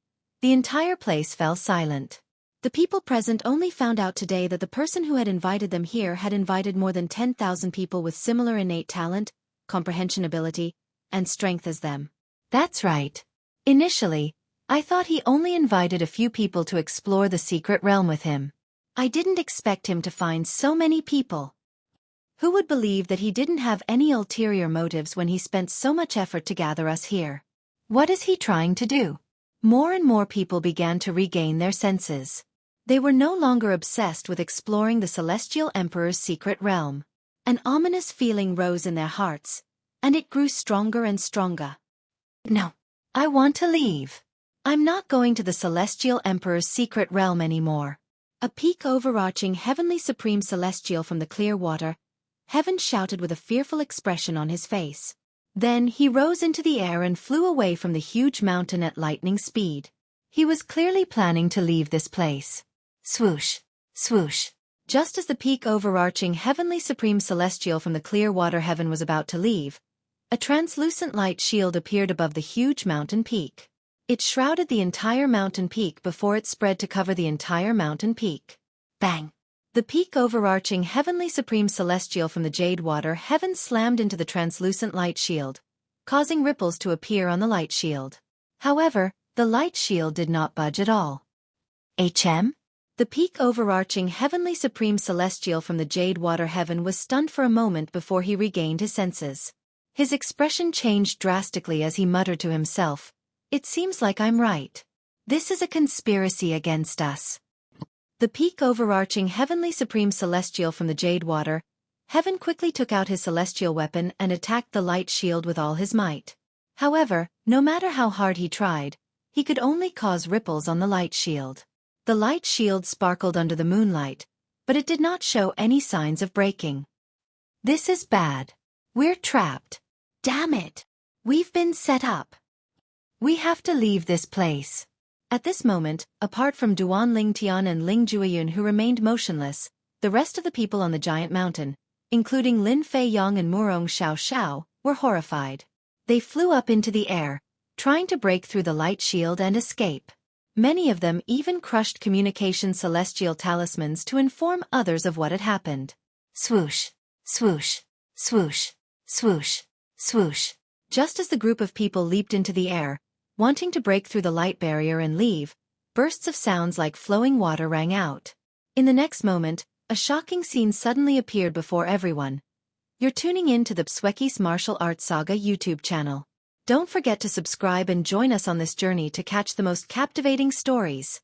the entire place fell silent. The people present only found out today that the person who had invited them here had invited more than 10,000 people with similar innate talent, comprehension ability, and strength as them. That's right. Initially, I thought he only invited a few people to explore the secret realm with him. I didn't expect him to find so many people. Who would believe that he didn't have any ulterior motives when he spent so much effort to gather us here? What is he trying to do? More and more people began to regain their senses. They were no longer obsessed with exploring the Celestial Emperor's secret realm. An ominous feeling rose in their hearts, and it grew stronger and stronger. No, I want to leave. I'm not going to the Celestial Emperor's secret realm anymore. A peak overarching heavenly supreme celestial from the clear water, heaven shouted with a fearful expression on his face. Then he rose into the air and flew away from the huge mountain at lightning speed. He was clearly planning to leave this place. Swoosh, swoosh. Just as the peak overarching heavenly supreme celestial from the clear water heaven was about to leave, a translucent light shield appeared above the huge mountain peak. It shrouded the entire mountain peak before it spread to cover the entire mountain peak. Bang! The peak overarching heavenly supreme celestial from the jade water heaven slammed into the translucent light shield, causing ripples to appear on the light shield. However, the light shield did not budge at all. The peak overarching heavenly supreme celestial from the jade water heaven was stunned for a moment before he regained his senses. His expression changed drastically as he muttered to himself, "It seems like I'm right. This is a conspiracy against us." The peak overarching heavenly supreme celestial from the jade water heaven quickly took out his celestial weapon and attacked the light shield with all his might. However, no matter how hard he tried, he could only cause ripples on the light shield. The light shield sparkled under the moonlight, but it did not show any signs of breaking. This is bad. We're trapped. Damn it. We've been set up. We have to leave this place. At this moment, apart from Duan Lingtian and Ling Jueyun who remained motionless, the rest of the people on the giant mountain, including Lin Fei Yong and Murong Xiao Xiao, were horrified. They flew up into the air, trying to break through the light shield and escape. Many of them even crushed communication celestial talismans to inform others of what had happened. Swoosh, swoosh, swoosh, swoosh, swoosh. Just as the group of people leaped into the air, wanting to break through the light barrier and leave, bursts of sounds like flowing water rang out. In the next moment, a shocking scene suddenly appeared before everyone. You're tuning in to the Xueqi's Martial Arts Saga YouTube channel. Don't forget to subscribe and join us on this journey to catch the most captivating stories.